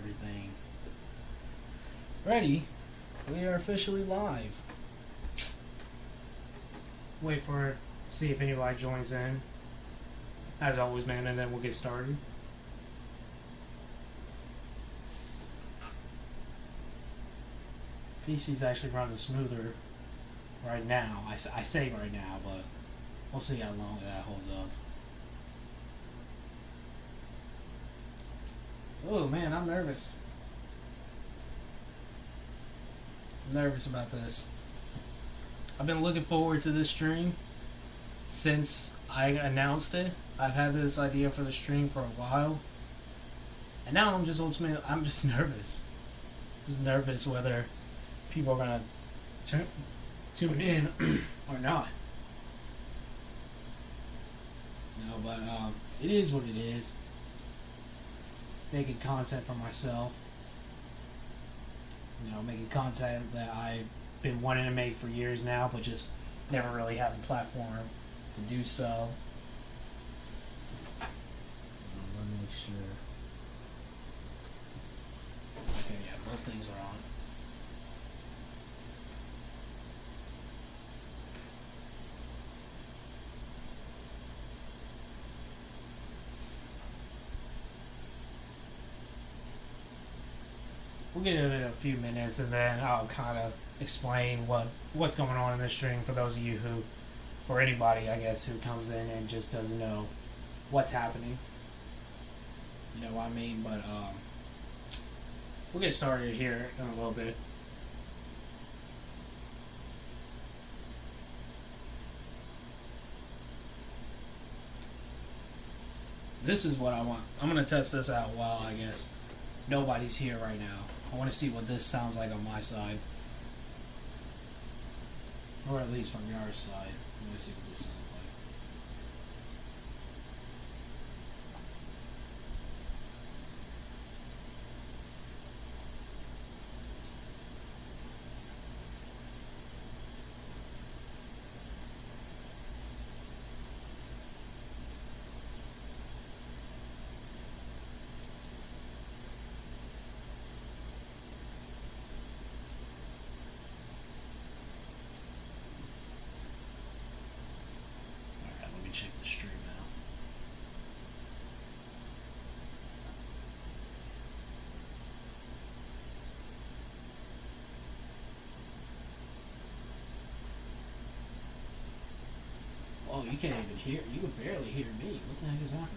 everything ready, we are officially live. Wait for it, see if anybody joins in. As always, man, and then we'll get started. PC's actually running smoother right now. I say right now, but we'll see how long that holds up. Oh man, I'm nervous. I'm nervous about this. I've been looking forward to this stream since I announced it. I've had this idea for the stream for a while, and now I'm just nervous. Just nervous whether people are gonna tune in or not. No, but it is what it is. Making content for myself. You know, making content that I've been wanting to make for years now, but just never really had the platform to do so. Let me make sure. Okay, yeah, both things are on. We'll get it in a few minutes, and then I'll kind of explain what's going on in this stream for those of you for anybody, I guess, who comes in and just doesn't know what's happening. You know what I mean? But we'll get started here in a little bit. This is what I want. I'm going to test this out while, I guess, nobody's here right now. I want to see what this sounds like on my side. Or at least from your side. Let me see what this sounds like. Check the stream now. Oh, you can't even hear. You can barely hear me. What the heck is happening?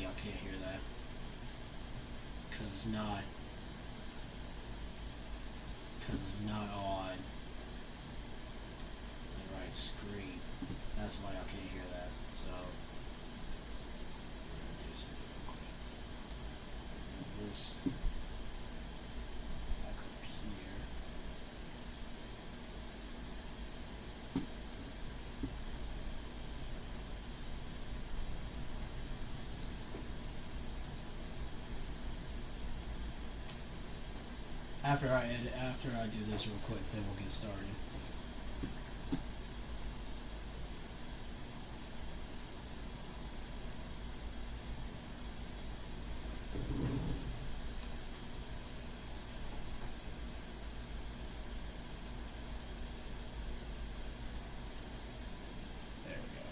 Y'all can't hear that because it's not on the right screen. That's why y'all can't hear that. So we're gonna do something real quick. Move this back up here. After I do this real quick, then we'll get started. There we go.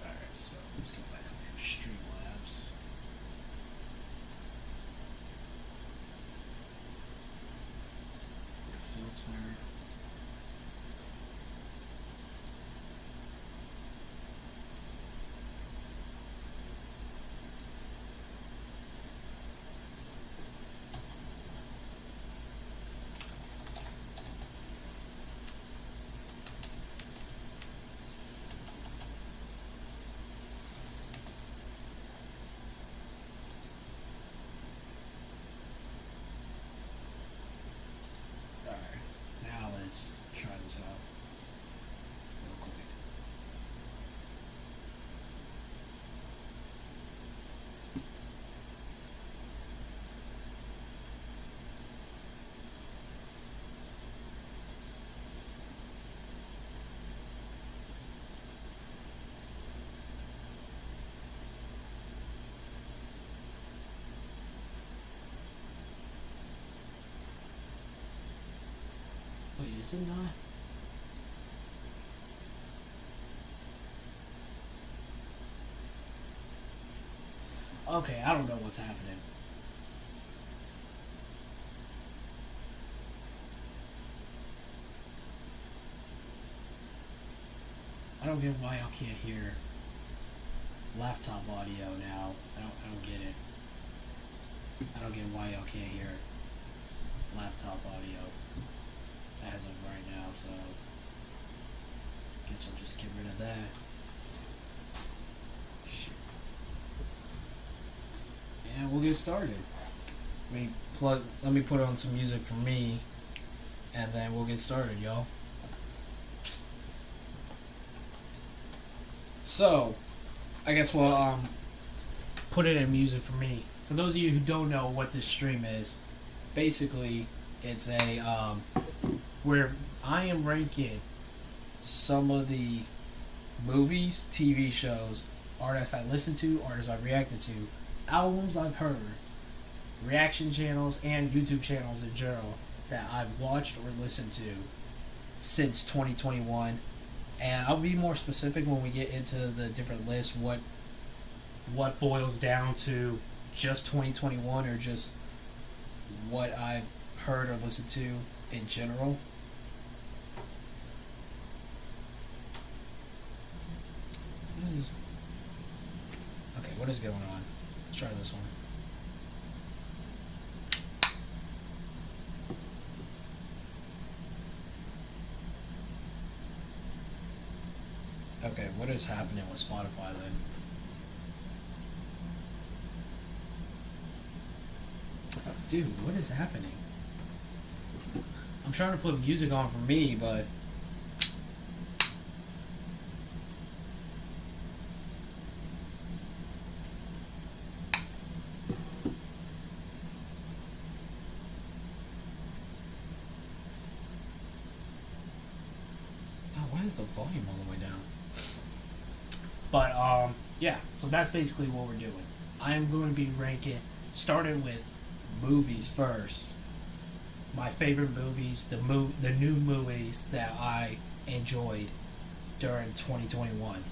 Alright, so let's go back up here to Streamlabs. Is it not? Okay, I don't know what's happening. I don't get why y'all can't hear laptop audio now. I don't get it. I don't get why y'all can't hear laptop audio as of right now, so guess I'll just get rid of that. Shit. And we'll get started. Let me put on some music for me, and then we'll get started, y'all. So, I guess we'll put it in music for me. For those of you who don't know what this stream is, basically it's a where I am ranking some of the movies, TV shows, artists I listen to, artists I've reacted to, albums I've heard, reaction channels, and YouTube channels in general that I've watched or listened to since 2021. And I'll be more specific when we get into the different lists, what boils down to just 2021 or just what I've heard or listened to in general. Okay, what is going on? Let's try this one. Okay, what is happening with Spotify then? Dude, what is happening? I'm trying to put music on for me, but why is the volume all the way down? But, yeah, so that's basically what we're doing. I'm going to be ranking, starting with movies first. My favorite movies, the new movies that I enjoyed during 2021.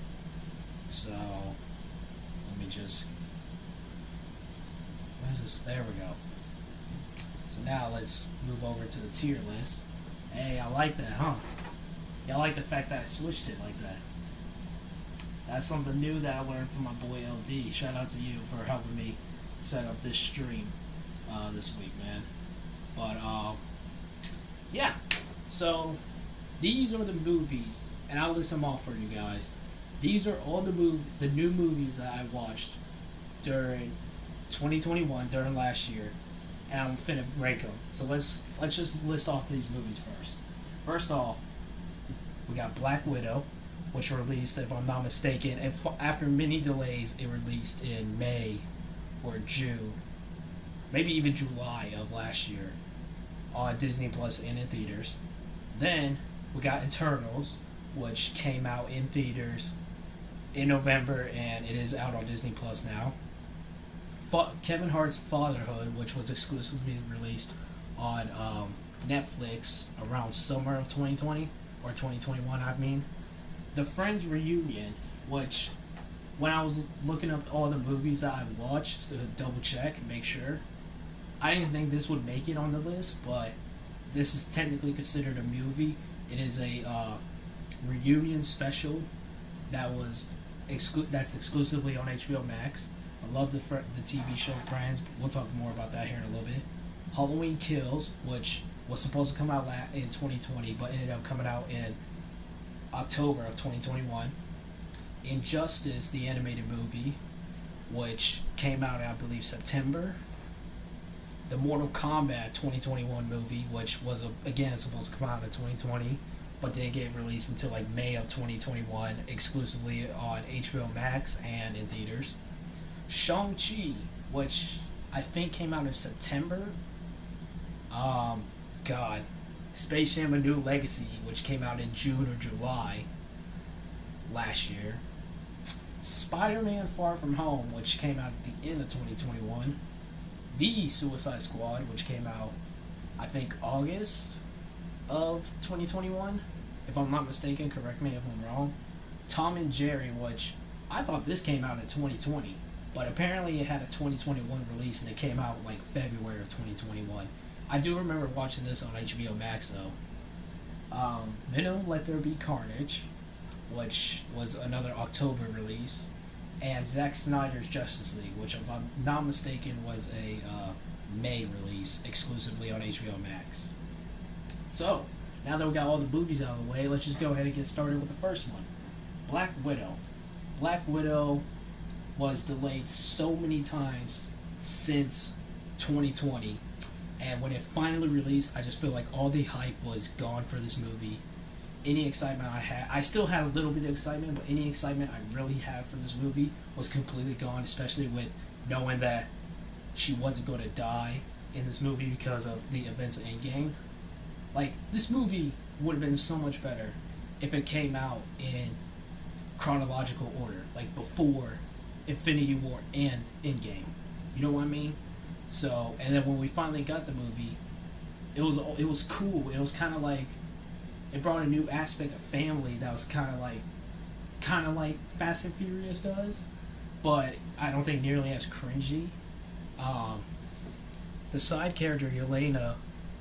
So, let me just... What is this? There we go. So now let's move over to the tier list. Hey, I like that, huh? Yeah, I like the fact that I switched it like that. That's something new that I learned from my boy LD. Shout out to you for helping me set up this stream this week, man. But, yeah. So, these are the movies, and I'll list them off for you guys. These are all the new movies that I watched during 2021, during last year, and I'm finna rank them. So let's just list off these movies first. First off, we got Black Widow, which released, if I'm not mistaken, after many delays, it released in May or June, maybe even July of last year on Disney Plus and in theaters. Then we got Eternals, which came out in theaters in November, and it is out on Disney Plus now. Kevin Hart's Fatherhood, which was exclusively released on Netflix around summer of 2020, or 2021, I mean. The Friends Reunion, which, when I was looking up all the movies that I watched to double check and make sure, I didn't think this would make it on the list, but this is technically considered a movie. It is a reunion special that was that's exclusively on HBO Max. I love the TV show Friends. We'll talk more about that here in a little bit. Halloween Kills, which was supposed to come out in 2020, but ended up coming out in October of 2021. Injustice, the animated movie, which came out in, I believe, September. The Mortal Kombat 2021 movie, which was again supposed to come out in 2020, but didn't get released until like May of 2021, exclusively on HBO Max and in theaters. Shang-Chi, which I think came out in September. Space Jam: A New Legacy, which came out in June or July last year. Spider-Man: Far From Home, which came out at the end of 2021. The Suicide Squad, which came out, I think, August of 2021, if I'm not mistaken. Correct me if I'm wrong. Tom and Jerry, which I thought this came out in 2020, but apparently it had a 2021 release and it came out like February of 2021. I do remember watching this on HBO Max though. Venom: Let There Be Carnage, which was another October release, and Zack Snyder's Justice League, which, if I'm not mistaken, was a May release exclusively on HBO Max. So, now that we got all the movies out of the way, let's just go ahead and get started with the first one. Black Widow. Black Widow was delayed so many times since 2020, and when it finally released, I just feel like all the hype was gone for this movie. Any excitement I still had a little bit of excitement, but any excitement I really had for this movie was completely gone, especially with knowing that she wasn't going to die in this movie because of the events of Endgame. Like, this movie would have been so much better if it came out in chronological order, like before Infinity War and Endgame. You know what I mean? So, and then when we finally got the movie, it was cool. It was kind of like, it brought a new aspect of family that was kind of like Fast and Furious does, but I don't think nearly as cringy. The side character Yelena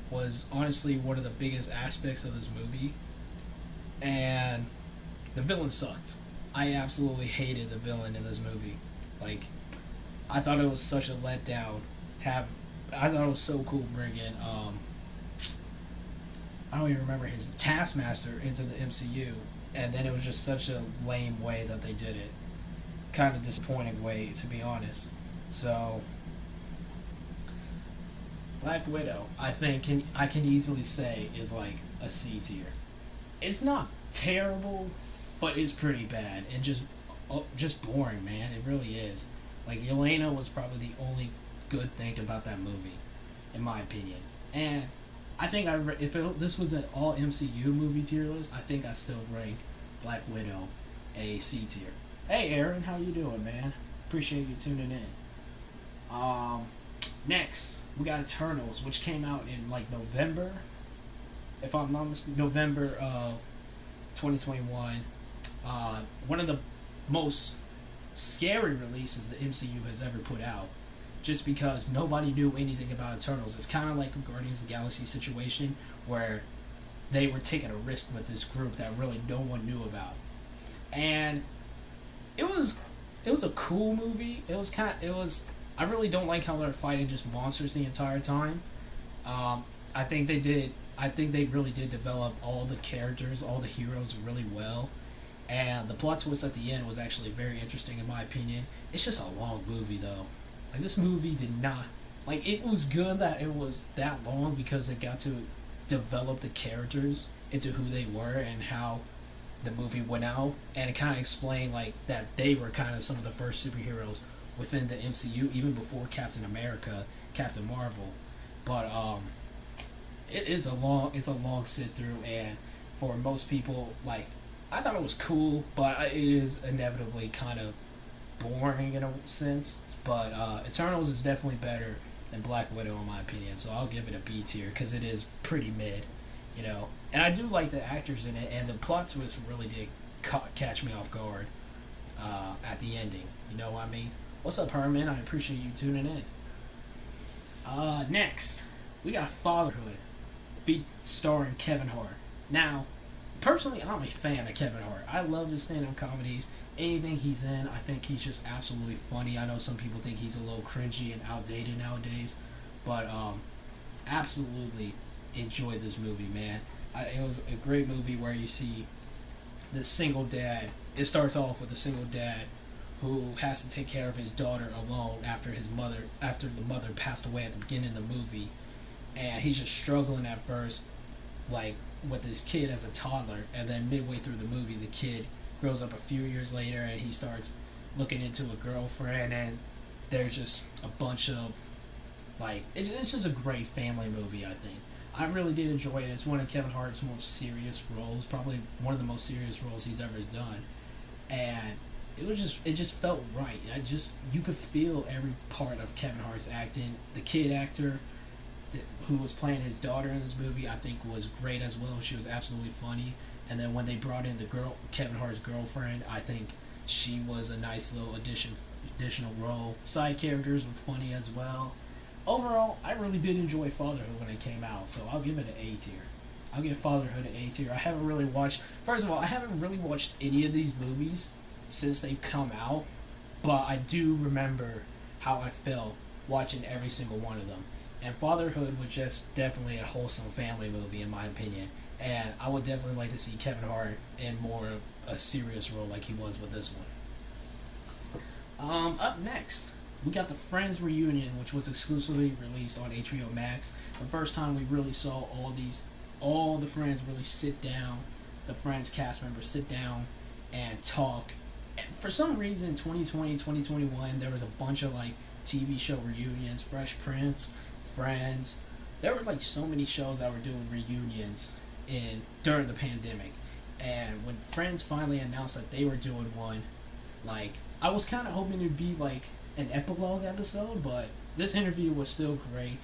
was honestly one of the biggest aspects of this movie, and the villain sucked. I absolutely hated the villain in this movie. Like, I thought it was such a letdown. I thought it was so cool bringing I don't even remember his Taskmaster into the MCU, and then it was just such a lame way that they did it. Kind of disappointing way, to be honest. So, Black Widow, I think I can easily say is like a C tier. It's not terrible, but it's pretty bad and just boring, man. It really is. Like, Yelena was probably the only good thing about that movie, in my opinion. And I think if this was an all MCU movie tier list, I think I still rank Black Widow a C tier. Hey Aaron, how you doing, man? Appreciate you tuning in. Next we got Eternals, which came out in like November, if I'm not mistaken, November of 2021. One of the most scary releases the MCU has ever put out, just because nobody knew anything about Eternals. It's kind of like a Guardians of the Galaxy situation where they were taking a risk with this group that really no one knew about, and it was a cool movie. I really don't like how they're fighting just monsters the entire time. I think they really did develop all the characters, all the heroes really well. And the plot twist at the end was actually very interesting in my opinion. It's just a long movie though. Like, this movie did not... Like, it was good that it was that long because it got to develop the characters into who they were and how the movie went out. And it kind of explained, like, that they were kind of some of the first superheroes within the MCU, even before Captain America, Captain Marvel. But, it's a long sit-through, and for most people, like, I thought it was cool, but it is inevitably kind of boring in a sense. But Eternals is definitely better than Black Widow in my opinion, so I'll give it a B tier because it is pretty mid, you know. And I do like the actors in it, and the plot twist really did catch me off guard at the ending. You know what I mean? What's up, Herman? I appreciate you tuning in. Next, we got Fatherhood, starring Kevin Hart. Now, personally, I'm a fan of Kevin Hart. I love his stand-up comedies. Anything he's in, I think he's just absolutely funny. I know some people think he's a little cringy and outdated nowadays, but absolutely enjoyed this movie, man. It was a great movie where you see the single dad. It starts off with a single dad who has to take care of his daughter alone after the mother passed away at the beginning of the movie, and he's just struggling at first, like, with this kid as a toddler, and then midway through the movie the kid grows up a few years later and he starts looking into a girlfriend, and there's just a bunch of, like, it's just a great family movie. I think I really did enjoy it. It's one of Kevin Hart's most serious roles, probably one of the most serious roles he's ever done, and it just felt right. You could feel every part of Kevin Hart's acting. The kid actor, who was playing his daughter in this movie, I think was great as well. She was absolutely funny. And then when they brought in the girl, Kevin Hart's girlfriend, I think she was a nice little additional role. Side characters were funny as well. Overall, I really did enjoy Fatherhood when it came out, so I'll give it an A tier. I'll give Fatherhood an A tier. I haven't really watched. First of all, I haven't really watched any of these movies since they've come out, but I do remember how I felt watching every single one of them. And Fatherhood was just definitely a wholesome family movie, in my opinion. And I would definitely like to see Kevin Hart in more of a serious role like he was with this one. Up next, we got the Friends reunion, which was exclusively released on HBO Max. The first time we really saw all the Friends really sit down, the Friends cast members sit down and talk. And for some reason, 2020, 2021, there was a bunch of like TV show reunions, Fresh Prince, Friends. There were like so many shows that were doing reunions during the pandemic. And when Friends finally announced that they were doing one, like, I was kind of hoping it'd be like an epilogue episode, but this interview was still great.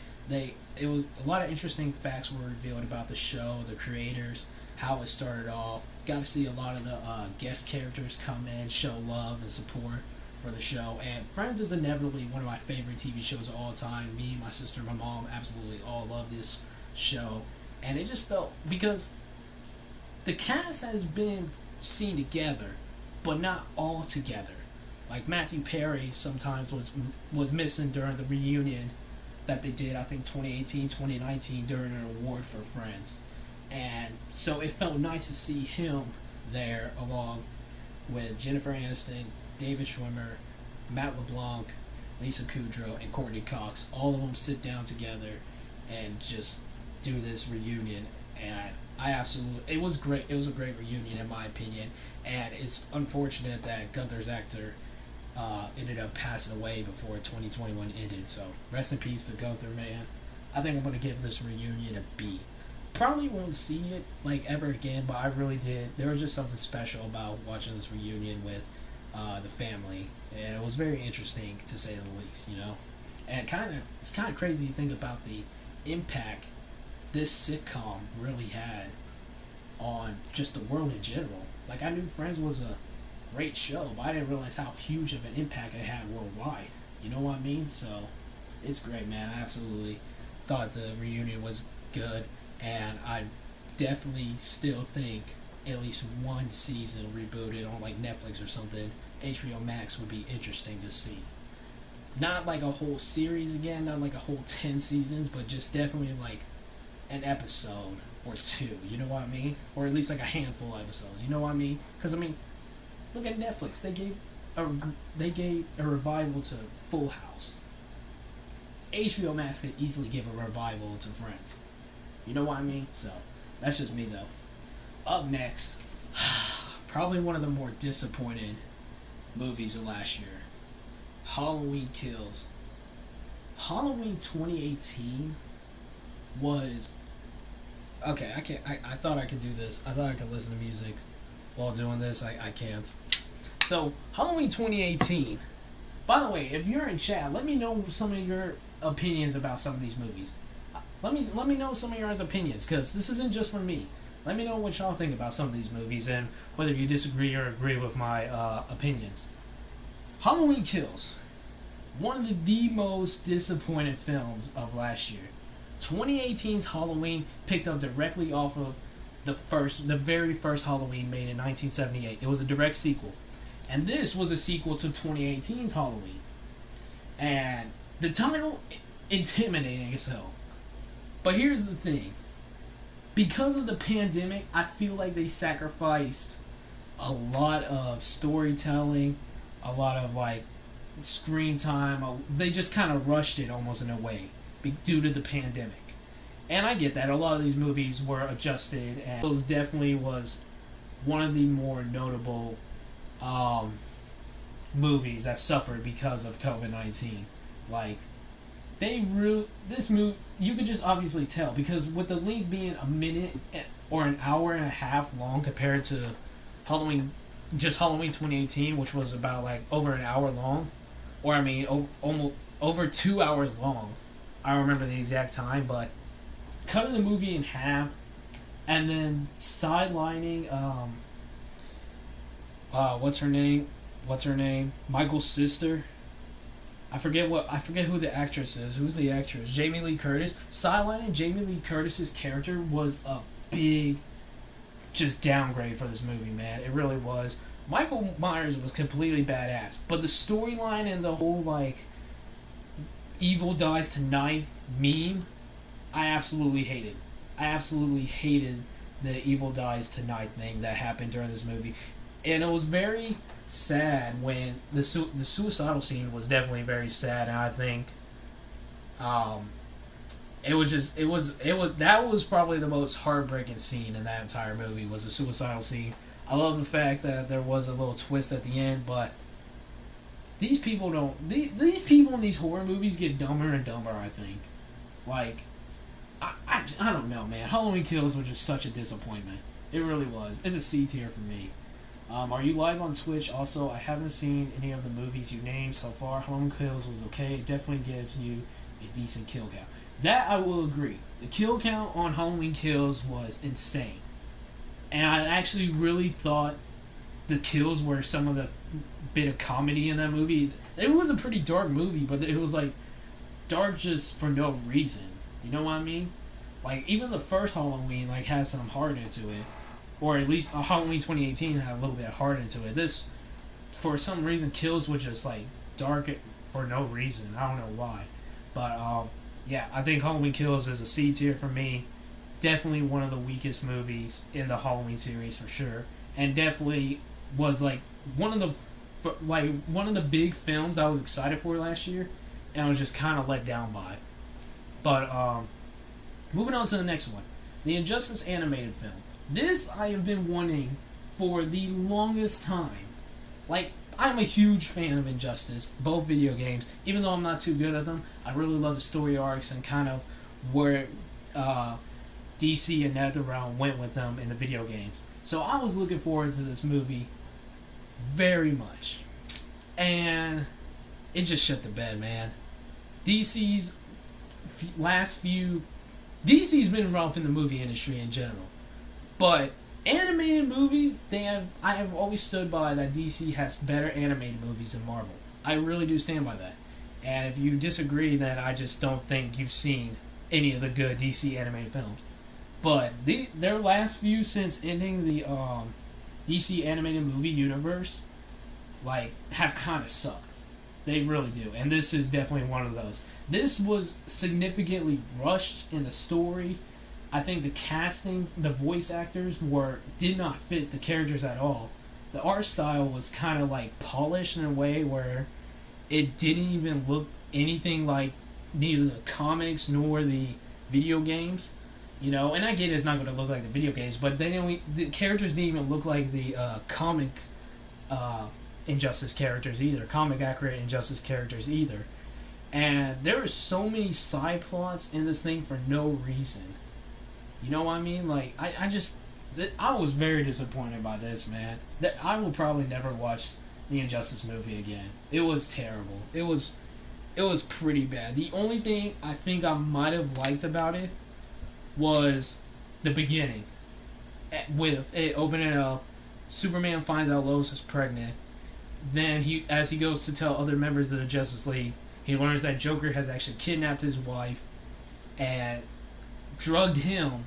It was a lot of interesting facts were revealed about the show, the creators, how it started off. Got to see a lot of the guest characters come in, show love and support for the show. And Friends is inevitably one of my favorite TV shows of all time. Me, my sister, my mom absolutely all love this show. And it just felt, because the cast has been seen together, but not all together. Like Matthew Perry sometimes was missing during the reunion that they did, I think 2018, 2019, during an award for Friends. And so it felt nice to see him there along with Jennifer Aniston, David Schwimmer, Matt LeBlanc, Lisa Kudrow, and Courtney Cox. All of them sit down together and just do this reunion. And it was great. It was a great reunion in my opinion. And it's unfortunate that Gunther's actor ended up passing away before 2021 ended. So rest in peace to Gunther, man. I think I'm going to give this reunion a B. Probably won't see it like ever again, but I really did. There was just something special about watching this reunion with the family, and it was very interesting to say the least, you know. And it's kind of crazy to think about the impact this sitcom really had on just the world in general. Like, I knew Friends was a great show, but I didn't realize how huge of an impact it had worldwide. You know what I mean? So it's great, man. I absolutely thought the reunion was good. And I definitely still think at least one season rebooted on like Netflix or something, HBO Max, would be interesting to see. Not like a whole series again, not like a whole 10 seasons, but just definitely like an episode or two, you know what I mean? Or at least like a handful of episodes, you know what I mean? Because I mean, look at Netflix. They gave a revival to Full House. HBO Max could easily give a revival to Friends. You know what I mean? So, that's just me though. Up next, probably one of the more disappointing movies of last year. Halloween Kills. Halloween 2018 was... Okay, I thought I could do this. I thought I could listen to music while doing this. I can't. So, Halloween 2018. By the way, if you're in chat, let me know some of your opinions about some of these movies. Let me know some of your opinions, because this isn't just for me. Let me know what y'all think about some of these movies and whether you disagree or agree with my opinions. Halloween Kills. One of the most disappointing films of last year. 2018's Halloween picked up directly off of the very first Halloween made in 1978. It was a direct sequel. And this was a sequel to 2018's Halloween. And the title, intimidating as hell. But here's the thing. Because of the pandemic, I feel like they sacrificed a lot of storytelling, a lot of like screen time. They just kind of rushed it almost in a way due to the pandemic. And I get that. A lot of these movies were adjusted, and those definitely was one of the more notable movies that suffered because of COVID-19. Like, this movie, you could just obviously tell, because with the length being a minute or an hour and a half long compared to Halloween 2018, which was about like over an hour long, or I mean almost over 2 hours long. I don't remember the exact time, but cutting the movie in half and then sidelining what's her name? Michael's sister. I forget who the actress is. Who's the actress? Jamie Lee Curtis. Sidelining Jamie Lee Curtis's character was a big just downgrade for this movie, man. It really was. Michael Myers was completely badass, but the storyline and the whole like evil dies tonight meme, I absolutely hated. I absolutely hated the evil dies tonight thing that happened during this movie, and it was very sad when the suicidal scene was definitely very sad, and I think that was probably the most heartbreaking scene in that entire movie was the suicidal scene. I love the fact that there was a little twist at the end, but these people in these horror movies get dumber and dumber, I think. Like, I don't know, man. Halloween Kills was just such a disappointment. It really was. It's a C tier for me. Are you live on Twitch? Also, I haven't seen any of the movies you named so far. Halloween Kills was okay. It definitely gives you a decent kill count. That I will agree. The kill count on Halloween Kills was insane. And I actually really thought the kills were some of the bit of comedy in that movie. It was a pretty dark movie, but it was like dark just for no reason. You know what I mean? Like, even the first Halloween like had some heart into it. Or at least Halloween 2018 had a little bit of heart into it. This, for some reason, Kills was just like dark for no reason. I don't know why. But yeah, I think Halloween Kills is a C tier for me. Definitely one of the weakest movies in the Halloween series for sure. And definitely was like one of the big films I was excited for last year, and I was just kind of let down by. But moving on to the next one, the Injustice animated film. This I have been wanting for the longest time. Like, I'm a huge fan of Injustice, both video games. Even though I'm not too good at them, I really love the story arcs and kind of where DC and NetherRealm went with them in the video games. So I was looking forward to this movie very much. And it just shut the bed, man. DC's been rough in the movie industry in general. But animated movies, I have always stood by that DC has better animated movies than Marvel. I really do stand by that. And if you disagree, then I just don't think you've seen any of the good DC animated films. But their last few since ending the DC animated movie universe, like, have kind of sucked. They really do. And this is definitely one of those. This was significantly rushed in the story. I think the casting, the voice actors did not fit the characters at all. The art style was kind of like polished in a way where it didn't even look anything like neither the comics nor the video games. You know, and I get it's not going to look like the video games, but the characters didn't even look like the comic Injustice characters either, comic accurate Injustice characters either. And there were so many side plots in this thing for no reason. You know what I mean? Like, I was very disappointed by this, man. I will probably never watch the Injustice movie again. It was terrible. It was pretty bad. The only thing I think I might have liked about it was the beginning. With it opening up, Superman finds out Lois is pregnant. Then as he goes to tell other members of the Justice League, he learns that Joker has actually kidnapped his wife and drugged him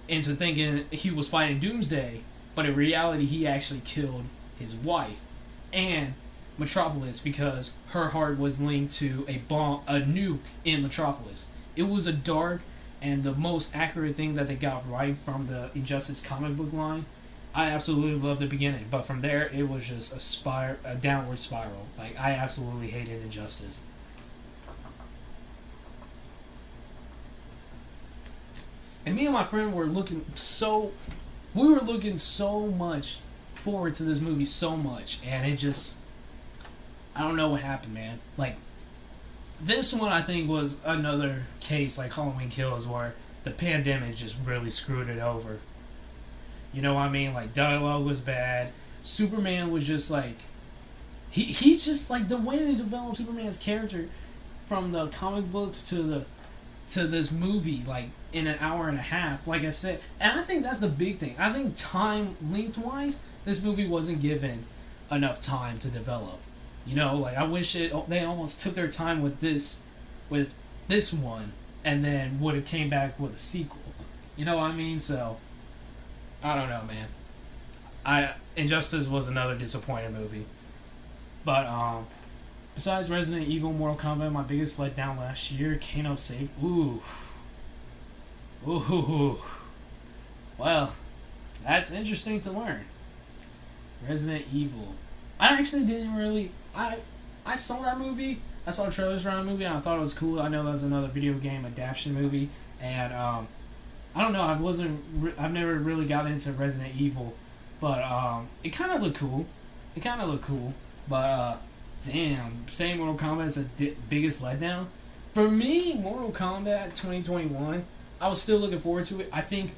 into thinking he was fighting Doomsday, but in reality he actually killed his wife and Metropolis because her heart was linked to a nuke in Metropolis. It was a dark and the most accurate thing that they got right from the Injustice comic book line. I absolutely loved the beginning, but from there it was just a downward spiral. Like, I absolutely hated Injustice. And me and my friend were looking so much forward to this movie so much, and it just, I don't know what happened, man. Like, this one I think was another case like Halloween Kills where the pandemic just really screwed it over. You know what I mean? Like, dialogue was bad. Superman was just like, he just, like, the way they developed Superman's character from the comic books to this movie like in an hour and a half, like I said. And I think that's the big thing. I think time lengthwise, this movie wasn't given enough time to develop. You know, like I wish they almost took their time with this one, and then would have came back with a sequel. You know what I mean? So I don't know, man. Injustice was another disappointing movie. But besides Resident Evil, Mortal Kombat, my biggest letdown last year, Kano Save. Ooh. Well, that's interesting to learn. Resident Evil. I actually didn't really. I saw that movie. I saw trailers around the movie, and I thought it was cool. I know that was another video game adaptation movie, and I don't know. I've never really got into Resident Evil, but it kind of looked cool. But damn, saying Mortal Kombat is the biggest letdown for me. Mortal Kombat 2021. I was still looking forward to it. I think,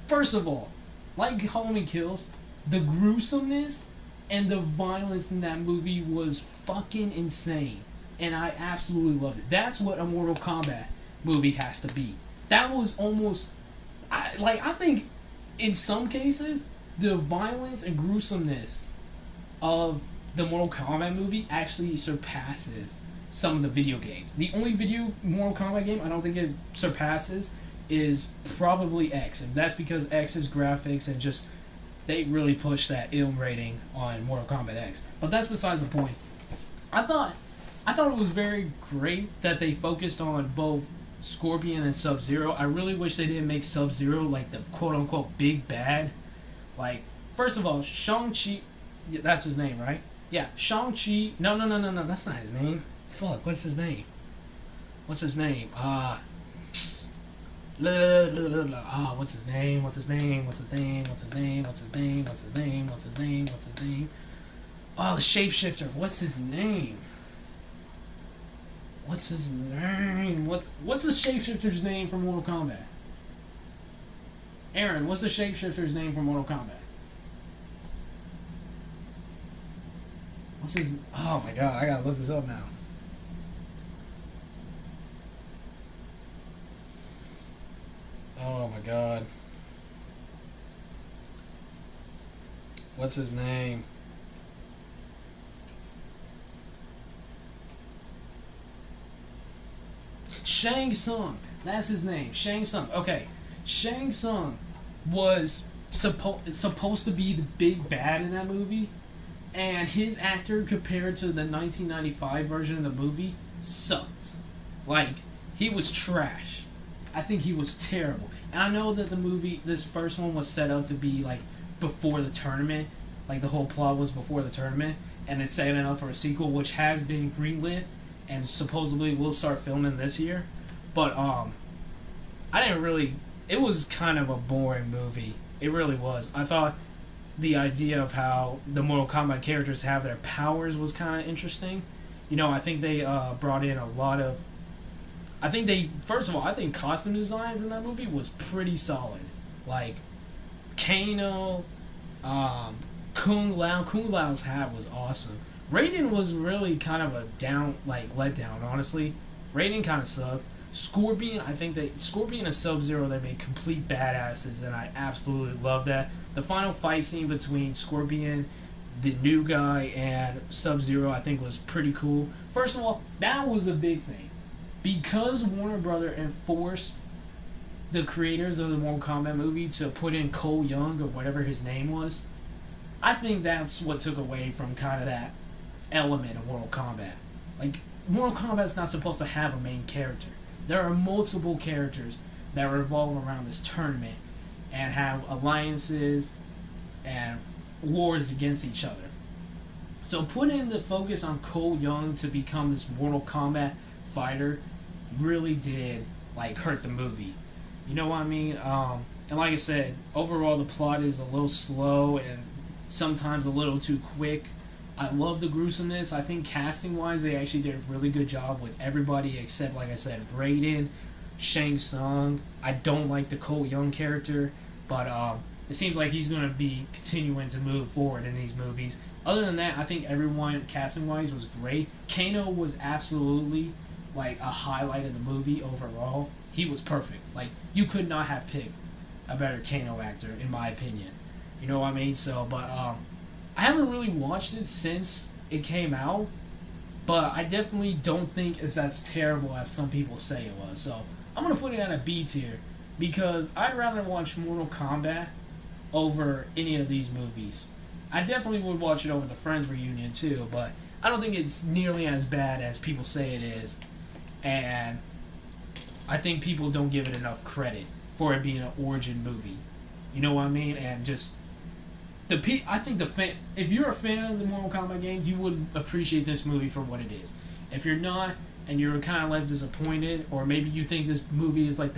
first of all, like Halloween Kills, the gruesomeness and the violence in that movie was fucking insane. And I absolutely loved it. That's what a Mortal Kombat movie has to be. That was almost... I think, in some cases, the violence and gruesomeness of the Mortal Kombat movie actually surpasses some of the video games. The only Mortal Kombat game I don't think it surpasses is probably X. And that's because X's graphics and just... They really pushed that ILM rating on Mortal Kombat X. But that's besides the point. I thought it was very great that they focused on both Scorpion and Sub-Zero. I really wish they didn't make Sub-Zero like the quote-unquote big bad. Like, first of all, Shang-Chi... That's his name, right? Yeah, Shang-Chi... No, that's not his name. Fuck, what's his name? What's his name? What's his name? Oh, the shapeshifter. What's his name? What's the shapeshifter's name from Mortal Kombat? Aaron, what's the shapeshifter's name from Mortal Kombat? Oh my god, I gotta look this up now. Oh my god. What's his name? Shang Tsung. That's his name. Shang Tsung. Okay. Shang Tsung was supposed to be the big bad in that movie, and his actor compared to the 1995 version of the movie sucked. Like, he was trash. I think he was terrible. And I know that this first one was set up to be like before the tournament, like the whole plot was before the tournament, and it's setting up for a sequel, which has been greenlit and supposedly will start filming this year. But I didn't really. It was kind of a boring movie. It really was. I thought the idea of how the Mortal Kombat characters have their powers was kind of interesting. You know, I think they brought in a lot of... First of all, I think costume designs in that movie was pretty solid. Like, Kano, Kung Lao. Kung Lao's hat was awesome. Raiden was really kind of a letdown, honestly. Raiden kind of sucked. Scorpion and Sub-Zero, they made complete badasses, and I absolutely love that. The final fight scene between Scorpion, the new guy, and Sub-Zero, I think was pretty cool. First of all, that was the big thing. Because Warner Brother enforced the creators of the Mortal Kombat movie to put in Cole Young, or whatever his name was, I think that's what took away from kind of that element of Mortal Kombat. Like, Mortal Kombat's not supposed to have a main character. There are multiple characters that revolve around this tournament and have alliances and wars against each other. So putting the focus on Cole Young to become this Mortal Kombat fighter really did hurt the movie. You know what I mean? And like I said, overall the plot is a little slow and sometimes a little too quick. I love the gruesomeness. I think casting-wise, they actually did a really good job with everybody except, like I said, Raiden, Shang Tsung. I don't like the Cole Young character, but it seems like he's going to be continuing to move forward in these movies. Other than that, I think everyone, casting-wise, was great. Kano was absolutely, like a highlight of the movie overall, he was perfect. Like, you could not have picked a better Kano actor, in my opinion. You know what I mean? So, but I haven't really watched it since it came out, but I definitely don't think it's as terrible as some people say it was. So I'm gonna put it at a B tier because I'd rather watch Mortal Kombat over any of these movies. I definitely would watch it over the Friends reunion too, but I don't think it's nearly as bad as people say it is, and I think people don't give it enough credit for it being an origin movie. You know what I mean? And just I think if you're a fan of the Mortal Kombat games, you would appreciate this movie for what it is. If you're not, and you're kind of left disappointed, or maybe you think this movie is like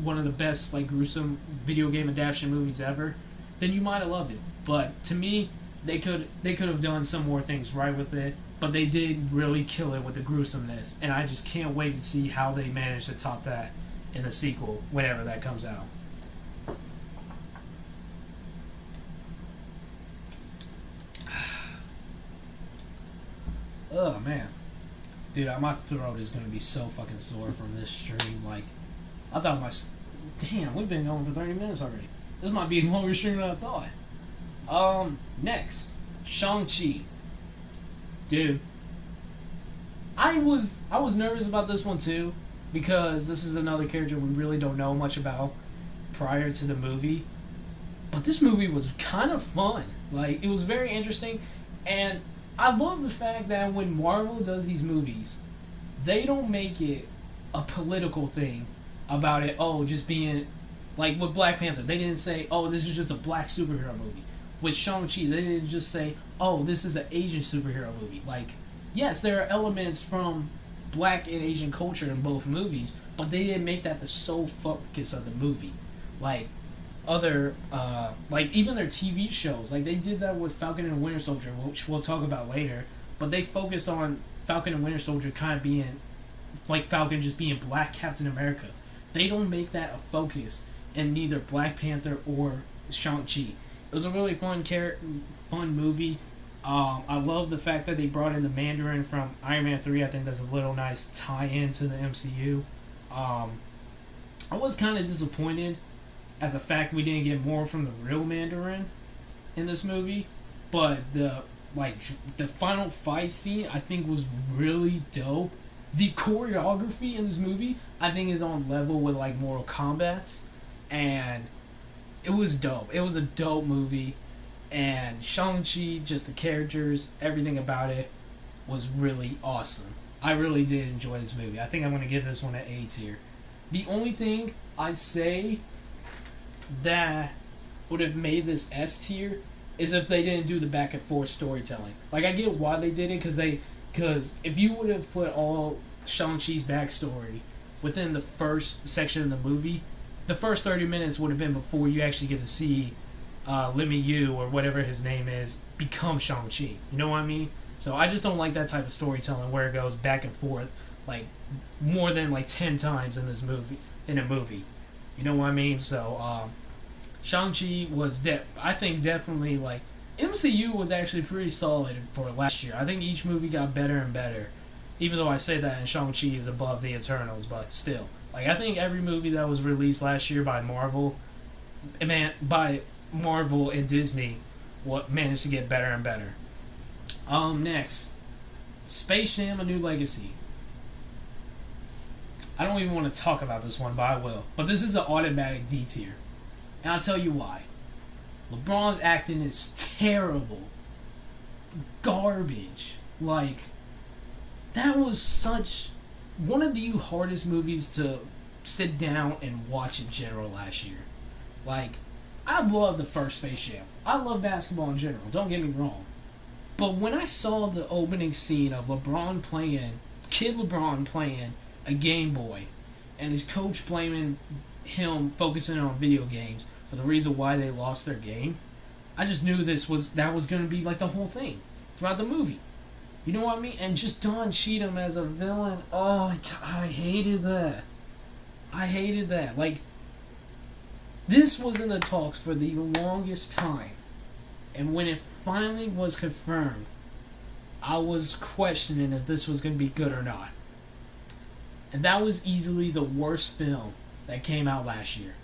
one of the best like gruesome video game adaptation movies ever, then you might have loved it. But to me, they could have done some more things right with it, but they did really kill it with the gruesomeness, and I just can't wait to see how they manage to top that in the sequel whenever that comes out. Oh man, dude, my throat is gonna be so fucking sore from this stream. Like, I thought damn, we've been going for 30 minutes already. This might be a longer stream than I thought. Next, Shang-Chi. Dude, I was nervous about this one too, because this is another character we really don't know much about prior to the movie. But this movie was kind of fun. Like, it was very interesting, and I love the fact that when Marvel does these movies, they don't make it a political thing about it, just being, like with Black Panther, they didn't say, this is just a black superhero movie. With Shang-Chi, they didn't just say, this is an Asian superhero movie. Like, yes, there are elements from black and Asian culture in both movies, but they didn't make that the sole focus of the movie. Like, like even their TV shows, like they did that with Falcon and Winter Soldier, which we'll talk about later, but they focused on Falcon and Winter Soldier kind of being, like Falcon just being black Captain America. They don't make that a focus in neither Black Panther or Shang-Chi. It was a really fun movie. I love the fact that they brought in the Mandarin from Iron Man 3. I think that's a little nice tie-in to the MCU. I was kind of disappointed at the fact we didn't get more from the real Mandarin in this movie, but the final fight scene I think was really dope. The choreography in this movie I think is on level with like Mortal Kombat's, and it was dope. It was a dope movie, and Shang-Chi, just the characters, everything about it was really awesome. I really did enjoy this movie. I think I'm going to give this one an A tier. The only thing I'd say that would have made this S tier is if they didn't do the back and forth storytelling. Like, I get why they did it, because if you would have put all Shang-Chi's backstory within the first section of the movie, the first 30 minutes would have been before you actually get to see Limmy Yu, or whatever his name is, become Shang-Chi. You know what I mean? So I just don't like that type of storytelling where it goes back and forth like more than like 10 times in a movie. You know what I mean? So Shang-Chi was I think definitely, like, MCU was actually pretty solid for last year. I think each movie got better and better. Even though I say that and Shang-Chi is above the Eternals, but still. Like, I think every movie that was released last year by Marvel and Disney managed to get better and better. Next, Space Jam: A New Legacy. I don't even want to talk about this one, but I will. But this is an automatic D tier. And I'll tell you why. LeBron's acting is terrible. Garbage. Like, that was such one of the hardest movies to sit down and watch in general last year. Like, I love the first Space Jam. I love basketball in general, don't get me wrong. But when I saw the opening scene of Kid LeBron playing a Game Boy, and his coach blaming him focusing on video games for the reason why they lost their game, I just knew that was going to be like the whole thing throughout the movie. You know what I mean? And just Don Cheadle as a villain, I hated that. I hated that. Like, this was in the talks for the longest time, and when it finally was confirmed, I was questioning if this was going to be good or not. And that was easily the worst film that came out last year.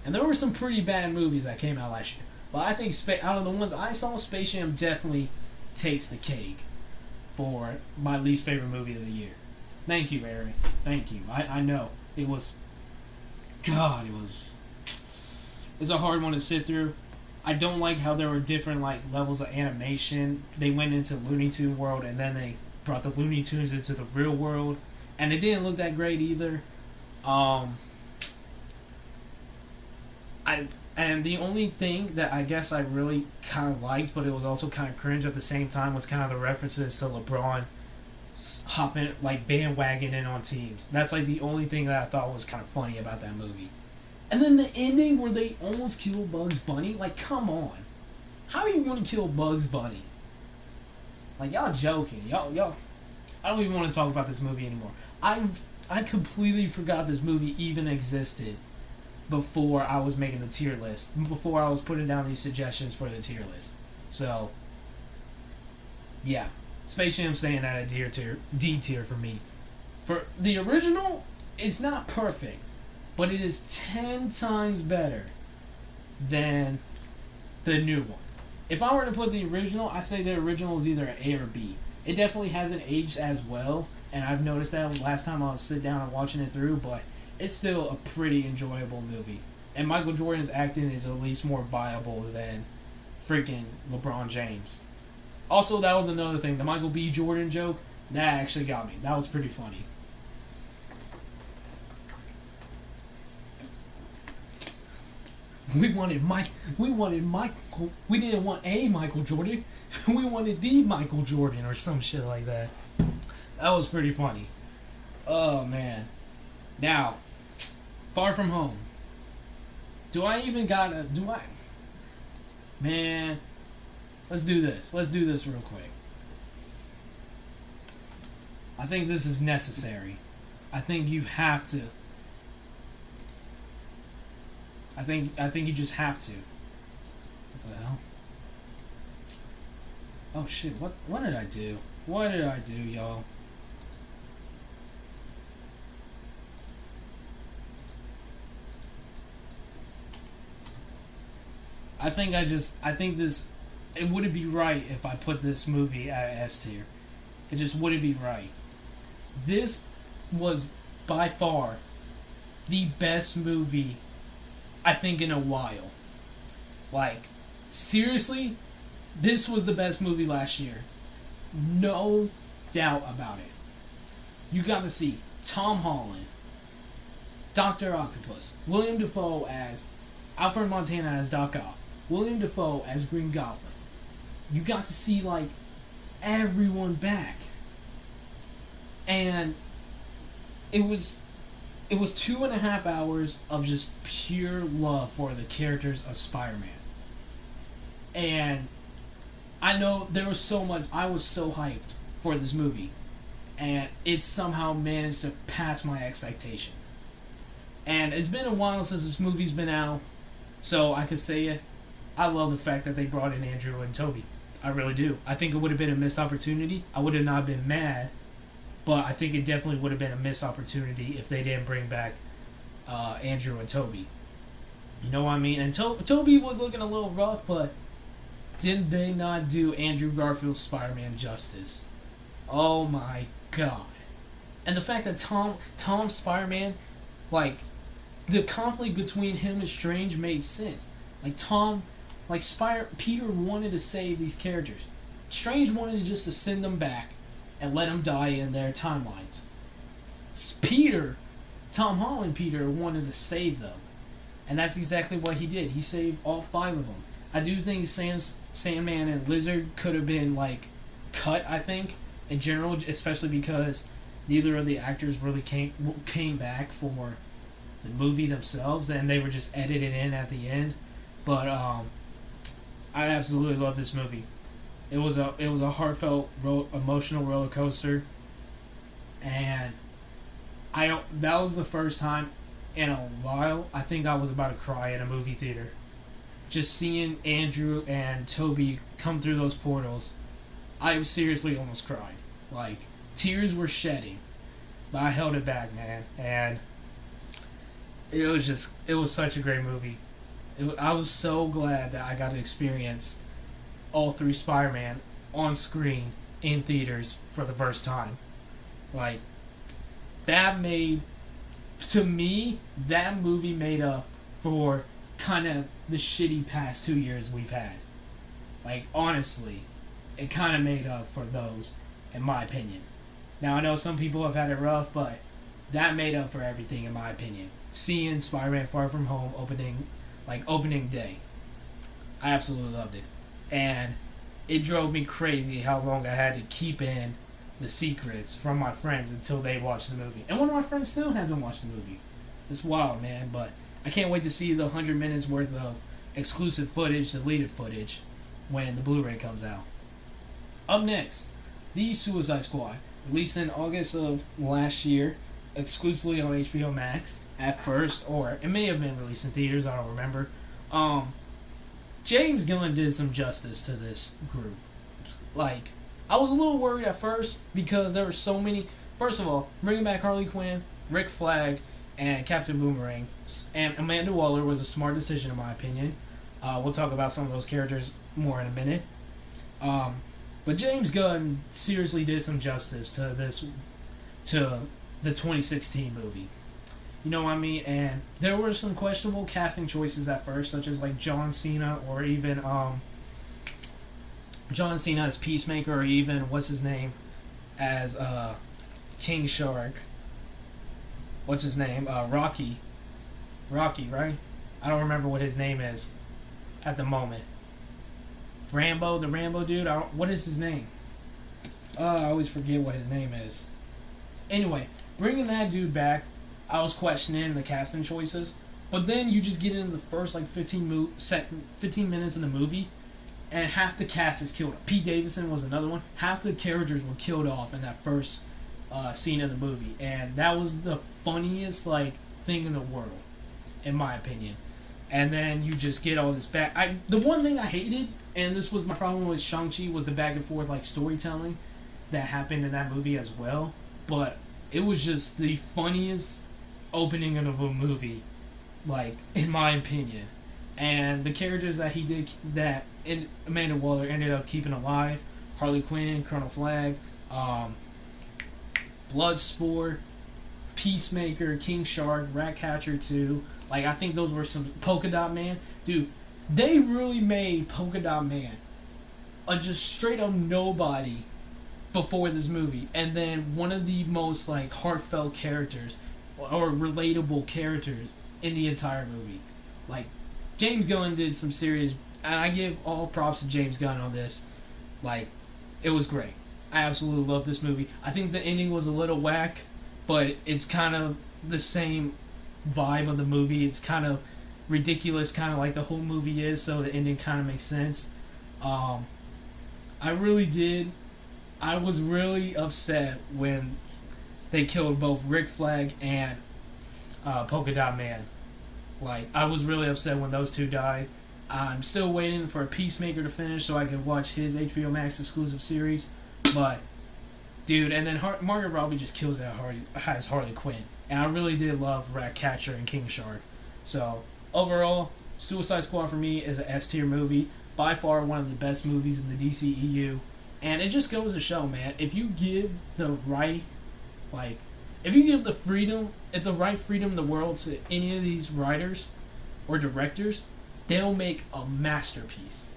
And there were some pretty bad movies that came out last year. But I think out of the ones I saw, Space Jam definitely takes the cake for my least favorite movie of the year. Thank you, Aaron. Thank you. I know. It was... God, it was... It's a hard one to sit through. I don't like how there were different like levels of animation. They went into Looney Tune world and then they brought the Looney Tunes into the real world. And it didn't look that great either. And the only thing that I guess I really kind of liked, but it was also kind of cringe at the same time, was kind of the references to LeBron hopping, like, bandwagoning on teams. That's, like, the only thing that I thought was kind of funny about that movie. And then the ending where they almost kill Bugs Bunny, like, come on. How are you going to kill Bugs Bunny? Like, y'all joking. Y'all. I don't even want to talk about this movie anymore. I completely forgot this movie even existed before I was making the tier list, before I was putting down these suggestions for the tier list. So, yeah. Space Jam staying at a D tier for me. For the original, it's not perfect, but it is 10 times better than the new one. If I were to put the original, I'd say the original is either an A or B. It definitely hasn't aged as well, and I've noticed that last time I was sitting down and watching it through, but it's still a pretty enjoyable movie. And Michael Jordan's acting is at least more viable than freaking LeBron James. Also, that was another thing. The Michael B. Jordan joke, that actually got me. That was pretty funny. We didn't want a Michael Jordan. We wanted the Michael Jordan or some shit like that. That was pretty funny. Oh, man. Now, Far From Home. Man, let's do this. Let's do this real quick. I think this is necessary. I think you have to. I think you just have to. What the hell? Oh shit, what did I do? What did I do, y'all? I think this, it wouldn't be right if I put this movie at S tier. It just wouldn't be right. This was by far the best movie I think in a while. Like, seriously, this was the best movie last year. No doubt about it. You got to see Tom Holland, Dr. Octopus, William Dafoe as Alfred Montana as Doc Ock, William Dafoe as Green Goblin. You got to see, like, everyone back. And it was 2.5 hours of just pure love for the characters of Spider-Man. And I know there was so much, I was so hyped for this movie. And it somehow managed to pass my expectations. And it's been a while since this movie's been out, so I could say it. I love the fact that they brought in Andrew and Toby. I really do. I think it would have been a missed opportunity. I would have not been mad, but I think it definitely would have been a missed opportunity if they didn't bring back Andrew and Toby. You know what I mean? And Toby was looking a little rough, but did they not do Andrew Garfield's Spider-Man justice? Oh my god. And the fact that Tom's Spider-Man, like, the conflict between him and Strange made sense. Like, Peter wanted to save these characters. Strange wanted just to send them back and let them die in their timelines. Tom Holland Peter wanted to save them. And that's exactly what he did. He saved all 5 of them. I do think Sandman and Lizard could have been, like, cut, I think, in general, especially because neither of the actors really came back for the movie themselves, and they were just edited in at the end. But I absolutely love this movie. It was a heartfelt, emotional roller coaster, and that was the first time in a while I think I was about to cry in a movie theater. Just seeing Andrew and Toby come through those portals, I seriously almost cried. Like, tears were shedding. but I held it back, man, and it was such a great movie. I was so glad that I got to experience all three Spider-Man on screen in theaters for the first time. Like, that made, to me, that movie made up for kind of the shitty past 2 years we've had. Like, honestly, it kind of made up for those, in my opinion. Now, I know some people have had it rough, but that made up for everything, in my opinion. Seeing Spider-Man Far From Home opening day. I absolutely loved it. And it drove me crazy how long I had to keep in the secrets from my friends until they watched the movie. And one of my friends still hasn't watched the movie. It's wild, man, but I can't wait to see the 100 minutes worth of exclusive footage, deleted footage, when the Blu-ray comes out. Up next, The Suicide Squad, released in August of last year, exclusively on HBO Max at first, or it may have been released in theaters, I don't remember. James Gunn did some justice to this group. Like, I was a little worried at first because there were so many. First of all, bringing back Harley Quinn, Rick Flag, and Captain Boomerang, and Amanda Waller was a smart decision in my opinion. We'll talk about some of those characters more in a minute. But James Gunn seriously did some justice to the 2016 movie. You know what I mean? And there were some questionable casting choices at first, such as like John Cena, or even John Cena as Peacemaker, or even what's his name as King Shark. What's his name? Rocky, right? I don't remember what his name is at the moment. Rambo, the Rambo dude. What is his name? I always forget what his name is. Anyway, bringing that dude back, I was questioning the casting choices, but then you just get into the first like 15 minutes in the movie, and half the cast is killed. Pete Davidson was another one. Half the characters were killed off in that first scene of the movie, and that was the funniest like thing in the world, in my opinion. And then you just get all this back. The one thing I hated, and this was my problem with Shang-Chi, was the back and forth like storytelling that happened in that movie as well. But it was just the funniest opening of a movie, like, in my opinion. And the characters that he did, that Amanda Waller ended up keeping alive, Harley Quinn, Colonel Flag, Bloodsport, Peacemaker, King Shark, Ratcatcher 2. Like, I think those were some... Polka Dot Man. Dude, they really made Polka Dot Man a just straight up nobody before this movie. And then one of the most, like, heartfelt characters, or relatable characters in the entire movie. Like, James Gunn did some serious... And I give all props to James Gunn on this. Like, it was great. I absolutely love this movie. I think the ending was a little whack, but it's kind of the same vibe of the movie. It's kind of ridiculous, kind of like the whole movie is, so the ending kind of makes sense. I was really upset when they killed both Rick Flag and Polka Dot Man. Like, I was really upset when those two died. I'm still waiting for Peacemaker to finish so I can watch his HBO Max exclusive series. But, dude, and then Margot Robbie just kills it as Harley Quinn. And I really did love Ratcatcher and King Shark. So, overall, Suicide Squad for me is an S-tier movie. By far one of the best movies in the DCEU. And it just goes to show, man, if you give the right, like, if you give the right freedom in the world to any of these writers or directors, they'll make a masterpiece.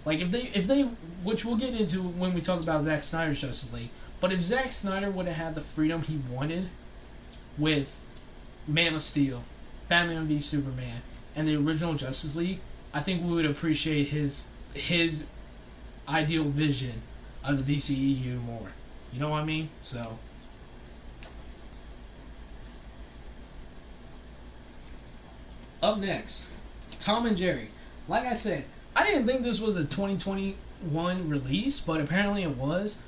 Like, if they, which we'll get into when we talk about Zack Snyder's Justice League, but if Zack Snyder would have had the freedom he wanted with Man of Steel, Batman v Superman, and the original Justice League, I think we would appreciate his ideal vision of the DCEU more. You know what I mean? So, up next, Tom and Jerry. Like I said, I didn't think this was a 2021 release, but apparently it was.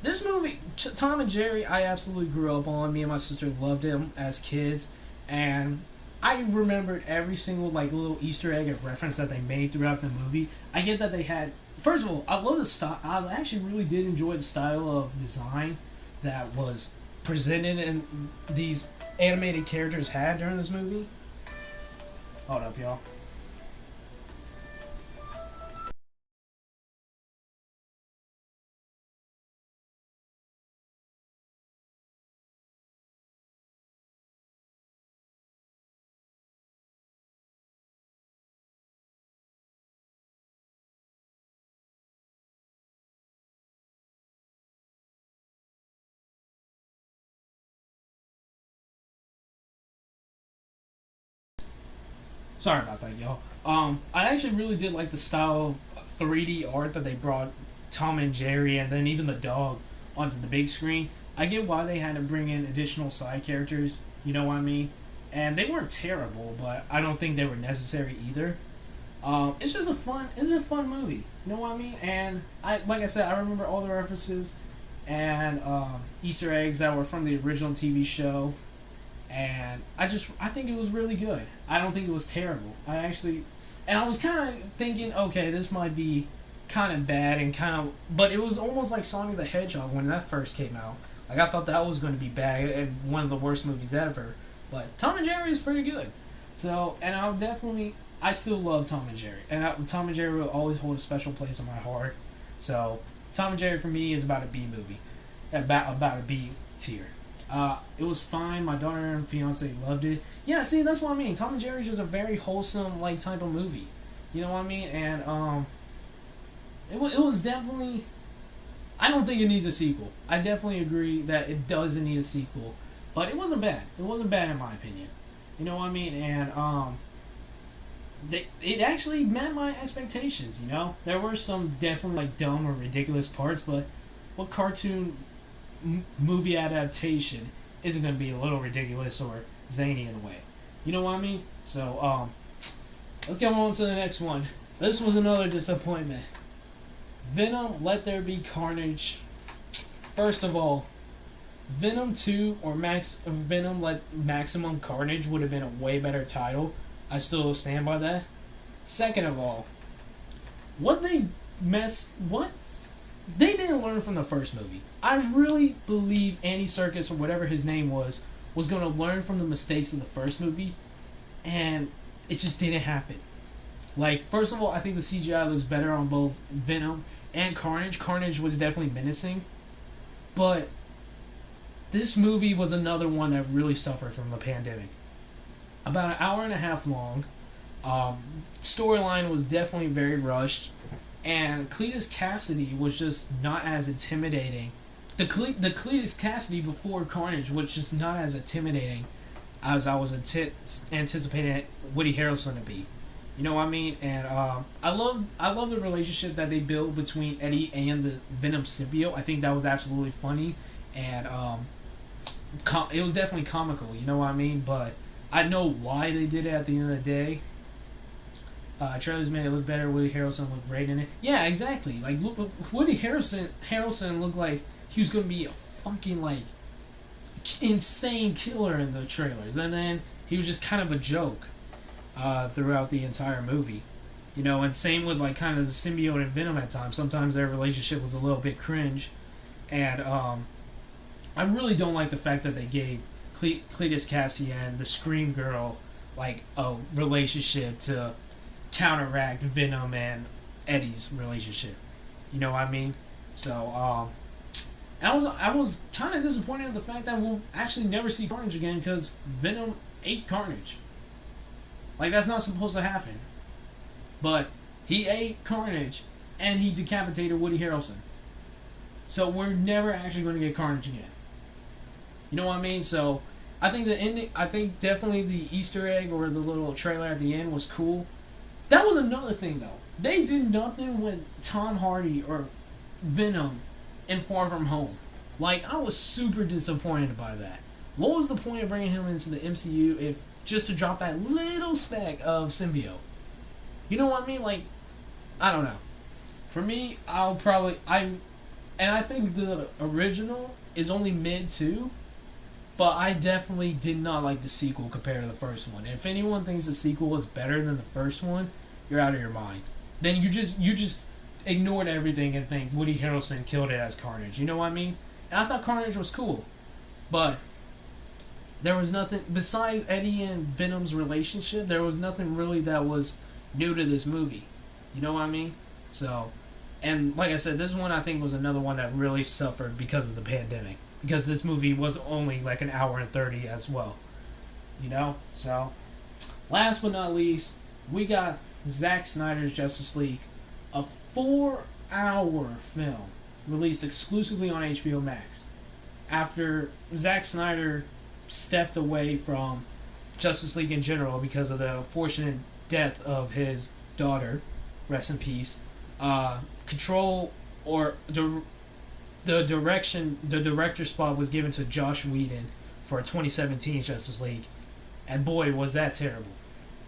This movie, Tom and Jerry, I absolutely grew up on. Me and my sister loved him as kids, and I remembered every single like little Easter egg of reference that they made throughout the movie. I get that they had... First of all, I love the style. I actually really did enjoy the style of design that was presented and these animated characters had during this movie. Hold up, y'all. Sorry about that, y'all. I actually really did like the style of 3D art that they brought Tom and Jerry and then even the dog onto the big screen. I get why they had to bring in additional side characters, you know what I mean? And they weren't terrible, but I don't think they were necessary either. It's just a fun movie, you know what I mean? And like I said, I remember all the references and Easter eggs that were from the original TV show. And I think it was really good. I don't think it was terrible. And I was kind of thinking, okay, this might be kind of bad but it was almost like Sonic the Hedgehog when that first came out. Like, I thought that was going to be bad and one of the worst movies ever. But Tom and Jerry is pretty good. So, and I still love Tom and Jerry. And Tom and Jerry will always hold a special place in my heart. So, Tom and Jerry for me is about a B movie. About a B tier. It was fine. My daughter and fiance loved it. Yeah, see, that's what I mean. Tom and Jerry's just a very wholesome, like, type of movie. You know what I mean? And, it was definitely... I don't think it needs a sequel. I definitely agree that it doesn't need a sequel. But it wasn't bad. It wasn't bad in my opinion. You know what I mean? And, it actually met my expectations, you know? There were some definitely, like, dumb or ridiculous parts, but what cartoon movie adaptation isn't going to be a little ridiculous or zany in a way? You know what I mean? So, let's go on to the next one. This was another disappointment. Venom, Let There Be Carnage. First of all, Venom 2 or Venom Let Maximum Carnage would have been a way better title. I still stand by that. Second of all, they didn't learn from the first movie. I really believe Andy Serkis, or whatever his name was going to learn from the mistakes of the first movie, and it just didn't happen. Like, first of all, I think the CGI looks better on both Venom and Carnage. Carnage was definitely menacing, but this movie was another one that really suffered from the pandemic. About an hour and a half long. Storyline was definitely very rushed. And Cletus Cassidy was just not as intimidating. The Cletus Cassidy before Carnage was just not as intimidating as I was anticipating Woody Harrelson to be. You know what I mean? And I love the relationship that they built between Eddie and the Venom symbiote. I think that was absolutely funny. And it was definitely comical, you know what I mean? But I know why they did it at the end of the day. Trailers made it look better. Woody Harrelson looked great in it. Yeah, exactly. Like, look, Woody Harrelson looked like he was going to be a fucking, like, insane killer in the trailers. And then he was just kind of a joke throughout the entire movie. You know, and same with, like, kind of the symbiote and Venom at times. Sometimes their relationship was a little bit cringe. And I really don't like the fact that they gave Cletus Cassidy and the Scream Girl, like, a relationship to counteract Venom and Eddie's relationship. You know what I mean? So, and I was kind of disappointed at the fact that we'll actually never see Carnage again because Venom ate Carnage. Like, that's not supposed to happen. But he ate Carnage and he decapitated Woody Harrelson. So we're never actually going to get Carnage again. You know what I mean? So I think the ending, I think definitely the Easter egg or the little trailer at the end was cool. That was another thing though. They did nothing with Tom Hardy or Venom in Far From Home. Like, I was super disappointed by that. What was the point of bringing him into the MCU if just to drop that little speck of symbiote? You know what I mean? Like, I don't know. For me, I think the original is only mid too, but I definitely did not like the sequel compared to the first one. And if anyone thinks the sequel is better than the first one, you're out of your mind. Then you just ignored everything and think Woody Harrelson killed it as Carnage. You know what I mean? And I thought Carnage was cool. But there was nothing besides Eddie and Venom's relationship. There was nothing really that was new to this movie. You know what I mean? So, and like I said, this one I think was another one that really suffered because of the pandemic. Because this movie was only like an hour and 30 as well. You know? So, last but not least, we got Zack Snyder's Justice League, a 4-hour film released exclusively on HBO Max. After Zack Snyder stepped away from Justice League in general because of the unfortunate death of his daughter, rest in peace, control or the director spot was given to Josh Whedon for a 2017 Justice League, and boy was that terrible.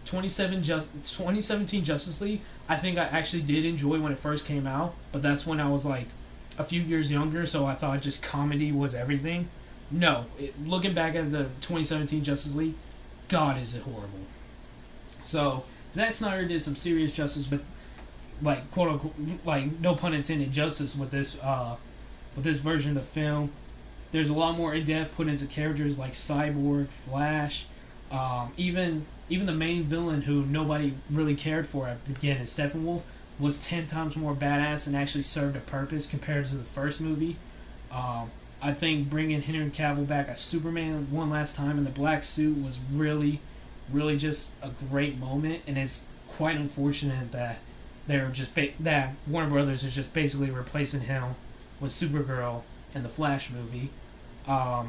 2017 Justice League, I think I actually did enjoy when it first came out, but that's when I was like a few years younger, so I thought just comedy was everything. No, looking back at the 2017 Justice League, God is it horrible. So Zack Snyder did some serious justice, but like quote unquote, like no pun intended, justice with this version of the film. There's a lot more in depth put into characters like Cyborg, Flash, even the main villain who nobody really cared for at the beginning, Steppenwolf, was 10 times more badass and actually served a purpose compared to the first movie. I think bringing Henry Cavill back as Superman one last time in the black suit was really, really just a great moment, and it's quite unfortunate that they're just that Warner Brothers is just basically replacing him with Supergirl in the Flash movie. Ben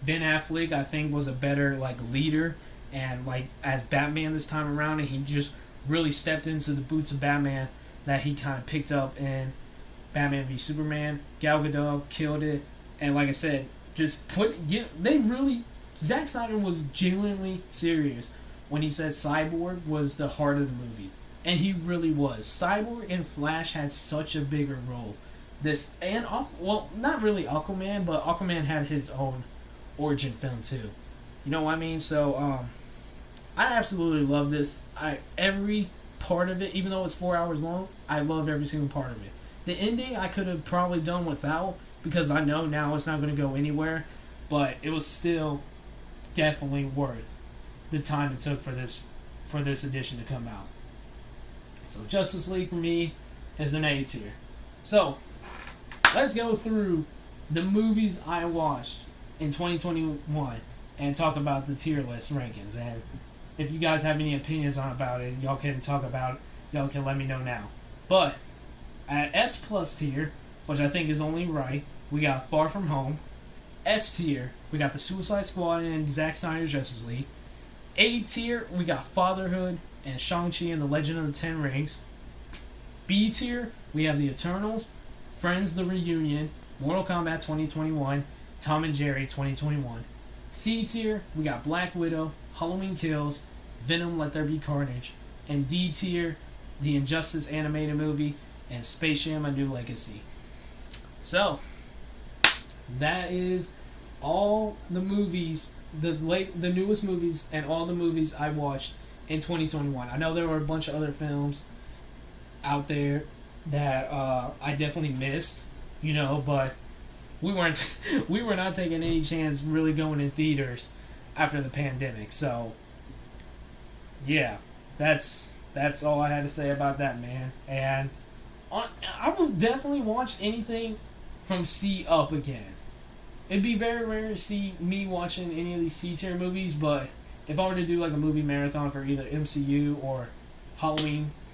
Affleck, I think, was a better like leader and like as Batman this time around, and he just really stepped into the boots of Batman that he kind of picked up in Batman v Superman. Gal Gadot killed it, and like I said, Zack Snyder was genuinely serious when he said Cyborg was the heart of the movie, and he really was. Cyborg and Flash had such a bigger role. Not really Aquaman, but Aquaman had his own origin film too. You know what I mean? So I absolutely love this. Every part of it, even though it's 4 hours long, I loved every single part of it. The ending I could have probably done without because I know now it's not going to go anywhere, but it was still definitely worth the time it took for this edition to come out. So Justice League for me is an A tier. So let's go through the movies I watched in 2021 and talk about the tier list rankings. And if you guys have any opinions about it, y'all can talk about it. Y'all can let me know now. But at S plus tier, which I think is only right, we got Far From Home. S tier, we got the Suicide Squad and Zack Snyder's Justice League. A tier, we got Fatherhood and Shang-Chi and the Legend of the Ten Rings. B tier, we have The Eternals, Friends the Reunion, Mortal Kombat 2021, Tom and Jerry 2021. C tier, we got Black Widow, Halloween Kills, Venom Let There Be Carnage. And D tier, the Injustice animated movie, and Space Jam: A New Legacy. So, that is all the movies, the newest movies, and all the movies I watched in 2021. I know there were a bunch of other films out there that I definitely missed, but we were not taking any chance really going in theaters after the pandemic. So, yeah, that's all I had to say about that, man. And I would definitely watch anything from C up again. It'd be very rare to see me watching any of these C tier movies, but if I were to do like a movie marathon for either MCU or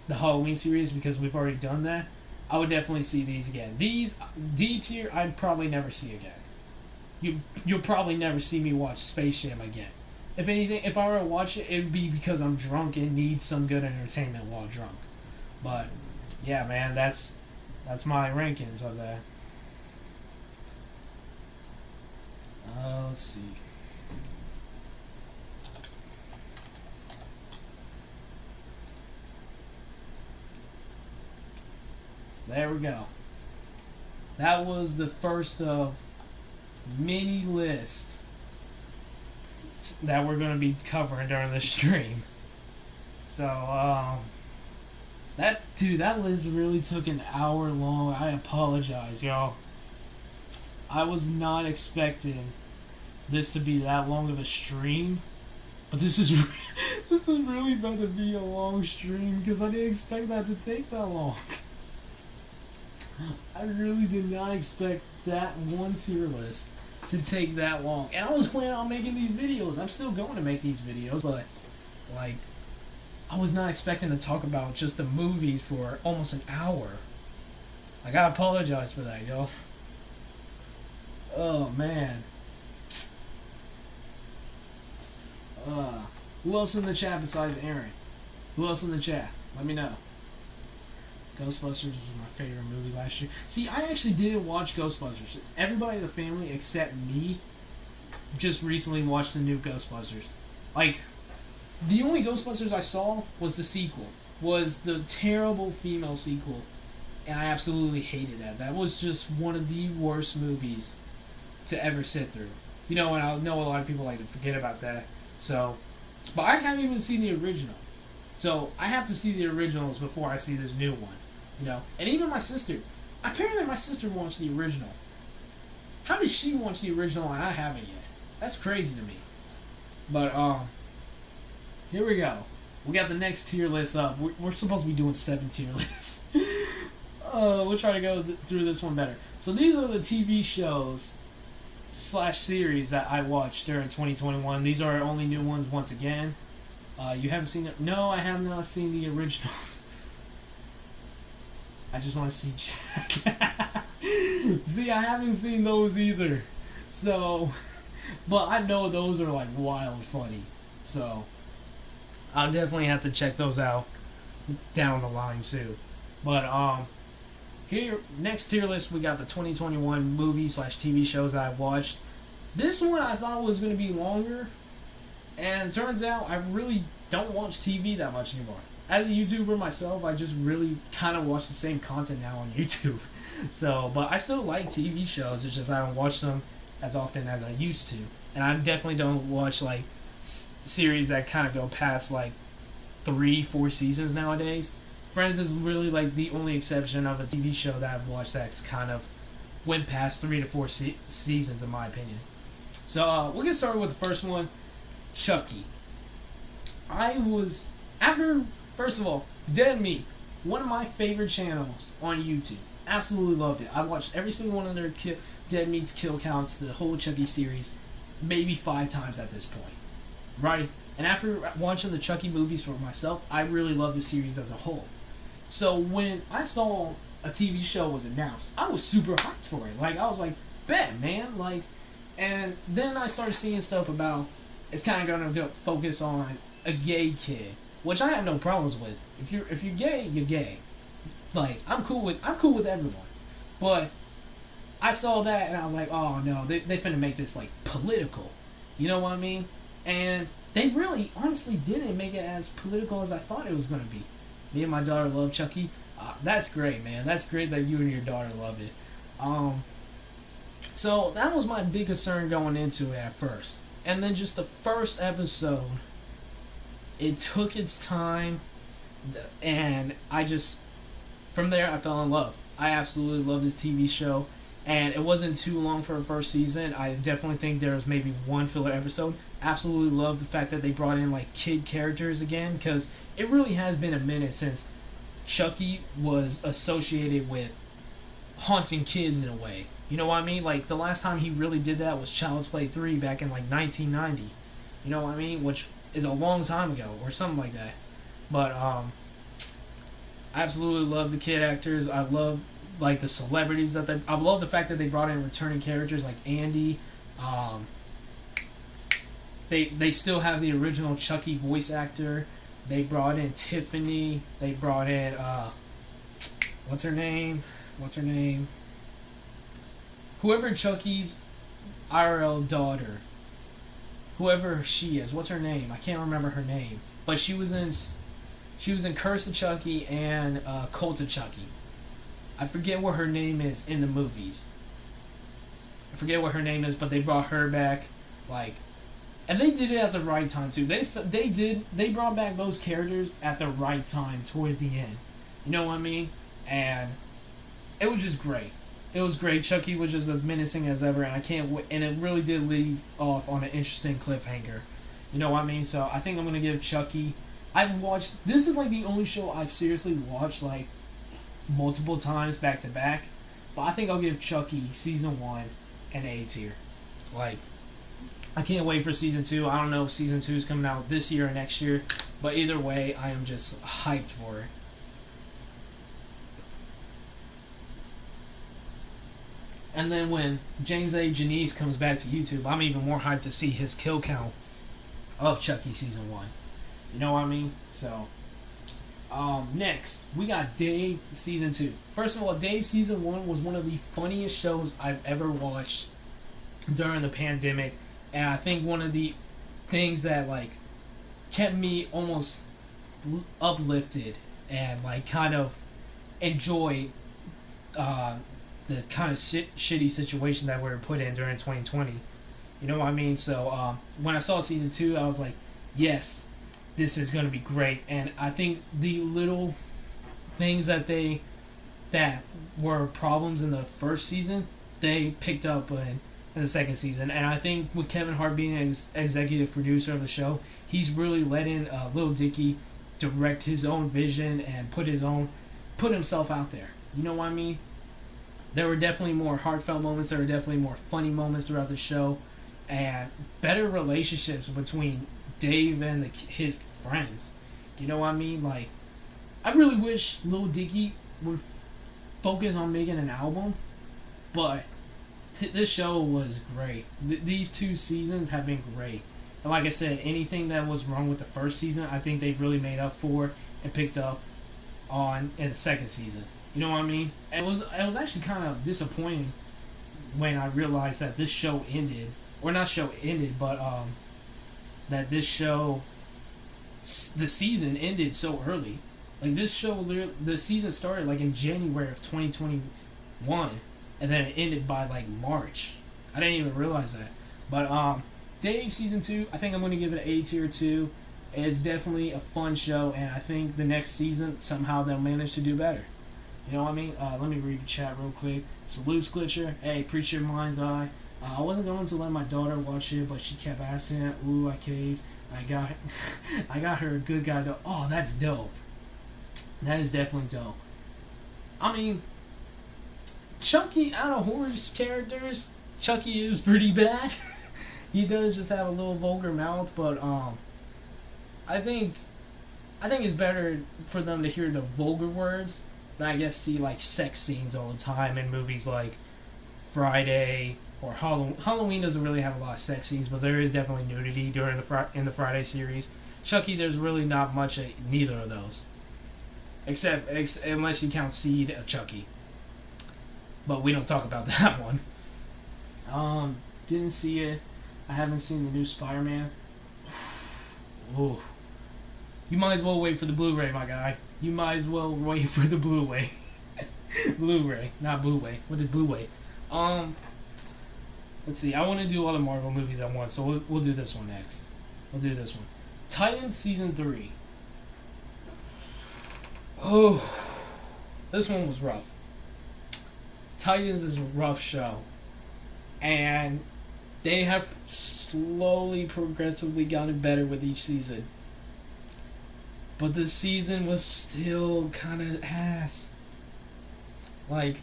the Halloween series, because we've already done that, I would definitely see these again. These D tier, I'd probably never see again. You'll probably never see me watch Space Jam again. If anything, if I were to watch it, it would be because I'm drunk and need some good entertainment while drunk. But yeah, man, that's my rankings of that. Let's see. So there we go. That was the first of many lists that we're going to be covering during the stream. So, that list really took an hour long. I apologize, y'all. I was not expecting this to be that long of a stream, but this is this is really about to be a long stream because I didn't expect that to take that long. I really did not expect that one tier list to take that long, and I was planning on making these videos. I'm still going to make these videos, but like, I was not expecting to talk about just the movies for almost an hour. Like, I apologize for that, yo. Oh, man. Who else in the chat besides Aaron? Who else in the chat? Let me know. Ghostbusters was my favorite movie last year. See, I actually didn't watch Ghostbusters. Everybody in the family except me just recently watched the new Ghostbusters. Like, the only Ghostbusters I saw was the sequel. Was the terrible female sequel. And I absolutely hated that. That was just one of the worst movies to ever sit through. You know, and I know a lot of people like to forget about that. So, but I haven't even seen the original. So, I have to see the originals before I see this new one. You know? And even my sister. Apparently my sister watched the original. How did she watch the original and I haven't yet? That's crazy to me. But, here we go. We got the next tier list up. We're supposed to be doing 7 tier lists. We'll try to go through this one better. So these are the TV shows / series that I watched during 2021. These are only new ones once again. You haven't seen it? No, I have not seen the originals. I just want to see Jack. See, I haven't seen those either. So, but I know those are like wild funny. So, I'll definitely have to check those out down the line too. But here, next tier list, we got the 2021 movies / TV shows that I've watched. This one I thought was going to be longer, and it turns out I really don't watch TV that much anymore. As a YouTuber myself, I just really kind of watch the same content now on YouTube. So, but I still like TV shows, it's just I don't watch them as often as I used to. And I definitely don't watch, like, series that kind of go past, like, 3-4 seasons nowadays. Friends is really, like, the only exception of a TV show that I've watched that's kind of went past 3 to 4 seasons, in my opinion. So, we'll get started with the first one, Chucky. First of all, Dead Meat, one of my favorite channels on YouTube. Absolutely loved it. I watched every single one of their Dead Meat's kill counts, the whole Chucky series, maybe 5 times at this point. Right? And after watching the Chucky movies for myself, I really love the series as a whole. So when I saw a TV show was announced, I was super hyped for it. Like, I was like, bet, man. Like, and then I started seeing stuff about it's kind of going to focus on a gay kid, which I have no problems with. If you're gay, you're gay. Like, I'm cool with everyone. But I saw that and I was like, oh no, they finna make this like political. You know what I mean? And they really, honestly, didn't make it as political as I thought it was gonna be. Me and my daughter love Chucky. That's great, man. That's great that you and your daughter love it. So that was my big concern going into it at first. And then just the first episode, it took its time, and from there I fell in love. I absolutely love this TV show, and it wasn't too long for the first season. I definitely think there was maybe one filler episode. Absolutely love the fact that they brought in like kid characters again, because it really has been a minute since Chucky was associated with haunting kids in a way. You know what I mean? Like, the last time he really did that was Child's Play 3 back in like 1990. You know what I mean? Which is a long time ago, or something like that. But I absolutely love the kid actors. I love like the celebrities that I love the fact that they brought in returning characters like Andy. They still have the original Chucky voice actor. They brought in Tiffany. They brought in what's her name? Whoever Chucky's IRL daughter. Whoever she is, what's her name? I can't remember her name. But she was in Curse of Chucky and Cult of Chucky. I forget what her name is in the movies. I forget what her name is, but they brought her back, like, and they did it at the right time too. They brought back those characters at the right time towards the end. You know what I mean? And it was just great. It was great. Chucky was just as menacing as ever, and I can't wait. And it really did leave off on an interesting cliffhanger. You know what I mean? So I think I'm gonna give Chucky. I've watched. This is like the only show I've seriously watched like multiple times back to back. But I think I'll give Chucky season 1 an A tier. Like, I can't wait for season 2. I don't know if season 2 is coming out this year or next year, but either way, I am just hyped for it. And then when James A. Janice comes back to YouTube, I'm even more hyped to see his kill count of Chucky season 1. You know what I mean? So, next, we got Dave season 2. First of all, Dave season 1 was one of the funniest shows I've ever watched during the pandemic. And I think one of the things that, like, kept me almost uplifted and, like, kind of enjoyed the kind of shitty situation that we were put in during 2020. You know what I mean? So when I saw season 2, I was like, yes, this is going to be great. And I think the little things that were problems in the first season, they picked up in the second season. And I think with Kevin Hart being an executive producer of the show, he's really letting Lil Dicky direct his own vision and put himself out there. You know what I mean? There were definitely more heartfelt moments. There were definitely more funny moments throughout the show, and better relationships between Dave and his friends. You know what I mean? Like, I really wish Lil Dicky would focus on making an album, but this show was great. These 2 seasons have been great. And like I said, anything that was wrong with the first season, I think they've really made up for and picked up on in the second season. You know what I mean? It was actually kind of disappointing when I realized that this show ended, or not show ended, but that this show, the season ended so early. Like, this show, the season started like in January of 2021, and then it ended by like March. I didn't even realize that. But Dave season 2, I think I'm going to give it an A tier too. It's definitely a fun show, and I think the next season somehow they'll manage to do better. You know what I mean? Let me read the chat real quick. Salutes Glitcher. Hey, preach your mind's eye. I wasn't going to let my daughter watch it, but she kept asking. Ooh, I caved. I got her a good guy though. Oh, that's dope. That is definitely dope. I mean, Chucky, out of horror's characters, Chucky is pretty bad. He does just have a little vulgar mouth, but I think it's better for them to hear the vulgar words. I guess see like sex scenes all the time in movies like Friday or Halloween doesn't really have a lot of sex scenes, but there is definitely nudity during in the Friday series. Chucky, there's really not much of neither of those, except unless you count Seed of Chucky. But we don't talk about that one. Didn't see it. I haven't seen the new Spider-Man. Ooh. You might as well wait for the Blu-ray, my guy. You might as well wait for the Blu-ray. Blu-ray, not Blu-ray. What is Blu-ray? Let's see. I want to do all the Marvel movies at once, so we'll do this one next. We'll do this one. Titans Season 3. Oh, this one was rough. Titans is a rough show. And they have slowly, progressively gotten better with each season. But this season was still kind of ass. Like,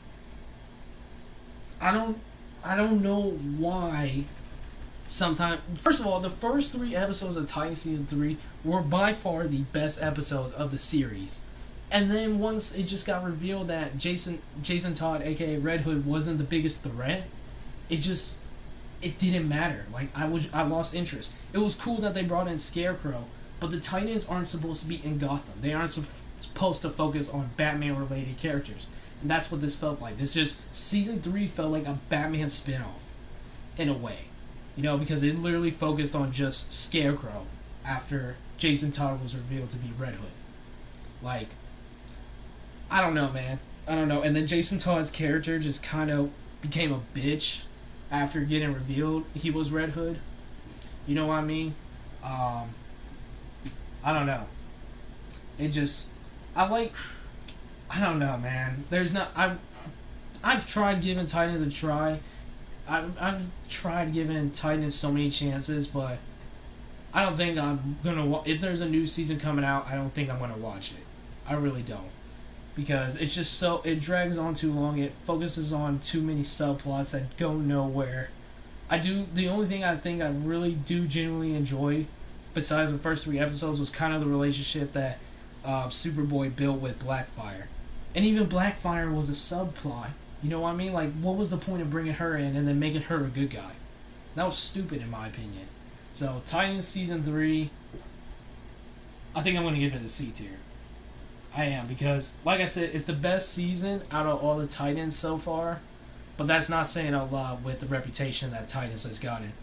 I don't know why. Sometimes, first of all, the first 3 episodes of Titans Season 3 were by far the best episodes of the series. And then once it just got revealed that Jason Todd, aka Red Hood, wasn't the biggest threat, it didn't matter. Like, I lost interest. It was cool that they brought in Scarecrow, but the Titans aren't supposed to be in Gotham. They aren't supposed to focus on Batman-related characters. And that's what this felt like. Season 3 felt like a Batman spinoff, in a way. You know, because it literally focused on just Scarecrow after Jason Todd was revealed to be Red Hood. Like, I don't know, man. I don't know. And then Jason Todd's character just kind of became a bitch after getting revealed he was Red Hood. You know what I mean? I don't know. I don't know, man. I've tried giving Titans a try. I've tried giving Titans so many chances, but I don't think I'm gonna. If there's a new season coming out, I don't think I'm gonna watch it. I really don't, because it's just so it drags on too long. It focuses on too many subplots that go nowhere. The only thing I think I really do genuinely enjoy, besides the first 3 episodes, was kind of the relationship that Superboy built with Blackfire, and even Blackfire was a subplot. You know what I mean? Like, what was the point of bringing her in and then making her a good guy? That was stupid in my opinion. So Titans season 3, I think I'm gonna give it a C tier. I am, because like I said, it's the best season out of all the Titans so far. But that's not saying a lot with the reputation that Titans has gotten.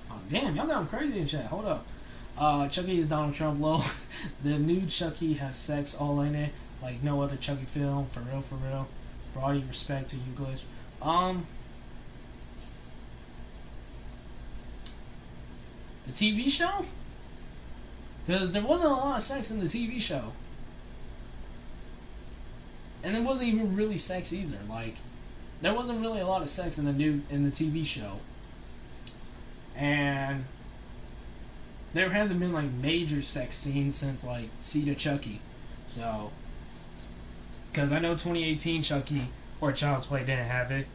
Oh, damn, y'all got crazy in chat. Hold up. Chucky is Donald Trump low. The new Chucky has sex all in it, like no other Chucky film. For real, for real. For all due respect to you, Glitch. The TV show? Because there wasn't a lot of sex in the TV show. And it wasn't even really sex either. Like, there wasn't really a lot of sex in the TV show. And there hasn't been like major sex scenes since like Seed of Chucky. So, because I know 2018 Chucky or Child's Play didn't have it.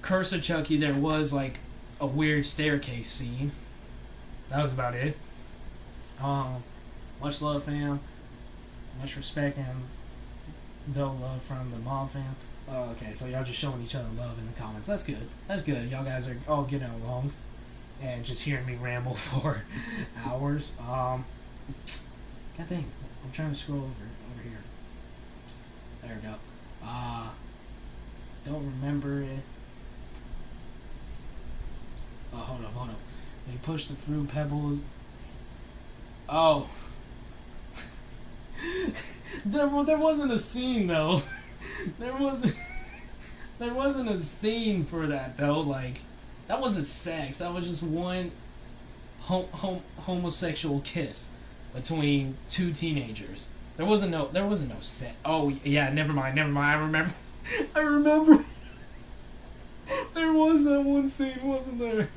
Curse of Chucky, there was like a weird staircase scene. That was about it. Much love, fam. Much respect and no love from the mom fam. Okay, so y'all just showing each other love in the comments. That's good. That's good. Y'all guys are all getting along and just hearing me ramble for hours. God dang, I'm trying to scroll over here. There we go. Don't remember it. Oh, hold up. They pushed the fruit pebbles. Oh. There wasn't a scene though. There wasn't a scene for that though. Like, that wasn't sex. That was just one homosexual kiss between two teenagers. There wasn't no sex. Oh yeah, never mind. I remember. There was that one scene, wasn't there?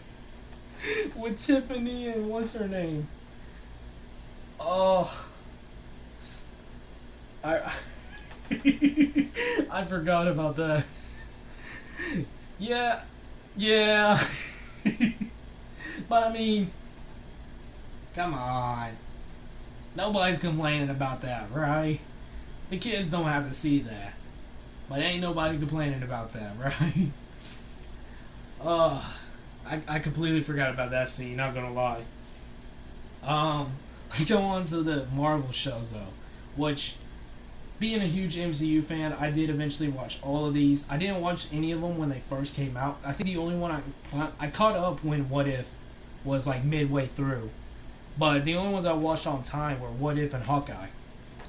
With Tiffany and what's her name? Oh. I forgot about that. Yeah. But I mean, come on. Nobody's complaining about that, right? The kids don't have to see that. But ain't nobody complaining about that, right? I completely forgot about that scene, not gonna lie. Let's go on to the Marvel shows though, which, being a huge MCU fan, I did eventually watch all of these. I didn't watch any of them when they first came out. I think the only one I caught up when What If was like midway through. But the only ones I watched on time were What If and Hawkeye.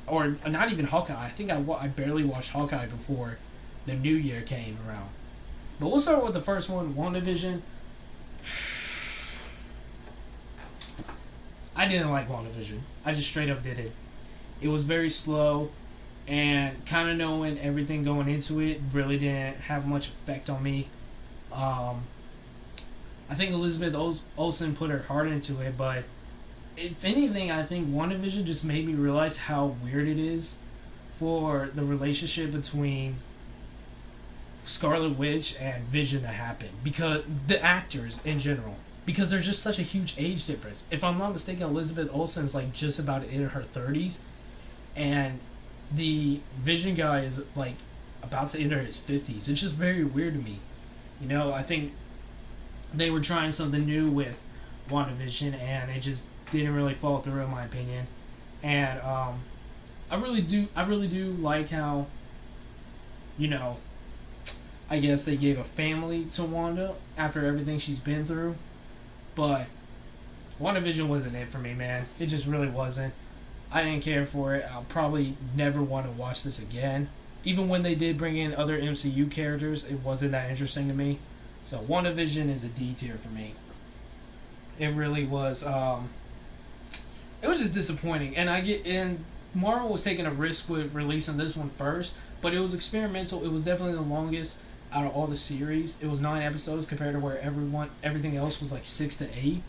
Or not even Hawkeye. I think I barely watched Hawkeye before the new year came around. But we'll start with the first one, WandaVision. I didn't like WandaVision. I just straight up did it. It was very slow. And kind of knowing everything going into it really didn't have much effect on me. I think Elizabeth Olsen put her heart into it, but if anything, I think WandaVision just made me realize how weird it is for the relationship between Scarlet Witch and Vision to happen. Because the actors in general. Because there's just such a huge age difference. If I'm not mistaken, Elizabeth Olsen's like just about in her 30s. And the Vision guy is like about to enter his 50s. It's just very weird to me. You know, I think they were trying something new with WandaVision and it just didn't really fall through in my opinion. And I really do like how, you know, I guess they gave a family to Wanda after everything she's been through. But WandaVision wasn't it for me, man. It just really wasn't. I didn't care for it. I'll probably never want to watch this again. Even when they did bring in other MCU characters, it wasn't that interesting to me. So WandaVision is a D tier for me. It really was. It was just disappointing. And Marvel was taking a risk with releasing this one first, but it was experimental. It was definitely the longest out of all the series. It was 9 episodes compared to where everything else was like 6 to 8.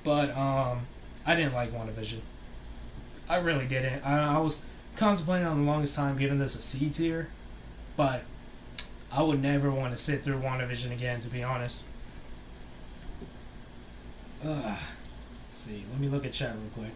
But I didn't like WandaVision. I really didn't. I was contemplating on the longest time giving this a C tier, but I would never want to sit through WandaVision again, to be honest. Let's see. Let me look at chat real quick.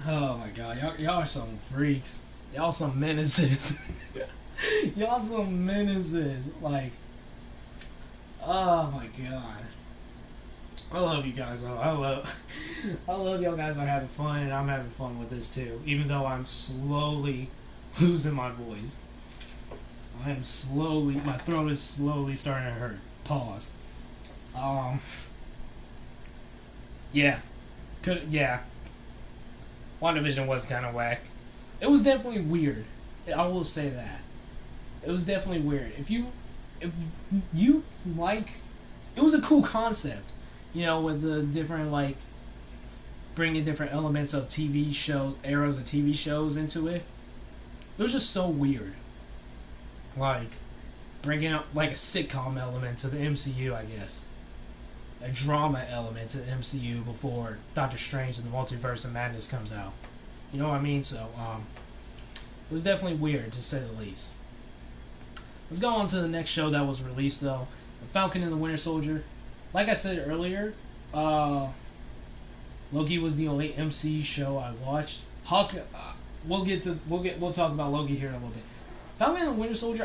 Oh my god, y'all are some freaks. Y'all some menaces. Y'all some menaces. Like, oh my god. I love you guys though. I love y'all guys are having fun, and I'm having fun with this too. Even though I'm slowly losing my voice. My throat is slowly starting to hurt. Pause. Yeah. WandaVision was kind of whack. It was definitely weird. I will say that. It was definitely weird. If you like, it was a cool concept, you know, with the different, like, bringing different elements of TV shows, eras of TV shows into it. It was just so weird. Like, bringing up, like, a sitcom element to the MCU, I guess. A drama element to the MCU before Doctor Strange and the Multiverse of Madness comes out. You know what I mean? So, it was definitely weird, to say the least. Let's go on to the next show that was released, though. The Falcon and the Winter Soldier. Like I said earlier, Loki was the only MC show I watched. We'll talk about Loki here in a little bit. Falcon and the Winter Soldier,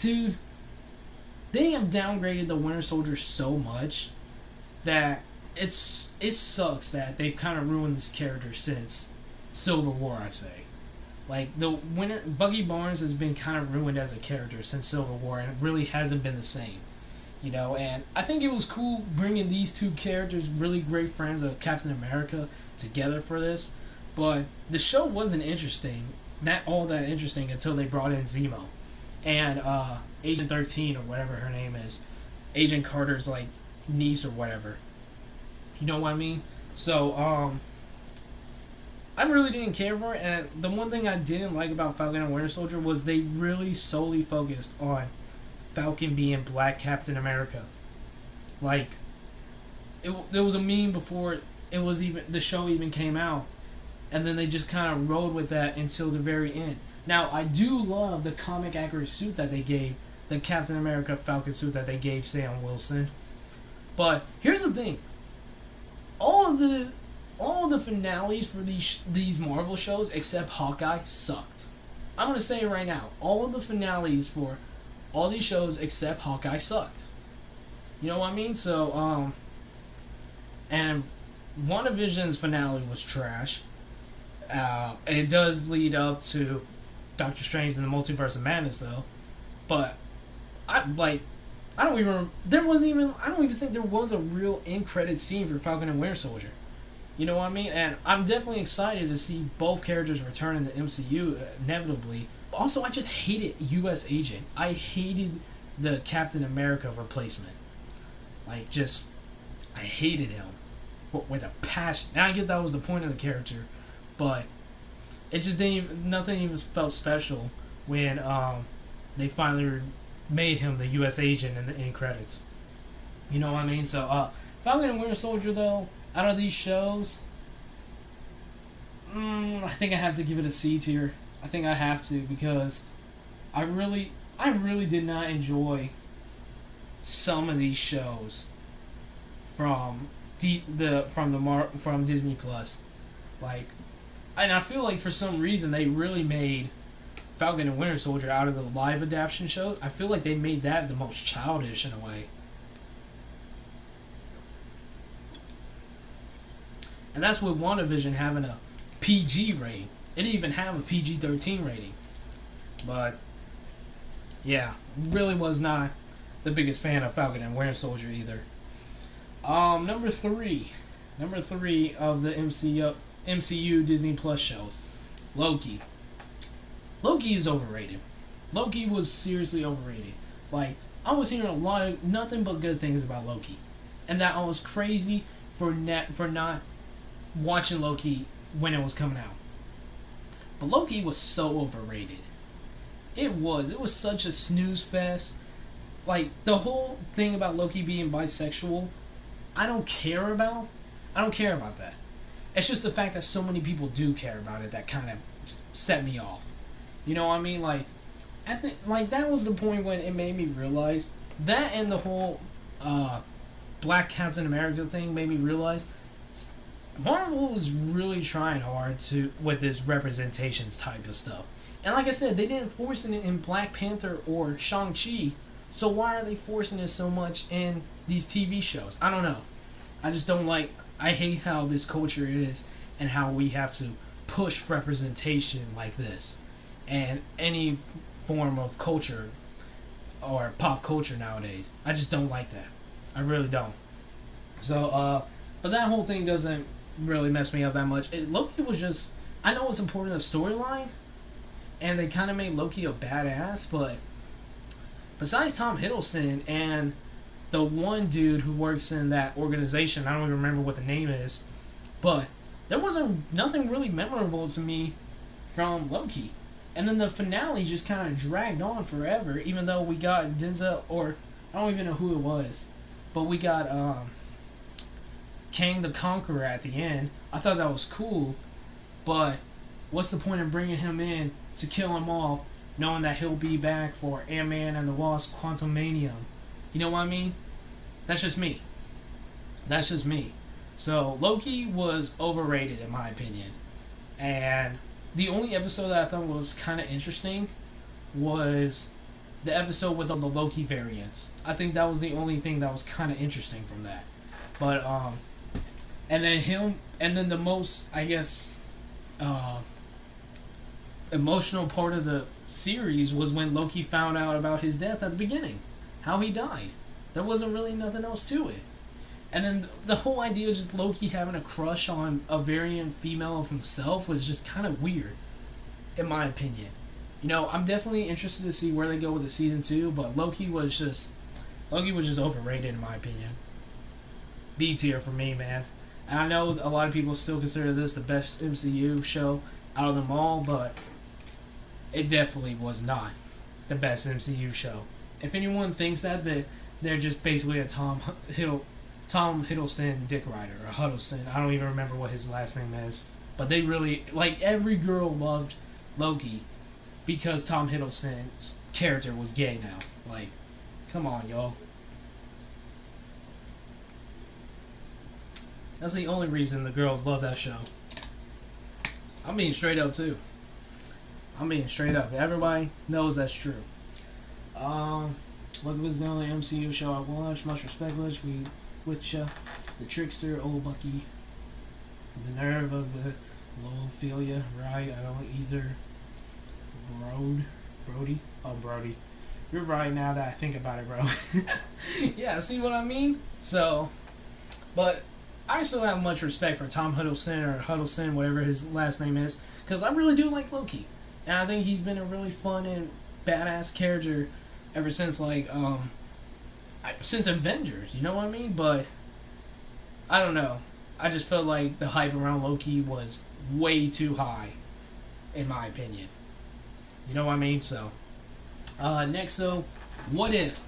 dude, they have downgraded the Winter Soldier so much that it sucks that they've kind of ruined this character since Civil War, I say. Like, Bucky Barnes has been kind of ruined as a character since Civil War, and it really hasn't been the same. You know, and I think it was cool bringing these two characters, really great friends of Captain America, together for this. But the show wasn't all that interesting until they brought in Zemo. And Agent 13, or whatever her name is. Agent Carter's, like, niece or whatever. You know what I mean? So, I really didn't care for it, and the one thing I didn't like about Falcon and Winter Soldier was they really solely focused on Falcon being Black Captain America. Like, there was a meme before the show even came out, and then they just kind of rode with that until the very end. Now, I do love the comic accurate suit that they gave, the Captain America Falcon suit that they gave Sam Wilson. But here's the thing. All of the finales for these Marvel shows except Hawkeye sucked. I'm going to say it right now. All of the finales for all these shows except Hawkeye sucked. You know what I mean? So, and WandaVision's finale was trash. It does lead up to Doctor Strange and the Multiverse of Madness, though. But I don't even think there was a real end credit scene for Falcon and Winter Soldier. You know what I mean? And I'm definitely excited to see both characters return in the MCU inevitably. Also, I just hated U.S. Agent. I hated the Captain America replacement. I hated him with a passion. Now I get that was the point of the character, but it just nothing even felt special when they finally made him the U.S. Agent in the end credits. You know what I mean? So, Falcon and Winter Soldier, though, out of these shows, I think I have to give it a C tier. I think I have to, because I really did not enjoy some of these shows from Disney Plus. And I feel like for some reason they really made Falcon and Winter Soldier out of the live adaptation shows. I feel like they made that the most childish in a way. And that's with WandaVision having a PG rating. It didn't even have a PG-13 rating. But, yeah, really was not the biggest fan of Falcon and Winter Soldier either. Number three of the MCU Disney Plus shows, Loki. Loki is overrated. Loki was seriously overrated. Like, I was hearing a lot of nothing but good things about Loki, and that I was crazy for not watching Loki when it was coming out. But Loki was so overrated. It was such a snooze fest. Like, the whole thing about Loki being bisexual, I don't care about. I don't care about that. It's just the fact that so many people do care about it that kind of set me off. You know what I mean? Like, that was the point when it made me realize that, and the whole Black Captain America thing made me realize Marvel was really trying hard with this representations type of stuff. And like I said, they didn't force it in Black Panther or Shang-Chi, so why are they forcing it so much in these TV shows? I don't know. I just don't like... I hate how this culture is and how we have to push representation like this. And any form of culture or pop culture nowadays. I just don't like that. I really don't. So, but that whole thing doesn't really mess me up that much. Loki was just... I know it's important to storyline, and they kind of made Loki a badass, but besides Tom Hiddleston and the one dude who works in that organization, I don't even remember what the name is, but there wasn't nothing really memorable to me from Loki. And then the finale just kind of dragged on forever, even though we got Denzel, or I don't even know who it was, but we got Kang the Conqueror at the end. I thought that was cool, but what's the point in bringing him in to kill him off, knowing that he'll be back for Ant-Man and the Wasp: Quantumania? You know what I mean? That's just me. That's just me. So, Loki was overrated in my opinion. And the only episode that I thought was kind of interesting was the episode with the Loki variants. I think that was the only thing that was kind of interesting from that. But, and then the most, I guess, emotional part of the series was when Loki found out about his death at the beginning. How he died. There wasn't really nothing else to it. And then the whole idea of just Loki having a crush on a variant female of himself was just kind of weird, in my opinion. You know, I'm definitely interested to see where they go with the season 2, but Loki was just overrated in my opinion. B tier for me, man. And I know a lot of people still consider this the best MCU show out of them all, but it definitely was not the best MCU show. If anyone thinks that, they're just basically a Tom Hiddleston dick rider, or Huddleston. I don't even remember what his last name is. But they really, like, every girl loved Loki because Tom Hiddleston's character was gay now. Like, come on, y'all. That's the only reason the girls love that show. I'm being straight up, too. I'm being straight up. Everybody knows that's true. Loki was the only MCU show I watched. Much respect, with the trickster, old Bucky. The nerve of the Lowophilia, right? I don't either. Brody? Oh, Brody. You're right now that I think about it, bro. Yeah, see what I mean? So, but I still have much respect for Tom Hiddleston, or Huddleston, whatever his last name is, because I really do like Loki. And I think he's been a really fun and badass character ever since, like, since Avengers, you know what I mean? But, I don't know. I just felt like the hype around Loki was way too high, in my opinion. You know what I mean? So, next though, what if?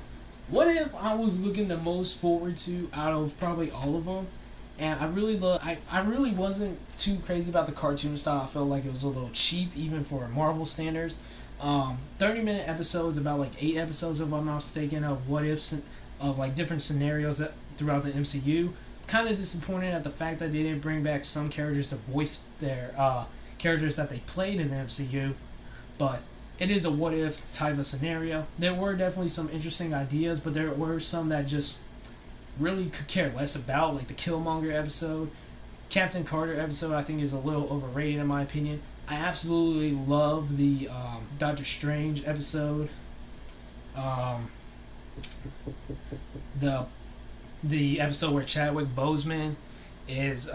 What if I was looking the most forward to out of probably all of them? And I really wasn't too crazy about the cartoon style. I felt like it was a little cheap, even for Marvel standards. 30-minute episodes, about like 8 episodes if I'm not mistaken, of what ifs, of like different scenarios throughout the MCU. Kind of disappointed at the fact that they didn't bring back some characters to voice their characters that they played in the MCU. But it is a what if type of scenario. There were definitely some interesting ideas, but there were some that just really could care less about, like the Killmonger episode. Captain Carter episode, I think, is a little overrated in my opinion. I absolutely love the Doctor Strange episode. The episode where Chadwick Boseman is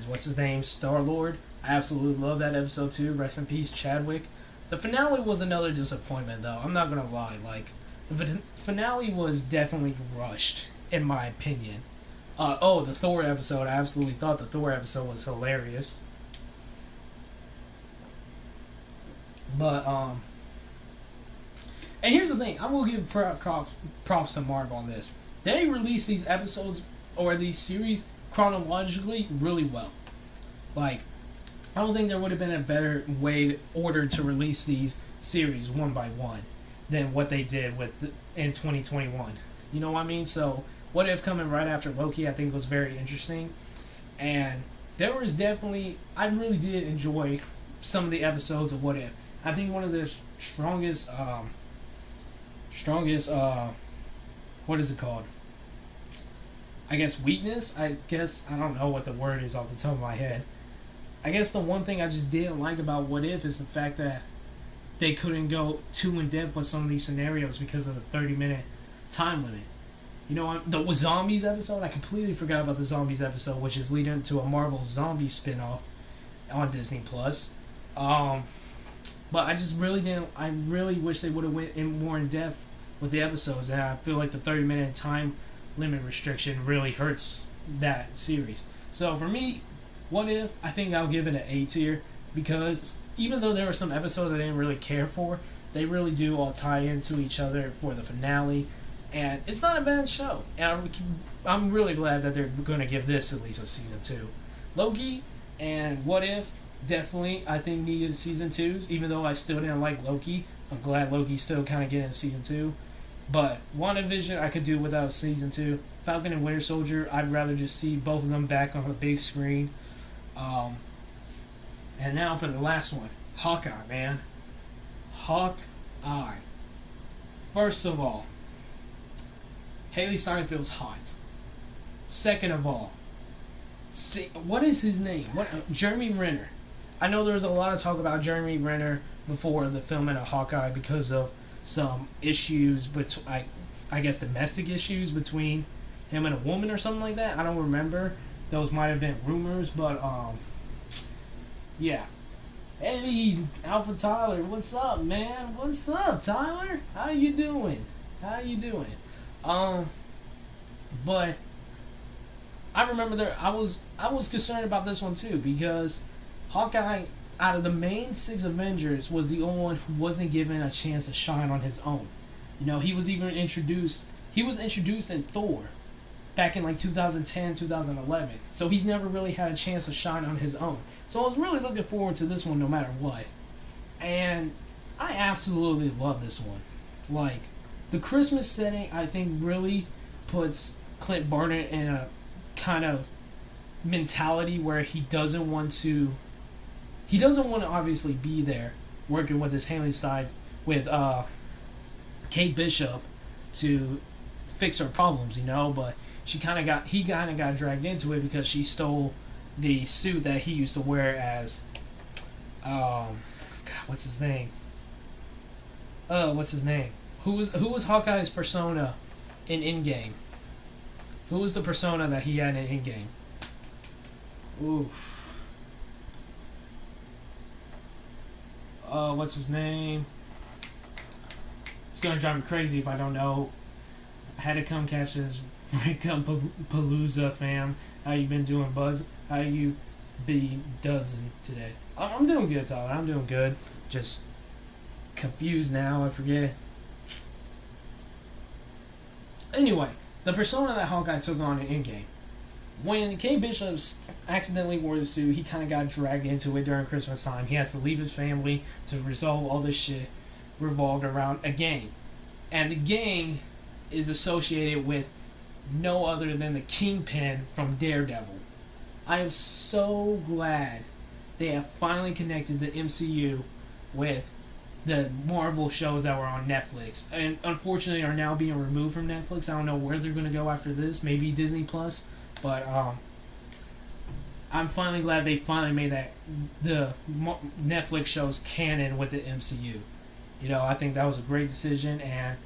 what's his name, Star-Lord. I absolutely love that episode too. Rest in peace, Chadwick. The finale was another disappointment, though. I'm not gonna lie. Like, the finale was definitely rushed, in my opinion. The Thor episode. I absolutely thought the Thor episode was hilarious. But, and here's the thing. I will give props to Marvel on this. They release these episodes, or these series, chronologically really well. Like, I don't think there would have been a better order to release these series one by one than what they did in 2021. You know what I mean? So, What If coming right after Loki, I think was very interesting. And there was definitely, I really did enjoy some of the episodes of What If. I think one of the strongest, what is it called? I guess weakness? I don't know what the word is off the top of my head. I guess the one thing I just didn't like about What If is the fact that they couldn't go too in depth with some of these scenarios because of the 30-minute time limit. You know, the zombies episode, I completely forgot about the zombies episode, which is leading to a Marvel zombie spinoff on Disney Plus. But I just really didn't. I really wish they would have went in more in depth with the episodes, and I feel like the 30-minute time limit restriction really hurts that series. So for me, What If, I think I'll give it an A tier, because even though there were some episodes I didn't really care for, they really do all tie into each other for the finale, and it's not a bad show. And I'm really glad that they're going to give this at least a season 2. Loki and What If definitely, I think, needed season 2s, even though I still didn't like Loki. I'm glad Loki's still kind of getting season 2. But WandaVision, I could do without season 2. Falcon and Winter Soldier, I'd rather just see both of them back on the big screen. And now for the last one, Hawkeye, man. Hawkeye. First of all, Haley Steinfeld's hot. Second of all, what is his name? Jeremy Renner. I know there was a lot of talk about Jeremy Renner before the filming of Hawkeye because of some issues, I guess domestic issues between him and a woman or something like that. I don't remember. Those might have been rumors, but yeah. Hey, Alpha Tyler, what's up, man? What's up, Tyler? How you doing? But I remember I was concerned about this one too, because Hawkeye, out of the main 6 Avengers, was the only one who wasn't given a chance to shine on his own. You know, he was even introduced. He was introduced in Thor back in like 2010, 2011. So he's never really had a chance to shine on his own. So I was really looking forward to this one no matter what. And I absolutely love this one. Like, the Christmas setting, I think, really puts Clint Barton in a kind of mentality where he doesn't want to obviously be there working with his Haley Stein with Kate Bishop to fix her problems, you know, but he kind of got dragged into it because she stole the suit that he used to wear as what's his name? Who was Hawkeye's persona in Endgame? Who was the persona that he had in Endgame? Oof. What's his name? It's gonna drive me crazy if I don't know. I had to come catch this. Wake up, Palooza fam. How you been doing, Buzz? How you be dozen today? I'm doing good, Tyler. I'm doing good. Just confused now. I forget. Anyway, the persona that Hawkeye took on in Endgame. When Kate Bishop accidentally wore the suit, he kind of got dragged into it during Christmas time. He has to leave his family to resolve all this shit revolved around a gang. And the gang is associated with no other than the Kingpin from Daredevil. I am so glad they have finally connected the MCU with the Marvel shows that were on Netflix, and unfortunately are now being removed from Netflix. I don't know where they're going to go after this. Maybe Disney Plus, but I'm finally glad they finally made that the Netflix shows canon with the MCU. You know, I think that was a great decision, and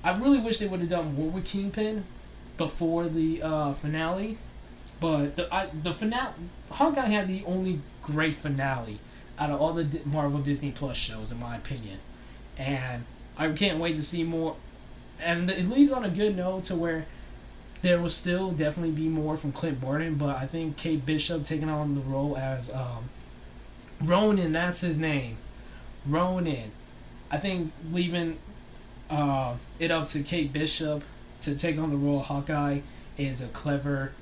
I really wish they would have done more with Kingpin before the finale. But the finale, Hawkeye had the only great finale out of all the Marvel Disney Plus shows, in my opinion. And I can't wait to see more. And it leaves on a good note to where there will still definitely be more from Clint Barton, but I think Kate Bishop taking on the role as Ronan, that's his name. Ronan. I think leaving it up to Kate Bishop to take on the role of Hawkeye is a clever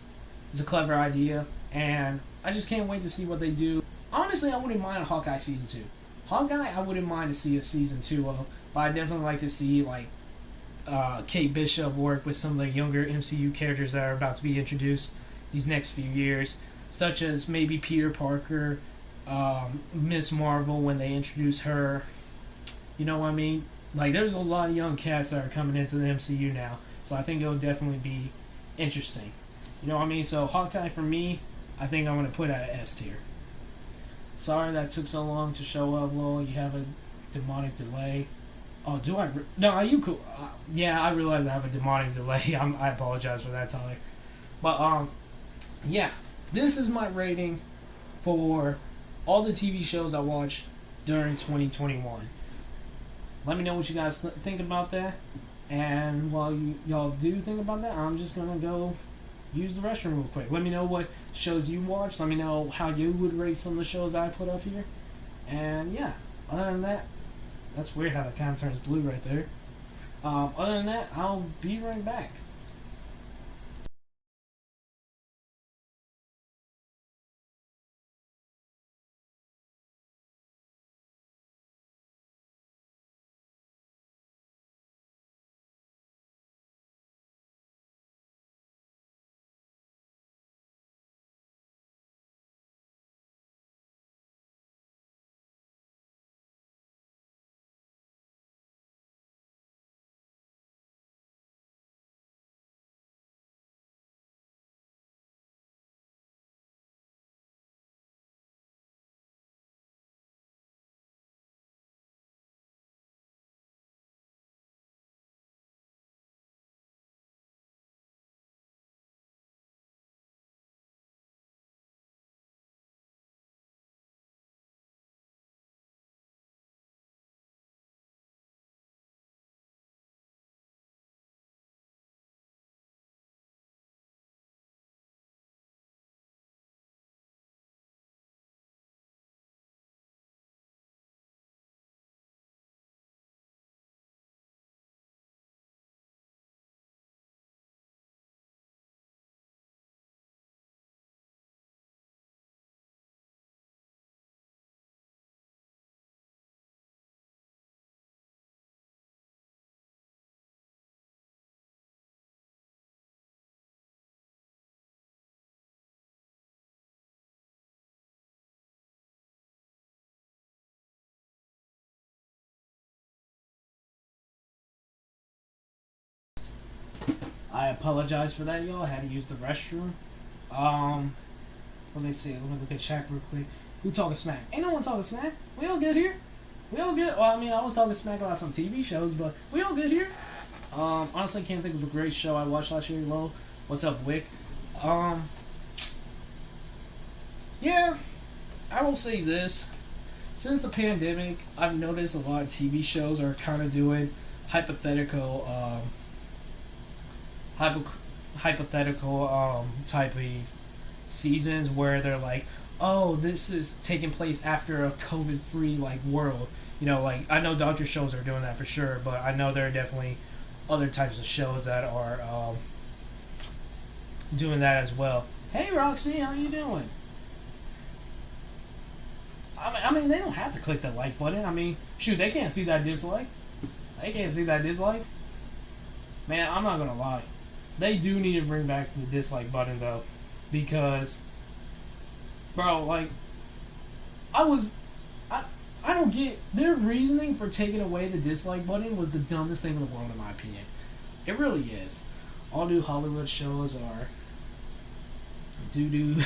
idea, and I just can't wait to see what they do. Honestly, I wouldn't mind a Hawkeye season 2. Hawkeye, I wouldn't mind to see a season 2 of, but I definitely like to see like Kate Bishop work with some of the younger MCU characters that are about to be introduced these next few years, such as maybe Peter Parker, Miss Marvel when they introduce her. You know what I mean? Like, there's a lot of young cats that are coming into the MCU now, so I think it'll definitely be interesting. You know what I mean? So Hawkeye for me, I think I'm gonna put at an S tier. Sorry that took so long to show up, Lowell. You have a demonic delay. Oh, do I? No, are you cool? Yeah, I realize I have a demonic delay. I apologize for that, Tyler. But yeah, this is my rating for all the TV shows I watched during 2021. Let me know what you guys think about that. And while y'all do think about that, I'm just gonna go use the restroom real quick. Let me know what shows you watched. Let me know how you would rate some of the shows I put up here. And yeah, other than that, that's weird how that kind of turns blue right there. Other than that, I'll be right back. I apologize for that, y'all. I had to use the restroom. Let me see. Let me look at chat real quick. Who talking smack? Ain't no one talking smack. We all good here. We all good. Well, I mean, I was talking smack about some TV shows, but we all good here. Honestly, can't think of a great show I watched last year. Low. What's up, Wick? Yeah, I will say this. Since the pandemic, I've noticed a lot of TV shows are kind of doing hypothetical, type of seasons where they're like, oh, this is taking place after a COVID-free like world. You know, like I know Doctor shows are doing that for sure, but I know there are definitely other types of shows that are doing that as well. Hey, Roxy, how you doing? I mean, they don't have to click the like button. I mean, shoot, they can't see that dislike. They can't see that dislike. Man, I'm not gonna lie. They do need to bring back the dislike button though, because, bro, like, I don't get their reasoning for taking away the dislike button was the dumbest thing in the world in my opinion. It really is. All new Hollywood shows are doo-doo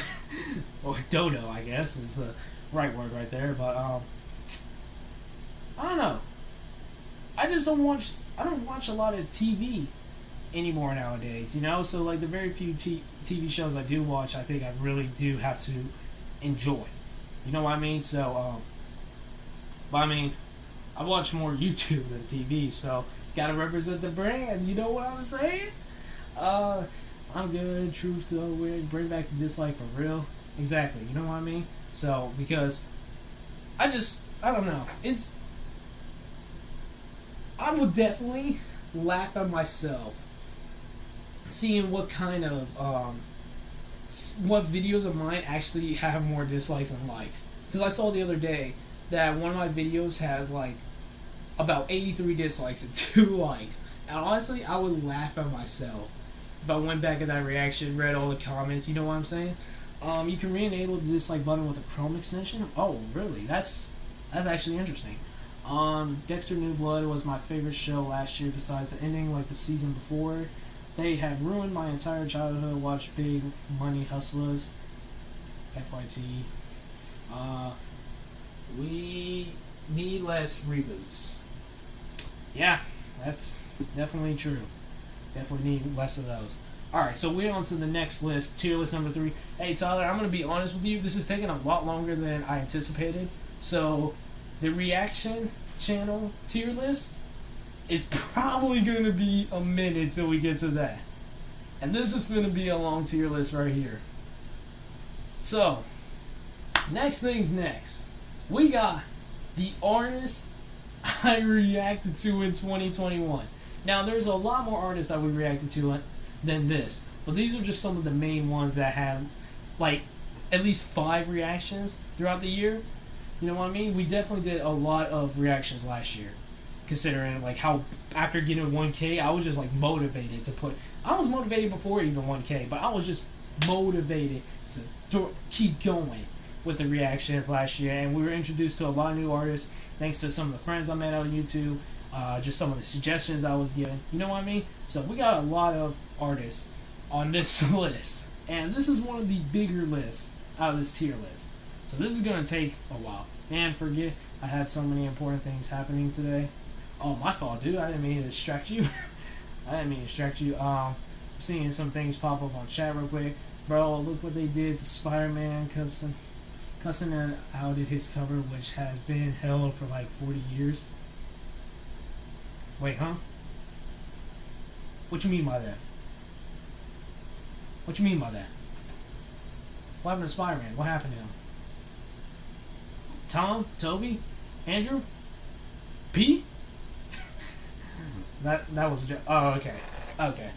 or dodo, I guess is the right word right there. But I don't know. I don't watch a lot of TV anymore nowadays, you know. So like the very few TV shows I do watch, I think I really do have to enjoy. You know what I mean? So But I mean, I watch more YouTube than TV, so gotta represent the brand. You know what I'm saying? I'm good. Truth to weird. Bring back the dislike for real. Exactly. You know what I mean? So because I don't know. I would definitely laugh at myself seeing what kind of what videos of mine actually have more dislikes than likes. Because I saw the other day that one of my videos has like about 83 dislikes and 2 likes. And honestly, I would laugh at myself if I went back at that reaction, read all the comments. You know what I'm saying? You can re-enable the dislike button with a Chrome extension. Oh, really? That's actually interesting. Dexter New Blood was my favorite show last year besides the ending like the season before. They have ruined my entire childhood. Watch Big Money Hustlers. FYT. We need less reboots. Yeah, that's definitely true. Definitely need less of those. Alright, so we're on to the next list. Tier list number 3. Hey, Tyler, I'm going to be honest with you. This is taking a lot longer than I anticipated. So, the reaction channel tier list is probably going to be a minute till we get to that. And this is going to be a long tier list right here. So, next things next. We got the artists I reacted to in 2021. Now, there's a lot more artists that we reacted to than this. But these are just some of the main ones that have, like, at least 5 reactions throughout the year. You know what I mean? We definitely did a lot of reactions last year. Considering, like, how after getting 1K, I was just, like, motivated to put... I was motivated before even 1K, but I was just motivated to keep going with the reactions last year. And we were introduced to a lot of new artists thanks to some of the friends I met on YouTube. Just some of the suggestions I was given. You know what I mean? So we got a lot of artists on this list. And this is one of the bigger lists out of this tier list. So this is going to take a while. And forget, I had so many important things happening today. Oh, my fault, dude. I didn't mean to distract you. I'm seeing some things pop up on chat real quick. Bro, look what they did to Spider-Man cussing out at his cover, which has been held for like 40 years. Wait, huh? What you mean by that? What you mean by that? What happened to Spider-Man? What happened to him? Tom? Toby? Andrew? Pete? that was a joke. Oh, okay. Okay.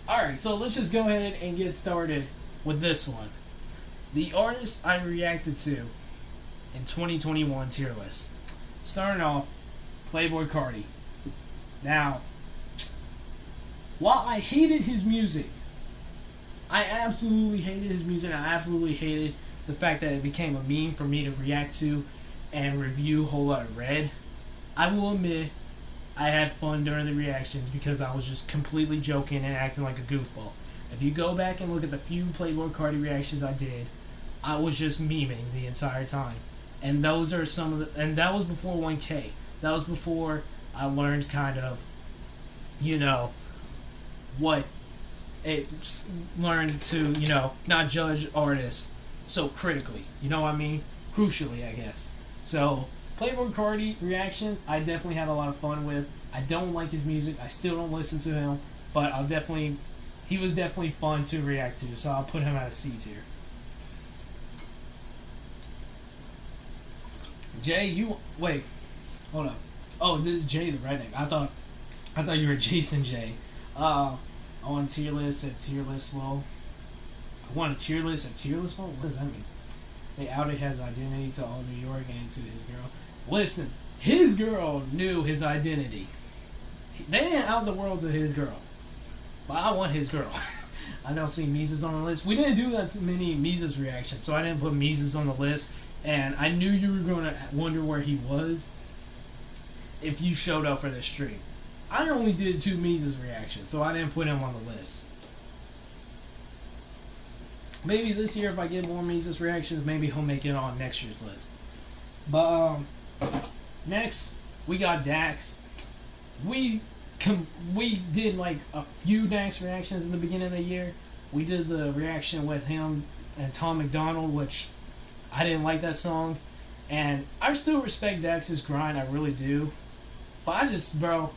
Alright, so let's just go ahead and get started with this one. The artist I reacted to in 2021 tier list. Starting off, Playboi Carti. Now, while I hated his music, I absolutely hated his music. I absolutely hated the fact that it became a meme for me to react to and review Whole Lotta Red. I will admit, I had fun during the reactions because I was just completely joking and acting like a goofball. If you go back and look at the few Playboi Carti reactions I did, I was just memeing the entire time. And those are some of the... And that was before 1K. That was before I learned kind of, you know, what it learned to, you know, not judge artists so critically. You know what I mean? Crucially, I guess. So, Playboi Carti reactions, I definitely had a lot of fun with. I don't like his music. I still don't listen to him. But he was definitely fun to react to. So I'll put him at a C tier. Jay, wait. Hold up. Oh, this is Jay the redneck. I thought you were Jason J. On tier list at tier list low. I want a tier list at tier list low? What does that mean? They outed his identity to all New York and to his girl. Listen, his girl knew his identity. They didn't out the world to his girl. But I want his girl. I don't see Mises on the list. We didn't do that many Mises reactions, so I didn't put Mises on the list. And I knew you were going to wonder where he was if you showed up for this stream. I only did 2 Mises reactions, so I didn't put him on the list. Maybe this year, if I get more Mises reactions, maybe he'll make it on next year's list. But, next, we got Dax. We did, like, a few Dax reactions in the beginning of the year. We did the reaction with him and Tom McDonald, which I didn't like that song. And I still respect Dax's grind, I really do. But I just, bro,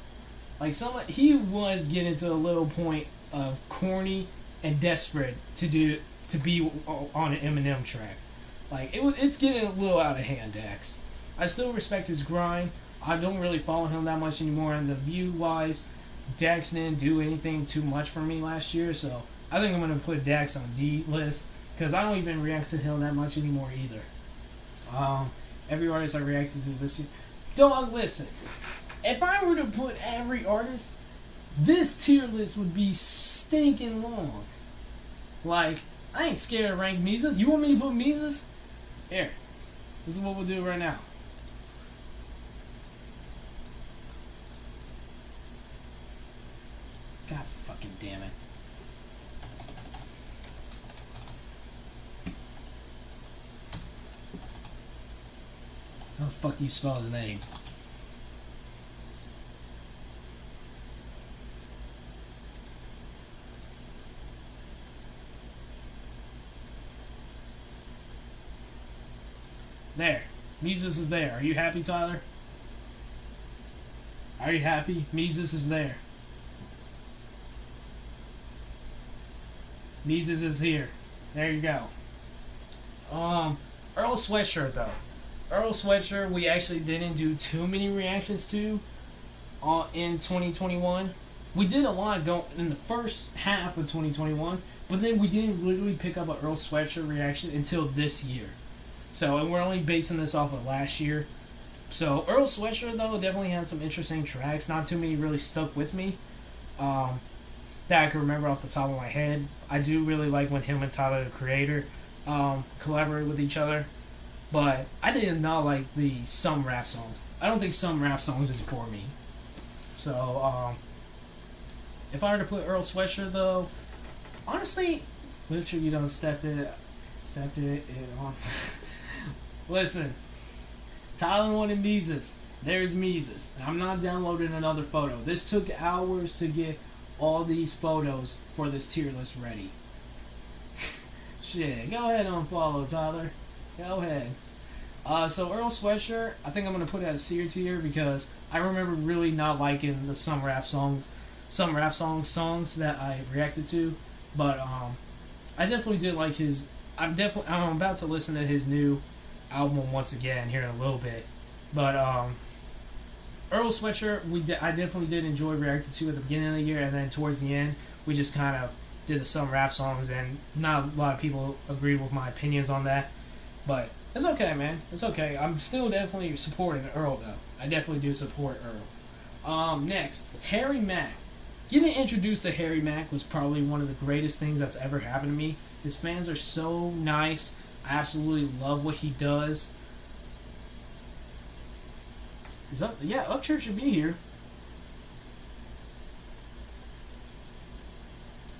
like he was getting to a little point of corny and desperate to be on an Eminem track. Like it's getting a little out of hand, Dax. I still respect his grind. I don't really follow him that much anymore, and the view wise, Dax didn't do anything too much for me last year, so I think I'm gonna put Dax on D list because I don't even react to him that much anymore either. Every artist I reacted to this year, dog. Listen, if I were to put every artist, this tier list would be stinking long. Like, I ain't scared to rank Mises. You want me to put Mises? Here, this is what we'll do right now. God fucking damn it. How the fuck do you spell his name? There. Mises is there. Are you happy, Tyler? Are you happy? Mises is there. Mises is here. There you go. Earl Sweatshirt though. Earl Sweatshirt we actually didn't do too many reactions to in 2021. We did a lot in the first half of 2021, but then we didn't literally pick up an Earl Sweatshirt reaction until this year. So, and we're only basing this off of last year. So, Earl Sweatshirt, though, definitely had some interesting tracks. Not too many really stuck with me that I can remember off the top of my head. I do really like when him and Tyler, the Creator, collaborate with each other. But I did not like some rap songs. I don't think some rap songs is for me. So, if I were to put Earl Sweatshirt, though, honestly, make sure you don't stepped it on. Listen, Tyler wanted Mises. There's Mises. I'm not downloading another photo. This took hours to get all these photos for this tier list ready. Shit, go ahead and unfollow, Tyler. Go ahead. So Earl Sweatshirt, I think I'm gonna put it at C tier because I remember really not liking the some rap songs that I reacted to, but I definitely did like his. I'm about to listen to his new album once again here in a little bit, but Earl Sweatshirt I definitely did enjoy reacting to at the beginning of the year, and then towards the end we just kind of did the some rap songs, and not a lot of people agree with my opinions on that, but it's okay, man. It's okay. I'm still definitely supporting Earl though. I definitely do support Earl. Next, Harry Mack. Getting introduced to Harry Mack was probably one of the greatest things that's ever happened to me. His fans are so nice. I absolutely love what he does. Upchurch should be here.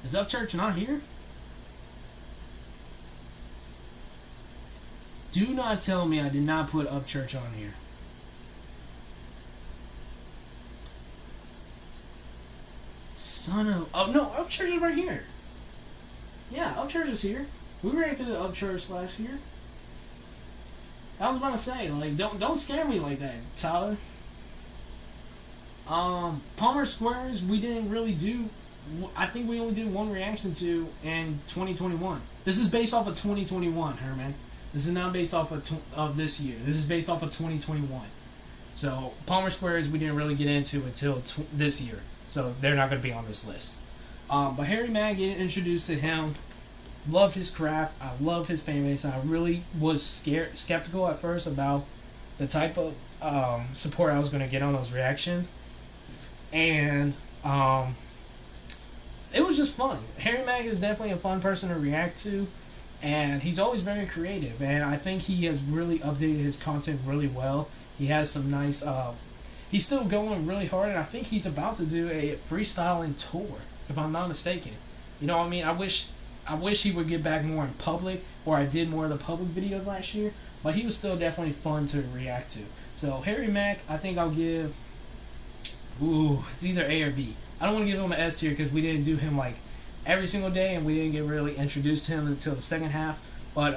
Is Upchurch not here? Do not tell me I did not put Upchurch on here. Oh no, Upchurch is right here. Yeah, Upchurch is here. We reacted to Upchurch last year. I was about to say, like, don't scare me like that, Tyler. Palmer Squares, we didn't really do. I think we only did one reaction to in 2021. This is based off of 2021, Herman. This is not based off of this year. This is based off of 2021. So Palmer Squares, we didn't really get into until this year. So they're not going to be on this list. But Harry Mack, getting introduced to him. Love his craft. I love his fan base. I really was skeptical at first about the type of support I was going to get on those reactions, and it was just fun. Harry Mack is definitely a fun person to react to, and he's always very creative. And I think he has really updated his content really well. He has some nice. He's still going really hard, and I think he's about to do a freestyling tour, if I'm not mistaken. You know what I mean? I wish he would get back more in public, or I did more of the public videos last year, but he was still definitely fun to react to. So Harry Mack, I think I'll give, it's either A or B. I don't want to give him an S tier because we didn't do him like every single day, and we didn't get really introduced to him until the second half, but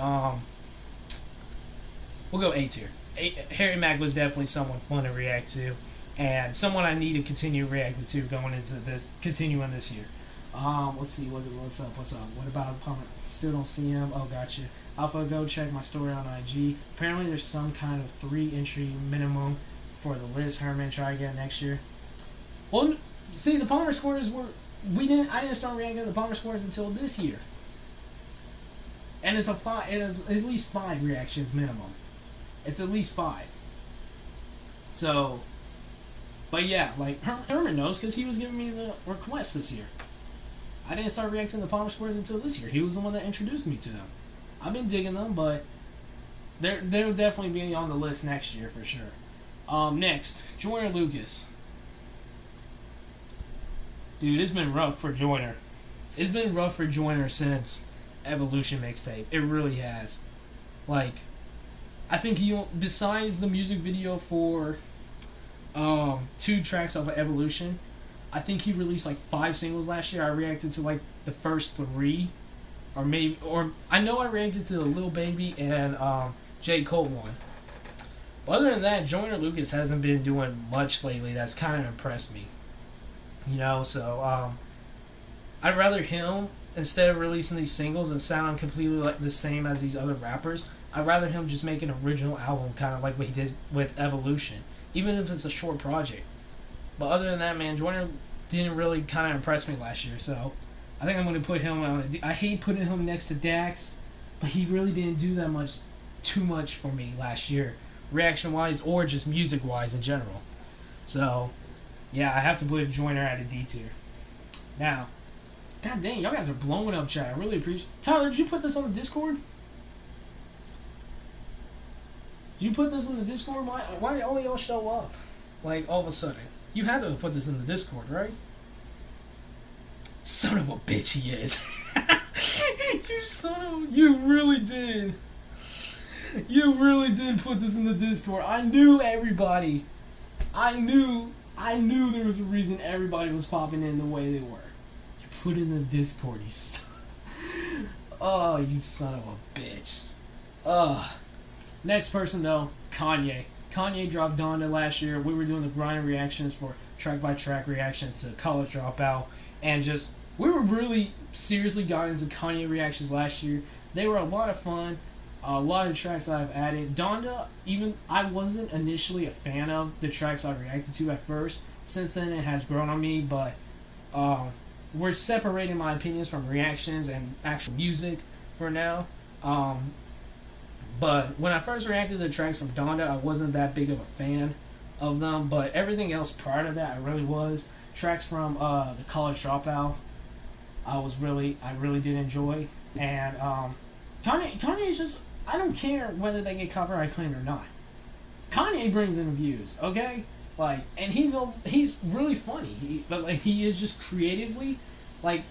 we'll go A tier. Harry Mack was definitely someone fun to react to, and someone I need to continue reacting to going into this, continuing this year. Let's see, what's up? What about Palmer? Still don't see him. Oh, gotcha. Alpha, go check my story on IG. Apparently, there's some kind of 3 entry minimum for the list. Herman, try again next year. Well, see, the Palmer scores were I didn't start reacting to the Palmer scores until this year, and it's a 5. It is at least 5 reactions minimum. It's at least 5. So, but yeah, like Herman knows because he was giving me the request this year. I didn't start reacting to Palmer squares until this year. He was the one that introduced me to them. I've been digging them, but they'll definitely be on the list next year for sure. Next, Joyner Lucas. Dude, it's been rough for Joyner. It's been rough for Joyner since Evolution mixtape. It really has. Like, I think besides the music video for 2 tracks off of Evolution, I think he released like 5 singles last year. I reacted to like the first 3, or I know I reacted to the Lil Baby and J. Cole one. But other than that, Joyner Lucas hasn't been doing much lately. That's kind of impressed me. You know, so I'd rather him, instead of releasing these singles and sounding completely like the same as these other rappers, I'd rather him just make an original album, kind of like what he did with Evolution, even if it's a short project. But other than that, man, Joyner didn't really kind of impress me last year, so I think I'm going to put him on. I hate putting him next to Dax, but he really didn't do that too much for me last year, reaction-wise or just music-wise in general. So, yeah, I have to put Joyner at a D tier. Now, god dang, y'all guys are blowing up chat. I really appreciate. Tyler, did you put this on the Discord? Did you put this in the Discord? Why did all y'all show up? Like, all of a sudden. You had to have put this in the Discord, right? Son of a bitch he is. You really did. You really did put this in the Discord. I knew everybody. I knew there was a reason everybody was popping in the way they were. You put it in the Discord, oh, you son of a bitch. Next person, though, Kanye. Kanye dropped Donda last year. We were doing the grind reactions for track-by-track reactions to College Dropout. And we were really seriously got into Kanye reactions last year. They were a lot of fun. A lot of tracks that I've added. Donda, even I wasn't initially a fan of the tracks I reacted to at first. Since then, it has grown on me, but we're separating my opinions from reactions and actual music for now. But when I first reacted to the tracks from Donda, I wasn't that big of a fan of them. But everything else prior to that, I really was. Tracks from the College Dropout, I really did enjoy. And Kanye is just, I don't care whether they get copyright claimed or not. Kanye brings in views, okay? Like, and he's really funny. But he is just creatively, like,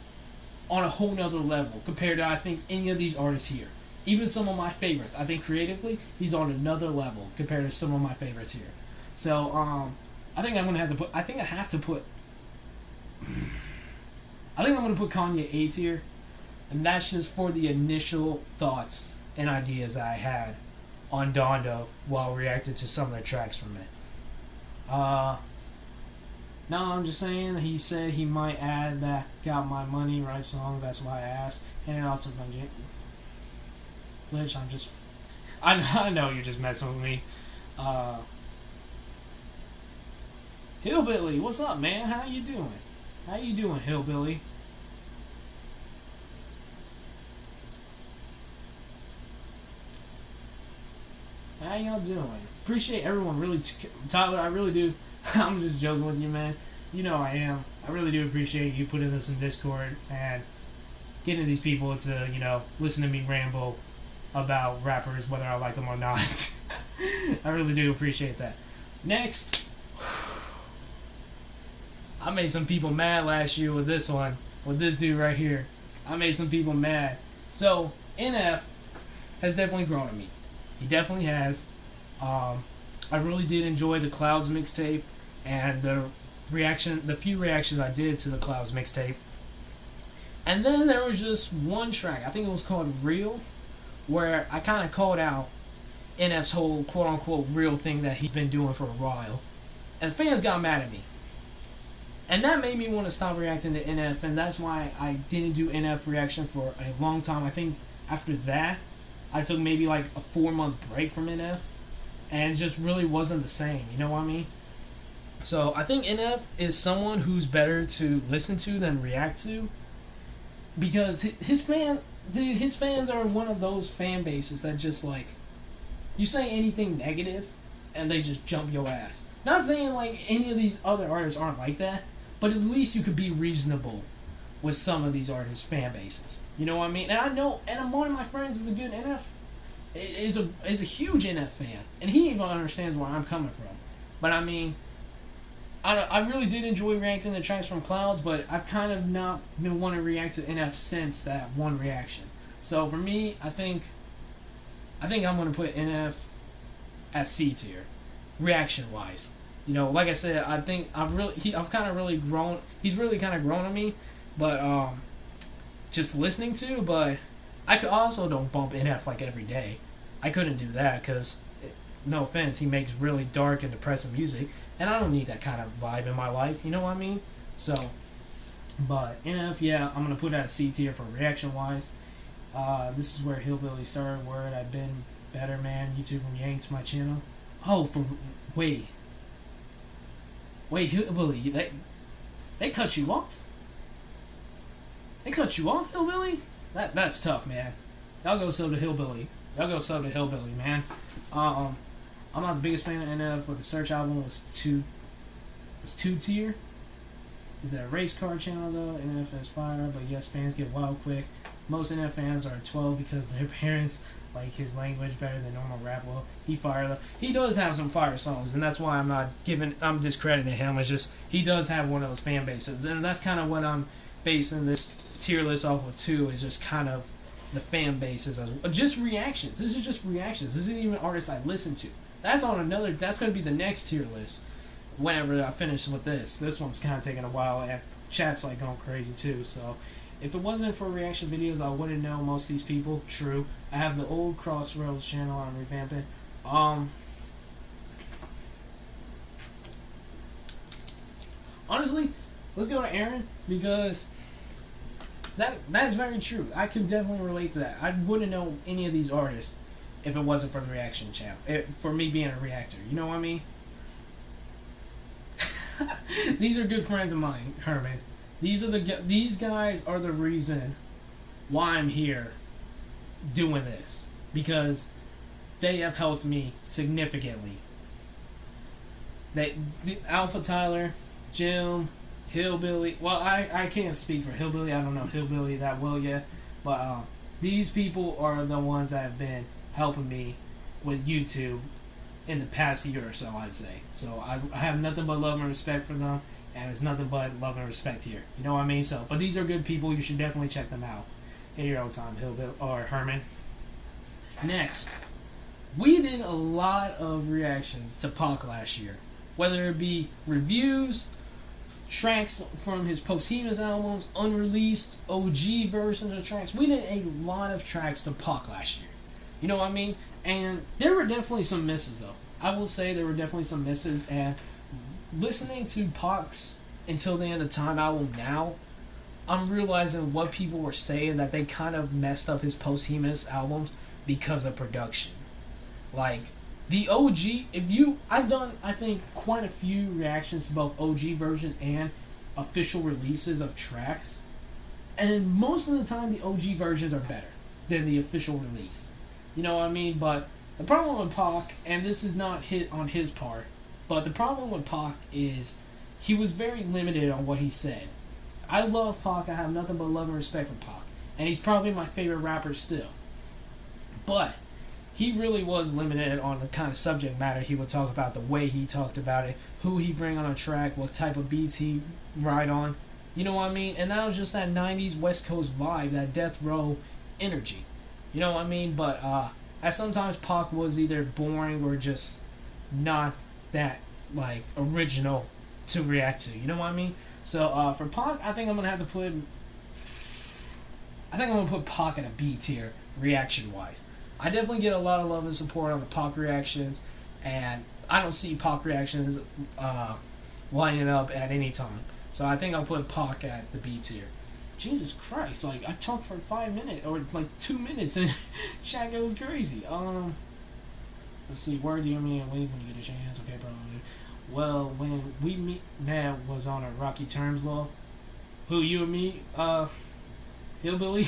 on a whole nother level compared to, I think, any of these artists here. Even some of my favorites. I think creatively, he's on another level compared to some of my favorites here. So, I think I'm gonna have to put Kanye A tier, and that's just for the initial thoughts and ideas that I had on Donda while reacting to some of the tracks from it. No, I'm just saying, he said he might add that Got My Money right song, that's why I asked. Hand it off to Bungie. Glitch, I know you're just messing with me. Hillbilly, what's up, man? How you doing, Hillbilly? How y'all doing? Appreciate everyone, really. Tyler, I really do. I'm just joking with you, man. You know I am. I really do appreciate you putting this in Discord and getting these people to, listen to me ramble about rappers, whether I like them or not. I really do appreciate that. Next, I made some people mad last year with this one, with this dude right here. I made some people mad. So, NF has definitely grown on me. He definitely has. I really did enjoy the Clouds mixtape and the few reactions I did to the Clouds mixtape. And then there was just one track, I think it was called Real, where I kind of called out NF's whole quote unquote real thing that he's been doing for a while. And fans got mad at me. And that made me want to stop reacting to NF, and that's why I didn't do NF reaction for a long time. I think after that, I took maybe like a 4-month break from NF, and it just really wasn't the same, you know what I mean? So I think NF is someone who's better to listen to than react to, because his fans are one of those fan bases that just like, you say anything negative, and they just jump your ass. Not saying like any of these other artists aren't like that, but at least you could be reasonable with some of these artists' fan bases. You know what I mean? And I know, and one of my friends is a good NF, is a huge NF fan, and he even understands where I'm coming from. But I mean, I really did enjoy reacting to tracks from Clouds, but I've kind of not been wanting to react to NF since that one reaction. So for me, I think I'm gonna put NF at C tier, reaction wise. You know, like I said, I think I've kind of really grown. He's really kind of grown on me, but just listening to. But I could also don't bump NF like every day. I couldn't do that because, no offense, he makes really dark and depressing music, and I don't need that kind of vibe in my life. You know what I mean? So, but NF, yeah, I'm gonna put at a C tier for reaction wise. This is where Hillbilly started. Word, I've been better, man. YouTube yanked my channel. Oh, wait, Hillbilly, they cut you off? They cut you off, Hillbilly? That's tough, man. Y'all go sub to Hillbilly. Man. I'm not the biggest fan of NF, but the Search album was two tier. Is that a race car channel though? NF is fire, but yes, fans get wild quick. Most NF fans are 12 because their parents like his language better than normal rap. Well, he fire though. He does have some fire songs, and that's why I'm discrediting him. It's just he does have one of those fan bases, and that's kind of what I'm basing this tier list off of too. Is just kind of the fan bases, just reactions. This is just reactions. This isn't even artists I listen to. That's going to be the next tier list. Whenever I finish with this one's kind of taking a while, and chat's like going crazy too. So. If it wasn't for reaction videos, I wouldn't know most of these people. True. I have the old Crossroads channel I'm revamping. Honestly, let's go to Aaron, because that is very true. I could definitely relate to that. I wouldn't know any of these artists if it wasn't for the reaction channel. For me being a reactor. You know what I mean? These are good friends of mine, Herman. These guys are the reason why I'm here doing this, because they have helped me significantly. The Alpha Tyler, Jim, Hillbilly. Well, I can't speak for Hillbilly. I don't know Hillbilly that well yet, but these people are the ones that have been helping me with YouTube in the past year or so, I'd say. So I have nothing but love and respect for them. And it's nothing but love and respect here. You know what I mean? So, but these are good people. You should definitely check them out in your own time, Hillbilly or Herman. Next, we did a lot of reactions to Pac last year, whether it be reviews, tracks from his posthumous albums, unreleased OG versions of tracks. We did a lot of tracks to Pac last year. You know what I mean? And there were definitely some misses, though. I will say there were definitely some misses, and listening to Pac's Until the End of Time album now, I'm realizing what people were saying, that they kind of messed up his posthumous albums because of production. Like, the OG, I've done, I think, quite a few reactions to both OG versions and official releases of tracks, and most of the time the OG versions are better than the official release. You know what I mean? But the problem with Pac, and this is not hit on his part, but the problem with Pac is he was very limited on what he said. I love Pac. I have nothing but love and respect for Pac. And he's probably my favorite rapper still. But he really was limited on the kind of subject matter he would talk about, the way he talked about it, who he bring on a track, what type of beats he ride on. You know what I mean? And that was just that 90s West Coast vibe, that death row energy. You know what I mean? But sometimes Pac was either boring or just not that like original to react to. You know what I mean? So for Pac, I think I'm gonna put Pac in a B tier reaction wise. I definitely get a lot of love and support on the Pac reactions, and I don't see Pac reactions lining up at any time. So I think I'll put Pac at the B tier. Jesus Christ, like, I talked for 5 minutes, or like 2 minutes, and chat goes crazy. Let's see, where do you mean leave when you get a chance? Okay, probably. Well, when we meet, man, was on a rocky terms, law. Who, you and me, Hillbilly?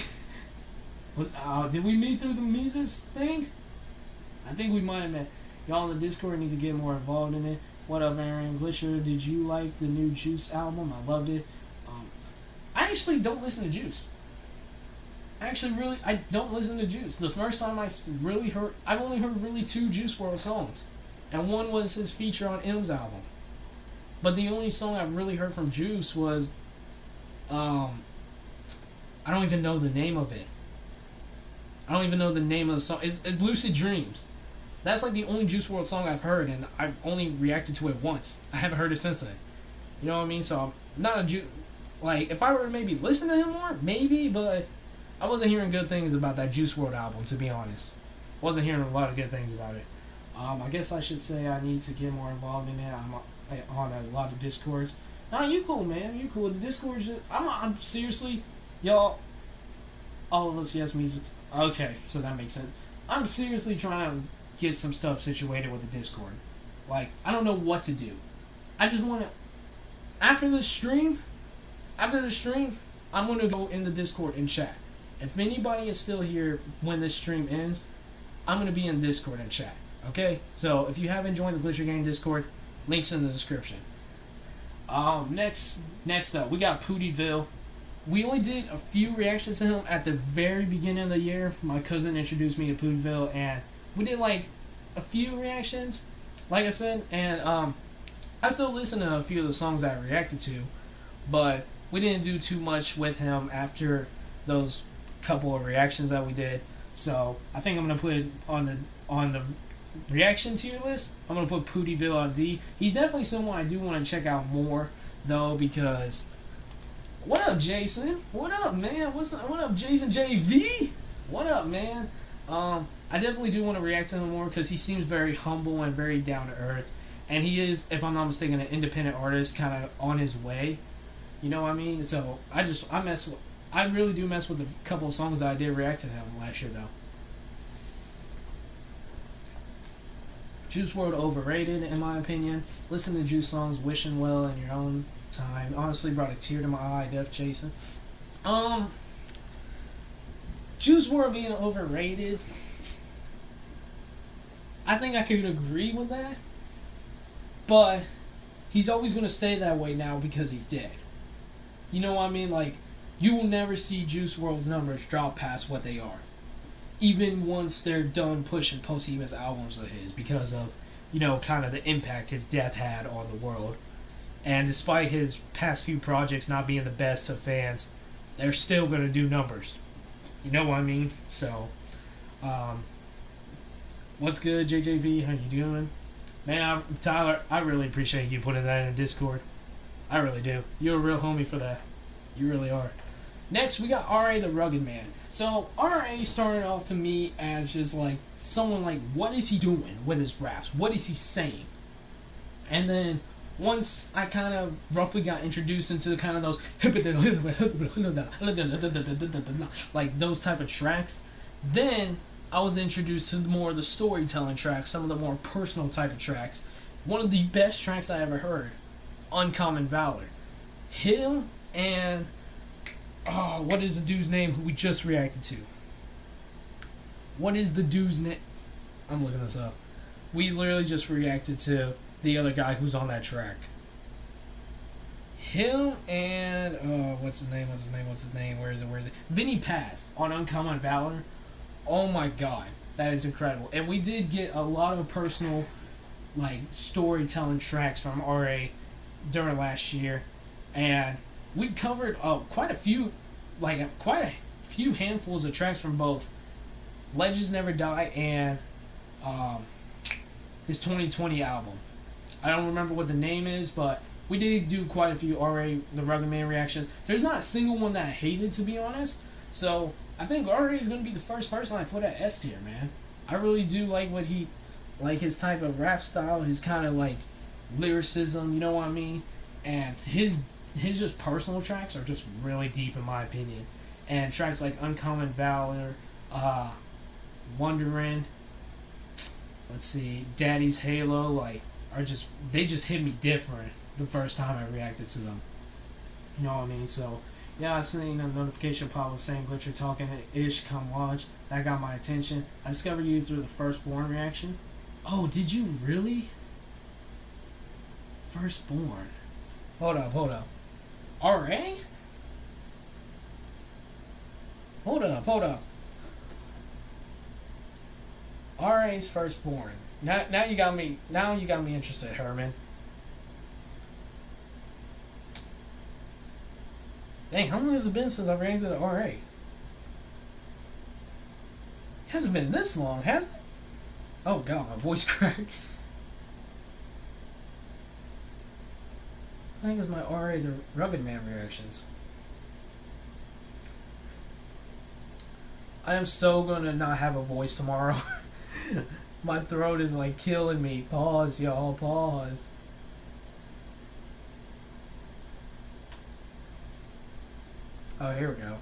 Did we meet through the Mises thing? I think we might have met. Y'all in the Discord need to get more involved in it. What up, Aaron Glitcher? Did you like the new Juice album? I loved it. I actually don't listen to Juice. I don't listen to Juice. The first time I've only heard really 2 Juice WRLD songs. And one was his feature on M's album. But the only song I've really heard from Juice was, I don't even know the name of it. I don't even know the name of the song. It's Lucid Dreams. That's like the only Juice WRLD song I've heard, and I've only reacted to it once. I haven't heard it since then. You know what I mean? So I'm not a Juice. Like, if I were to maybe listen to him more, maybe, but I wasn't hearing good things about that Juice WRLD album, to be honest. Wasn't hearing a lot of good things about it. I guess I should say I need to get more involved in it. I'm on a lot of Discords. Nah, you cool, man. You cool. The Discords, I'm seriously, y'all, all of us, yes, music. Okay, so that makes sense. I'm seriously trying to get some stuff situated with the Discord. Like, I don't know what to do. I just want to, after the stream, I'm going to go in the Discord and chat. If anybody is still here when this stream ends, I'm going to be in Discord and chat. Okay? So, if you haven't joined the Glitcher Gang Discord, links in the description. Next up, we got Pootieville. We only did a few reactions to him at the very beginning of the year. My cousin introduced me to Pootieville, and we did like a few reactions, like I said, and I still listen to a few of the songs I reacted to, but we didn't do too much with him after those couple of reactions that we did. So I think I'm gonna put it on the reaction tier list. I'm gonna put Pootieville on D. He's definitely someone I do want to check out more though, because what up, Jason? What up, man? What up, Jason JV? What up, man? I definitely do want to react to him more because he seems very humble and very down to earth, and he is, if I'm not mistaken, an independent artist, kind of on his way. You know what I mean? So I really do mess with the couple of songs that I did react to him last year, though. Juice WRLD overrated, in my opinion. Listen to Juice songs, wishing well in your own time. Honestly, brought a tear to my eye, Def Jason. Juice WRLD being overrated, I think I could agree with that. But he's always going to stay that way now because he's dead. You know what I mean? Like, you will never see Juice WRLD's numbers drop past what they are, even once they're done pushing posthumous albums of his, because of, you know, kind of the impact his death had on the world. And despite his past few projects not being the best to fans, they're still going to do numbers. You know what I mean? So, what's good, JJV? How you doing? Man, Tyler, I really appreciate you putting that in Discord. I really do. You're a real homie for that. You really are. Next, we got R.A. the Rugged Man. So, R.A. started off to me as just like someone like, what is he doing with his raps? What is he saying? And then, once I kind of roughly got introduced into kind of those like those type of tracks, then I was introduced to more of the storytelling tracks, some of the more personal type of tracks. One of the best tracks I ever heard, Uncommon Valor. Him and what is the dude's name who we just reacted to? What is the dude's name? I'm looking this up. We literally just reacted to the other guy who's on that track. Him and what's his name? Where is it? Vinny Paz on Uncommon Valor. Oh my god, that is incredible. And we did get a lot of personal, like, storytelling tracks from RA during last year, and we covered quite a few handfuls of tracks from both Legends Never Die and his 2020 album. I don't remember what the name is, but we did do quite a few RA the Rugged Man reactions. There's not a single one that I hated, to be honest. So I think RA is going to be the first person I put at S tier, man. I really do like like his type of rap style, his kind of like lyricism, you know what I mean? And his just personal tracks are just really deep in my opinion. And tracks like Uncommon Valor, Wonderin', let's see, Daddy's Halo, like they just hit me different the first time I reacted to them. You know what I mean? So yeah, I seen a notification pop up saying Glitcher talking ish, come watch. That got my attention. I discovered you through the Firstborn reaction. Oh, did you really? Firstborn. Hold up. R.A.? Hold up. R.A.'s Firstborn. Now you got me interested, Herman. Dang, how long has it been since I've reacted to R.A.? It hasn't been this long, has it? Oh god, my voice cracked. I think it was my R.A. the Rugged Man reactions. I am so gonna not have a voice tomorrow. My throat is like killing me. Pause, y'all, pause. Oh, here we go.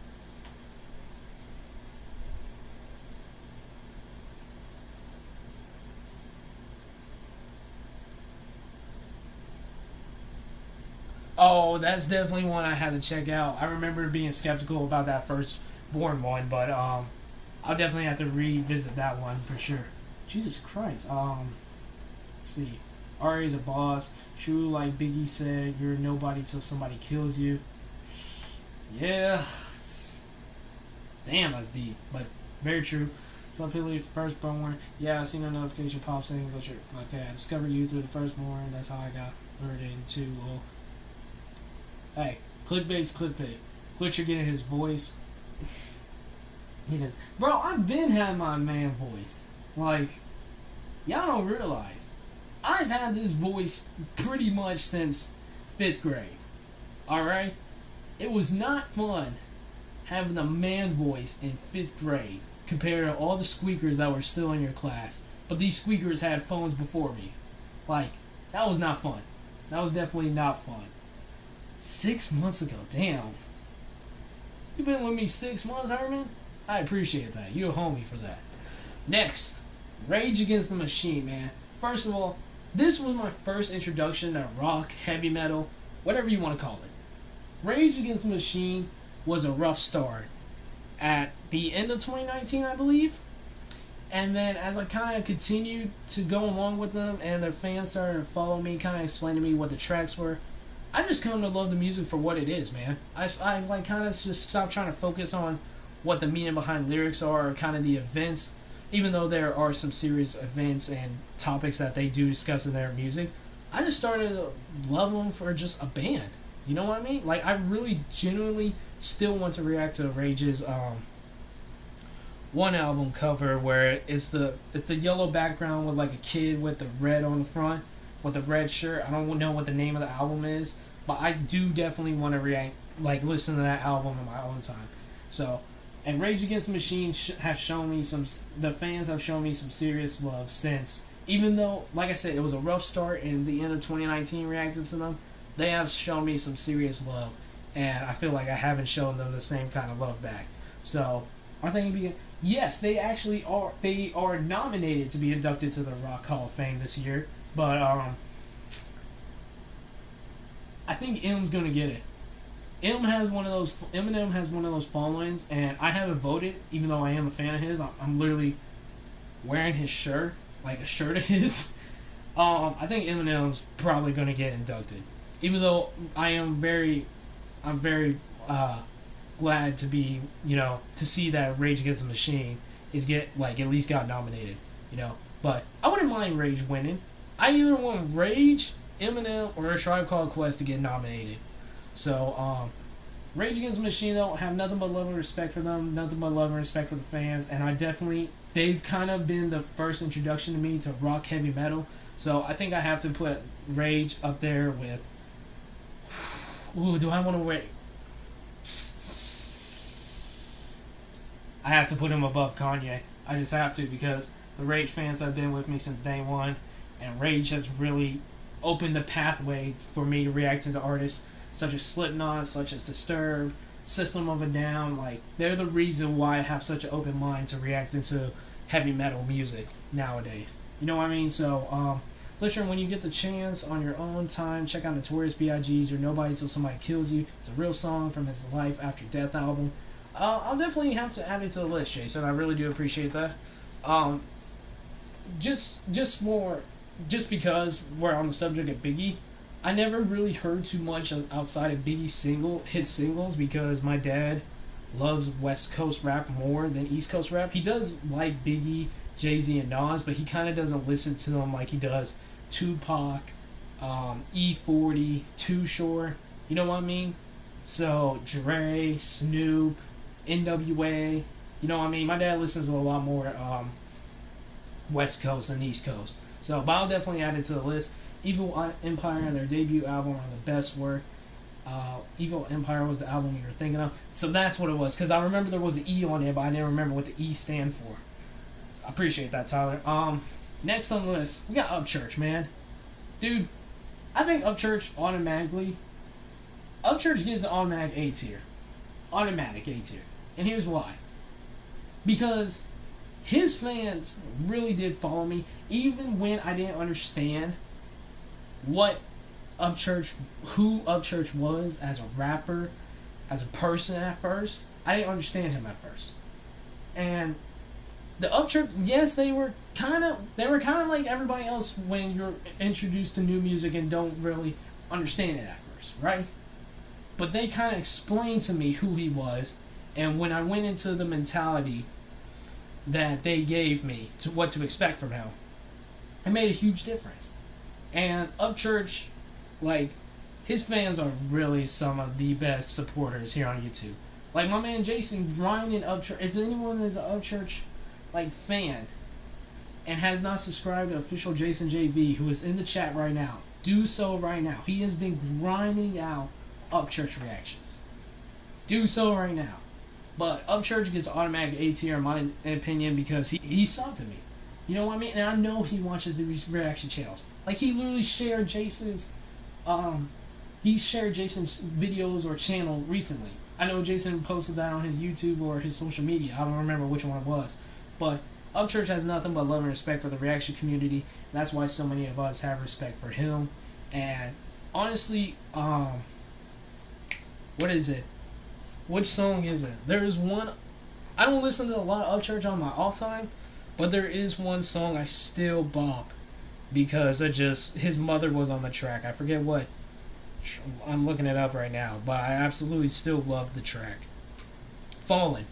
Oh, that's definitely one I had to check out. I remember being skeptical about that Firstborn one, but I'll definitely have to revisit that one for sure. Jesus Christ. Let's see. Ari's a boss. True, like Biggie said, you're nobody till somebody kills you. Yeah. Damn, that's deep, but very true. Some people Firstborn. Yeah, I seen a notification pop saying Glitcher. Okay, I discovered you through the Firstborn. That's how I got lured into. Well, hey, clickbait's clickbait. Glitcher getting his voice. Bro, I've been having my man voice. Like, y'all don't realize. I've had this voice pretty much since 5th grade. Alright? It was not fun having a man voice in 5th grade compared to all the squeakers that were still in your class. But these squeakers had phones before me. Like, that was not fun. That was definitely not fun. 6 months ago, damn. You been with me 6 months, Herman? I appreciate that. You're a homie for that. Next, Rage Against the Machine, man. First of all, this was my first introduction to rock, heavy metal, whatever you want to call it. Rage Against the Machine was a rough start at the end of 2019, I believe. And then as I kind of continued to go along with them and their fans started to follow me, kind of explain to me what the tracks were, I just come to love the music for what it is, man. I like kind of just stopped trying to focus on what the meaning behind lyrics are or kind of the events, even though there are some serious events and topics that they do discuss in their music. I just started to love them for just a band. You know what I mean? Like, I really genuinely still want to react to Rage's one album cover where it's the yellow background with like a kid with the red on the front with a red shirt. I don't know what the name of the album is, but I do definitely want to react, like listen to that album in my own time. So, and Rage Against the Machine have shown me the fans have shown me some serious love since, even though, like I said, it was a rough start in the end of 2019 reacting to them, they have shown me some serious love, and I feel like I haven't shown them the same kind of love back. So, are they going to be... Yes, they actually are. They are nominated to be inducted to the Rock Hall of Fame this year, but I think M's going to get it. Eminem has one of those followings, and I haven't voted, even though I am a fan of his. I'm literally wearing his shirt, like a shirt of his. I think Eminem's probably going to get inducted, even though I'm very glad to be, to see that Rage Against the Machine is at least got nominated, But I wouldn't mind Rage winning. I either want Rage, Eminem, or A Tribe Called Quest to get nominated. So, Rage Against the Machine, though, have nothing but love and respect for them, nothing but love and respect for the fans, and they've kind of been the first introduction to me to rock heavy metal, so I think I have to put Rage up there with... Ooh, do I want to wait? I have to put him above Kanye. I just have to, because the Rage fans have been with me since day one, and Rage has really opened the pathway for me to react to the artists such as Slipknot, such as Disturbed, System of a Down. Like, they're the reason why I have such an open mind to react into heavy metal music nowadays. You know what I mean? So, listen, when you get the chance on your own time, check out Notorious B.I.G.'s You're Nobody Till Somebody Kills You. It's a real song from his Life After Death album. I'll definitely have to add it to the list, Jason. I really do appreciate that. Just because we're on the subject of Biggie, I never really heard too much outside of Biggie's hit singles because my dad loves West Coast rap more than East Coast rap. He does like Biggie, Jay-Z, and Nas, but he kind of doesn't listen to them like he does Tupac, E40, Too Short. You know what I mean? So Dre, Snoop, NWA. You know what I mean? My dad listens to a lot more West Coast than East Coast. So, but I'll definitely add it to the list. Evil Empire and their debut album are the best work. Evil Empire was the album you were thinking of. So that's what it was. Because I remember there was an E on it, but I didn't remember what the E stand for. So I appreciate that, Tyler. Next on the list, we got Upchurch, man. Dude, I think Upchurch gets an automatic A tier. Automatic A tier. And here's why. Because his fans really did follow me, even when I didn't understand who Upchurch was as a rapper, as a person at first. I didn't understand him at first. And the Upchurch, yes, they were kind of like everybody else when you're introduced to new music and don't really understand it at first, right? But they kind of explained to me who he was, and when I went into the mentality that they gave me to what to expect from him, it made a huge difference. And Upchurch, like, his fans are really some of the best supporters here on YouTube. Like, my man Jason grinding Upchurch. If anyone is an Upchurch, like, fan and has not subscribed to official Jason JV, who is in the chat right now, do so right now. He has been grinding out Upchurch reactions. Do so right now. But Upchurch gets automatic A tier in my opinion because he subbed to me. You know what I mean? And I know he watches the reaction channels. Like, he literally shared Jason's videos or channel recently. I know Jason posted that on his YouTube or his social media. I don't remember which one it was. But Upchurch has nothing but love and respect for the reaction community. That's why so many of us have respect for him. And honestly, what is it? Which song is it? There is one. I don't listen to a lot of Upchurch on my off time, but there is one song I still bop because his mother was on the track. I forget what. I'm looking it up right now, but I absolutely still love the track. Fallen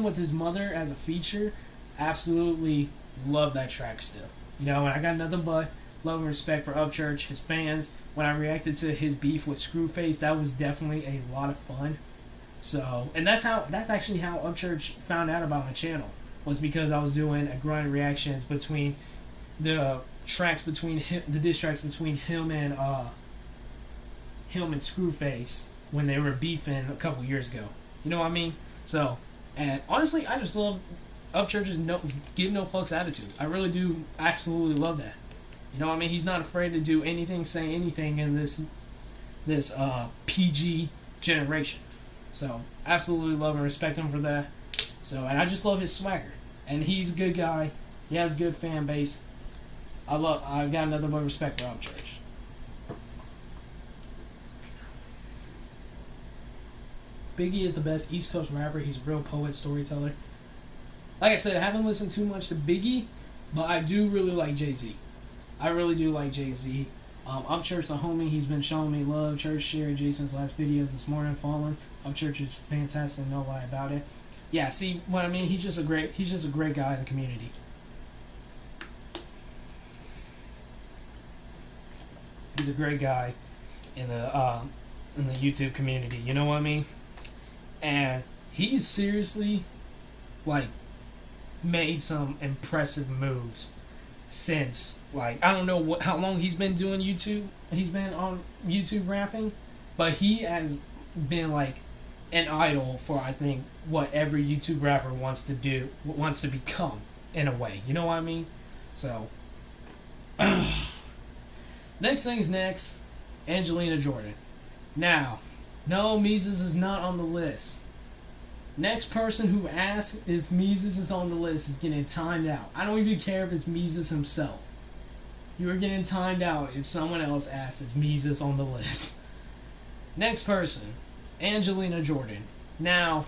with his mother as a feature. Absolutely love that track still. You know, and I got nothing but love and respect for Upchurch, his fans. When I reacted to his beef with Screwface, that was definitely a lot of fun. So, and that's actually how Upchurch found out about my channel, was because I was doing a grind reactions between the tracks between him, the diss tracks between him and Screwface when they were beefing a couple years ago. You know what I mean? So, and honestly, I just love Upchurch's give no fucks attitude. I really do absolutely love that. You know what I mean? He's not afraid to do anything, say anything in this PG generation. So, absolutely love and respect him for that. So, and I just love his swagger. And he's a good guy. He has a good fan base. I got nothing but respect for Upchurch. Biggie is the best East Coast rapper. He's a real poet, storyteller. Like I said, I haven't listened too much to Biggie, but I do really like Jay-Z. I really do like Jay-Z. Upchurch, the homie, he's been showing me love. Church shared Jason's last videos this morning. Fallen. Upchurch is fantastic. No lie about it. Yeah, see what I mean? He's just a great guy in the community. He's a great guy in the YouTube community. You know what I mean? And he's seriously, like, made some impressive moves since, like, I don't know how long he's been doing YouTube. He's been on YouTube rapping, but he has been like an idol for, I think, what every YouTube rapper wants to become in a way. You know what I mean? So, next thing's next, Angelina Jordan. Now, no, Mises is not on the list. Next person who asks if Mises is on the list is getting timed out. I don't even care if it's Mises himself. You are getting timed out if someone else asks is Mises on the list. Next person, Angelina Jordan. Now,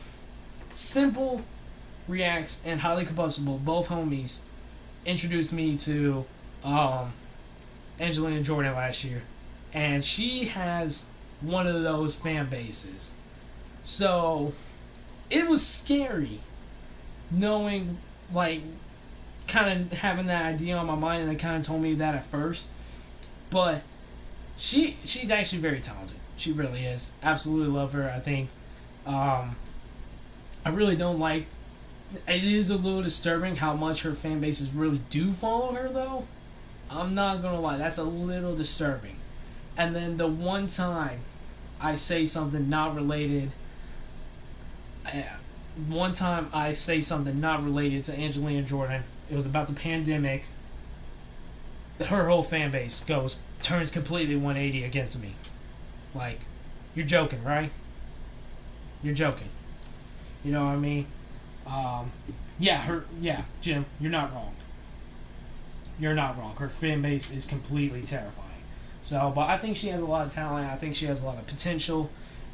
Simple Reacts and Highly Combustible, both homies, introduced me to Angelina Jordan last year. And she has one of those fan bases. So, it was scary knowing, like, kind of having that idea on my mind, and they kind of told me that at first. But she's actually very talented. She really is. Absolutely love her. I think I really don't like. It is a little disturbing how much her fan bases really do follow her, though. I'm not gonna lie, that's a little disturbing. And then the one time I say something not related. One time I say something not related to Angelina Jordan. It was about the pandemic. Her whole fan base turns completely 180 against me. Like, you're joking, right? You're joking. You know what I mean? Jim, you're not wrong. You're not wrong. Her fan base is completely terrifying. So, but I think she has a lot of talent. I think she has a lot of potential.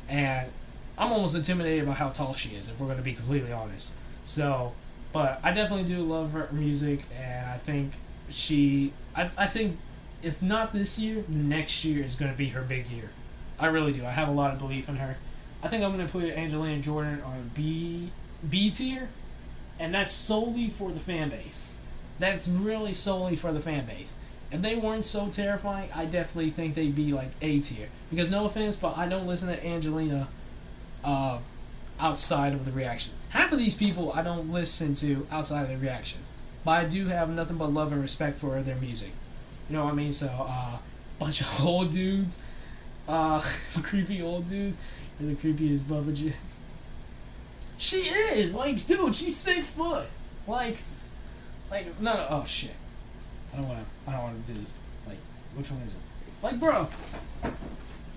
And I'm almost intimidated by how tall she is, if we're going to be completely honest. So, but I definitely do love her music, and I think I think if not this year, next year is going to be her big year. I really do. I have a lot of belief in her. I think I'm going to put Angelina Jordan on B tier, and that's solely for the fan base. That's really solely for the fan base. If they weren't so terrifying, I definitely think they'd be like A tier. Because no offense, but I don't listen to Angelina outside of the reaction. Half of these people I don't listen to outside of the reactions, but I do have nothing but love and respect for their music. You know what I mean? So, bunch of old dudes, creepy old dudes, and the creepiest Bubba J. She is like, dude, she's 6 foot. Like, no, oh shit. I don't want to do this. Like, which one is it? Like, bro,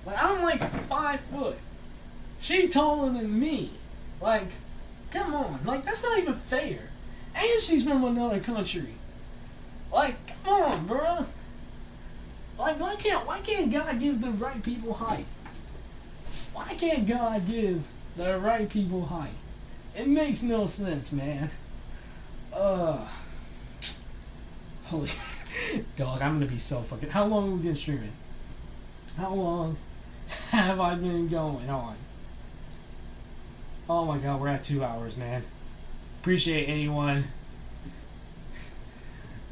like I'm like 5 foot. She taller than me. Like, come on. Like, that's not even fair. And she's from another country. Like, come on, bro. Like, why can't God give the right people height? Why can't God give the right people height? It makes no sense, man. Holy dog, I'm gonna be so fucking. How long have we been streaming? How long have I been going on? Oh my god, we're at 2 hours, man. Appreciate anyone.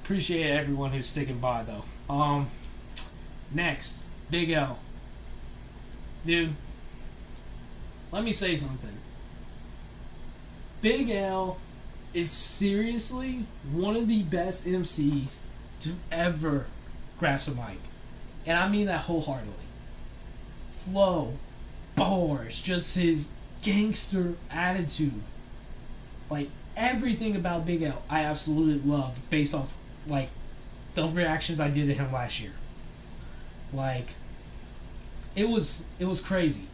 Appreciate everyone who's sticking by, though. Next, Big L. Dude, let me say something. Big L is seriously one of the best MCs to ever grasp a mic. And I mean that wholeheartedly. Flow, bars, just his gangster attitude. Like, everything about Big L I absolutely loved based off, like, the reactions I did to him last year. Like, it was crazy.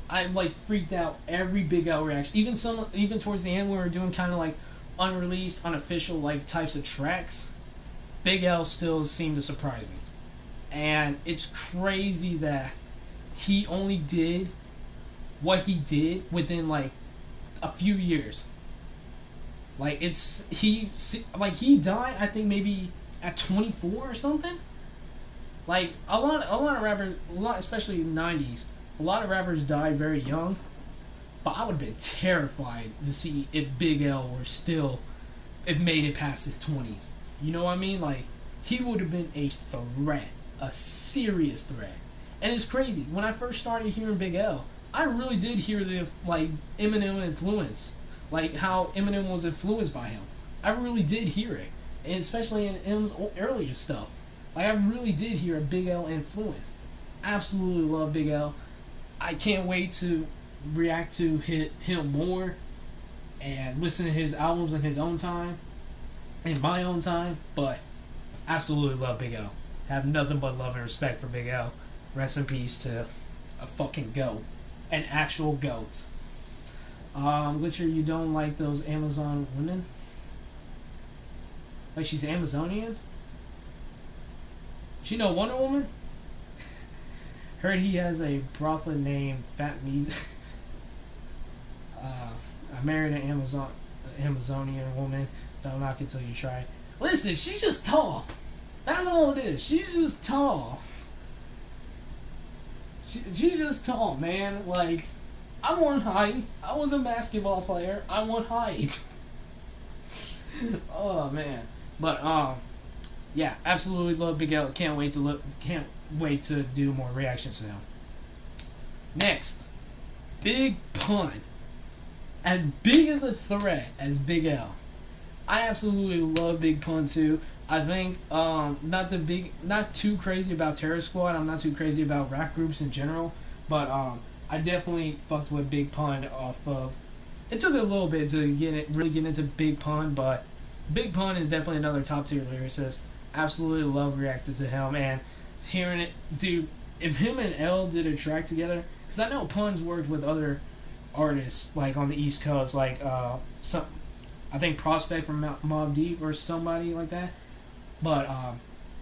I, like, freaked out every Big L reaction. Even towards the end when we were doing kind of, like, unreleased, unofficial, like, types of tracks, Big L still seemed to surprise me. And it's crazy that he only did what he did within, like, a few years. Like, he died, I think, maybe at 24 or something. Like, a lot of rappers, especially in the 90s, a lot of rappers died very young. But I would have been terrified to see if Big L if made it past his 20s. You know what I mean? Like, he would have been a threat, a serious threat. And it's crazy. When I first started hearing Big L, I really did hear the, like, Eminem influence. Like, how Eminem was influenced by him. I really did hear it. And especially in M's earlier stuff. Like, I really did hear a Big L influence. Absolutely love Big L. I can't wait to react to him more and listen to his albums in his own time. in my own time, but absolutely love Big L. Have nothing but love and respect for Big L. Rest in peace to a fucking goat. An actual goat. Glitcher, you don't like those Amazon women? Like she's Amazonian? She know Wonder Woman? Heard he has a brothel named Fat Me's. I married an Amazonian woman. Don't knock it till you try. Listen, she's just tall. That's all it is. She's just tall. She's just tall, man. Like, I want height. I was a basketball player. I want height. Oh man. But yeah, absolutely love Big L. Can't wait to do more reactions now. Next, Big Pun. As big as a threat as Big L. I absolutely love Big Pun too. I think not too crazy about Terror Squad. I'm not too crazy about rap groups in general, but I definitely fucked with Big Pun off of. It took a little bit to really get into Big Pun, but Big Pun is definitely another top tier lyricist. Absolutely love reacting to him and hearing it, dude. If him and L did a track together, because I know Pun's worked with other artists like on the East Coast, like I think Prospect from Mobb Deep or somebody like that. But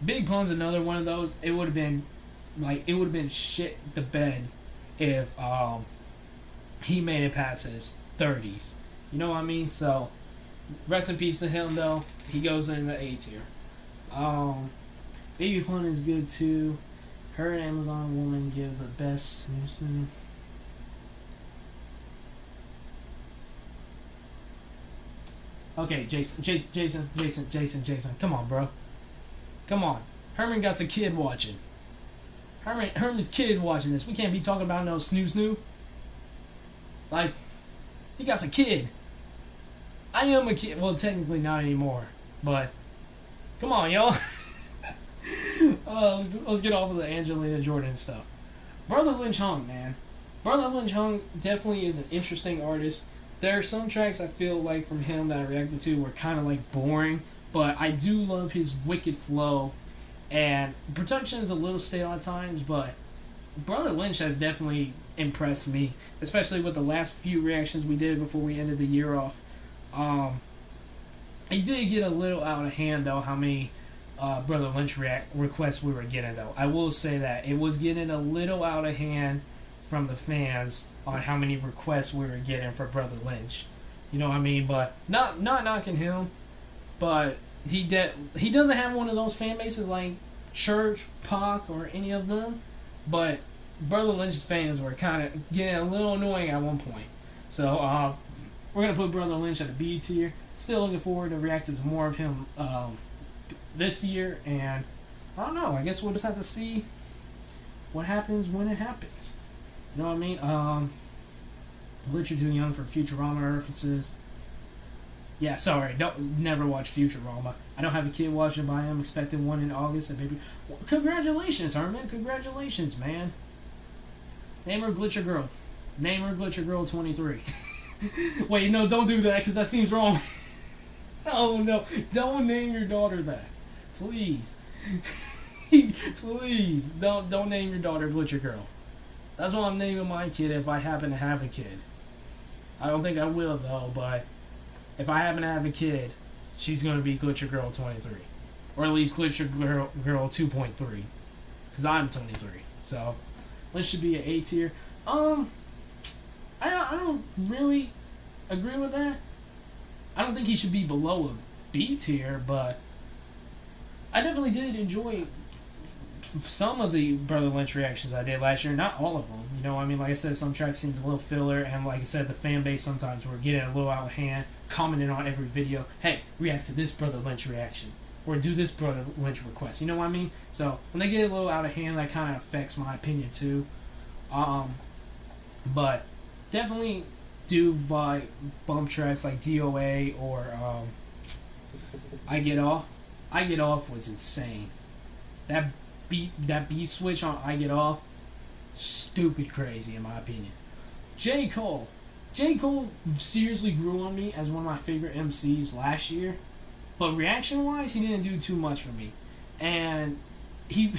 Big Pun's another one of those. It would have been shit the bed if he made it past his 30s. You know what I mean? So rest in peace to him though. He goes in the A tier. Baby Pun is good too. Her and Amazon woman give the best snooze. Okay, Jason. Come on, bro. Come on. Herman got a kid watching. Herman's kid watching this. We can't be talking about no snoo. Like, he got a kid. I am a kid. Well, technically not anymore. But, come on, y'all. Let's get off of the Angelina Jordan stuff. Brother Lynch Hung, man. Brother Lynch Hung definitely is an interesting artist. There are some tracks I feel like from him that I reacted to were kind of like boring, but I do love his wicked flow, and production is a little stale at times, but Brother Lynch has definitely impressed me, especially with the last few reactions we did before we ended the year off. It did get a little out of hand though how many Brother Lynch requests we were getting though. I will say that it was getting a little out of hand from the fans on how many requests we were getting for Brother Lynch. You know what I mean? But not knocking him, but he doesn't have one of those fan bases like Church, Pac, or any of them. But Brother Lynch's fans were kind of getting a little annoying at one point. So we're gonna put Brother Lynch at a B tier. Still looking forward to reacting to more of him this year, and I don't know. I guess we'll just have to see what happens when it happens. You know what I mean? Glitcher too young for Futurama references. Yeah, sorry. Never watch Futurama. I don't have a kid watching, but I am expecting one in August. And maybe. Well, congratulations, Herman. Congratulations, man. Name her Glitcher Girl. Name her Glitcher Girl 23. Wait, no, don't do that because that seems wrong. Oh no! Don't name your daughter that, please. Please don't name your daughter Glitcher Girl. That's what I'm naming my kid if I happen to have a kid. I don't think I will though, but if I happen to have a kid, she's gonna be Glitcher Girl 23, or at least Glitcher Girl 2.3, because I'm 23. So this should be an A tier. I don't really agree with that. I don't think he should be below a B tier, but I definitely did enjoy some of the Brother Lynch reactions I did last year. Not all of them. You know, I mean, like I said, some tracks seemed a little filler, and like I said, the fan base sometimes were getting a little out of hand, commenting on every video. Hey, react to this Brother Lynch reaction, or do this Brother Lynch request. You know what I mean? So when they get a little out of hand, that kind of affects my opinion too. But definitely do bump tracks like DOA or I Get Off. I Get Off was insane. That beat switch on I Get Off, stupid crazy in my opinion. J. Cole seriously grew on me as one of my favorite MCs last year. But reaction-wise, he didn't do too much for me. And he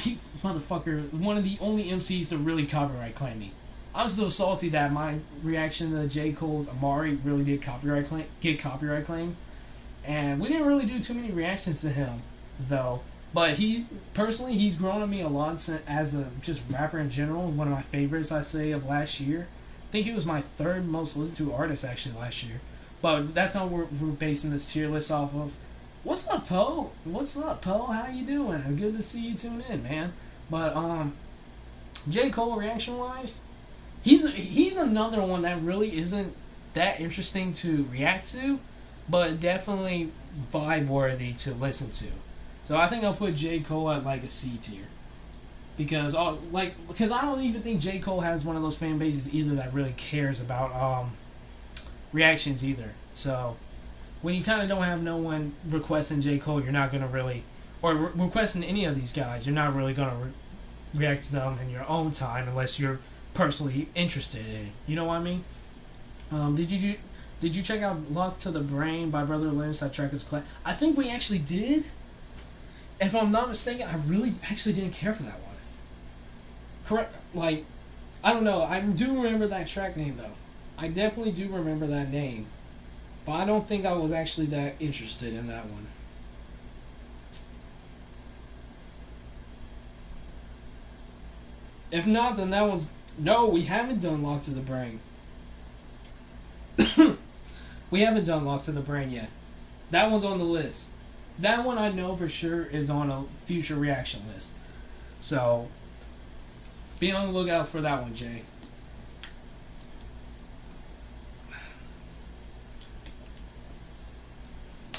motherfucker, one of the only MCs to really copyright claim me. I'm still salty that my reaction to J. Cole's Amari really did get copyright claim. And we didn't really do too many reactions to him, though. But he's grown on me a lot as a just rapper in general. One of my favorites, I say, of last year. I think he was my third most listened to artist, actually, last year. But that's not what we're basing this tier list off of. What's up, Poe? What's up, Poe? How you doing? Good to see you tune in, man. But, J. Cole, reaction-wise, he's another one that really isn't that interesting to react to, but definitely vibe-worthy to listen to. So I think I'll put J. Cole at, like, a C tier. Because I don't even think J. Cole has one of those fan bases either that really cares about reactions either. So when you kind of don't have no one requesting J. Cole, you're not going to really, or requesting any of these guys, you're not really going to react to them in your own time unless you're personally interested in it. You know what I mean? Did you check out Lock to the Brain by Brother Lynch? That track is class. I think we actually did. If I'm not mistaken, I really actually didn't care for that one. Correct, like, I don't know. I do remember that track name, though. I definitely do remember that name. But I don't think I was actually that interested in that one. If not, then that one's... No, we haven't done Lock to the Brain. We haven't done Lock to the Brain yet. That one's on the list. That one I know for sure is on a future reaction list. So, be on the lookout for that one, Jay.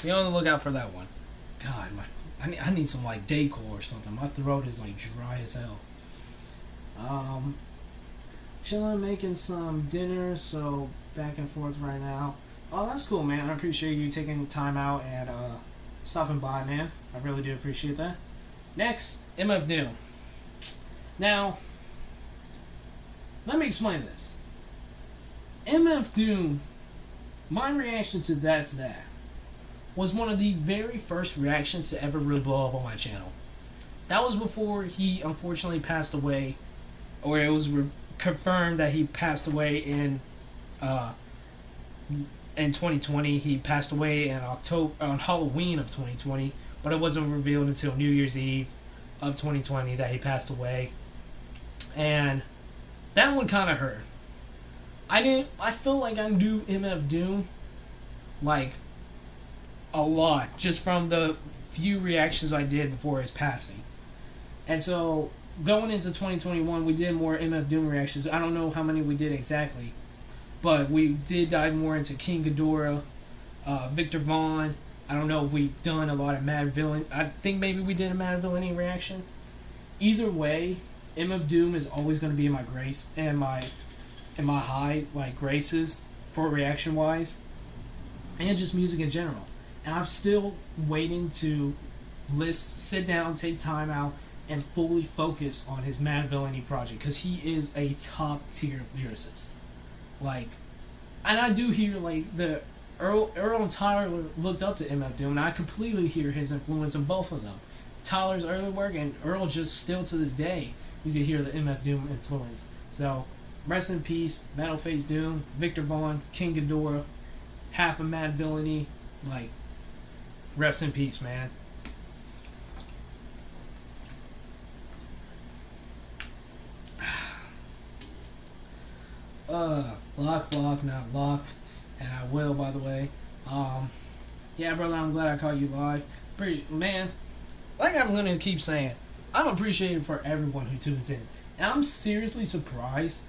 Be on the lookout for that one. God, I need some, like, Dayquil or something. My throat is, like, dry as hell. Chilling, making some dinner, so back and forth right now. Oh, that's cool, man. I appreciate you taking time out and stopping by, man. I really do appreciate that. Next, MF Doom. Now, let me explain this. MF Doom, my reaction to That's That was one of the very first reactions to ever really blow up on my channel. That was before he unfortunately passed away, or it was confirmed that he passed away in 2020. He passed away in on Halloween of 2020, but it wasn't revealed until New Year's Eve of 2020 that he passed away. And that one kind of hurt. I feel like I knew MF Doom like a lot just from the few reactions I did before his passing. And so going into 2021, we did more MF Doom reactions. I don't know how many we did exactly, but we did dive more into King Ghidorah, Victor Vaughn. I don't know if we've done a lot of Mad Villain. I think maybe we did a Mad Villainy reaction. Either way, MF Doom is always going to be in my grace and my high like graces for reaction wise, and just music in general. And I'm still waiting to sit down, take time out, and fully focus on his Mad Villainy project, because he is a top tier lyricist. Like, and I do hear like the Earl and Tyler looked up to MF Doom, and I completely hear his influence in both of them. Tyler's early work and Earl just still to this day, you can hear the MF Doom influence. So, rest in peace, Metal Face Doom, Victor Vaughn, King Ghidorah, half of Mad Villainy, like, rest in peace, man. Lock, not locked, and I will, by the way. Yeah, brother, I'm glad I caught you live. Man, like I'm gonna keep saying, I'm appreciative for everyone who tunes in, and I'm seriously surprised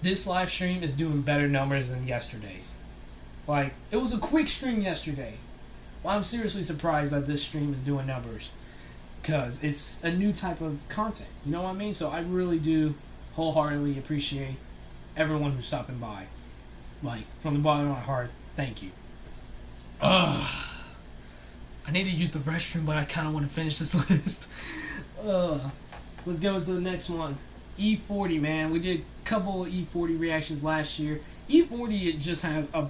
this live stream is doing better numbers than yesterday's. Like, it was a quick stream yesterday. Well, I'm seriously surprised that this stream is doing numbers, because it's a new type of content, you know what I mean? So I really do wholeheartedly appreciate everyone who's stopping by. Like, from the bottom of my heart, thank you. I need to use the restroom, but I kind of want to finish this list. Let's go to the next one. E40, man. We did a couple of E40 reactions last year. E40, it just has a,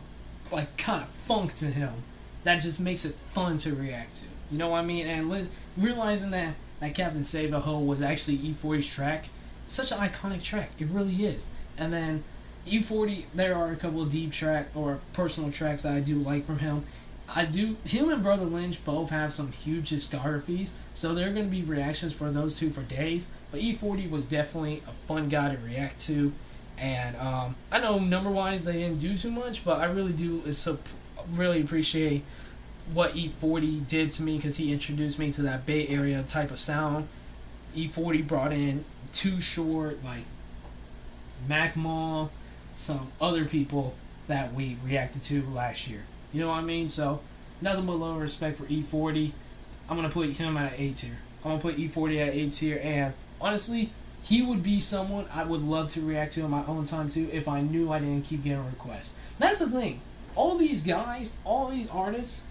like, kind of funk to him that just makes it fun to react to. You know what I mean? And realizing that Captain Save-A-Ho was actually E40's track, such an iconic track. It really is. And then E40, there are a couple of deep track or personal tracks that I do like from him. Him and Brother Lynch both have some huge discographies, so there are going to be reactions for those two for days. But E40 was definitely a fun guy to react to. And I know number wise they didn't do too much, but I really do really appreciate what E40 did to me because he introduced me to that Bay Area type of sound. E40 brought in Too Short, like Mac Mall, some other people that we reacted to last year. You know what I mean? So, nothing but love and respect for E40. I'm going to put him at A tier. I'm going to put E40 at A tier. And honestly, he would be someone I would love to react to in my own time too if I knew I didn't keep getting requests. That's the thing. All these guys, all these artists,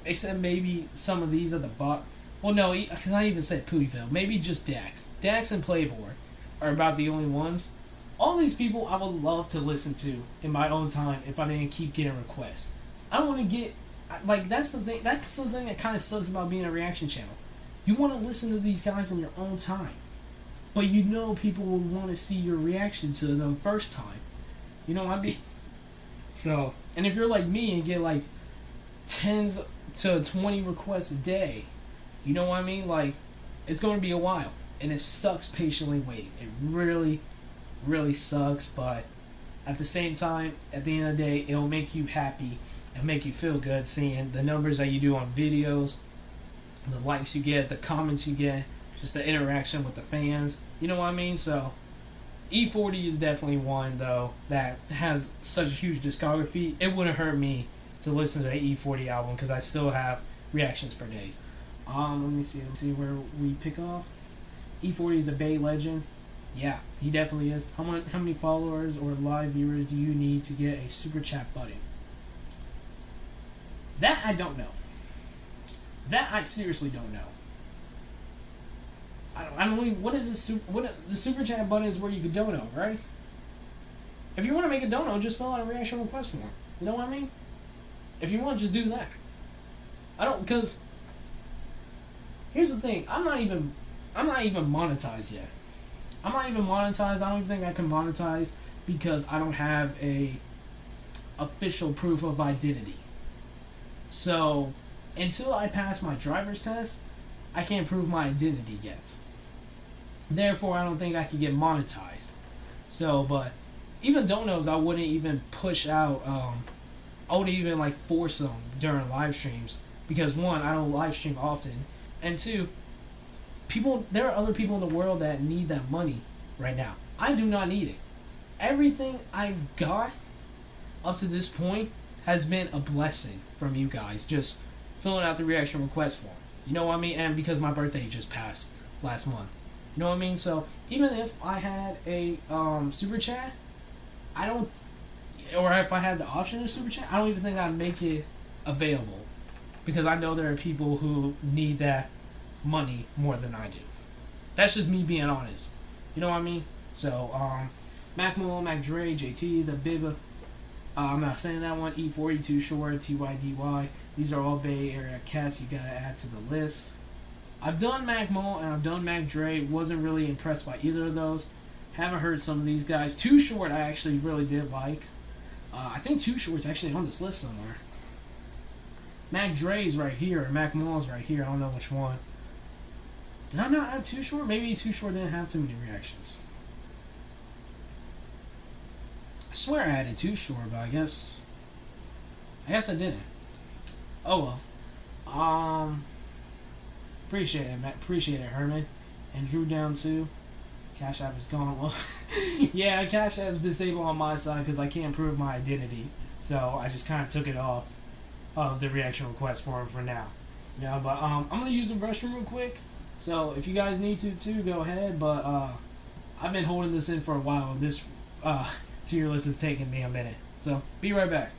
except maybe some of these at the bottom. Well, no, because I even said Pootyville. Maybe just Dax. Dax and Playboy are about the only ones. All these people I would love to listen to in my own time if I didn't keep getting requests. I don't want to get... Like, that's the thing. That's the thing that kind of sucks about being a reaction channel. You want to listen to these guys in your own time. But you know people will want to see your reaction to them first time. You know what I mean? So, and if you're like me and get like tens to 20 requests a day, you know what I mean? Like, it's going to be a while. And it sucks patiently waiting. It really, really sucks. But at the same time, at the end of the day, it'll make you happy and make you feel good seeing the numbers that you do on videos, the likes you get, the comments you get, just the interaction with the fans. You know what I mean? So, E40 is definitely one, though, that has such a huge discography. It wouldn't hurt me to listen to the E40 album because I still have reactions for days. Let me see where we pick off. E40 is a Bay legend. Yeah, he definitely is. How many followers or live viewers do you need to get a super chat button? That I don't know. That I seriously don't know. I don't even, what is the super chat button is where you can dono, right? If you want to make a dono, just fill out a reaction request form. You know what I mean? If you want, just do that. Because here's the thing, I'm not even monetized yet. I'm not even monetized. I don't even think I can monetize because I don't have a official proof of identity. So, until I pass my driver's test, I can't prove my identity yet. Therefore, I don't think I could get monetized. So, but even donos, I wouldn't even push out. I wouldn't even like force them during live streams because one, I don't live stream often, and two, there are other people in the world that need that money right now. I do not need it. Everything I've got up to this point has been a blessing from you guys, just filling out the reaction request form. You know what I mean? And because my birthday just passed last month. You know what I mean? So even if I had a super chat, or if I had the option to super chat, I don't even think I'd make it available because I know there are people who need that money more than I do. That's just me being honest. You know what I mean? So Mac Malone, Mac Dre, JT, the Big. I'm not saying that one. E40, Too Short, TYDY. These are all Bay Area cats you gotta add to the list. I've done Mac Mole and I've done Mac Dre. Wasn't really impressed by either of those. Haven't heard some of these guys. Too Short I actually really did like. I think Too Short's actually on this list somewhere. Mac Dre's right here. Mac Mole's right here. I don't know which one. Did I not add Too Short? Maybe Too Short didn't have too many reactions. I swear I added Too Short, but I guess I didn't. Oh well. Appreciate it, Matt. Appreciate it, Herman. And Drew down too. Cash App is gone. Well, yeah, Cash App is disabled on my side because I can't prove my identity. So I just kind of took it off of the reaction request form for now. Yeah, but I'm gonna use the restroom real quick. So if you guys need to too, go ahead. But I've been holding this in for a while. This tier list is taking me a minute. So be right back.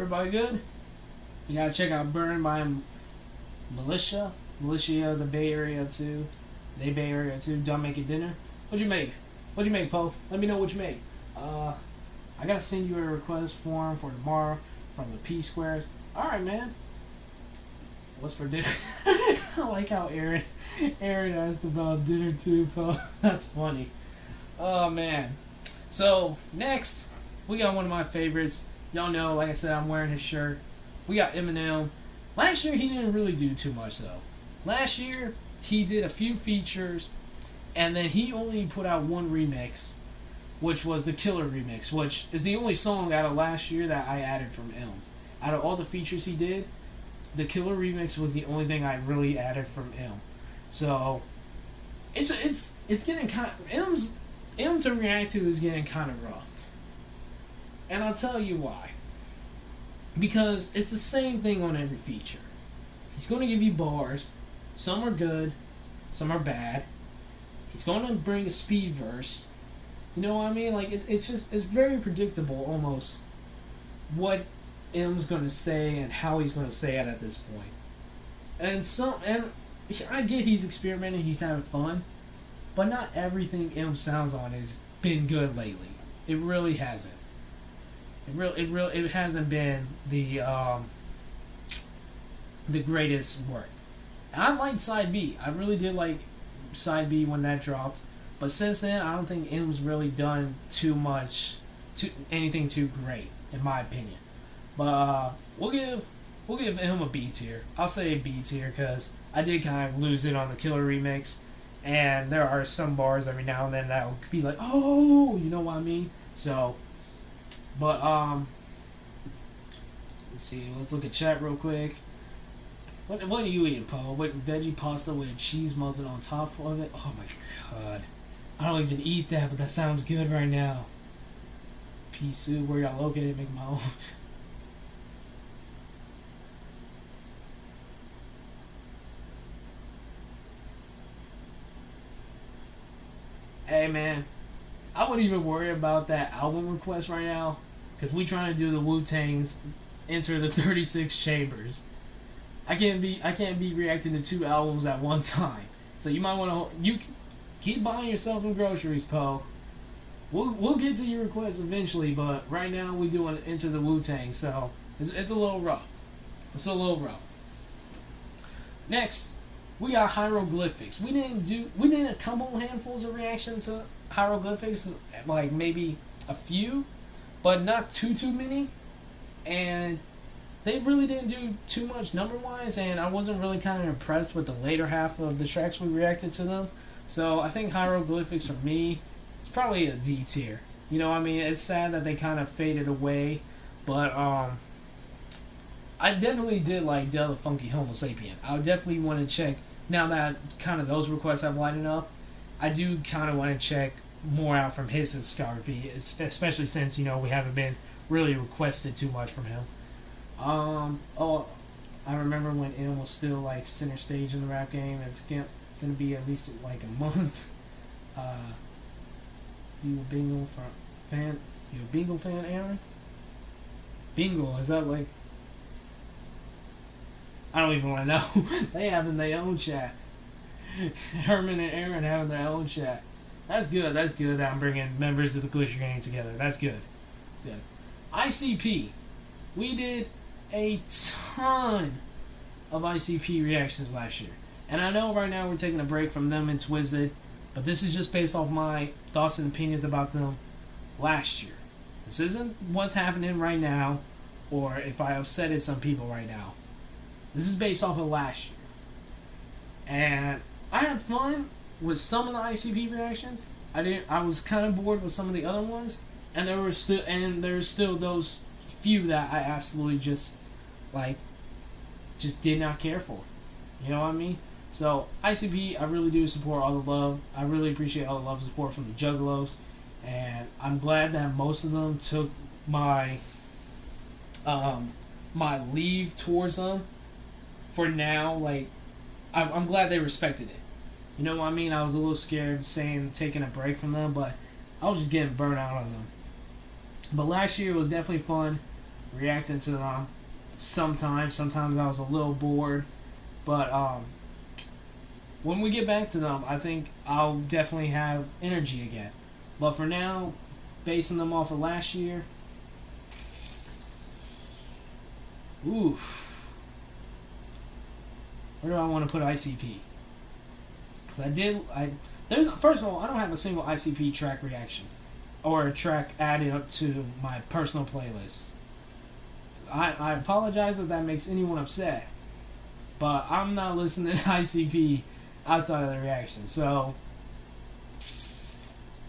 Everybody good? You gotta check out Burn by Militia. Militia, the Bay Area too. They Bay Area too. Don't Make It Dinner. What'd you make? What'd you make, Poe? Let me know what you made. I gotta send you a request form for tomorrow from the P Squares. Alright, man. What's for dinner? I like how Aaron asked about dinner too, Poe. That's funny. Oh, man. So, next, we got one of my favorites. Y'all know, like I said, I'm wearing his shirt. We got Eminem. Last year, he didn't really do too much, though. Last year, he did a few features, and then he only put out one remix, which was the Killer remix, which is the only song out of last year that I added from him. Out of all the features he did, the Killer remix was the only thing I really added from him. So, it's getting kind of... M to react to is getting kind of rough. And I'll tell you why. Because it's the same thing on every feature. He's going to give you bars. Some are good. Some are bad. He's going to bring a speed verse. You know what I mean? Like, it's very predictable almost what M's going to say and how he's going to say it at this point. And I get he's experimenting, he's having fun. But not everything M sounds on has been good lately. It really hasn't. It hasn't been the greatest work. And I liked Side B. I really did like Side B when that dropped. But since then, I don't think M's really done anything too great, in my opinion. But we'll give M a B tier. I'll say a B tier because I did kind of lose it on the Killer remix. And there are some bars every now and then that will be like, oh, you know what I mean? So, but, let's see, let's look at chat real quick. What are you eating, Poe? What, veggie pasta with cheese melted on top of it? Oh my god. I don't even eat that, but that sounds good right now. Pea soup, where y'all located, make my own. Hey man, I wouldn't even worry about that album request right now, because we trying to do the Wu-Tang's Enter the 36 Chambers. I can't be reacting to 2 albums at one time. So you might want to keep buying yourself some groceries, Poe. We'll get to your requests eventually, but right now we doing Enter the Wu-Tang, so it's a little rough. It's a little rough. Next, we got hieroglyphics. We did a couple handfuls of reactions to hieroglyphics, like maybe a few, but not too many. And they really didn't do too much number wise, and I wasn't really kind of impressed with the later half of the tracks we reacted to them. So I think hieroglyphics for me, it's probably a D tier. You know what I mean? It's sad that they kind of faded away, but I definitely did like Del Funky Homo Sapien. I would definitely want to check, now that kind of those requests have lightened up, I do kind of want to check more out from his discography, especially since, you know, we haven't been really requested too much from him. I remember when M was still like center stage in the rap game. It's gonna be at least like a month. You a bingo fan? You a bingo fan, Aaron? Bingo, is that like... I don't even want to know. They having their own chat. Herman and Aaron having their own chat. That's good. That's good that I'm bringing members of the Glacier Gang together. That's good. Good. ICP. We did a ton of ICP reactions last year. And I know right now we're taking a break from them and Twisted, but this is just based off my thoughts and opinions about them last year. This isn't what's happening right now, or if I upsetted some people right now. This is based off of last year. And I had fun with some of the ICP reactions. I was kind of bored with some of the other ones, and there's still those few that I absolutely just did not care for. You know what I mean? So ICP, I really do support all the love. I really appreciate all the love and support from the Juggalos, and I'm glad that most of them took my my leave towards them. For now, like, I'm glad they respected it. You know what I mean? I was a little scared taking a break from them, but I was just getting burnt out on them. But last year was definitely fun. reacting to them. Sometimes I was a little bored, but when we get back to them, I think I'll definitely have energy again. But for now, basing them off of last year, oof. Where do I want to put ICP? Because first of all, I don't have a single ICP track reaction or a track added up to my personal playlist. I apologize if that makes anyone upset, but I'm not listening to ICP outside of the reaction. So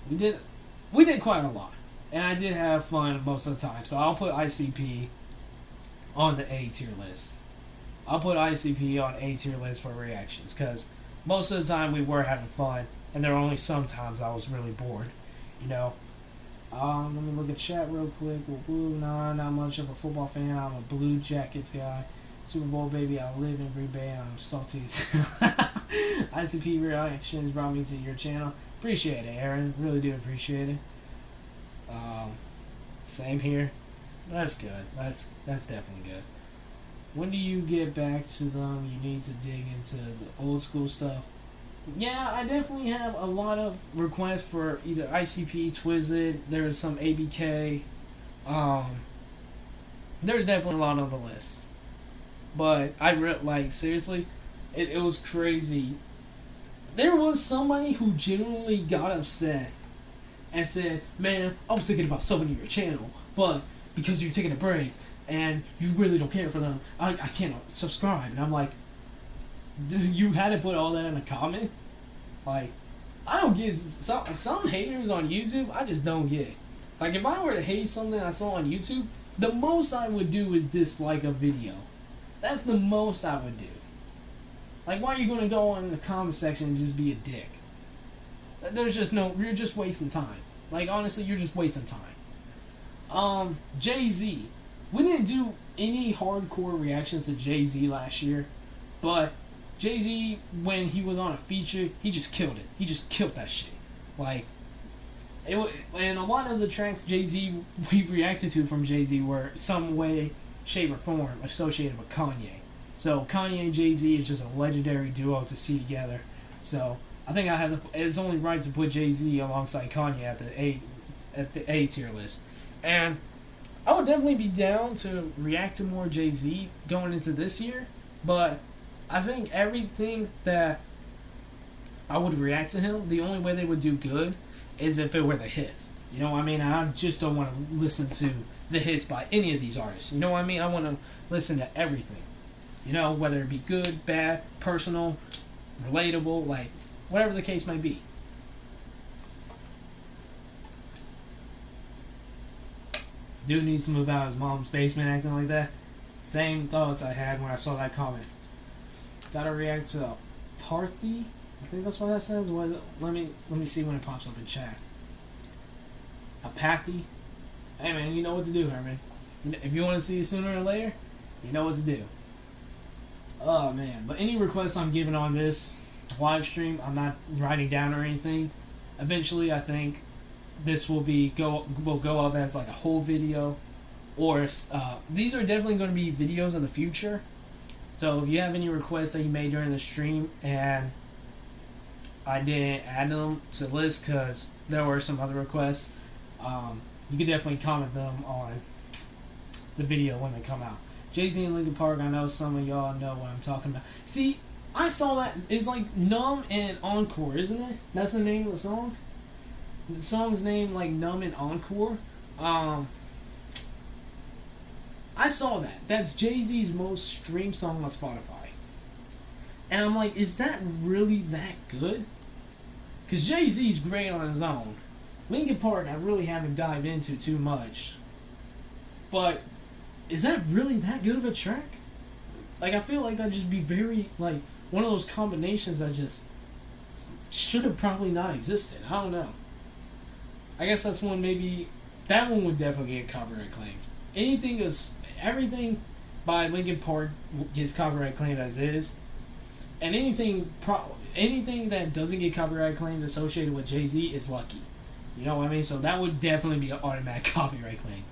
we did quite a lot, and I did have fun most of the time. So I'll put ICP on the A tier list. I'll put ICP on A tier list for reactions, because most of the time we were having fun, and there were only some times I was really bored, you know. Let me look at chat real quick. Nah, not much of a football fan. I'm a Blue Jackets guy. Super Bowl baby, I live in Green Bay and I'm salty. ICP reactions brought me to your channel. Appreciate it, Aaron. Really do appreciate it. Same here. That's good. That's definitely good. When do you get back to them? You need to dig into the old school stuff. Yeah, I definitely have a lot of requests for either ICP, Twizzled. There's some ABK. There's definitely a lot on the list. But seriously, it was crazy. There was somebody who genuinely got upset and said, "Man, I was thinking about subbing your channel, but because you're taking a break and you really don't care for them, I can't subscribe." And I'm like, you had to put all that in a comment? Like, I don't get some haters on YouTube. I just don't get it. Like, if I were to hate something I saw on YouTube, the most I would do is dislike a video. That's the most I would do. Like, why are you gonna go on the comment section and just be a dick? There's just you're just wasting time. Like, honestly, you're just wasting time. Jay-Z. We didn't do any hardcore reactions to Jay-Z last year, but Jay-Z, when he was on a feature, he just killed it. He just killed that shit. Like, and a lot of the tracks Jay-Z we reacted to from Jay-Z were some way, shape, or form associated with Kanye. So Kanye and Jay-Z is just a legendary duo to see together. So I think it's only right to put Jay-Z alongside Kanye at the A tier list. And I would definitely be down to react to more Jay-Z going into this year, but I think everything that I would react to him, the only way they would do good is if it were the hits. You know what I mean? I just don't want to listen to the hits by any of these artists. You know what I mean? I want to listen to everything. You know, whether it be good, bad, personal, relatable, like, whatever the case may be. Dude needs to move out of his mom's basement acting like that. Same thoughts I had when I saw that comment. Gotta react to Parthy. I think that's what that says. Let me see when it pops up in chat. Apathy. Hey man, you know what to do, Herman. If you want to see it sooner or later, you know what to do. Oh man, but any requests I'm giving on this live stream, I'm not writing down or anything. Eventually, I think this will go up as like a whole video, or these are definitely going to be videos in the future. So if you have any requests that you made during the stream and I didn't add them to the list because there were some other requests, you can definitely comment them on the video when they come out. Jay-Z and Linkin Park, I know some of y'all know what I'm talking about. See, I saw that. It's like Numb and Encore, isn't it? That's the name of the song? The song's name, like, Numb and Encore. I saw that. That's Jay-Z's most streamed song on Spotify. And I'm like, is that really that good? Because Jay-Z's great on his own. Linkin Park, I really haven't dived into too much. But is that really that good of a track? Like, I feel like that'd just be very, like, one of those combinations that just should have probably not existed. I don't know. I guess that's one maybe... That one would definitely get copyright claimed. Everything by Linkin Park gets copyright claimed as is. And anything that doesn't get copyright claimed associated with Jay-Z is lucky. You know what I mean? So that would definitely be an automatic copyright claim.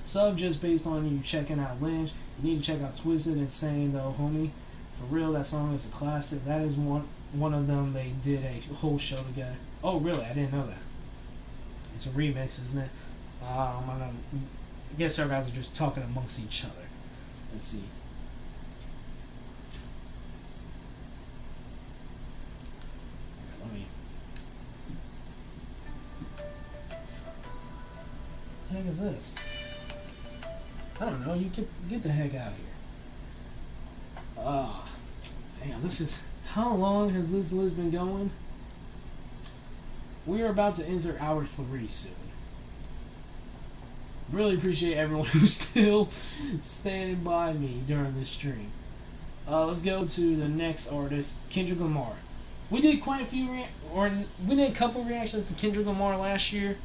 sub just based on you checking out Lynch. You need to check out Twisted Insane though, homie. For real, that song is a classic. That is one of them. They did a whole show together. Oh, really? I didn't know that. It's a remix, isn't it? I guess our guys are just talking amongst each other. Let's see. Let me. What the heck is this? I don't know. You get the heck out of here. Damn. This is. How long has this list been going? We are about to enter hour 3 soon. Really appreciate everyone who's still standing by me during this stream. Let's go to the next artist, Kendrick Lamar. We did quite a few, we did a couple reactions to Kendrick Lamar last year.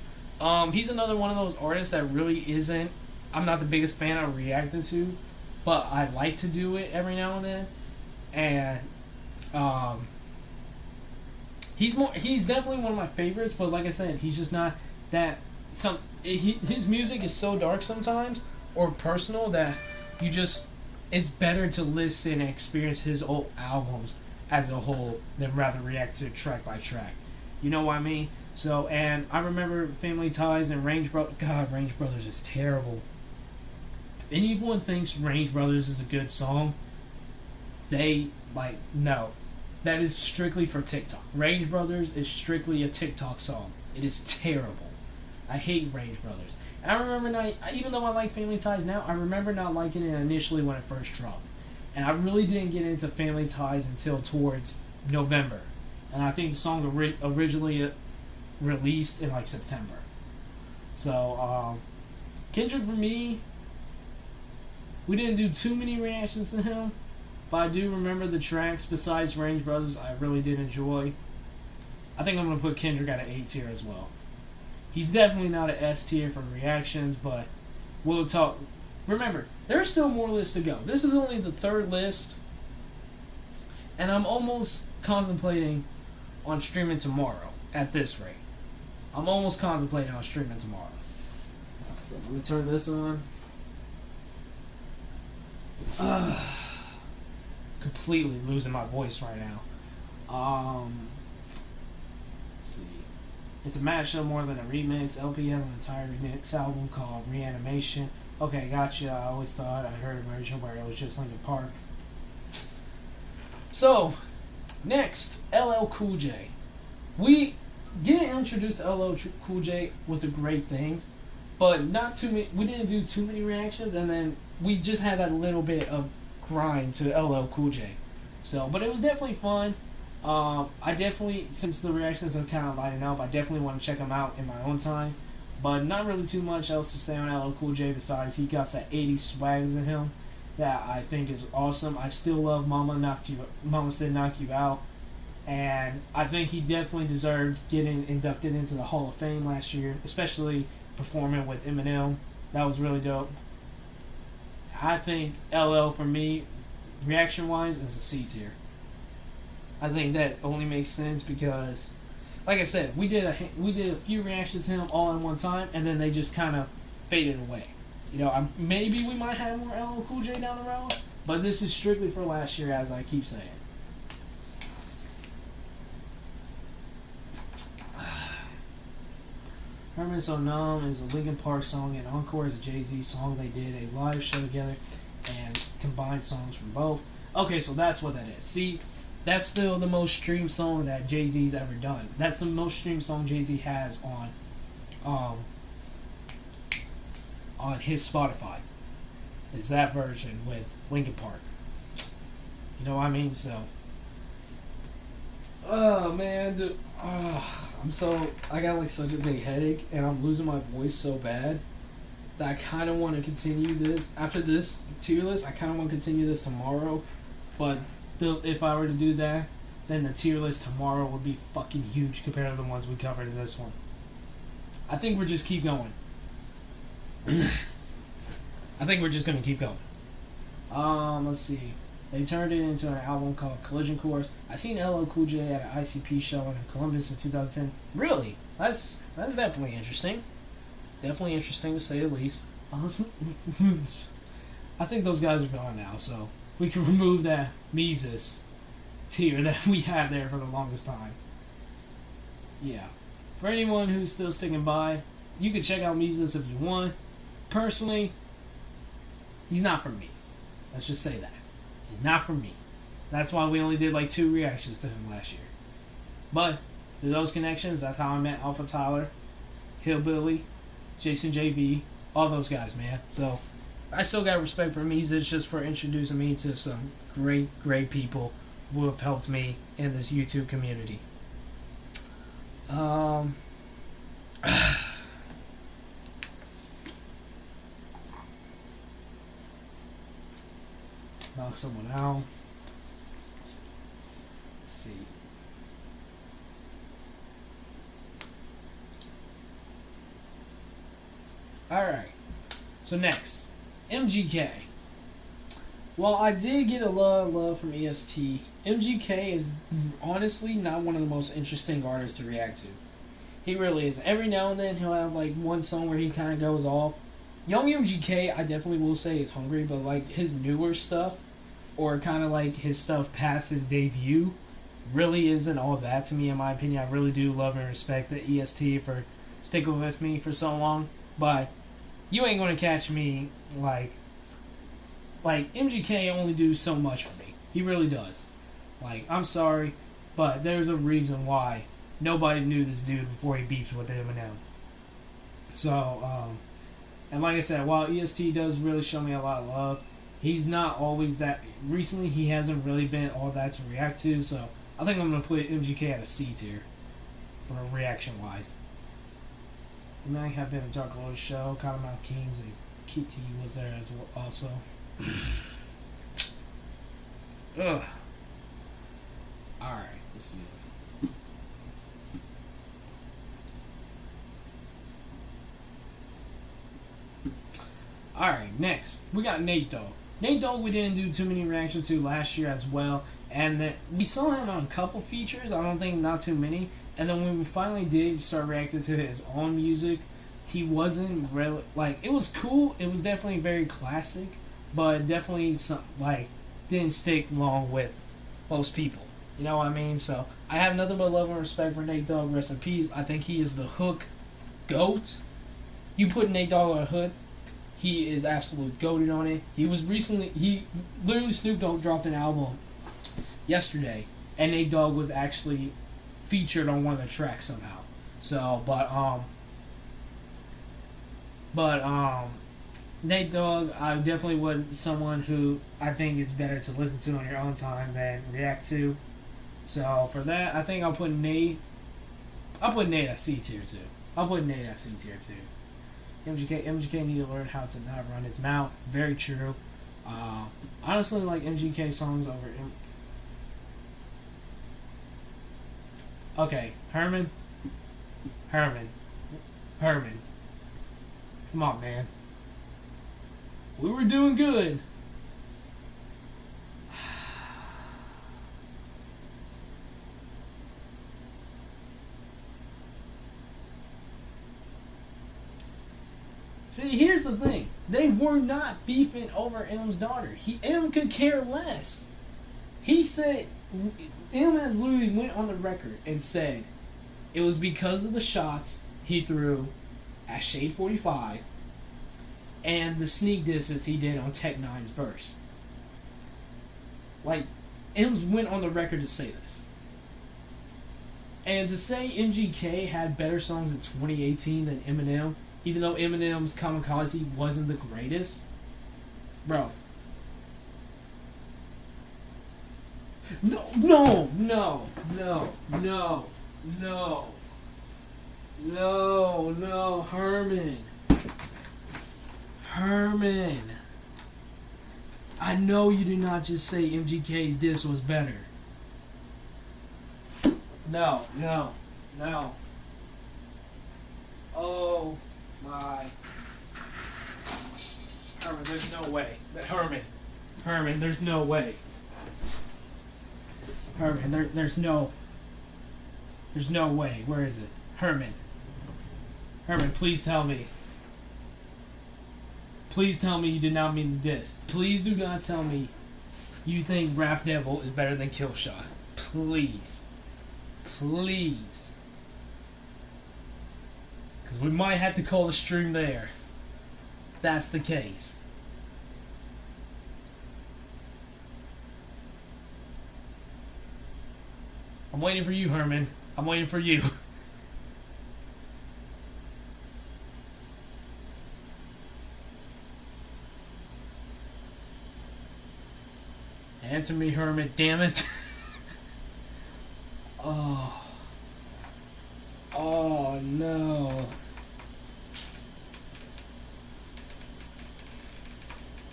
He's another one of those artists that really isn't. I'm not the biggest fan of reacting to, but I like to do it every now and then. And he's definitely one of my favorites. But like I said, he's just not that. His music is so dark sometimes or personal that it's better to listen and experience his old albums as a whole than rather react to track by track. You know what I mean? So, and I remember Family Ties and Range Brothers. God, Range Brothers is terrible. If anyone thinks Range Brothers is a good song, no. That is strictly for TikTok. Range Brothers is strictly a TikTok song. It is terrible. I hate Range Brothers. And I remember even though I like Family Ties now, I remember not liking it initially when it first dropped. And I really didn't get into Family Ties until towards November. And I think the song originally released in like September. So, Kendrick for me, we didn't do too many reactions to him. But I do remember the tracks besides Range Brothers I really did enjoy. I think I'm going to put Kendrick at an A tier as well. He's definitely not an S tier for reactions, but we'll talk. Remember, there's still more lists to go. This is only the 3rd list, and I'm almost contemplating on streaming tomorrow at this rate. I'm almost contemplating on streaming tomorrow. So let me turn this on. Completely losing my voice right now. Let's see. It's a mashup more than a remix. LP has an entire remix album called Reanimation. Okay, gotcha. I always thought I heard a version where it was just Linkin Park. So, next, LL Cool J. Getting introduced to LL Cool J was a great thing, but not too many. We didn't do too many reactions, and then we just had that little bit of grind to LL Cool J. So, but it was definitely fun. I definitely, since the reactions are kind of lighting up, I definitely want to check them out in my own time. But not really too much else to say on LL Cool J besides he got that 80s swags in him that I think is awesome. I still love Mama Said Knock You Out. And I think he definitely deserved getting inducted into the Hall of Fame last year, especially performing with Eminem. That was really dope. I think LL, for me, reaction-wise, is a C tier. I think that only makes sense because, like I said, we did a few reactions to him all at one time, and then they just kind of faded away. You know, maybe we might have more LL Cool J down the road, but this is strictly for last year, as I keep saying. Herman So Numb is a Linkin Park song, and Encore is a Jay-Z song. They did a live show together and combined songs from both. Okay, so that's what that is. See, that's still the most streamed song that Jay-Z's ever done. That's the most streamed song Jay-Z has on his Spotify. Is that version with Linkin Park. You know what I mean? So, oh man, dude. I got like such a big headache, and I'm losing my voice so bad that I kind of want to continue this. After this tier list, I kind of want to continue this tomorrow, but if I were to do that, then the tier list tomorrow would be fucking huge compared to the ones we covered in this one. I think we'll just keep going. I think we're just going to keep going. Let's see. They turned it into an album called Collision Course. I seen LL Cool J at an ICP show in Columbus in 2010. Really? That's definitely interesting. Definitely interesting to say the least. Let's remove this. I think those guys are gone now, so we can remove that Mises tier that we had there for the longest time. Yeah. For anyone who's still sticking by, you can check out Mises if you want. Personally, he's not for me. Let's just say that. He's not for me. That's why we only did like 2 reactions to him last year. But through those connections, that's how I met Alpha Tyler, Hillbilly, Jason JV, all those guys, man. So I still got respect for Mises just for introducing me to some great, great people who have helped me in this YouTube community. Knock someone out. Let's see. Alright. So next. MGK. While I did get a lot of love from EST, MGK is honestly not one of the most interesting artists to react to. He really is. Every now and then he'll have like one song where he kind of goes off. Young MGK, I definitely will say is hungry, but like his newer stuff, or kind of like his stuff past his debut, really isn't all that to me in my opinion. I really do love and respect the EST for sticking with me for so long, but you ain't gonna catch me like MGK only do so much for me. He really does. Like, I'm sorry, but there's a reason why nobody knew this dude before he beefed with Eminem. So, and like I said, while EST does really show me a lot of love, he's not always that. Recently, he hasn't really been all that to react to, so I think I'm going to put MGK at a C tier for reaction-wise. It might have been a Dark Lord show, Cottonmouth Kings, and Kitty was there as well also. Ugh. Alright, let's see. Alright, next. We got Nate Dogg. Nate Dogg we didn't do too many reactions to last year as well. And we saw him on a couple features. I don't think not too many. And then when we finally did start reacting to his own music, he wasn't really... Like, it was cool. It was definitely very classic. But definitely, didn't stick long with most people. You know what I mean? So, I have nothing but love and respect for Nate Dogg. Rest in peace. I think he is the hook GOAT. You put Nate Dogg on a hook, he is absolute goated on it. Literally Snoop Dogg dropped an album yesterday, and Nate Dogg was actually featured on one of the tracks somehow. So, Nate Dogg, I definitely would someone who I think is better to listen to on your own time than react to. So for that, I think I'll put Nate at C tier too. MGK need to learn how to not run his mouth. Very true. Honestly, like MGK songs over him. Okay, Herman. Come on, man. We were doing good. See, here's the thing. They were not beefing over M's daughter. M could care less. He said, M has literally went on the record and said it was because of the shots he threw at Shade 45 and the sneak disses he did on Tech 9's verse. Like, M's went on the record to say this. And to say MGK had better songs in 2018 than Eminem, even though Eminem's Kamikaze wasn't the greatest, bro. No, Herman. I know you did not just say MGK's diss was better. No. Oh my. Herman, there's no way. Herman, there's no way. Herman, there's no way. Where is it? Herman, please tell me. please tell me you did not mean to diss. Please do not tell me you think Rap Devil is better than Killshot. Please. Please. Because we might have to call the stream there. That's the case. I'm waiting for you, Herman. I'm waiting for you. Answer me, Herman. Damn it. Oh. Oh, no.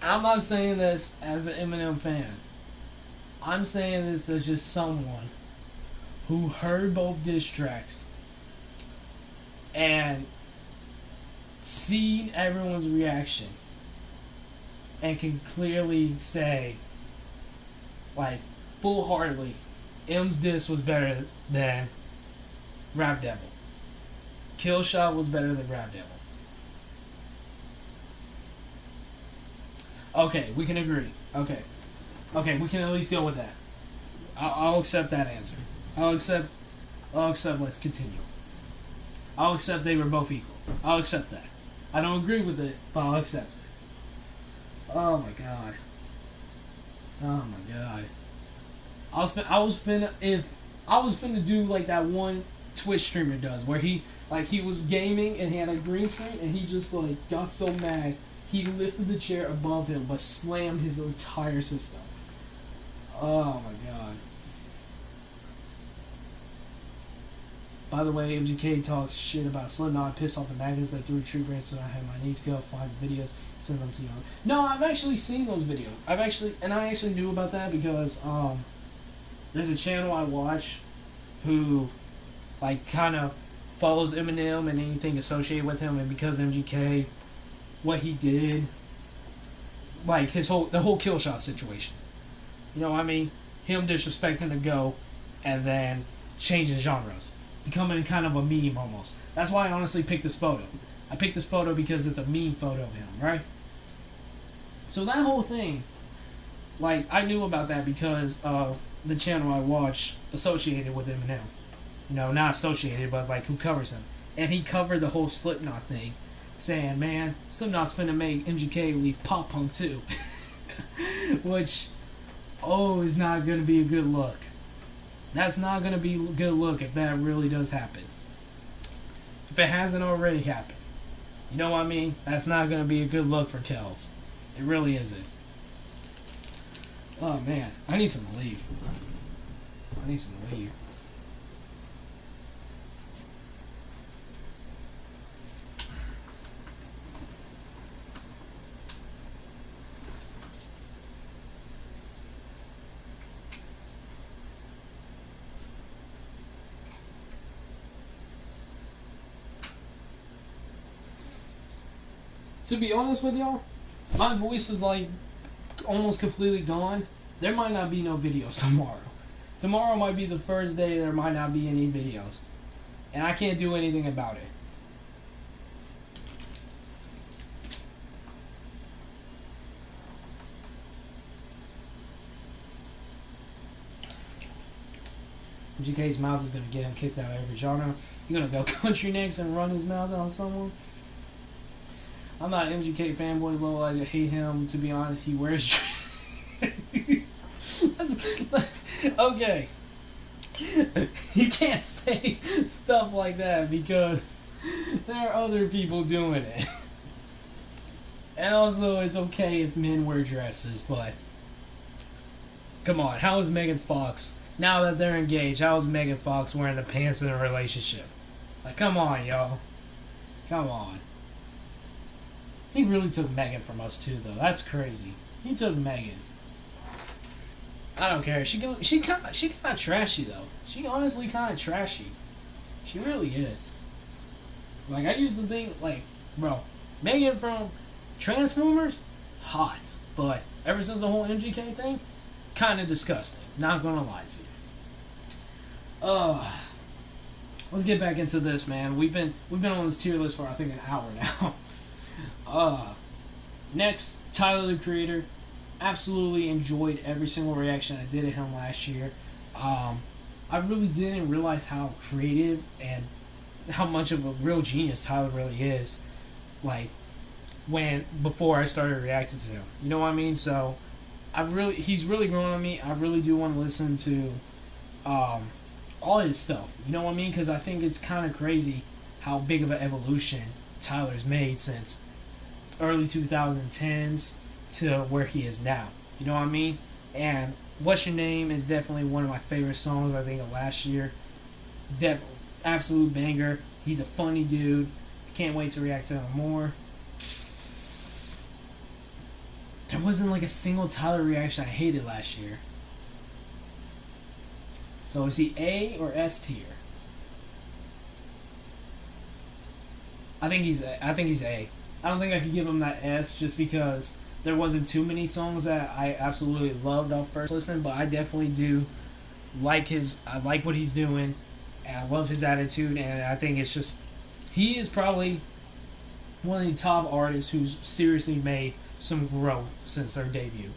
I'm not saying this as an Eminem fan. I'm saying this as just someone who heard both diss tracks and seen everyone's reaction and can clearly say, like, full-heartedly, M's diss was better than Rap Devil. Killshot was better than Rap Devil. Okay, we can agree. Okay, we can at least go with that. I'll accept that answer. I'll accept. Let's continue. I'll accept they were both equal. I'll accept that. I don't agree with it, but I'll accept it. Oh my god. Oh my god. I was finna do like that one Twitch streamer does, where he was gaming and he had a green screen and he just like got so mad he lifted the chair above him but slammed his entire system. Oh my god. By the way, MGK talks shit about Slipknot, pissed off the magnets that threw tree branches, so I had my needs go find videos, send them to you. No, I've actually seen those videos. I actually knew about that because there's a channel I watch who like kind of follows Eminem and anything associated with him, and because MGK, what he did, like the whole Killshot situation. You know what I mean? Him disrespecting the GOAT and then changing genres. Becoming kind of a meme almost. That's why I honestly picked this photo. I picked this photo because it's a meme photo of him, right? So that whole thing, like, I knew about that because of the channel I watch associated with Eminem. You know, not associated, but like who covers him. And he covered the whole Slipknot thing, saying, man, Slipknot's finna make MGK leave pop punk too. Which, is not gonna be a good look. That's not going to be a good look if that really does happen. If it hasn't already happened. You know what I mean? That's not going to be a good look for Kells. It really isn't. Oh, man. I need some relief. To be honest with y'all, my voice is like almost completely gone. There might not be no videos tomorrow. Tomorrow might be the first day there might not be any videos. And I can't do anything about it. GK's mouth is going to get him kicked out of every genre. You're going to go country next and run his mouth on someone? I'm not an MGK fanboy, Lil. I hate him. To be honest, he wears. Okay. You can't say stuff like that because there are other people doing it. And also, it's okay if men wear dresses, but come on, how is Megan Fox, now that they're engaged, how is Megan Fox wearing the pants in a relationship? Like, come on, y'all. Come on. He really took Megan from us too, though. That's crazy. He took Megan. I don't care. She kind of trashy though. She honestly kind of trashy. She really is. Like, I used to think, like, bro, Megan from Transformers, hot, but ever since the whole MGK thing, kind of disgusting. Not gonna lie to you. Let's get back into this, man. We've been on this tier list for I think an hour now. Next, Tyler the Creator. Absolutely enjoyed every single reaction I did of him last year. I really didn't realize how creative and how much of a real genius Tyler really is. Like, before I started reacting to him. You know what I mean? So he's really grown on me. I really do want to listen to all his stuff. You know what I mean? Because I think it's kind of crazy how big of an evolution Tyler's made since early 2010s to where he is now. You know what I mean? And What's Your Name is definitely one of my favorite songs, I think, of last year. Absolute banger. He's a funny dude. Can't wait to react to him more. There wasn't like a single Tyler reaction I hated last year. So is he A or S tier? I think he's A. I don't think I could give him that S just because there wasn't too many songs that I absolutely loved off first listen, but I definitely do like I like what he's doing, and I love his attitude, and I think it's just, he is probably one of the top artists who's seriously made some growth since their debut.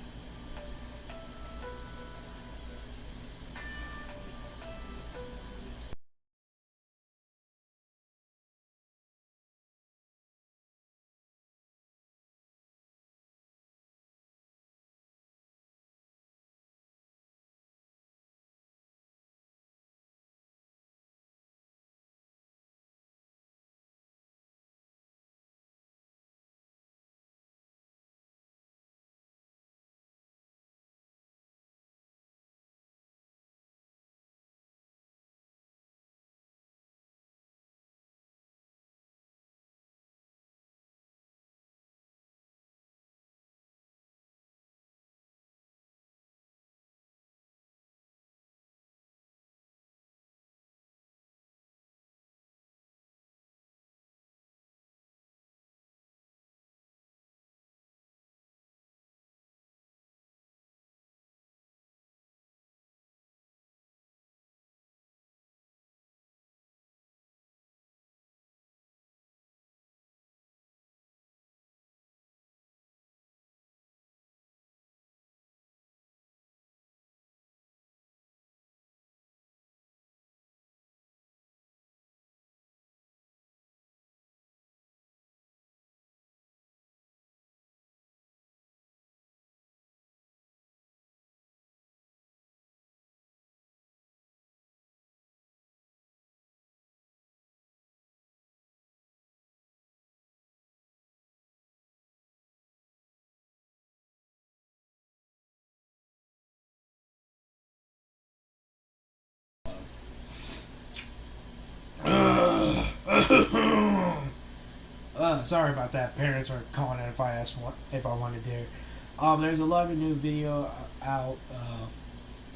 Sorry about that. Parents are calling in if I wanted to. There's a lot of new video out.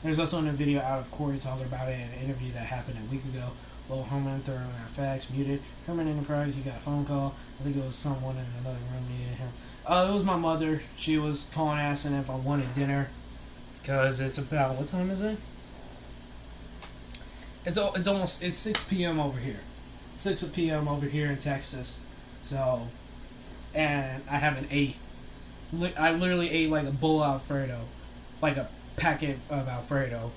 There's also a new video out of Corey talking about it in an interview that happened a week ago. Well, Herman throwing out facts, muted. Herman Enterprise, he got a phone call. I think it was someone in another room needed him. It was my mother. She was calling, asking if I wanted dinner. Because it's about, what time is it? It's 6 p.m. over here. 6 p.m. over here in Texas. So, and I haven't ate. I literally ate like a bowl of Alfredo, like a packet of Alfredo,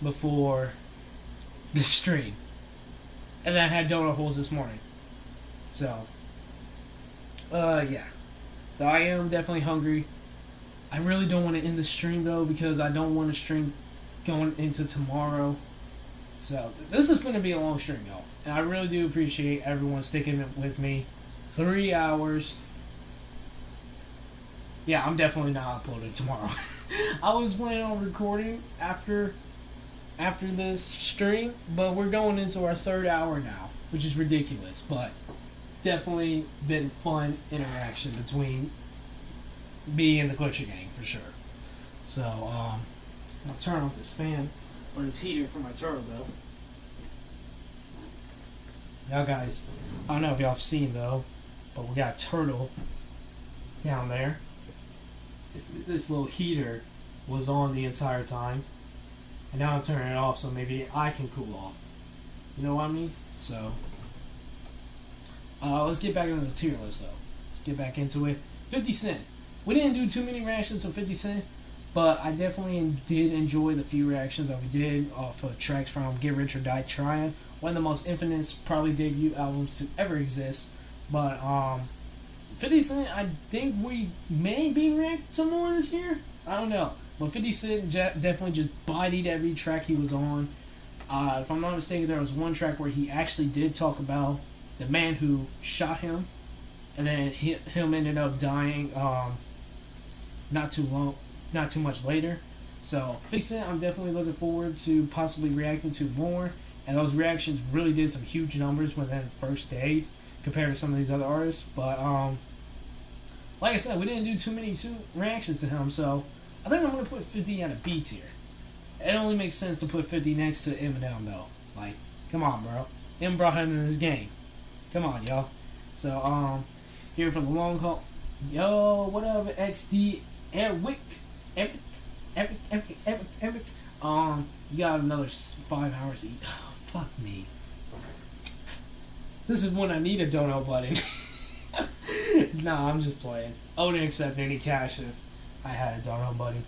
before the stream. And then I had donut holes this morning. So, yeah. So I am definitely hungry. I really don't want to end the stream though, because I don't want to stream going into tomorrow. So this is going to be a long stream, y'all. And I really do appreciate everyone sticking with me. 3 hours. Yeah, I'm definitely not uploading tomorrow. I was planning on recording after this stream, but we're going into our 3rd hour now, which is ridiculous. But it's definitely been fun interaction between me and the Glitcher Gang for sure. So I'll turn off this fan or this heater for my turtle though. Now guys, I don't know if y'all have seen though, but we got a turtle down there. This little heater was on the entire time, and now I'm turning it off so maybe I can cool off. You know what I mean? So let's get back into the tier list though. Let's get back into it. 50 Cent. we didn't do too many reactions to 50 Cent, but I definitely did enjoy the few reactions that we did off of tracks from Get Rich or Die Trying, one of the most infamous, probably debut albums to ever exist. But 50 Cent, I think we may be reacting to more this year. I don't know. But 50 Cent definitely just bodied every track he was on. If I'm not mistaken, there was one track where he actually did talk about the man who shot him, and then him ended up dying not too much later. So 50 Cent, I'm definitely looking forward to possibly reacting to more. And those reactions really did some huge numbers within the first days compared to some of these other artists. But like I said, we didn't do too many reactions to him, so I think I'm gonna put 50 at a B tier. It only makes sense to put 50 next to Eminem, though. Like, come on, bro. M brought him in this game. Come on, y'all. So, here for the long haul. Yo, what up, XD Eric? Eric. You got another 5 hours to eat. Oh, fuck me. This is when I need a dono button. Nah, I'm just playing. I wouldn't accept any cash if I had a dono button.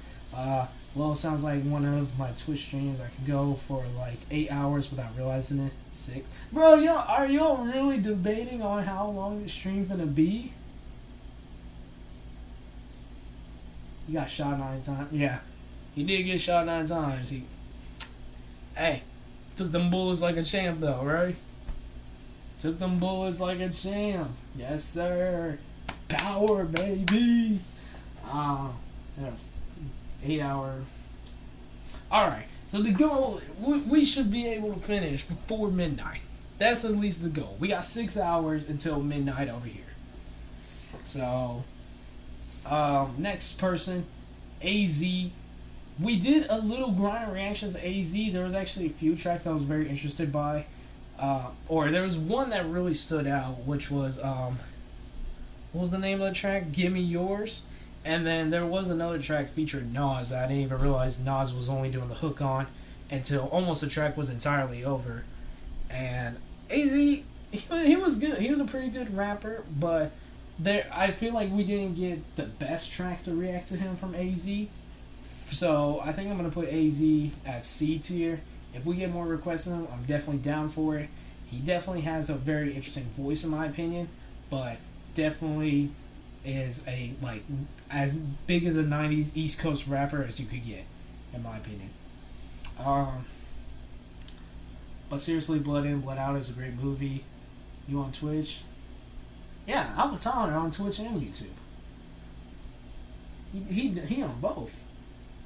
Well, sounds like one of my Twitch streams I could go for like 8 hours without realizing it. 6. Bro, are y'all really debating on how long the stream's gonna be? He got shot 9 times. Yeah, he did get shot 9 times. Hey, took them bullets like a champ though, right? Took them bullets like a champ. Yes, sir. Power, baby. 8 hour. Alright, so the goal, we should be able to finish before midnight. That's at least the goal. We got 6 hours until midnight over here. So, next person, AZ. We did a little grind reactions to AZ. There was actually a few tracks I was very interested by. Or there was one that really stood out, which was, what was the name of the track? Gimme Yours. And then there was another track featuring Nas that I didn't even realize Nas was only doing the hook on until almost the track was entirely over. And AZ, he was good. He was a pretty good rapper, but I feel like we didn't get the best tracks to react to him from AZ. So I think I'm going to put AZ at C tier. If we get more requests of him, I'm definitely down for it. He definitely has a very interesting voice in my opinion, but definitely is as big as a 90s East Coast rapper as you could get, in my opinion. But seriously, Blood In, Blood Out is a great movie. You on Twitch? Yeah, Alpha Tyler on Twitch and YouTube. He on both.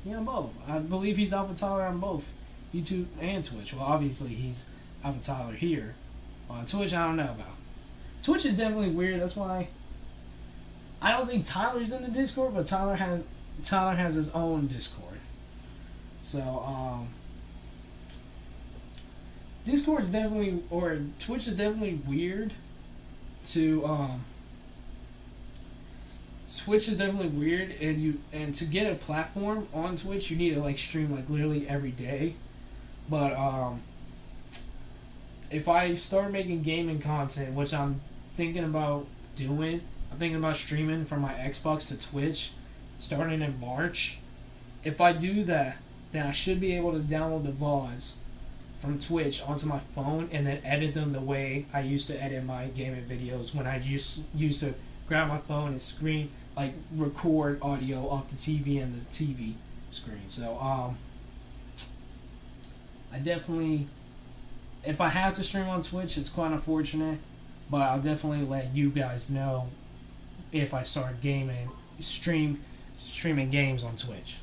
He on both. I believe he's Alpha Tyler on both YouTube and Twitch. Well, obviously he's Alpha Tyler here. On Twitch, I don't know about. Twitch is definitely weird. That's why I don't think Tyler's in the Discord, but Tyler has his own Discord. So Discord's definitely, or Twitch is definitely weird to Twitch is definitely weird, and to get a platform on Twitch you need to like stream like literally every day. But if I start making gaming content, which I'm thinking about doing, I'm thinking about streaming from my Xbox to Twitch starting in March. If I do that, then I should be able to download the VODs from Twitch onto my phone and then edit them the way I used to edit my gaming videos when I used to grab my phone and record audio off the TV and the TV screen. So I definitely, if I have to stream on Twitch, it's quite unfortunate, but I'll definitely let you guys know if I start streaming games on Twitch.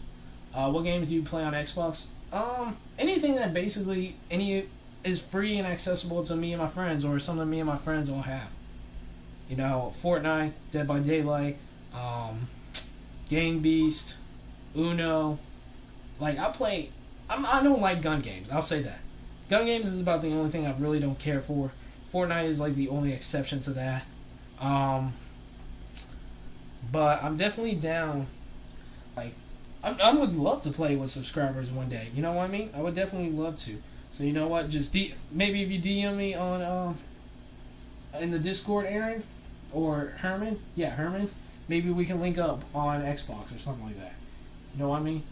What games do you play on Xbox? Anything that basically is free and accessible to me and my friends, or something me and my friends all have. You know, Fortnite, Dead by Daylight, Game Beast, Uno. Like, I don't like gun games. I'll say that. Gun games is about the only thing I really don't care for. Fortnite is like the only exception to that. But I'm definitely down. Like, I would love to play with subscribers one day. You know what I mean? I would definitely love to. So you know what? Just maybe if you DM me on in the Discord, Aaron or Herman. Yeah, Herman. maybe we can link up on Xbox or something like that. You know what I mean?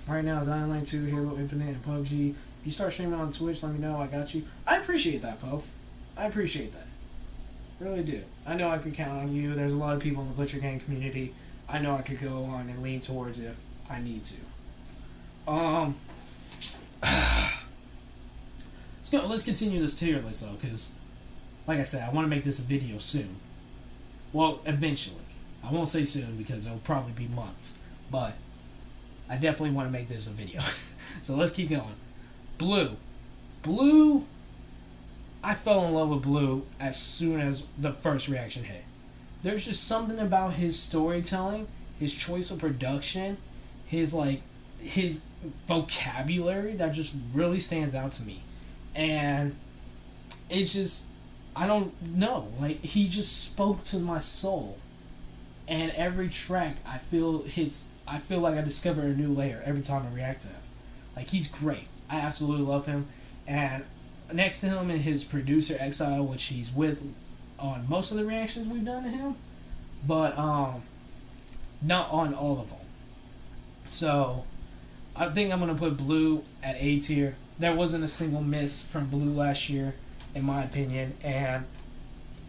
Right now, Zion Lane 2, Halo Infinite, and PUBG. If you start streaming on Twitch, let me know. I got you. I appreciate that, Poe. I appreciate that. Really do. I know I could count on you. There's a lot of people in the Butcher Gang community I know I could go on and lean towards if I need to. Let's continue this tier list, though, because, like I said, I want to make this a video soon. Well, eventually. I won't say soon because it'll probably be months. But I definitely want to make this a video. So let's keep going. Blue. Blue, I fell in love with Blue as soon as the first reaction hit. There's just something about his storytelling, his choice of production, his vocabulary that just really stands out to me. And it's just, I don't know, like, he just spoke to my soul. And every track I feel like I discover a new layer every time I react to him. Like, he's great. I absolutely love him. And next to him and his producer Exile, which he's with on most of the reactions we've done to him, but not on all of them. So I think I'm gonna put Blue at A tier. There wasn't a single miss from Blue last year, in my opinion, and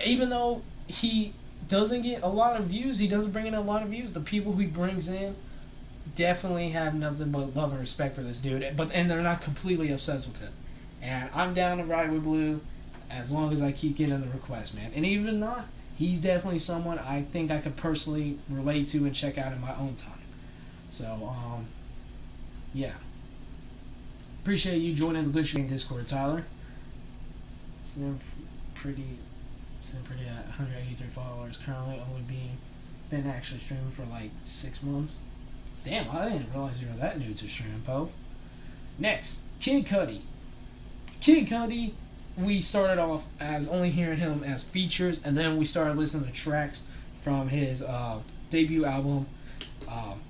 even though he doesn't get a lot of views, he doesn't bring in a lot of views, the people he brings in definitely have nothing but love and respect for this dude, and they're not completely obsessed with him. And I'm down to ride with Blue as long as I keep getting the requests, man. And even not, he's definitely someone I think I could personally relate to and check out in my own time. So, yeah. Appreciate you joining the Glitch Gang Discord, Tyler. It's pretty at 183 followers currently, only been actually streaming for like 6 months. Damn, I didn't realize you were that new to stream, Poe. Next, Kid Cudi. Kid Cudi, we started off as only hearing him as features, and then we started listening to tracks from his debut album,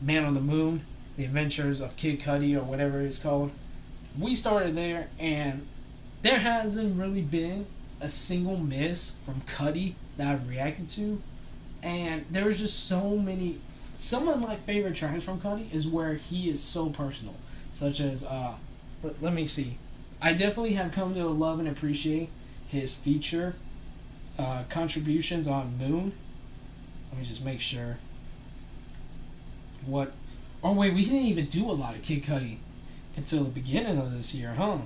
Man on the Moon, The Adventures of Kid Cudi, or whatever it's called. We started there, and there hasn't really been a single miss from Cudi that I've reacted to, and there was just so many. Some of my favorite tracks from Cudi is where he is so personal, such as let me see. I definitely have come to love and appreciate his feature contributions on Moon. Let me just make sure. Oh wait, we didn't even do a lot of Kid Cudi until the beginning of this year, huh?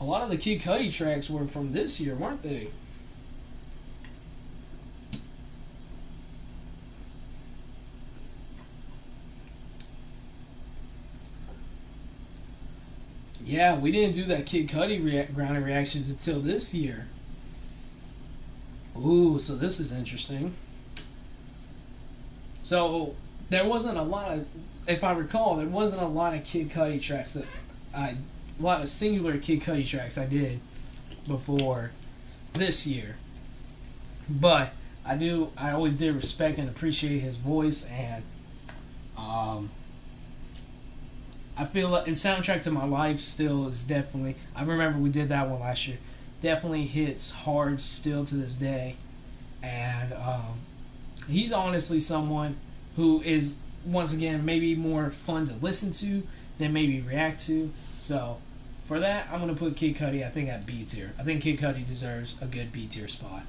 A lot of the Kid Cudi tracks were from this year, weren't they? Yeah, we didn't do that Kid Cudi grounded reactions until this year. Ooh, so this is interesting. So there wasn't a lot of, if I recall, there wasn't a lot of Kid Cudi tracks a lot of singular Kid Cudi tracks I did before this year. But I always did respect and appreciate his voice, and I feel like his Soundtrack to My Life still is definitely, I remember we did that one last year, definitely hits hard still to this day. And he's honestly someone who is, once again, maybe more fun to listen to than maybe react to. So for that, I'm going to put Kid Cudi, I think, at B tier. I think Kid Cudi deserves a good B tier spot.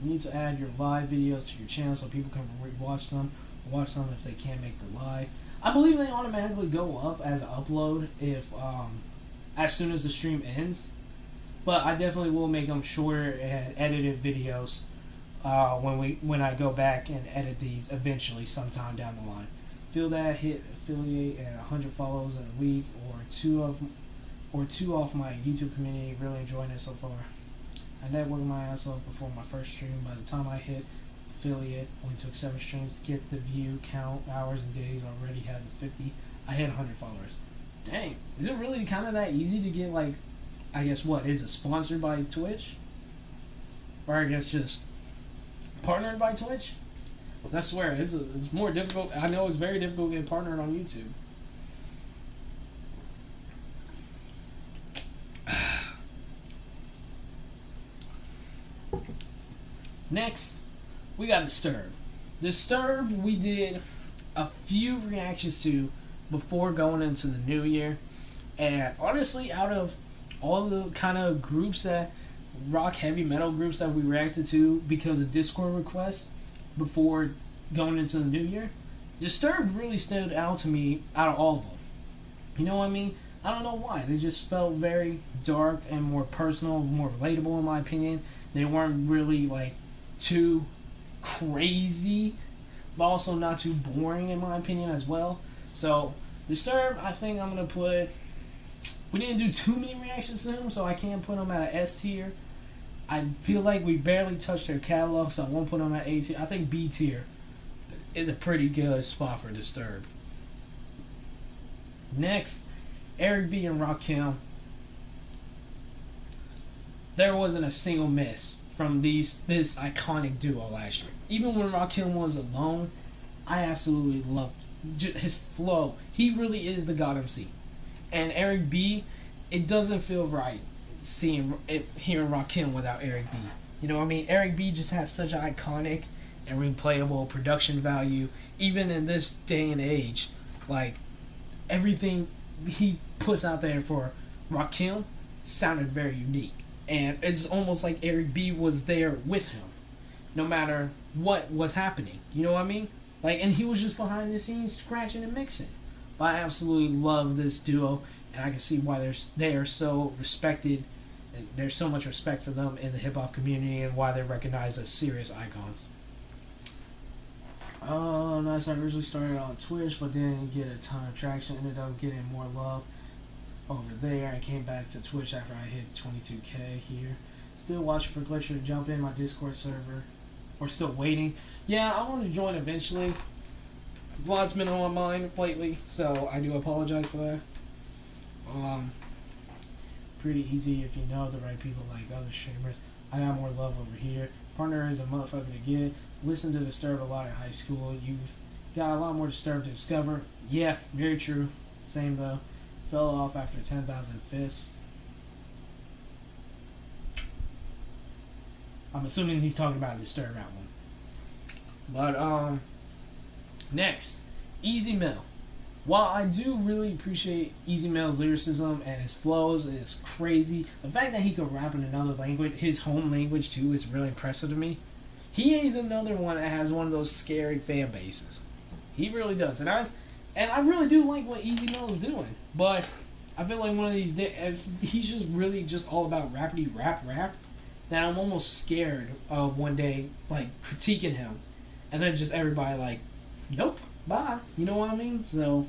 You need to add your live videos to your channel so people can watch them if they can't make the live. I believe they automatically go up as an upload if as soon as the stream ends. But I definitely will make them shorter and edited videos when I go back and edit these eventually sometime down the line. Feel that hit affiliate and 100 follows in a week or two off my YouTube community. Really enjoying it so far. I networked my ass off before my first stream. By the time I hit affiliate, only took 7 streams to get the view count, hours and days. Already had 50. I hit 100 followers. Dang, is it really kind of that easy to get, like, I guess what is it, sponsored by Twitch, or I guess just partnered by Twitch? I swear it's more difficult. I know it's very difficult to get partnered on YouTube. Next, we got Disturbed. Disturbed, we did a few reactions to before going into the new year. And honestly, out of all the kind of groups that rock heavy metal groups that we reacted to because of Discord requests before going into the new year, Disturbed really stood out to me out of all of them. You know what I mean? I don't know why. They just felt very dark and more personal, more relatable in my opinion. They weren't really like too crazy, but also not too boring in my opinion as well. So Disturbed, I think I'm gonna put. We didn't do too many reactions to them, so I can't put them at an S tier. I feel like we barely touched their catalog, so I won't put them at A tier. I think B tier is a pretty good spot for Disturbed. Next, Eric B. and Rakim. There wasn't a single miss from this iconic duo last year. Even when Rakim was alone, I absolutely loved his flow. He really is the God MC. And Eric B., it doesn't feel right hearing Rakim without Eric B. You know what I mean? Eric B. just has such an iconic and replayable production value, even in this day and age. Like, everything he puts out there for Rakim sounded very unique. And it's almost like Eric B. was there with him, no matter what was happening. You know what I mean? Like, and he was just behind the scenes scratching and mixing. But I absolutely love this duo, and I can see why they are so respected, and there's so much respect for them in the hip-hop community, and why they're recognized as serious icons. Nice. I originally started on Twitch, but didn't get a ton of traction. Ended up getting more love over there. I came back to Twitch after I hit 22K here. Still watching for Glitcher to jump in my Discord server. Or still waiting. Yeah, I want to join eventually. A lot's been on my mind lately, so I do apologize for that. Pretty easy if you know the right people like other streamers. I got more love over here. Partner is a motherfucker to get. Listen to Disturbed a lot in high school. You've got a lot more Disturbed to discover. Yeah, very true. Same though. Fell off after 10,000 Fists. I'm assuming he's talking about a Disturbed album. But, next, Easy Mill. While I do really appreciate Easy Mill's lyricism and his flows, it's crazy. The fact that he could rap in another language, his home language too, is really impressive to me. He is another one that has one of those scary fan bases. He really does. And I really do like what Easy Mill is doing. But I feel like one of these days, if he's just really just all about rapidy rap, then I'm almost scared of one day, like, critiquing him. And then just everybody like, nope, bye. You know what I mean? So,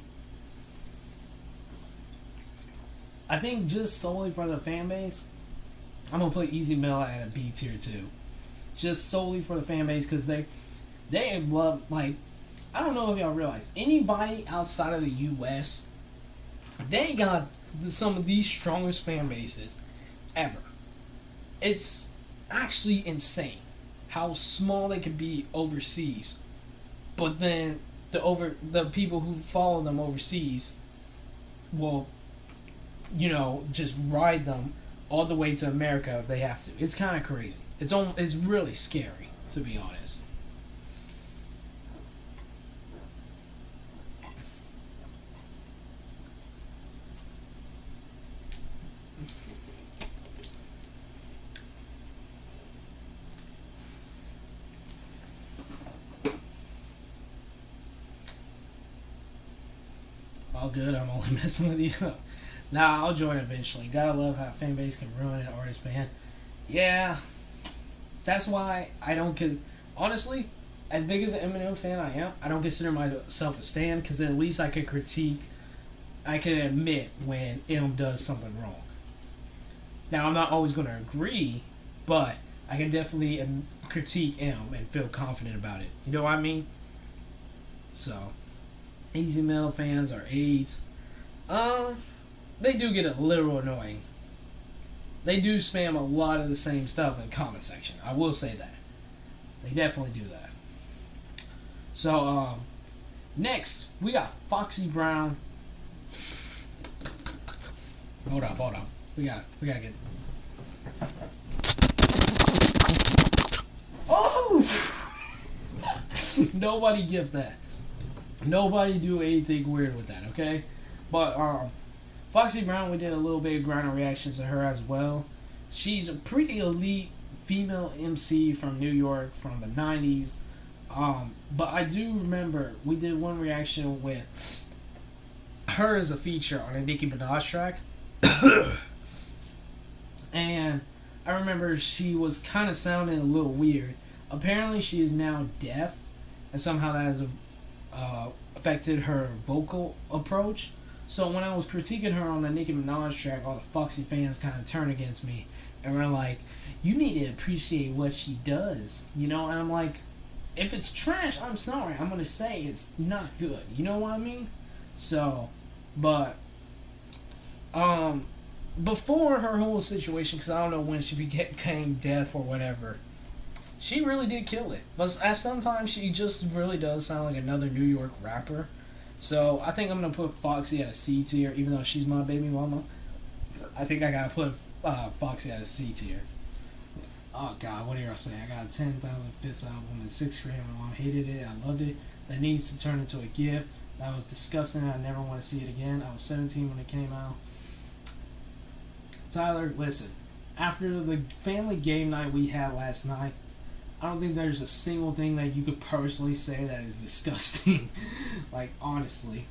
I think just solely for the fan base, I'm going to put Easy Mill at a B tier too. Just solely for the fan base, because they love, like, I don't know if y'all realize, anybody outside of the U.S., they got some of the strongest fan bases ever. It's actually insane how small they could be overseas, but then the people who follow them overseas will, you know, just ride them all the way to America if they have to. It's kind of crazy. It's really scary, to be honest. All good, I'm only messing with you. Nah, I'll join eventually. Gotta love how fan base can ruin an artist, fan. Yeah, that's why I don't honestly, as big as an Eminem fan I am, I don't consider myself a stan, because at least I could admit when M does something wrong. Now, I'm not always going to agree, but I can definitely critique M and feel confident about it. You know what I mean? So, Easy Mill fans are AIDS. They do get a little annoying. They do spam a lot of the same stuff in the comment section. I will say that. They definitely do that. So, next, we got Foxy Brown. Hold up. We gotta get... Oh! Nobody give that. Nobody do anything weird with that, okay? But Foxy Brown, we did a little bit of grinder reactions to her as well. She's a pretty elite female MC from New York from the 90s. But I do remember we did one reaction with her as a feature on a Nicki Minaj track. And I remember she was kind of sounding a little weird. Apparently she is now deaf, and somehow that has affected her vocal approach. So when I was critiquing her on the Nicki Minaj track, all the Foxy fans kind of turned against me and were like, you need to appreciate what she does, you know? And I'm like, if it's trash, I'm sorry, I'm gonna say it's not good, you know what I mean? So, but before her whole situation, because I don't know when she became deaf or whatever, she really did kill it. But at sometimes she just really does sound like another New York rapper. So I think I'm gonna put Foxy at a C tier, even though she's my baby mama. I think I gotta put Foxy at a C tier. Oh God, what did I say? I got a 10,000 Fits album in 6th grade. My mom hated it. I loved it. That needs to turn into a gift. That was disgusting. I never want to see it again. I was 17 when it came out. Tyler, listen. After the family game night we had last night, I don't think there's a single thing that you could personally say that is disgusting. Like, honestly.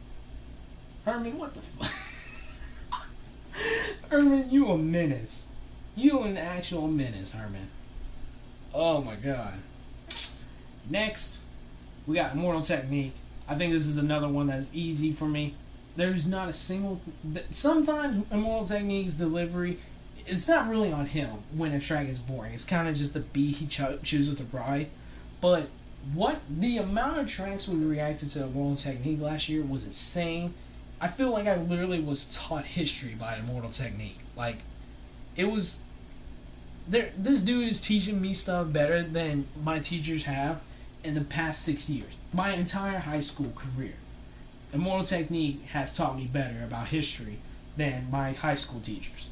Herman, what the fuck? Herman, you a menace. You an actual menace, Herman. Oh my God. Next, we got Immortal Technique. I think this is another one that's easy for me. There's not a single... Sometimes Immortal Technique's delivery, it's not really on him when a track is boring. It's kind of just the beat he chooses to ride. But the amount of tracks we reacted to Immortal Technique last year was insane. I feel like I literally was taught history by Immortal Technique. Like, it was... This dude is teaching me stuff better than my teachers have in the past 6 years. My entire high school career. Immortal Technique has taught me better about history than my high school teachers.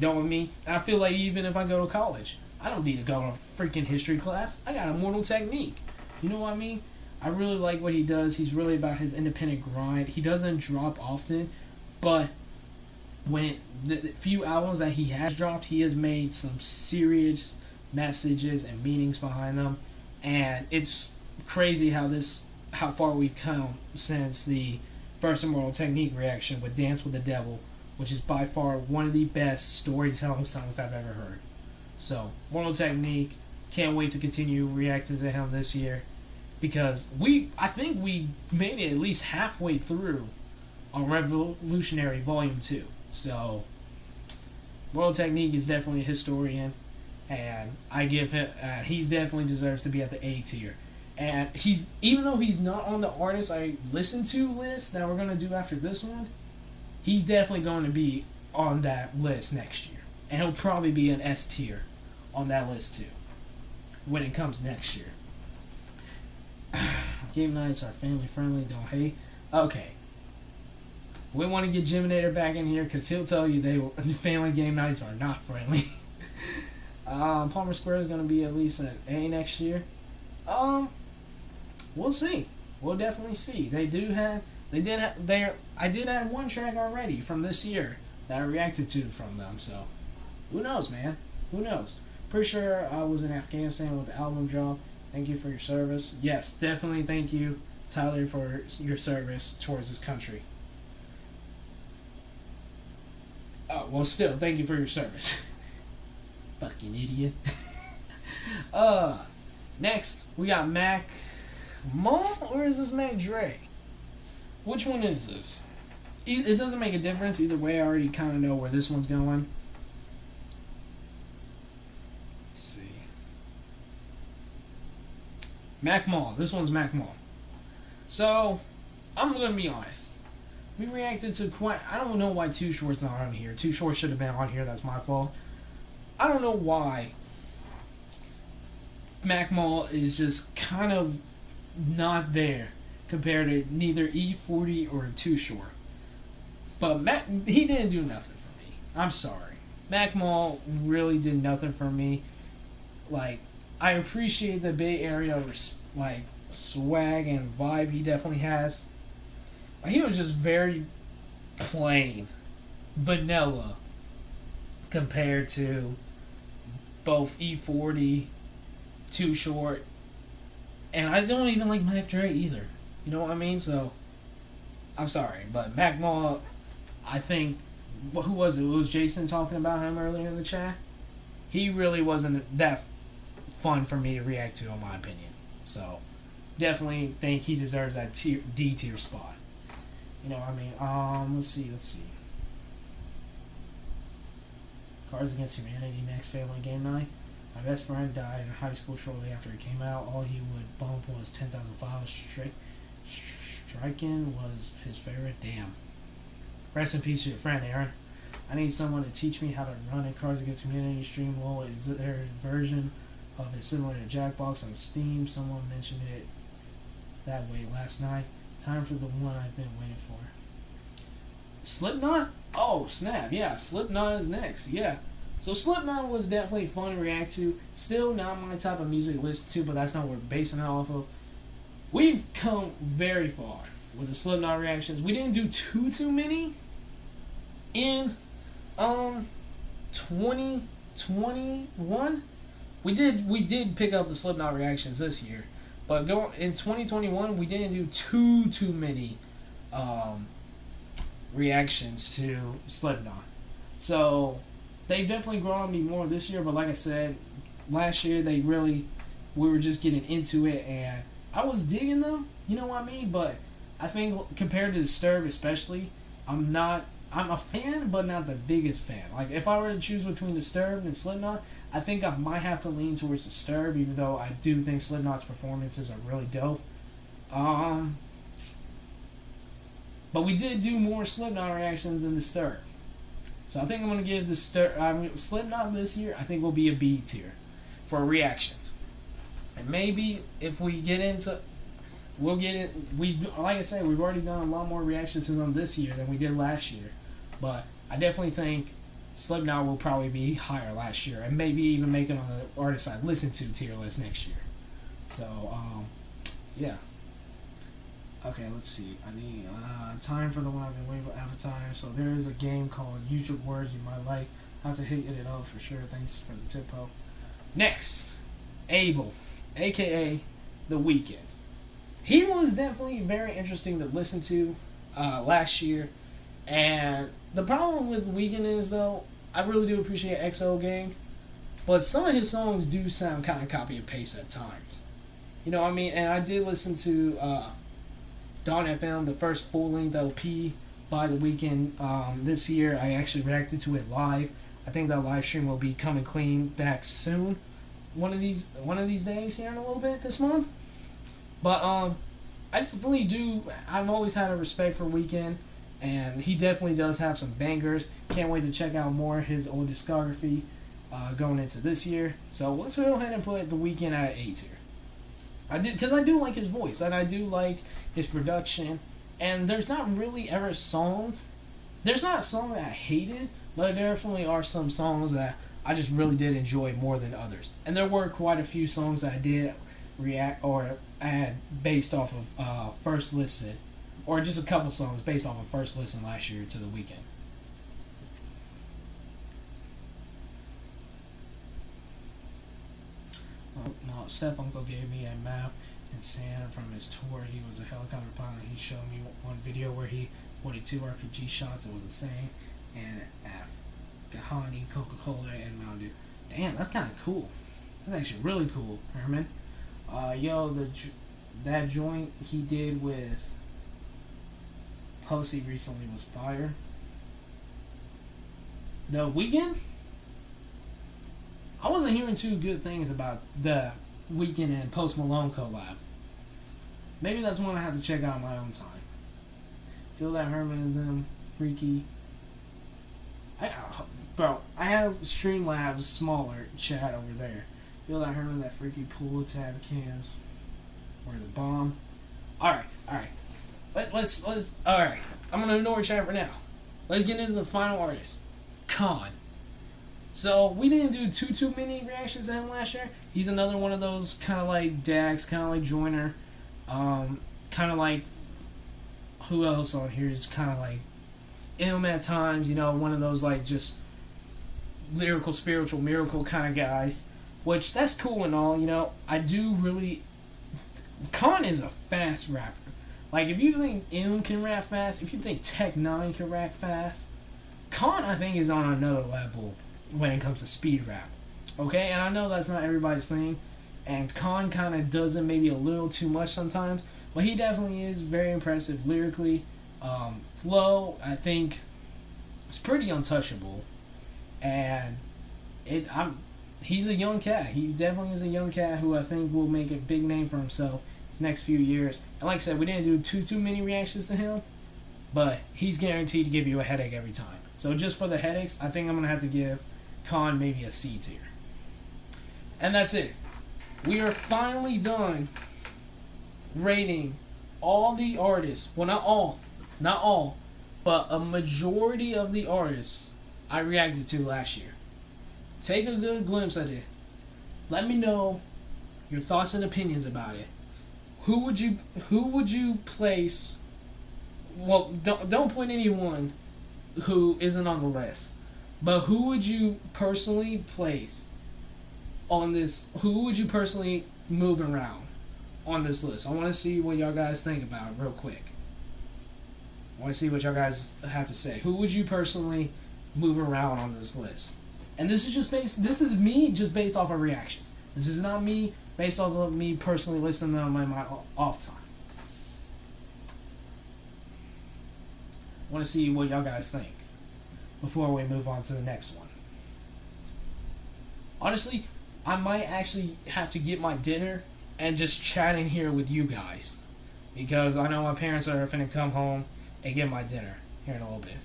You know what I mean? I feel like even if I go to college, I don't need to go to a freaking history class. I got Immortal Technique. You know what I mean? I really like what he does. He's really about his independent grind. He doesn't drop often, but when the few albums that he has dropped, he has made some serious messages and meanings behind them. And it's crazy how far we've come since the first Immortal Technique reaction with Dance with the Devil, which is by far one of the best storytelling songs I've ever heard. So, Immortal Technique, can't wait to continue reacting to him this year, because I think we made it at least halfway through on Revolutionary Volume 2. So, Immortal Technique is definitely a historian, and I give him, he's definitely deserves to be at the A tier. And even though he's not on the artist I listen to list that we're going to do after this one, he's definitely going to be on that list next year. And he'll probably be an S tier on that list too, when it comes next year. Game nights are family friendly, don't hate. Okay. We want to get Jiminator back in here because he'll tell you family game nights are not friendly. Palmer Square is going to be at least an A next year. We'll see. We'll definitely see. I did have one track already from this year that I reacted to from them, so who knows, man? Who knows? Pretty sure I was in Afghanistan with the album drop. Thank you for your service. Yes, definitely thank you, Tyler, for your service towards this country. Oh, well, still, thank you for your service. Fucking idiot. Next, we got Mac Mo, or is this Mac Dre? Which one is this? It doesn't make a difference. Either way, I already kind of know where this one's going. Let's see. Mac Mo. This one's Mac Mo. So, I'm going to be honest. We reacted to I don't know why Too Short's not on here. Too Short should have been on here. That's my fault. I don't know why Mac Mo is just kind of not there compared to neither E40 or Too Short. But he didn't do nothing for me. I'm sorry. Mac Mo really did nothing for me. Like, I appreciate the Bay Area swag and vibe he definitely has. He was just very plain, vanilla, compared to both E40, Too Short, and I don't even like Mac Dre either. You know what I mean? So, I'm sorry, but Mac Maul, I think, who was it? It was Jason talking about him earlier in the chat. He really wasn't that fun for me to react to, in my opinion. So, definitely think he deserves that D tier spot. You know what I mean? Let's see. Cards Against Humanity next family game night. My best friend died in high school shortly after it came out. All he would bump was 10,000 files. Striking was his favorite. Damn. Rest in peace to your friend, Aaron. I need someone to teach me how to run a Cards Against Humanity stream. Well, is there a version of it similar to Jackbox on Steam? Someone mentioned it that way last night. Time for the one I've been waiting for. Slipknot? Oh, snap. Yeah, Slipknot is next. Yeah. So Slipknot was definitely fun to react to. Still not my type of music to listen to, but that's not what we're basing it off of. We've come very far with the Slipknot reactions. We didn't do too many in 2021. We did pick up the Slipknot reactions this year. But in 2021, we didn't do too many reactions to Slipknot. So they've definitely grown on me more this year. But like I said, last year we were just getting into it, and I was digging them. You know what I mean? But I think compared to Disturbed, especially, I'm a fan, but not the biggest fan. Like if I were to choose between Disturbed and Slipknot, I think I might have to lean towards Disturbed, even though I do think Slipknot's performances are really dope. But we did do more Slipknot reactions than Disturbed. So I think I'm going to give Slipknot this year, I think will be a B tier for reactions. And maybe if we get into... We'll get it... Like I said, we've already done a lot more reactions to them this year than we did last year. But I definitely think Slipknot will probably be higher last year, and maybe even make it on the artist I listen to tier list next year. So, yeah. Okay, let's see. I need time for the one I've been waiting for Avatar. So there is a game called Use Your Words You Might Like. I have to hit it up for sure. Thanks for the tip-o. Next, Abel, a.k.a. The Weeknd. He was definitely very interesting to listen to last year. And the problem with Weeknd is, though, I really do appreciate XO Gang, but some of his songs do sound kind of copy and paste at times. You know what I mean? And I did listen to Dawn FM, the first full-length LP by The Weeknd this year. I actually reacted to it live. I think that live stream will be coming clean back soon. One of these days here in a little bit this month. But I definitely do. I've always had a respect for Weeknd. And he definitely does have some bangers. Can't wait to check out more of his old discography going into this year. So let's go ahead and put The Weeknd at an A tier. Because I do like his voice, and I do like his production. And there's not really ever a song. There's not a song that I hated, but there definitely are some songs that I just really did enjoy more than others. And there were quite a few songs that I did react or add based off of first listen. Or just a couple songs based off of first listen last year to The Weeknd. My step uncle gave me a map in Santa from his tour. He was a helicopter pilot. He showed me one video where he wanted 2 RPG shots. It was the same. And Kahani, Coca-Cola, and Mountain Dew. Damn, that's kind of cool. That's actually really cool, Herman. That joint he did with Pussy recently was fire. The Weeknd? I wasn't hearing too good things about the Weeknd and Post Malone collab. Maybe that's one I have to check out on my own time. Feel that Herman and them freaky. I have Streamlabs smaller chat over there. Feel that Herman, that freaky pool tab cans. Or the bomb. Alright. Let's alright. I'm gonna ignore chat for now. Let's get into the final artist. Khan. So we didn't do too many reactions to him last year. He's another one of those kind of like Dax, kind of like Joyner Kind of like, who else on here is kind of like M at times, one of those like just lyrical, spiritual, miracle kind of guys, which that's cool and all, I do really. Khan is a fast rapper. Like, if you think M can rap fast, if you think Tech 9 can rap fast, Khan, I think, is on another level when it comes to speed rap. Okay? And I know that's not everybody's thing, and Khan kind of does it maybe a little too much sometimes, but he definitely is very impressive lyrically. Flow, I think, is pretty untouchable. And he's a young cat. He definitely is a young cat who I think will make a big name for himself the next few years. And like I said, we didn't do too many reactions to him, but he's guaranteed to give you a headache every time. So just for the headaches, I think I'm going to have to give Khan maybe a C tier. And that's it. We are finally done rating all the artists. Well, not all, but a majority of the artists I reacted to last year. Take a good glimpse at it. Let me know your thoughts and opinions about it. Who would you place? Well, don't put anyone who isn't on the list. But who would you personally place on this? Who would you personally move around on this list? I want to see what y'all guys think about it real quick. I want to see what y'all guys have to say. Who would you personally move around on this list? And this is me just based off of reactions. This is not me based off of me personally listening on my off time. I want to see what y'all guys think before we move on to the next one. Honestly, I might actually have to get my dinner and just chat in here with you guys, because I know my parents are finna come home and get my dinner here in a little bit.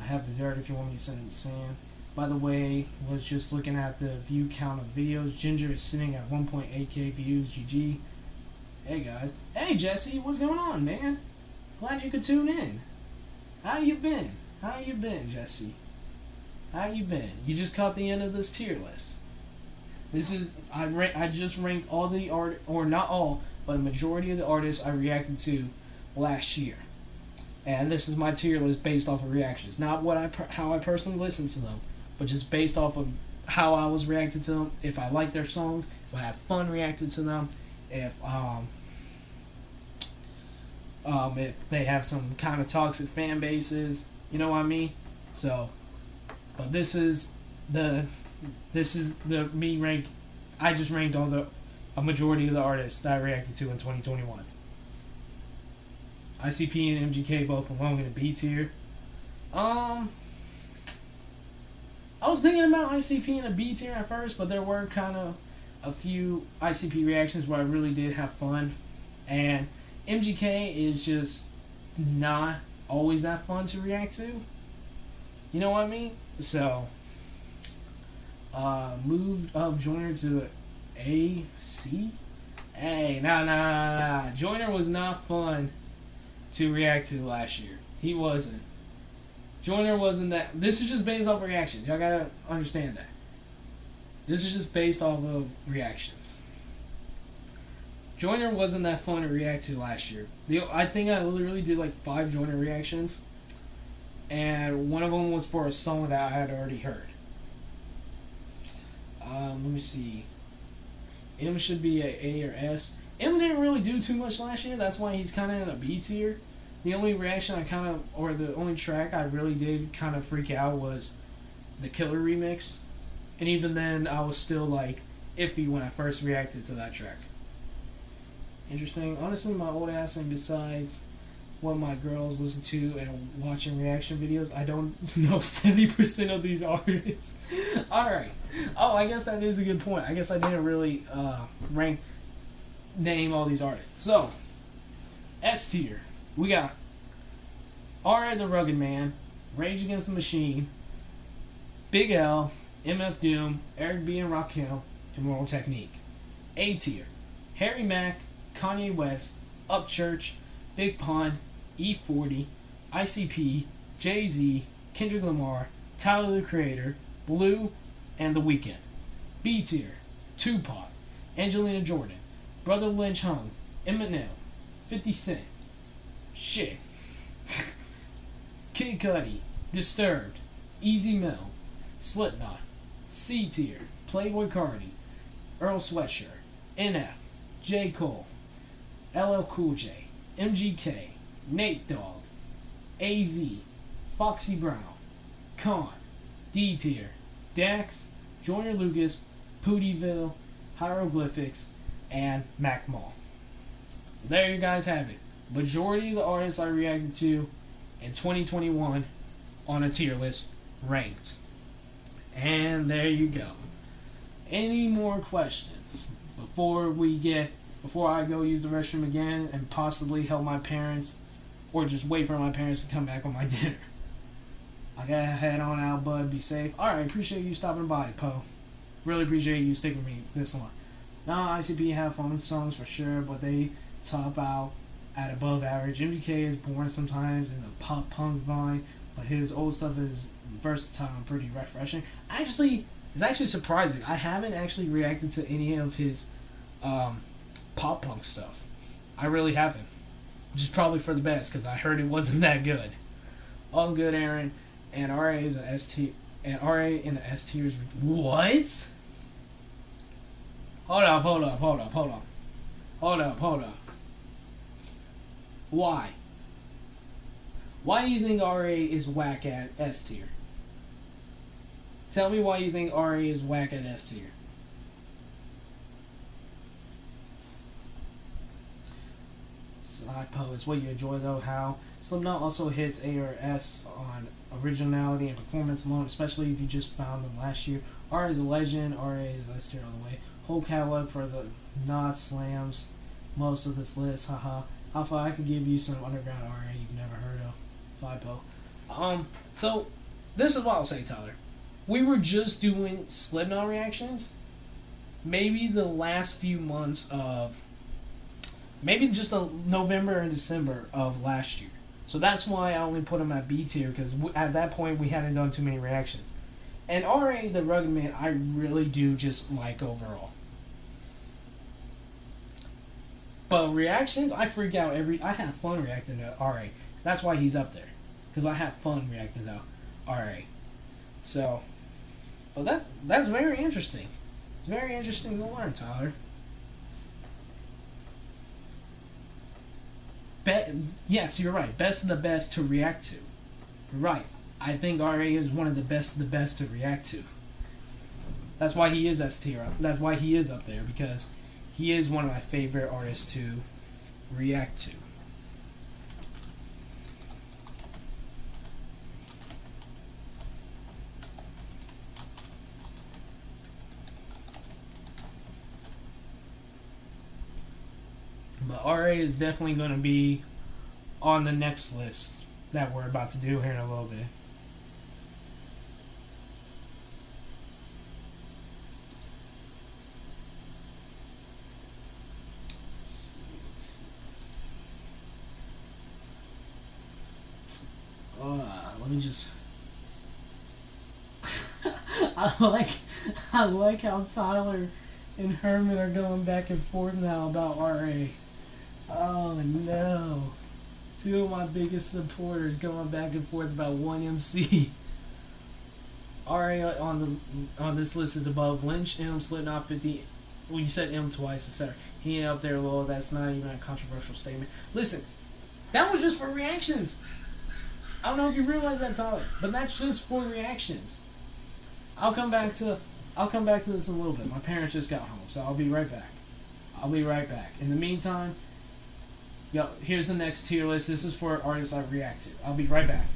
I have the dirt if you want me to send it to Sam. By the way, was just looking at the view count of videos. Ginger is sitting at 1.8k views. GG. Hey guys. Hey Jesse, what's going on, man? Glad you could tune in. How you been? How you been, Jesse? How you been? You just caught the end of this tier list. This is I just ranked all the art, or not all, but a majority of the artists I reacted to last year. And this is my tier list based off of reactions, not how I personally listened to them, but just based off of how I was reacting to them. If I like their songs, if I had fun reacting to them, if they have some kind of toxic fan bases, you know what I mean. So, but this is the me rank. I just ranked a majority of the artists that I reacted to in 2021. ICP and MGK both belong in a B tier. I was thinking about ICP in a B tier at first, but there were kind of a few ICP reactions where I really did have fun, and MGK is just not always that fun to react to. You know what I mean? So, moved up Joyner to A, C? Hey, nah. Joyner was not fun to react to last year. He wasn't. Joyner wasn't that. This is just based off reactions. Y'all gotta understand that. This is just based off of reactions. Joyner wasn't that fun to react to last year. I think I literally did like 5 Joyner reactions, and one of them was for a song that I had already heard. Let me see. M should be a or S. M didn't really do too much last year. That's why he's kind of in a B tier. The only reaction the only track I really did kind of freak out was the Killer remix. And even then, I was still like iffy when I first reacted to that track. Interesting. Honestly, my old ass, and besides what my girls listen to and watching reaction videos, I don't know 70% of these artists. Alright. Oh, I guess that is a good point. I guess I didn't really name all these artists. So, S tier. We got R.A. the Rugged Man, Rage Against the Machine, Big L, MF Doom, Eric B. and Raquel, Immoral Technique. A tier. Harry Mack, Kanye West, Upchurch, Big Pun, E40, ICP, Jay-Z, Kendrick Lamar, Tyler the Creator, Blue, and The Weeknd. B tier. Tupac, Angelina Jordan, Brother Lynch Hung, Eminem, 50 Cent, shit, Kid Cudi, Disturbed, Easy Mill, Slipknot, C Tier, Playboy Cardi, Earl Sweatshirt, NF, J. Cole, LL Cool J, MGK, Nate Dogg, AZ, Foxy Brown, Con, D Tier, Dax, Joyner Lucas, Pootieville, Hieroglyphics, and Mac Mall. So there you guys have it. Majority of the artists I reacted to in 2021 on a tier list ranked. And there you go. Any more questions before I go use the restroom again and possibly help my parents or just wait for my parents to come back on my dinner? I gotta head on out, bud. Be safe. Alright, appreciate you stopping by, Poe. Really appreciate you sticking with me this long. Now, ICP have fun songs for sure, but they top out at above average. MGK is boring sometimes in the pop punk vibe, but his old stuff is versatile and pretty refreshing. Actually, it's actually surprising. I haven't actually reacted to any of his pop punk stuff. I really haven't. Which is probably for the best, because I heard it wasn't that good. All good, Aaron. And RA is an S tier. And RA in the S tier is... What? Hold up. Why? Why do you think RA is whack at S tier? Tell me why you think RA is whack at S tier. Side poets, what you enjoy though, how Slipknot also hits A or S on originality and performance alone, especially if you just found them last year. RA is a legend, RA is S tier all the way. Whole catalog for the not slams most of this list, haha. Alpha, I could give you some underground RA you've never heard of. Sipo. So this is what I'll say, Tyler. We were just doing Slipknot reactions. Maybe the last few months of maybe just November and December of last year. So that's why I only put them at B tier, because at that point we hadn't done too many reactions. And RA, the Rugged Man, I really do just like overall. But reactions, I freak out I have fun reacting to RA. That's why he's up there. Because I have fun reacting to RA. So, well, that's very interesting. It's very interesting to learn, Tyler. Yes, you're right. Best of the best to react to. Right. I think RA is one of the best to react to. That's why he is S tier. That's why he is up there, because he is one of my favorite artists to react to. But RA is definitely going to be on the next list that we're about to do here in a little bit. Let's see. Let me just... I like how Tyler and Herman are going back and forth now about RA. Oh no. Two of my biggest supporters going back and forth about one MC. RA on this list is above Lynch, M, Slipknot, 50. Well, you said M twice, etc. He ain't up there low. That's not even a controversial statement. Listen, that was just for reactions. I don't know if you realize that, Tyler, but that's just for reactions. I'll come back to this in a little bit. My parents just got home, so I'll be right back. In the meantime, here's the next tier list. This is for artists I react to. I'll be right back.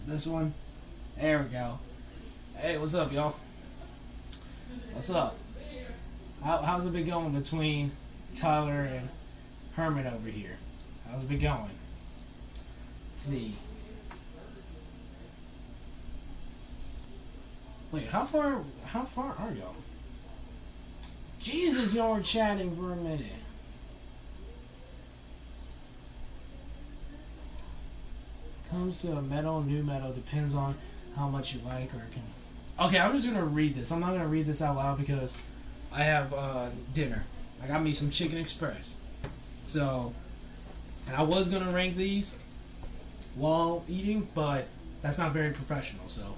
This one. There we go. Hey, what's up, y'all? What's up? How's it been going between Tyler and Herman over here? How's it been going? Let's see. Wait, how far are y'all? Jesus, y'all were chatting for a minute. Comes to a metal, new metal, depends on how much you like or can. Okay, I'm just gonna read this. I'm not gonna read this out loud because I have dinner. I got me some chicken express. So, and I was gonna rank these while eating, but that's not very professional. So.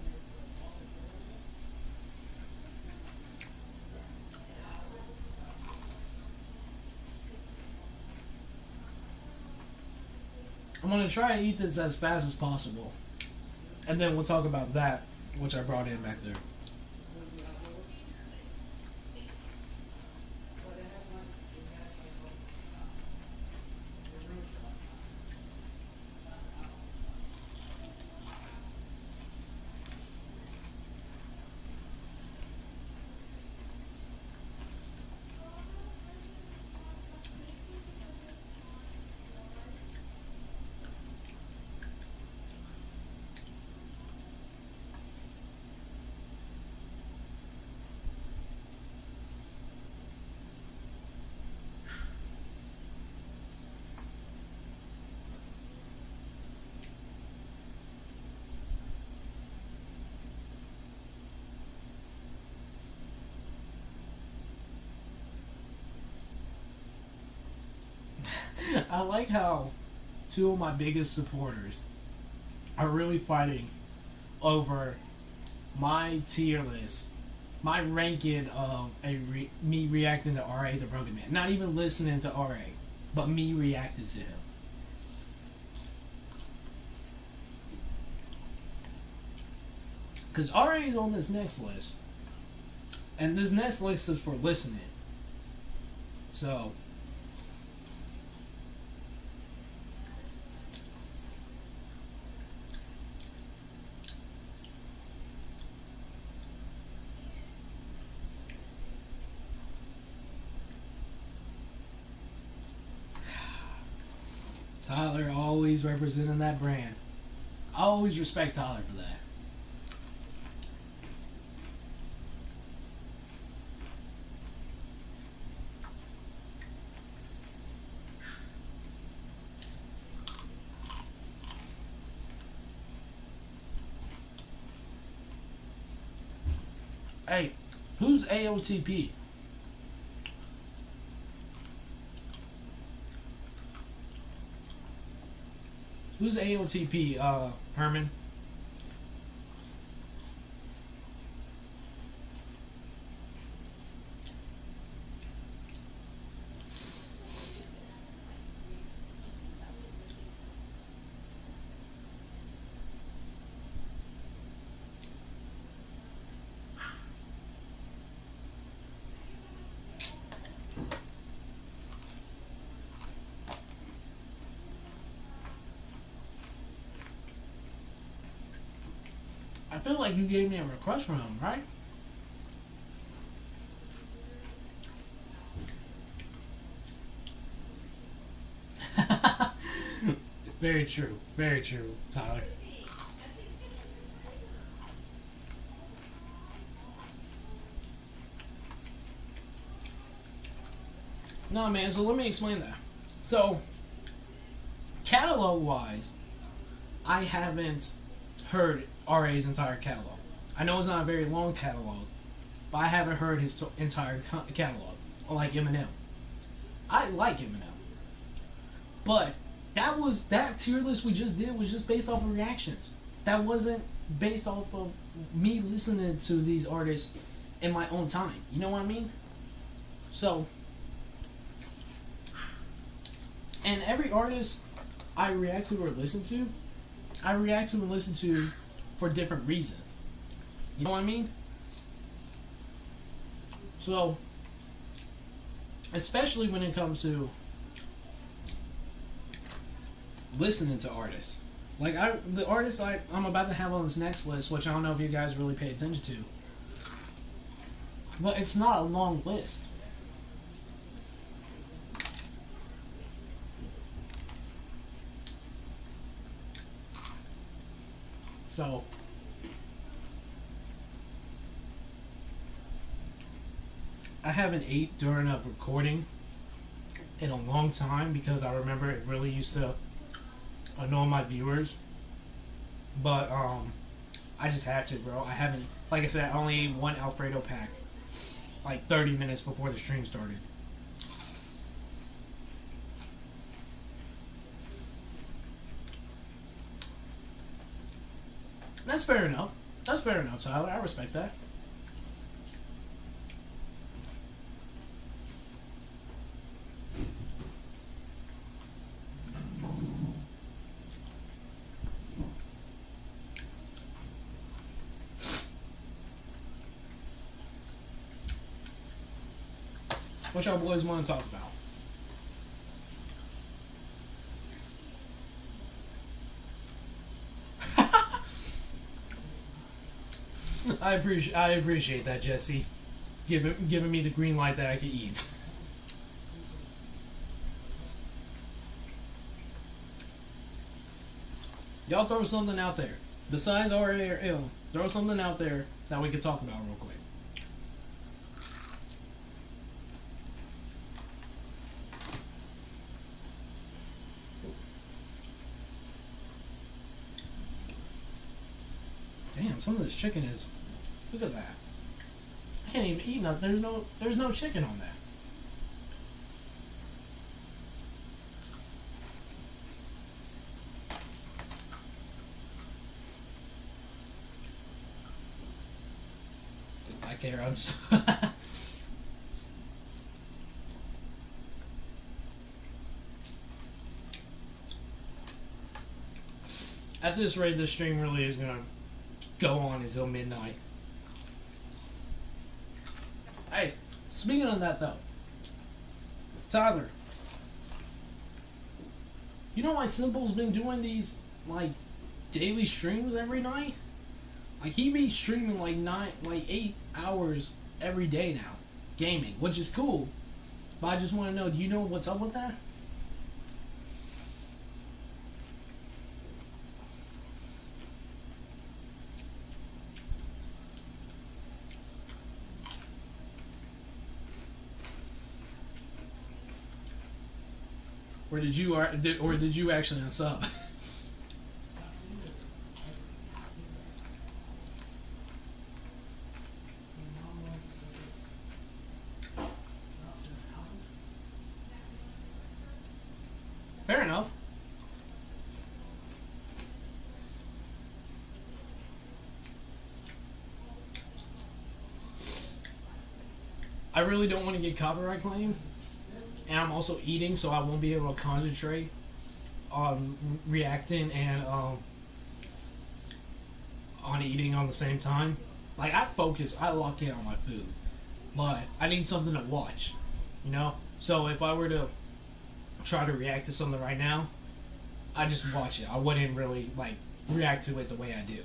I'm going to try to eat this as fast as possible. And then we'll talk about that, which I brought in back there. I like how two of my biggest supporters are really fighting over my tier list, my ranking of me reacting to R.A. the Rugged Man. Not even listening to R.A., but me reacting to him. Because R.A. is on this next list, and this next list is for listening. So. Tyler always representing that brand. I always respect Tyler for that. Hey, who's AOTP? Who's AOTP, Herman? I feel like you gave me a request from him, right? Very true, Tyler. No, man, so let me explain that. So, catalog-wise, I haven't heard R.A.'s entire catalog. I know it's not a very long catalog, but I haven't heard his entire catalog, unlike Eminem. I like Eminem. But that tier list we just did was just based off of reactions. That wasn't based off of me listening to these artists in my own time. You know what I mean? So, and every artist I react to or listen to, I react to and listen to for different reasons. You know what I mean? So, especially when it comes to listening to artists. Like the artist I'm about to have on this next list, which I don't know if you guys really pay attention to, but it's not a long list. So I haven't ate during a recording in a long time because I remember it really used to annoy my viewers. But I just had to, bro. I haven't, like I said, I only ate one Alfredo pack like 30 minutes before the stream started. That's fair enough. That's fair enough, Tyler. I respect that. What y'all boys want to talk about? I appreciate that, Jesse. Giving me the green light that I can eat. Y'all throw something out there. Besides RA or ill, throw something out there that we could talk about real quick. Damn, some of this chicken is. Look at that. I can't even eat nothing. There's no chicken on that. I care on. At this rate, this stream really is gonna go on until midnight. Hey, speaking of that though, Tyler, you know why Simple's been doing these like daily streams every night? Like he be streaming like 8 hours every day now, gaming, which is cool. But I just want to know, do you know what's up with that? Or did you actually unsub? Fair enough. I really don't want to get copyright claimed. And I'm also eating, so I won't be able to concentrate on reacting and on eating on the same time. Like, I focus, I lock in on my food. But I need something to watch, you know? So if I were to try to react to something right now, I just watch it. I wouldn't really, like, react to it the way I do.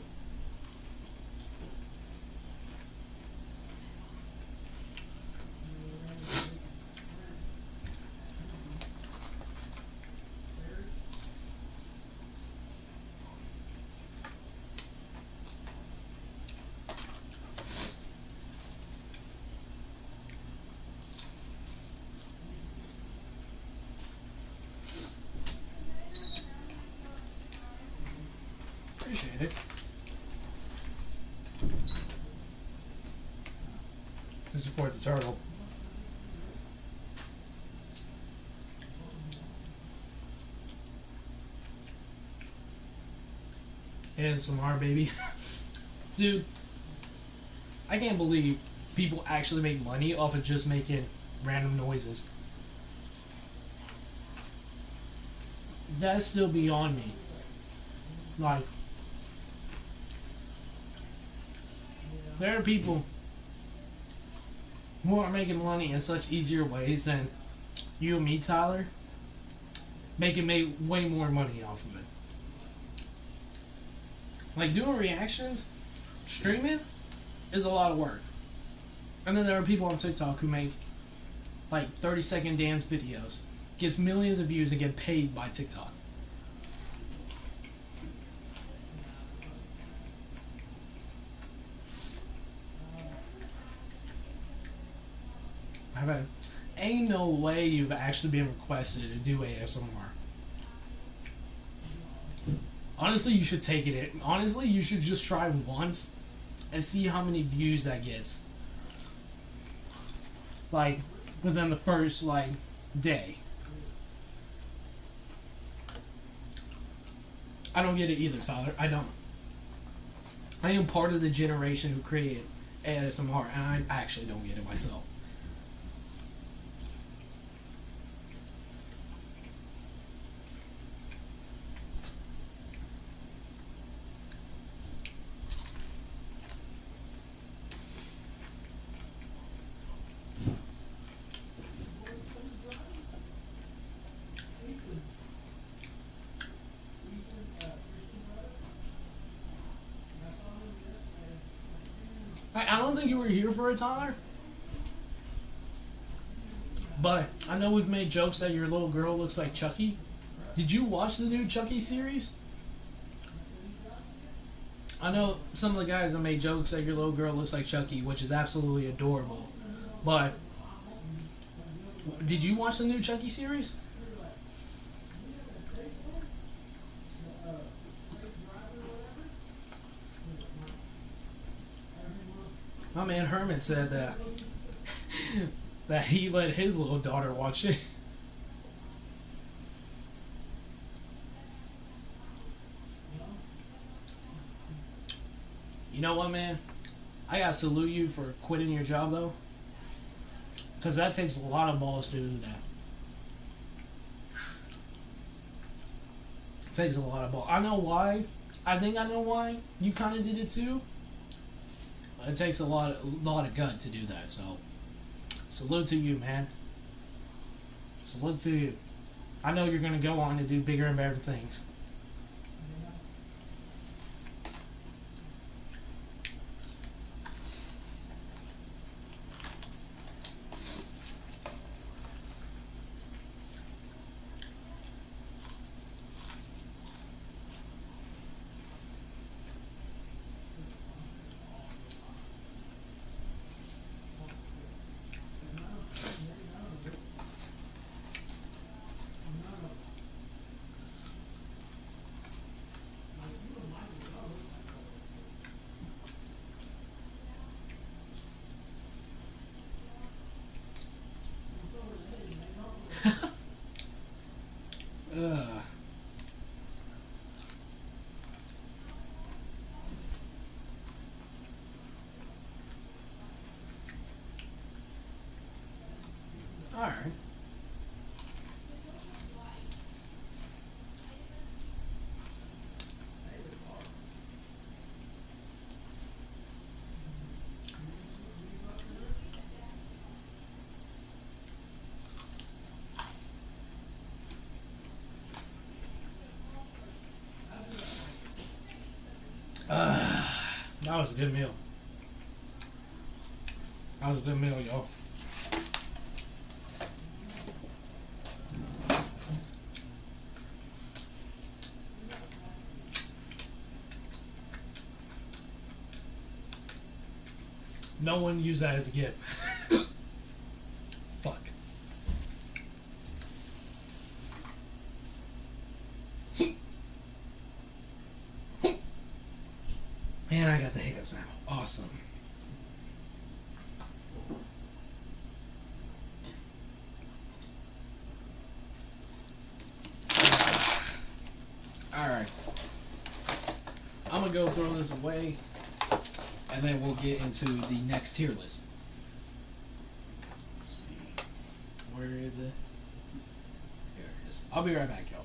Appreciate it. To support the turtle. ASMR, baby. Dude, I can't believe people actually make money off of just making random noises. That's still beyond me. Like, there are people who are making money in such easier ways than you and me, Tyler, way more money off of it. Like doing reactions, streaming is a lot of work. And then there are people on TikTok who make like 30-second dance videos, gets millions of views and get paid by TikTok. I bet ain't no way you've actually been requested to do ASMR. Honestly, you should take it. Honestly, you should just try once and see how many views that gets. Like within the first like day. I don't get it either, Tyler. I don't. I am part of the generation who created ASMR, and I actually don't get it myself. I don't think you were here for it, Tyler. But I know we've made jokes that your little girl looks like Chucky. Did you watch the new Chucky series? I know some of the guys have made jokes that your little girl looks like Chucky, which is absolutely adorable. But did you watch the new Chucky series? My man Herman said that that he let his little daughter watch it. You know what, man? I gotta salute you for quitting your job, though. Because that takes a lot of balls to do that. It takes a lot of balls. I know why. I think I know why you kind of did it, too. It takes a lot of gut to do that, so salute to you, man. Salute to you. I know you're gonna go on to do bigger and better things. Ugh. Alright. That was a good meal. That was a good meal, y'all. No one use that as a gift. Fuck. Man, I got the hiccups now. Awesome. Alright. I'm gonna go throw this away, and then we'll get into the next tier list. Let's see. Where is it? Here it is. I'll be right back, y'all.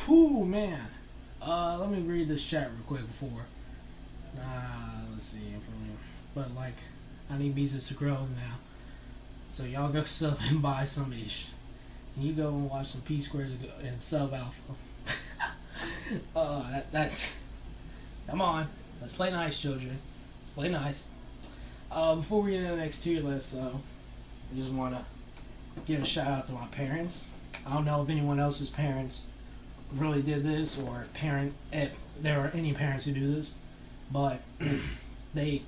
Whew, man. Let me read this chat real quick before. Let's see. But, like, I need Beezus to grow now. So y'all go sub and buy some ish. And you go and watch some P Squares and sub Alpha. That's... Come on. Let's play nice, children. Let's play nice. Before we get into the next tier list, though, I just want to give a shout out to my parents. I don't know if anyone else's parents really did this, or if there are any parents who do this, but they,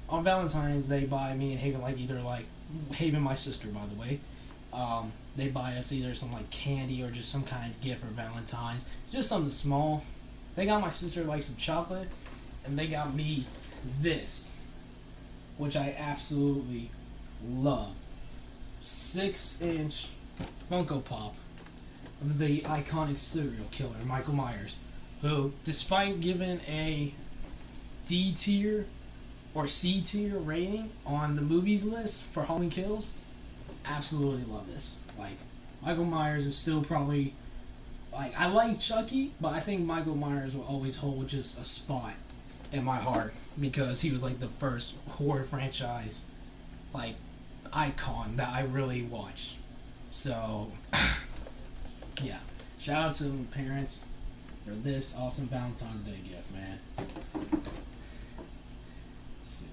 on Valentine's, they buy me and Haven, like, either, like, Haven, my sister, by the way, they buy us either some, like, candy or just some kind of gift for Valentine's, just something small. They got my sister, like, some chocolate, and they got me this, which I absolutely love. 6-inch Funko Pop of the iconic serial killer, Michael Myers, who, despite giving a D tier or C tier rating on the movies list for Halloween Kills, absolutely love this. Like, Michael Myers is still probably, like, I like Chucky, but I think Michael Myers will always hold just a spot in my heart because he was, like, the first horror franchise, like, icon that I really watched. So, yeah. Shout out to my parents for this awesome Valentine's Day gift, man. Let's see.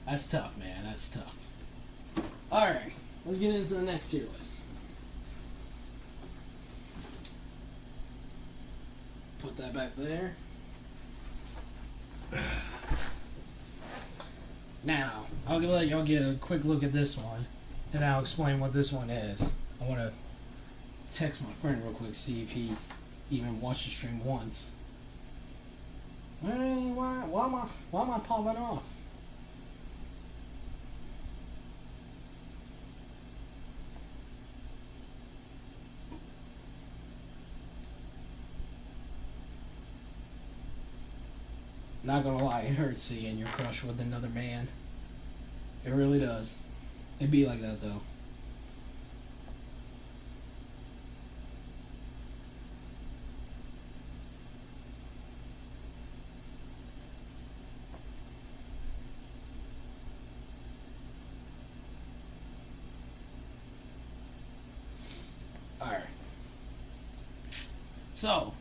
That's tough, man. That's tough. Alright, let's get into the next tier list. Put that back there. Now, I'll let y'all get a quick look at this one, and I'll explain what this one is. I want to text my friend real quick, see if he's even watched the stream once. Why am I popping off? Not gonna lie, it hurts seeing your crush with another man. It really does. It be like that though. Alright. So,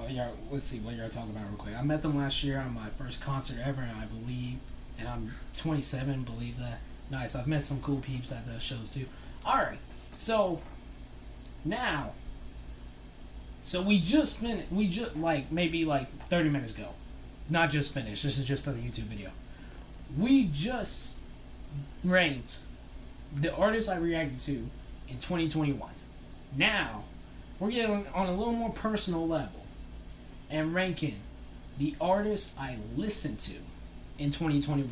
yeah, let's see what you're talking about real quick. I met them last year on my first concert ever, and I believe, and I'm 27, believe that. Nice, I've met some cool peeps at the shows too. Alright, so, now, so we just finished, maybe 30 minutes ago. Not just finished, this is just for the YouTube video. We just ranked the artists I reacted to in 2021. Now, we're getting on a little more personal level and ranking the artists I listened to in 2021.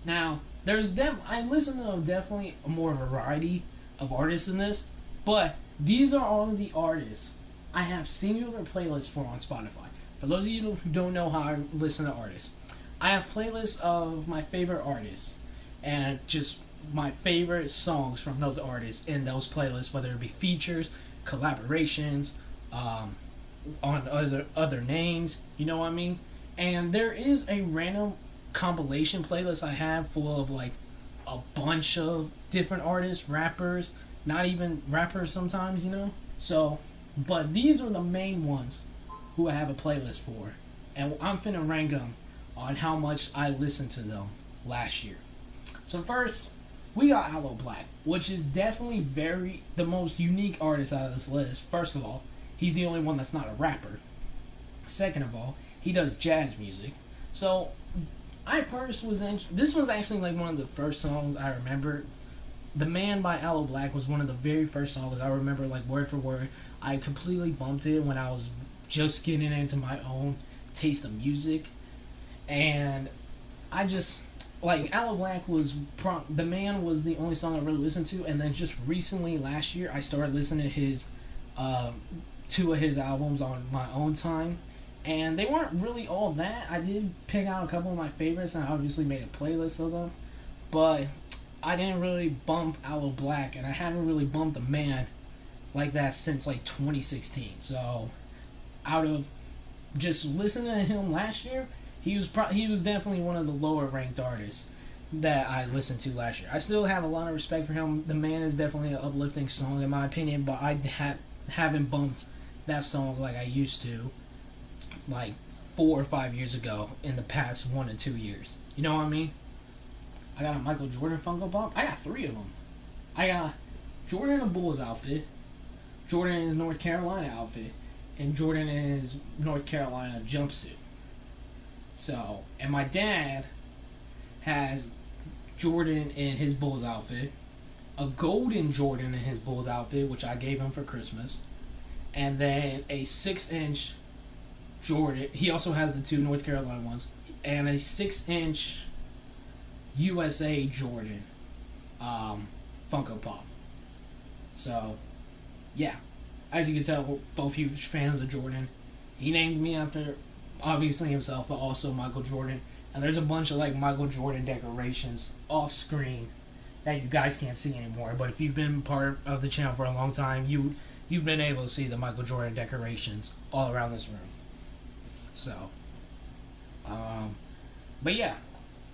Now, I listen to definitely a more variety of artists in this, but these are all of the artists I have singular playlists for on Spotify. For those of you who don't know how I listen to artists, I have playlists of my favorite artists and just my favorite songs from those artists in those playlists, whether it be features, collaborations, on other names, you know what I mean? And there is a random compilation playlist I have full of like a bunch of different artists, rappers, not even rappers sometimes, you know? So, but these are the main ones who I have a playlist for, and I'm finna rank them on how much I listened to them last year. So first, we got Aloe Black, which is definitely the most unique artist out of this list. First of all, he's the only one that's not a rapper. Second of all, he does jazz music. So, this was actually like one of the first songs I remember. The Man by Aloe Black was one of the very first songs I remember, like, word for word. I completely bumped it when I was just getting into my own taste of music. And I just, like, Aloe Black The Man was the only song I really listened to. And then just recently, last year, I started listening to his, two of his albums on my own time. And they weren't really all that. I did pick out a couple of my favorites, and I obviously made a playlist of them. But I didn't really bump Aloe Black, and I haven't really bumped a man like that since like 2016. So, out of just listening to him last year, he was definitely one of the lower ranked artists that I listened to last year. I still have a lot of respect for him. The Man is definitely an uplifting song in my opinion, but I haven't bumped that song like I used to, like 4 or 5 years ago in the past 1 to 2 years. You know what I mean? I got a Michael Jordan Funko Pop. I got 3 of them. I got Jordan in a Bulls outfit, Jordan in his North Carolina outfit, and Jordan in his North Carolina jumpsuit. So, and my dad has Jordan in his Bulls outfit, a golden Jordan in his Bulls outfit, which I gave him for Christmas, and then a 6-inch Jordan. He also has the 2 North Carolina ones, and a 6-inch USA Jordan Funko Pop. So, yeah. As you can tell, we're both huge fans of Jordan. He named me after, obviously himself, but also Michael Jordan. And there's a bunch of like Michael Jordan decorations off screen that you guys can't see anymore. But if you've been part of the channel for a long time, you've been able to see the Michael Jordan decorations all around this room. So, but yeah.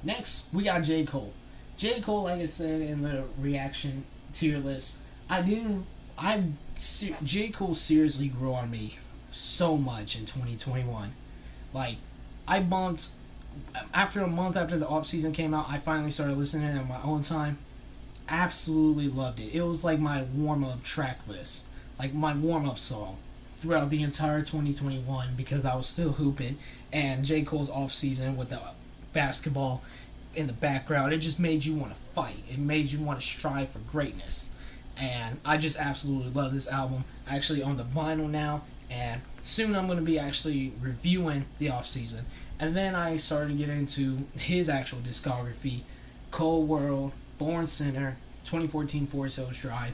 Next, we got J. Cole. J. Cole, like I said in the reaction tier list, J. Cole seriously grew on me so much in 2021. Like, I bumped, after a month after the off season came out, I finally started listening at my own time. Absolutely loved it. It was like my warm-up track list, like my warm-up song throughout the entire 2021 because I was still hooping, and J. Cole's off season with the basketball in the background, it just made you want to fight. It made you want to strive for greatness. And I just absolutely love this album. I actually own the vinyl now, and soon I'm going to be actually reviewing the off season. And then I started to get into his actual discography: Cold World, Born Sinner, 2014 Forest Hills Drive.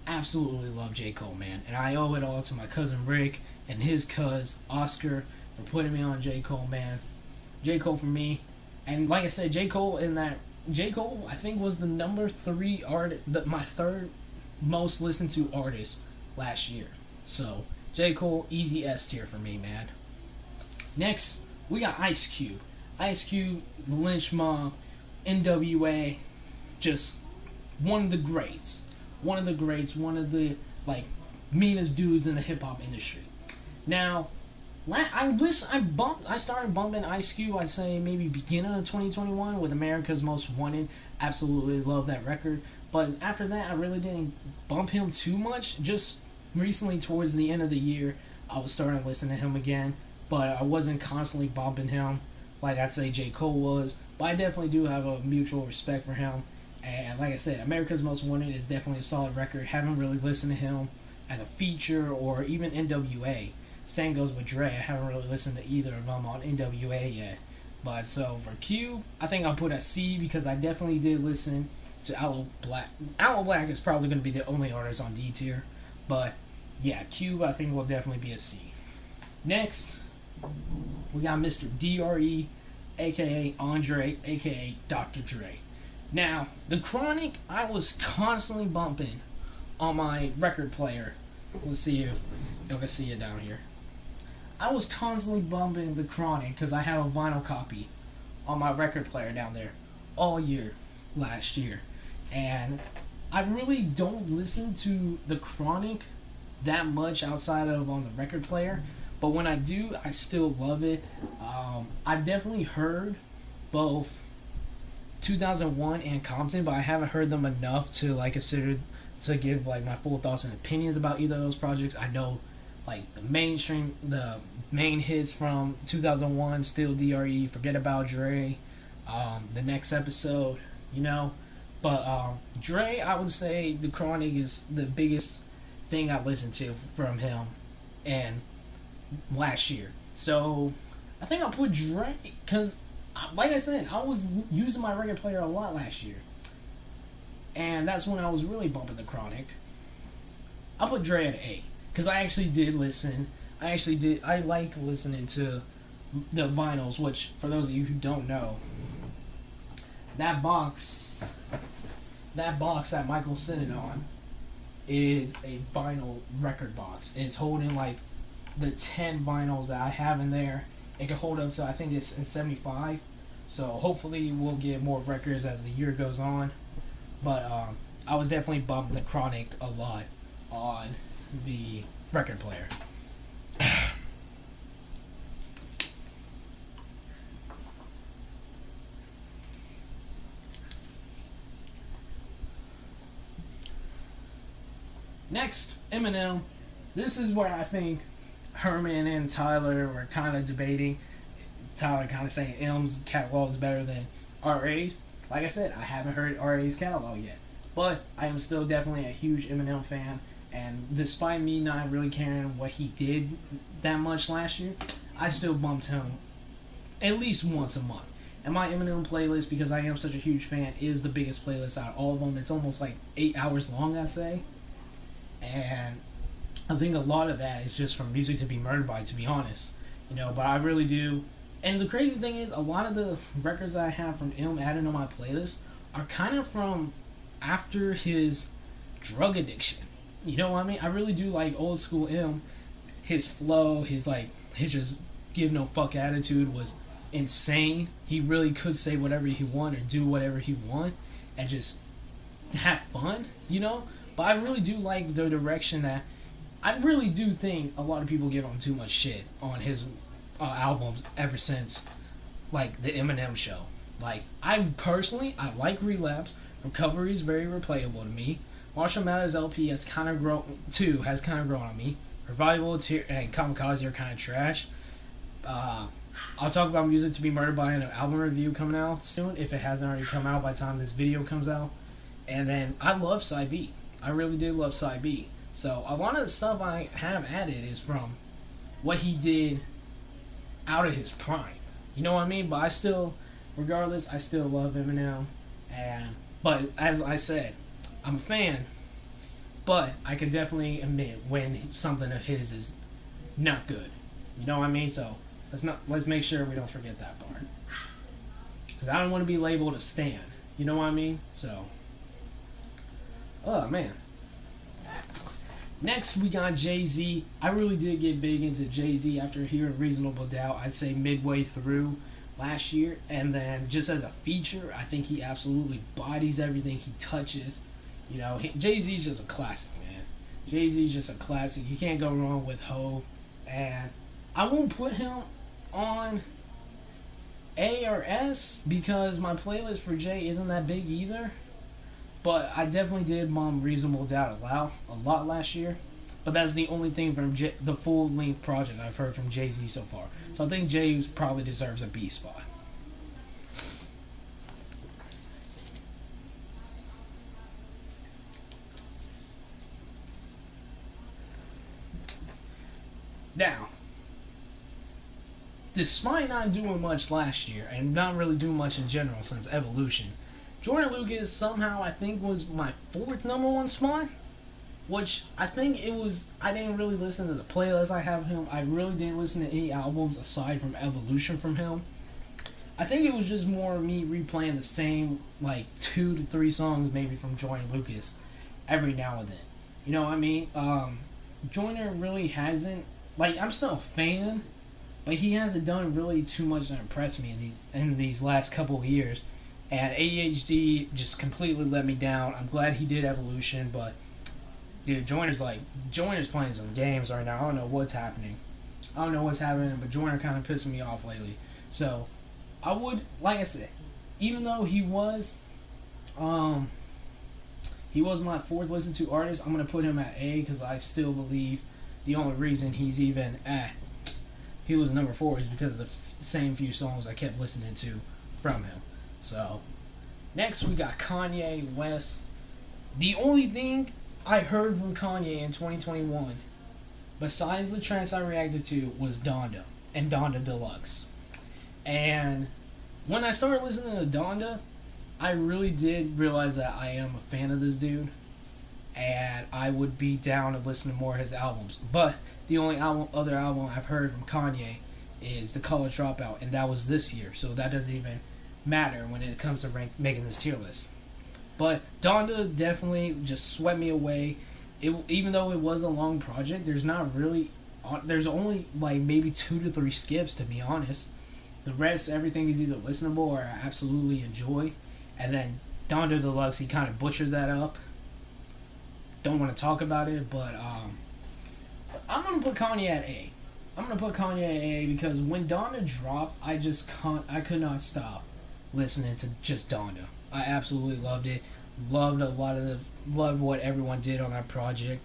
Absolutely love J. Cole, man. And I owe it all to my cousin Rick and his cuz Oscar for putting me on J. Cole, man. J. Cole for me. And like I said, J. Cole, I think was the number 3 artist, my third most listened to artist last year. So, J. Cole, easy S tier for me, man. Next, we got Ice Cube. Ice Cube, the Lynch Mob, NWA, just one of the greats. One of the, like, meanest dudes in the hip-hop industry. Now, I started bumping Ice Cube, I'd say maybe beginning of 2021 with America's Most Wanted. Absolutely love that record. But after that, I really didn't bump him too much. Just recently, towards the end of the year, I was starting to listen to him again. But I wasn't constantly bumping him like I'd say J. Cole was. But I definitely do have a mutual respect for him. And like I said, America's Most Wanted is definitely a solid record. Haven't really listened to him as a feature or even NWA. Same goes with Dre. I haven't really listened to either of them on NWA yet. But so for Q, I think I'll put a C because I definitely did listen to Aloe Black. Aloe Black is probably going to be the only artist on D tier. But yeah, Q I think will definitely be a C. Next, we got Mr. DRE, aka Andre, aka Dr. Dre. Now, The Chronic, I was constantly bumping on my record player. Let's see if y'all can see it down here. I was constantly bumping The Chronic because I have a vinyl copy on my record player down there all year last year. And I really don't listen to The Chronic that much outside of on the record player. But when I do, I still love it. I've definitely heard both 2001 and Compton, but I haven't heard them enough to like consider to give like my full thoughts and opinions about either of those projects. I know like the main hits from 2001, Still DRE, Forget About Dre, The Next Episode, you know. But Dre, I would say The Chronic is the biggest thing I listened to from him and last year. So I think I'll put Dre because, like I said, I was using my record player a lot last year. And that's when I was really bumping The Chronic. I'll put Dre at A. Because I actually did listen. I like listening to the vinyls, which, for those of you who don't know, that box that box that Michael's sitting on is a vinyl record box. It's holding like the 10 vinyls that I have in there. It can hold up to, I think it's 75. So hopefully we'll get more records as the year goes on. But I was definitely bumping the Chronic a lot on the record player. Next, Eminem. This is where I think Herman and Tyler were kind of debating. Tyler kind of saying M's catalog is better than R.A.'s. Like I said, I haven't heard R.A.'s catalog yet. But I am still definitely a huge Eminem fan. And despite me not really caring what he did that much last year, I still bumped him at least once a month. And my Eminem playlist, because I am such a huge fan, is the biggest playlist out of all of them. It's almost like 8 hours long, I say. And I think a lot of that is just from Music to Be Murdered By, to be honest. You know, but I really do. And the crazy thing is, a lot of the records that I have from him added on my playlist are kind of from after his drug addiction. You know what I mean? I really do like old school M. His flow, his just give no fuck attitude was insane. He really could say whatever he wanted or do whatever he wanted and just have fun, you know? But I really do like the direction that I really do think a lot of people give him too much shit on his albums ever since like the Eminem Show. Like, I personally like Relapse. Recovery is very replayable to me. Marshall Mathers LP has kind of grown on me. Revival and Kamikaze are kind of trash. I'll talk about Music to Be Murdered By in an album review coming out soon, if it hasn't already come out by the time this video comes out. And then I love Side B. I really did love Side B. So a lot of the stuff I have added is from what he did out of his prime. You know what I mean? But I still, regardless, I still love Eminem. But as I said, I'm a fan. But I can definitely admit when something of his is not good. You know what I mean? So let's make sure we don't forget that part. Because I don't want to be labeled a stan. You know what I mean? So, oh man. Next, we got Jay-Z. I really did get big into Jay-Z after hearing Reasonable Doubt, I'd say midway through last year. And then just as a feature, I think he absolutely bodies everything he touches. You know, Jay-Z's just a classic, man. Jay-Z's just a classic. You can't go wrong with Hove. And I won't put him on A or S because my playlist for Jay isn't that big either. But I definitely did bump Reasonable Doubt a lot last year. But that's the only thing from the full-length project I've heard from Jay-Z so far. So I think Jay probably deserves a B spot. Now, despite not doing much last year, and not really doing much in general since Evolution, Jordan Lucas somehow I think was my 4th #1 spot, which I think it was. I didn't really listen to the playlist I have him. I really didn't listen to any albums aside from Evolution from him. I think it was just more me replaying the same like 2 to 3 songs maybe from Jordan Lucas every now and then. You know what I mean? Joyner really hasn't. Like, I'm still a fan, but he hasn't done really too much to impress me in these last couple of years. And ADHD just completely let me down. I'm glad he did Evolution, but dude, Joyner's playing some games right now. I don't know what's happening. But Joyner kind of pissing me off lately. So I would, like I said, even though he was my 4th listened to artist, I'm gonna put him at A because I still believe the only reason he's even he was number 4 is because of the same few songs I kept listening to from him. So, next we got Kanye West. The only thing I heard from Kanye in 2021, besides the tracks I reacted to, was Donda and Donda Deluxe. And when I started listening to Donda, I really did realize that I am a fan of this dude. And I would be down to listen to more of his albums. But the only other album I've heard from Kanye is The College Dropout, and that was this year. So that doesn't even matter when it comes to making this tier list. But Donda definitely just swept me away. Even though it was a long project, there's only like maybe 2 to 3 skips, to be honest. The rest, everything is either listenable or I absolutely enjoy. And then Donda Deluxe, he kind of butchered that up. Don't want to talk about it, but I'm gonna put Kanye at A. I'm gonna put Kanye at A because when Donda dropped, I could not stop listening to just Donda. I absolutely loved it. Loved what everyone did on that project,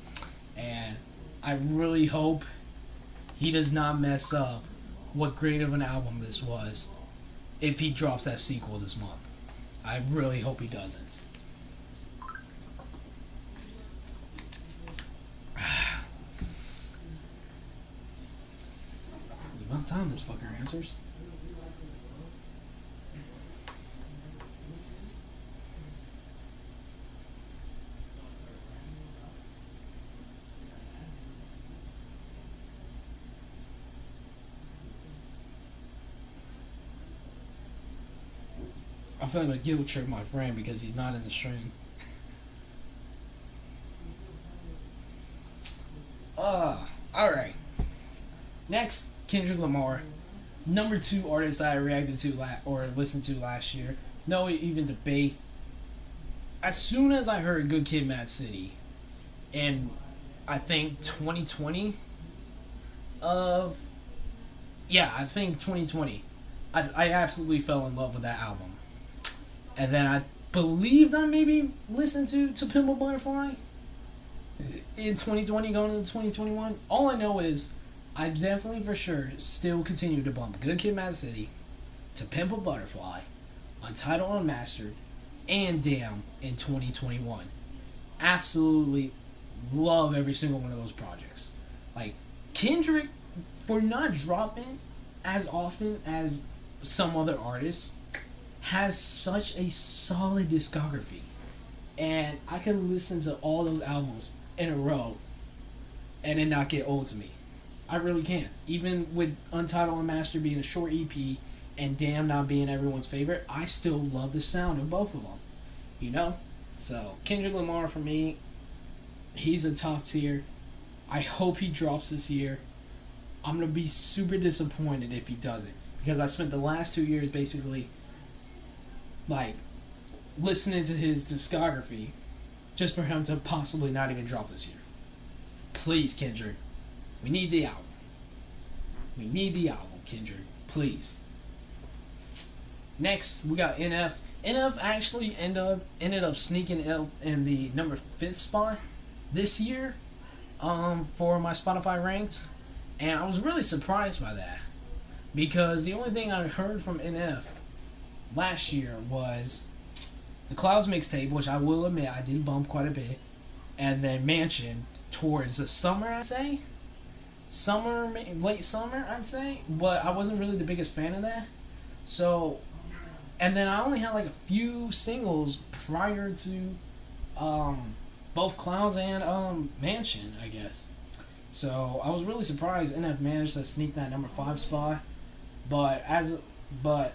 and I really hope he does not mess up what great of an album this was if he drops that sequel this month. I really hope he doesn't. It's about time this fucker answers. I'm feeling a guilt trip my friend because he's not in the stream. Alright. Next, Kendrick Lamar. Number 2 artist I reacted to or listened to last year. No even debate. As soon as I heard Good Kid, Mad City, in I think 2020, I think 2020, I absolutely fell in love with that album. And then I believe I maybe listened to Pimp a Butterfly in 2020 going into 2021. All I know is I definitely for sure still continue to bump Good Kid, Mad City, To Pimp a Butterfly, Untitled Unmastered, and Damn in 2021. Absolutely love every single one of those projects. Like, Kendrick, for not dropping as often as some other artists, has such a solid discography. And I can listen to all those albums in a row and it not get old to me. I really can. Even with Untitled Unmastered being a short EP and Damn not being everyone's favorite, I still love the sound of both of them. You know? So, Kendrick Lamar for me, he's a top tier. I hope he drops this year. I'm going to be super disappointed if he doesn't. Because I spent the last 2 years basically like listening to his discography just for him to possibly not even drop this year. Please, Kendrick. We need the album. We need the album, Kendrick. Please. Next, we got NF. NF actually ended up sneaking up in the number 5th spot this year for my Spotify ranked. And I was really surprised by that. Because the only thing I heard from NF last year was the Clouds mixtape, which I will admit I did bump quite a bit, and then Mansion towards the summer, I'd say. Late summer, I'd say. But I wasn't really the biggest fan of that. So, and then I only had like a few singles prior to both Clouds and Mansion, I guess. So I was really surprised NF managed to sneak that number 5 spot. But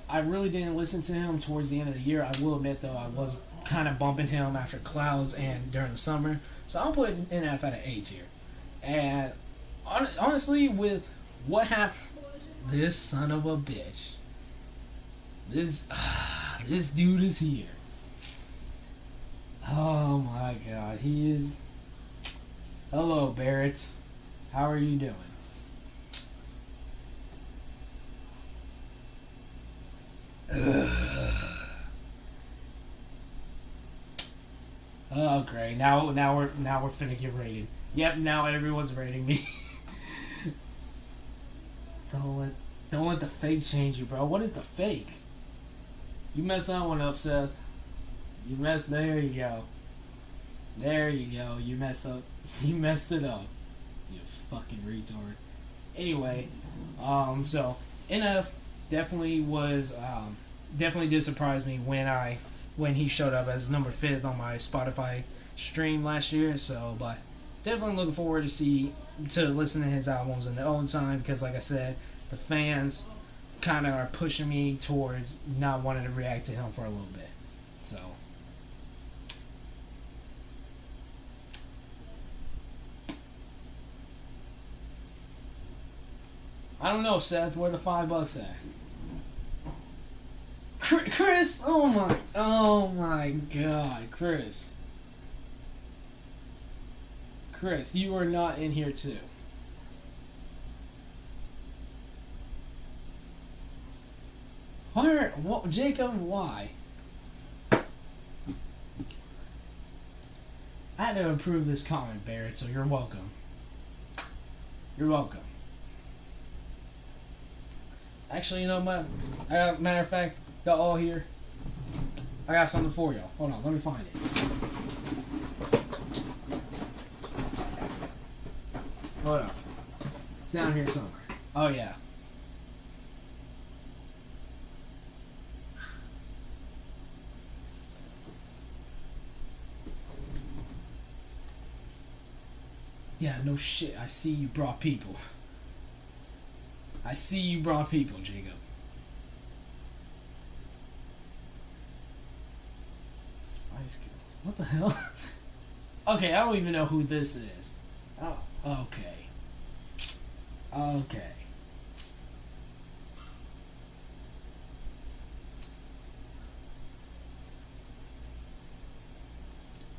I really didn't listen to him towards the end of the year. I will admit, though, I was kind of bumping him after Clouds and during the summer. So I'll put NF at an A tier. And honestly, with what happened, this son of a bitch, this dude is here. Oh my God, he is. Hello, Barrett. How are you doing? Oh great! Now we're finna get rated. Yep, now everyone's rating me. Don't let the fake change you, bro. What is the fake? You messed that one up, Seth. There you go. There you go. You messed up. You messed it up. You fucking retard. Anyway, so NF definitely was definitely did surprise me when he showed up as number 5th on my Spotify stream last year. So, but definitely looking forward to listen to his albums in their own time because, like I said, the fans kind of are pushing me towards not wanting to react to him for a little bit. So, I don't know, Seth. Where the $5 at? Chris! Oh my God, Chris. Chris, you are not in here too. What, Jacob? Why? I had to approve this comment, Barrett. So you're welcome. You're welcome. Actually, you know what? Matter of fact, y'all all here. I got something for y'all. Hold on, let me find it. Hold on. It's down here somewhere. Oh, yeah. Yeah, no shit. I see you brought people. I see you brought people, Jacob. Spice Girls. What the hell? Okay, I don't even know who this is. Oh, okay. Okay.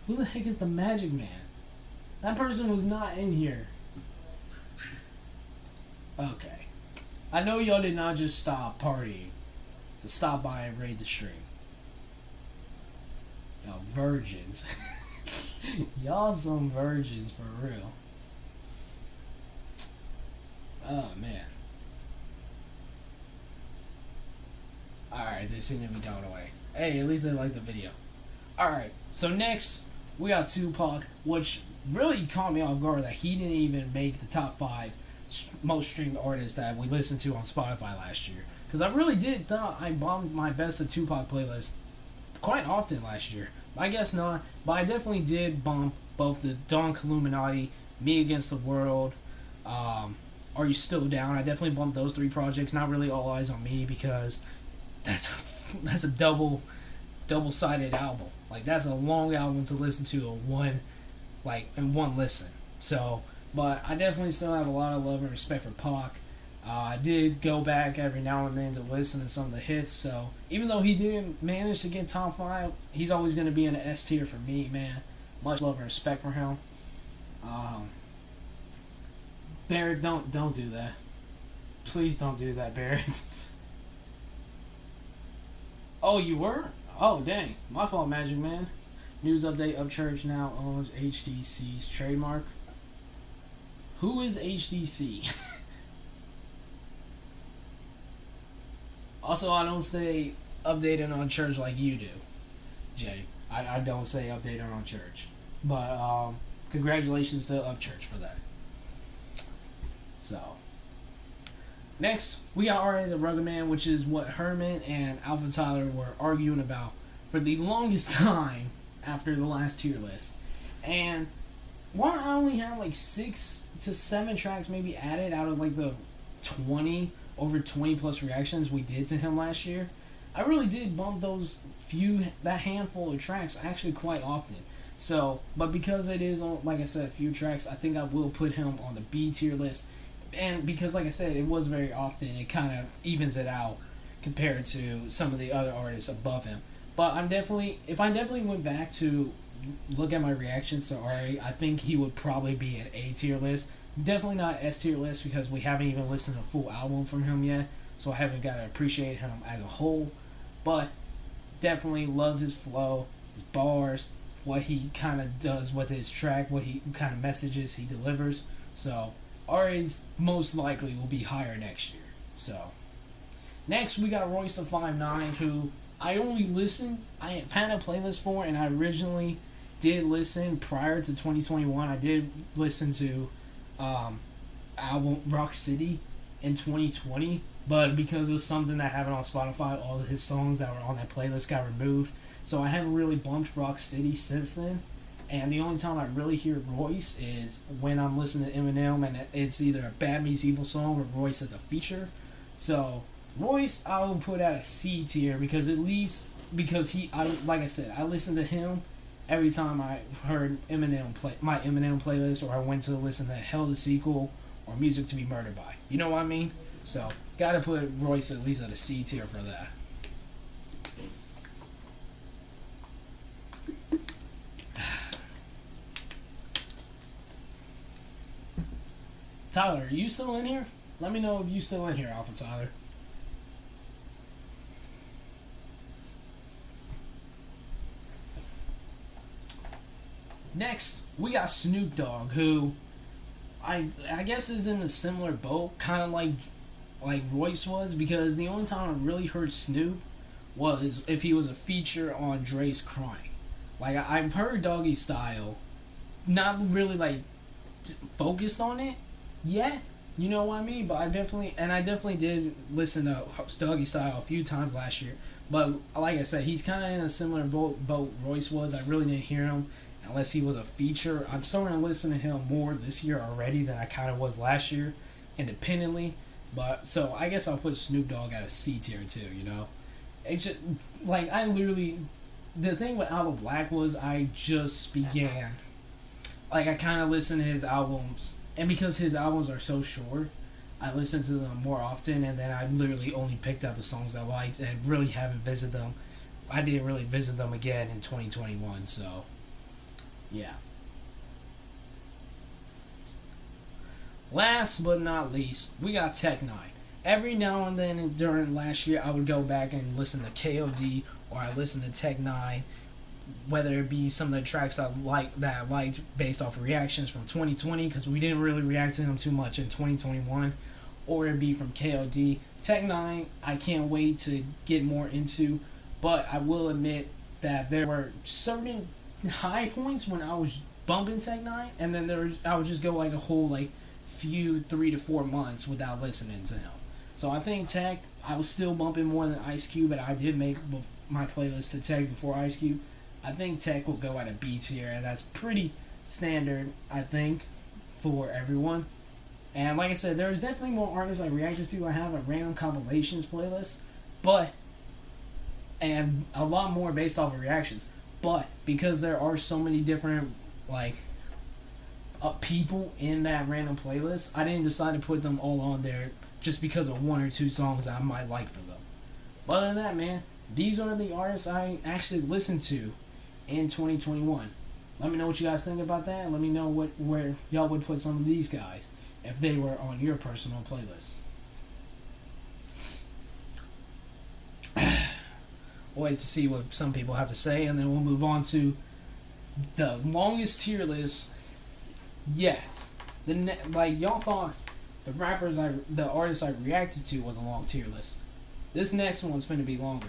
Who the heck is the Magic Man? That person was not in here. Okay. I know y'all did not just stop partying to stop by and raid the stream. Y'all virgins. Y'all some virgins for real. Oh, man. Alright, they seem to be going away. Hey, at least they like the video. Alright, so next, we got Tupac, which really caught me off guard that he didn't even make the top 5 most streamed artists that we listened to on Spotify last year. Because I really did thought I bombed my Best of Tupac playlist quite often last year. I guess not, but I definitely did bump both the Donk Illuminati, Me Against the World, Are You Still Down? I definitely bumped those 3 projects. Not really All Eyes on Me because that's a double-sided album. Like, that's a long album to listen to in one listen. So, but I definitely still have a lot of love and respect for Pac. I did go back every now and then to listen to some of the hits, so even though he didn't manage to get top 5, he's always going to be in the S tier for me, man. Much love and respect for him. Barrett, don't do that. Please don't do that, Barrett. Oh, you were? Oh, dang. My fault, Magic Man. News update, Upchurch now owns HDC's trademark. Who is HDC? Also, I don't stay updated on church like you do, Jay. I don't stay updated on church. But, congratulations to Upchurch for that. So, next, we got already the Rugged Man, which is what Herman and Alpha Tyler were arguing about for the longest time after the last tier list. And why I only have like 6 to 7 tracks maybe added out of like the over 20 plus reactions we did to him last year, I really did bump that handful of tracks actually quite often. So, but because it is on, like I said, a few tracks, I think I will put him on the B tier list. And because, like I said, it was very often, it kind of evens it out compared to some of the other artists above him. But if I definitely went back to look at my reactions to Ari, I think he would probably be an A tier list. Definitely not S tier list because we haven't even listened to a full album from him yet, so I haven't got to appreciate him as a whole. But definitely love his flow, his bars, what he kind of does with his track, what he kind of messages he delivers. So Ari's most likely will be higher next year. So next we got Royce the 5'9", who I only I had a playlist for, and I originally did listen prior to 2021. I did listen to album Rock City in 2020, but because of something that happened on Spotify, all of his songs that were on that playlist got removed, so I haven't really bumped Rock City since then. And the only time I really hear Royce is when I'm listening to Eminem, and it's either a Bad Meets Evil song or Royce as a feature. So Royce I will put at a C tier because like I said, I listen to him every time I heard my Eminem playlist, or I went to listen to Hell the Sequel or Music to Be Murdered By. You know what I mean? So, gotta put Royce at least at a C tier for that. Tyler, are you still in here? Let me know if you still in here, Alpha Tyler. Next, we got Snoop Dogg, who I guess is in a similar boat, kind of like Royce was, because the only time I really heard Snoop was if he was a feature on Dre's Crying. Like, I've heard Doggy Style, not really like focused on it yet, you know what I mean? But I definitely did listen to Doggy Style a few times last year. But like I said, he's kind of in a similar boat Royce was. I really didn't hear him unless he was a feature. I'm starting to listen to him more this year already than I kind of was last year, independently. But so I guess I'll put Snoop Dogg at a C tier too. You know, it's just like the thing with Out of Black was I just began. Like, I kind of listen to his albums, and because his albums are so short, I listen to them more often, and then I literally only picked out the songs I liked and really haven't visited them. I didn't really visit them again in 2021, so yeah. Last but not least, we got Tech 9. Every now and then during last year, I would go back and listen to KOD, or I listen to Tech 9, whether it be some of the tracks I liked based off of reactions from 2020, because we didn't really react to them too much in 2021, or it be from KOD. Tech 9, I can't wait to get more into, but I will admit that there were certain high points when I was bumping Tech 9, and then I would just go like a whole few 3 to 4 months without listening to him. So I think Tech, I was still bumping more than Ice Cube, but I did make my playlist to Tech before Ice Cube. I think Tech will go at a B tier, and that's pretty standard, I think, for everyone. And like I said, there's definitely more artists I reacted to. I have a random compilations playlist, and a lot more based off of reactions. But because there are so many different people in that random playlist, I didn't decide to put them all on there just because of 1 or 2 songs I might like for them. But other than that, man, these are the artists I actually listened to in 2021. Let me know what you guys think about that, and let me know where y'all would put some of these guys if they were on your personal playlist. We'll wait to see what some people have to say, and then we'll move on to the longest tier list yet. Y'all thought the artists I reacted to was a long tier list. This next one's finna be longer.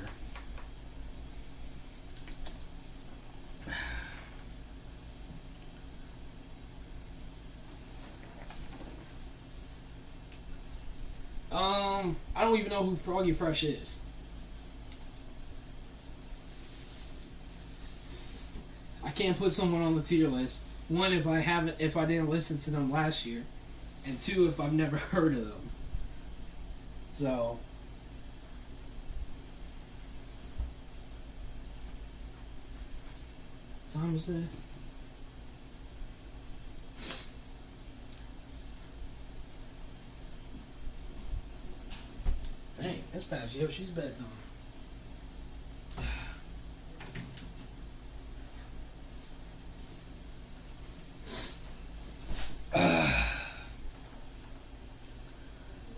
I don't even know who Froggy Fresh is. I can't put someone on the tier list. 1, if I didn't listen to them last year, and 2, if I've never heard of them. So what time is it? Dang, it's past Yoshi's bedtime.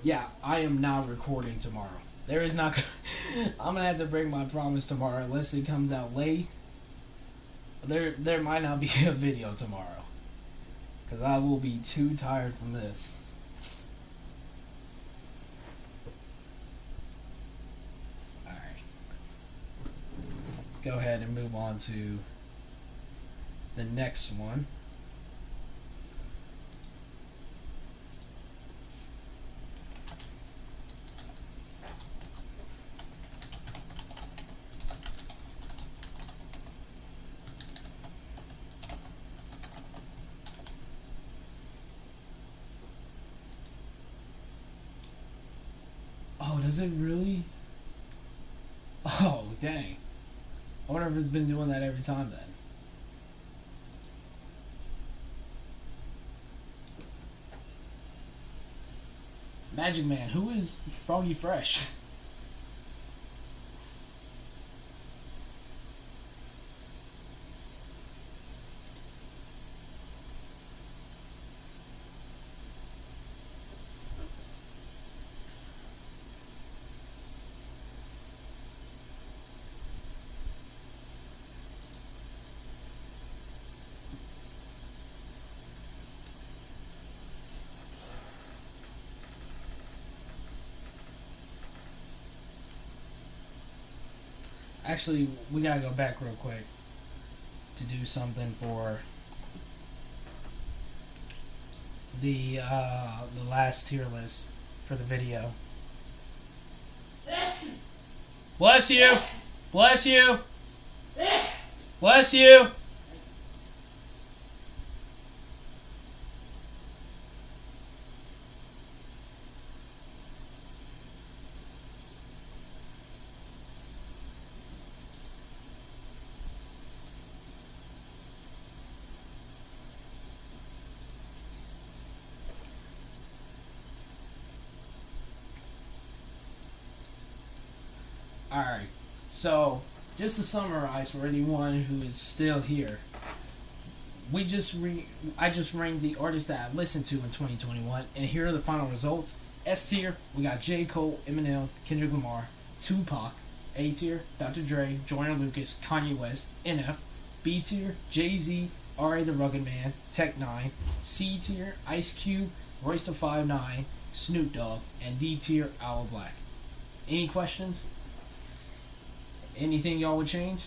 Yeah, I am not recording tomorrow. There is not. I'm gonna have to break my promise tomorrow unless it comes out late. There might not be a video tomorrow because I will be too tired from this. All right, let's go ahead and move on to the next one. Oh, does it really? Oh, dang. I wonder if it's been doing that every time then. Magic Man, who is Froggy Fresh? Actually, we gotta go back real quick to do something for the last tier list for the video. Bless you! Bless you! Bless you! Alright, so just to summarize for anyone who is still here, I just ranked the artists that I listened to in 2021, and here are the final results. S tier, we got J. Cole, Eminem, Kendrick Lamar, Tupac. A tier, Dr. Dre, Joyner Lucas, Kanye West, NF. B tier, Jay-Z, R.A. the Rugged Man, Tech 9. C tier, Ice Cube, Royce da 5'9", Snoop Dogg, and D tier, Owl Black. Any questions? Anything y'all would change?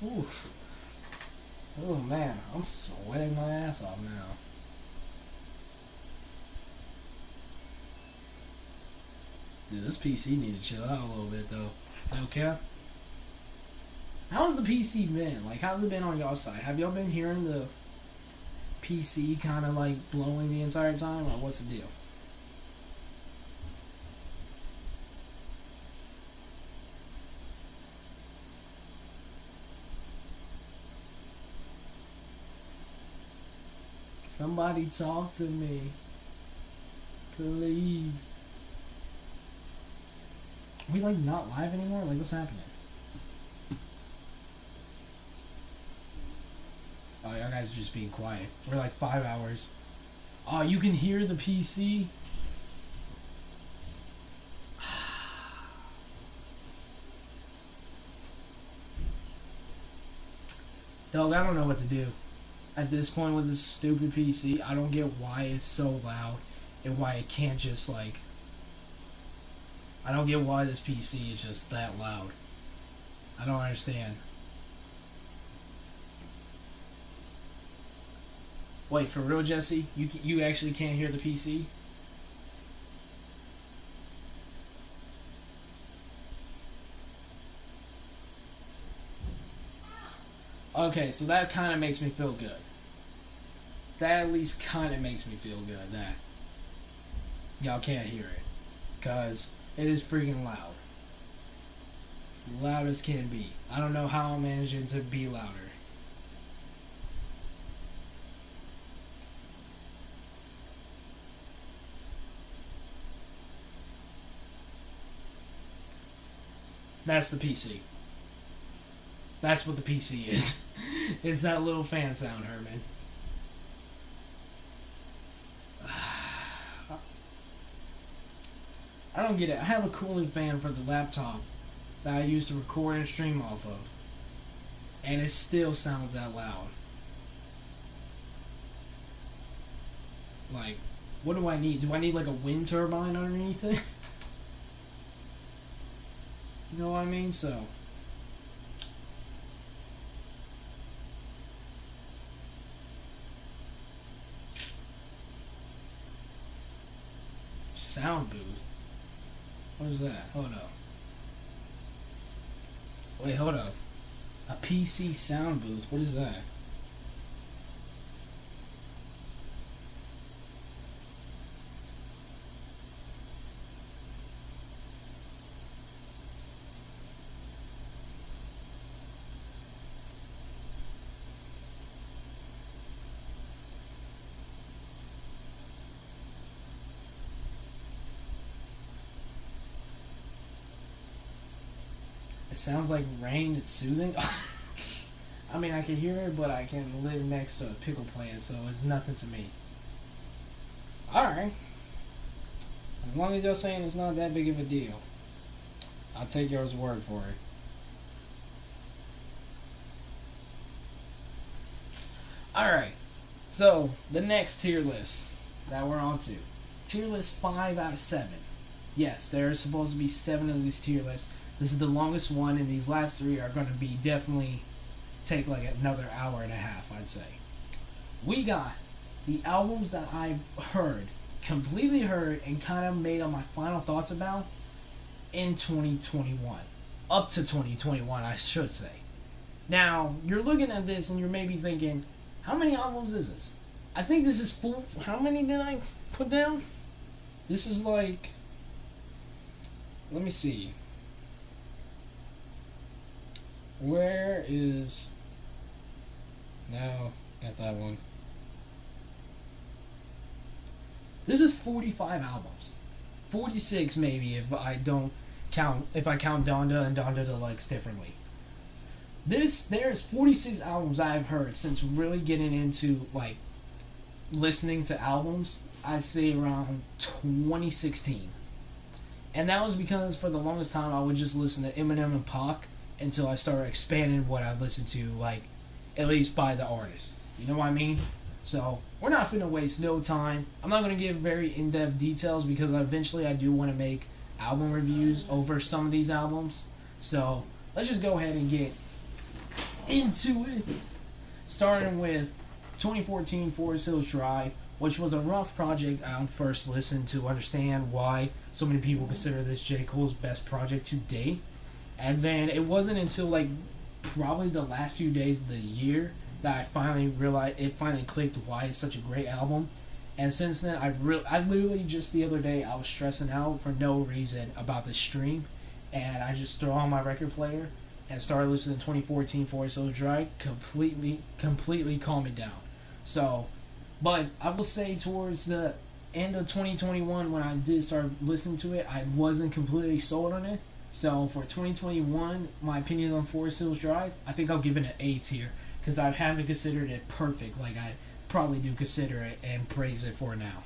Oof. Oh man, I'm sweating my ass off now. Dude, this PC need to chill out a little bit though. No cap. How's the PC been? Like, how's it been on y'all side? Have y'all been hearing the PC kind of like blowing the entire time, or what's the deal? Somebody talk to me, please. Are we like not live anymore? Like, what's happening? Oh, y'all guys are just being quiet. We're like 5 hours. Oh, you can hear the PC? Dog, I don't know what to do. At this point with this stupid PC, I don't get why it's so loud and why it can't just like... I don't get why this PC is just that loud. I don't understand. Wait, for real, Jesse? You actually can't hear the PC? Okay, so that kind of makes me feel good. That at least kind of makes me feel good that y'all can't hear it. Because it is freaking loud. Loud as can be. I don't know how I'm managing to be louder. That's the PC. That's what the PC is. It's that little fan sound, Herman. I don't get it. I have a cooling fan for the laptop that I used to record and stream off of, and it still sounds that loud. Like, what do I need? Do I need like a wind turbine underneath it? You know what I mean? So... sound booth. What is that? Hold up. Wait, hold up. A PC sound booth. What is that? It sounds like rain. It's soothing. I mean, I can hear it, but I can live next to a pickle plant, so it's nothing to me. Alright. As long as y'all saying it's not that big of a deal, I'll take yours word for it. Alright. So, the next tier list that we're on to. Tier list 5 out of 7. Yes, there are supposed to be 7 of these tier lists. This is the longest one, and these last 3 are going to be definitely take like another hour and a half, I'd say. We got the albums that I've heard, completely heard, and kind of made up my final thoughts about in 2021. Up to 2021, I should say. Now, you're looking at this and you're maybe thinking, how many albums is this? I think this is full. How many did I put down? This is like, let me see. Where is... No, not that one. This is 45 albums. 46 maybe if I don't count... If I count Donda and Donda Deluxe differently. There's 46 albums I've heard since really getting into, like, listening to albums. I'd say around 2016. And that was because for the longest time I would just listen to Eminem and Pac until I started expanding what I listened to, like, at least by the artist. You know what I mean? So, we're not finna waste no time. I'm not gonna give very in-depth details because eventually I do want to make album reviews over some of these albums. So, let's just go ahead and get into it. Starting with 2014 Forest Hills Drive, which was a rough project on first listen to understand why so many people consider this J. Cole's best project to date. And then it wasn't until like probably the last few days of the year that I finally realized, it finally clicked why it's such a great album. And since then, I literally just the other day I was stressing out for no reason about the stream, and I just threw on my record player and started listening to 2014 Forest Hills Drive. Completely calmed me down. So, but I will say towards the end of 2021 when I did start listening to it, I wasn't completely sold on it. So for 2021, my opinion on Forest Hills Drive, I think I'll give it an A tier because I haven't considered it perfect like I probably do consider it and praise it for now.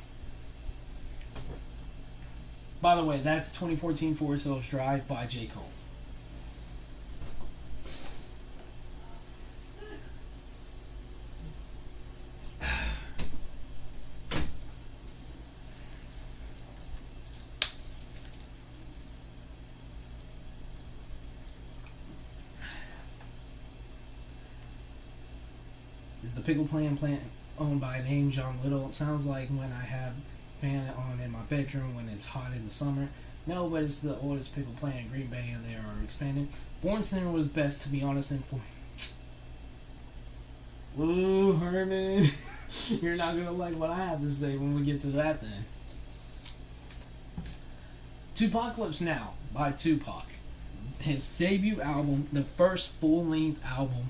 By the way, that's 2014 Forest Hills Drive by J. Cole. Is the pickle plant owned by name John Little? It sounds like when I have fan on in my bedroom when it's hot in the summer. No, but it's the oldest pickle plant in Green Bay and they are expanding. Born Center was best, to be honest. And ooh, Herman, you're not gonna like what I have to say when we get to that then. Tupacalypse Now by Tupac. His debut album, the first full-length album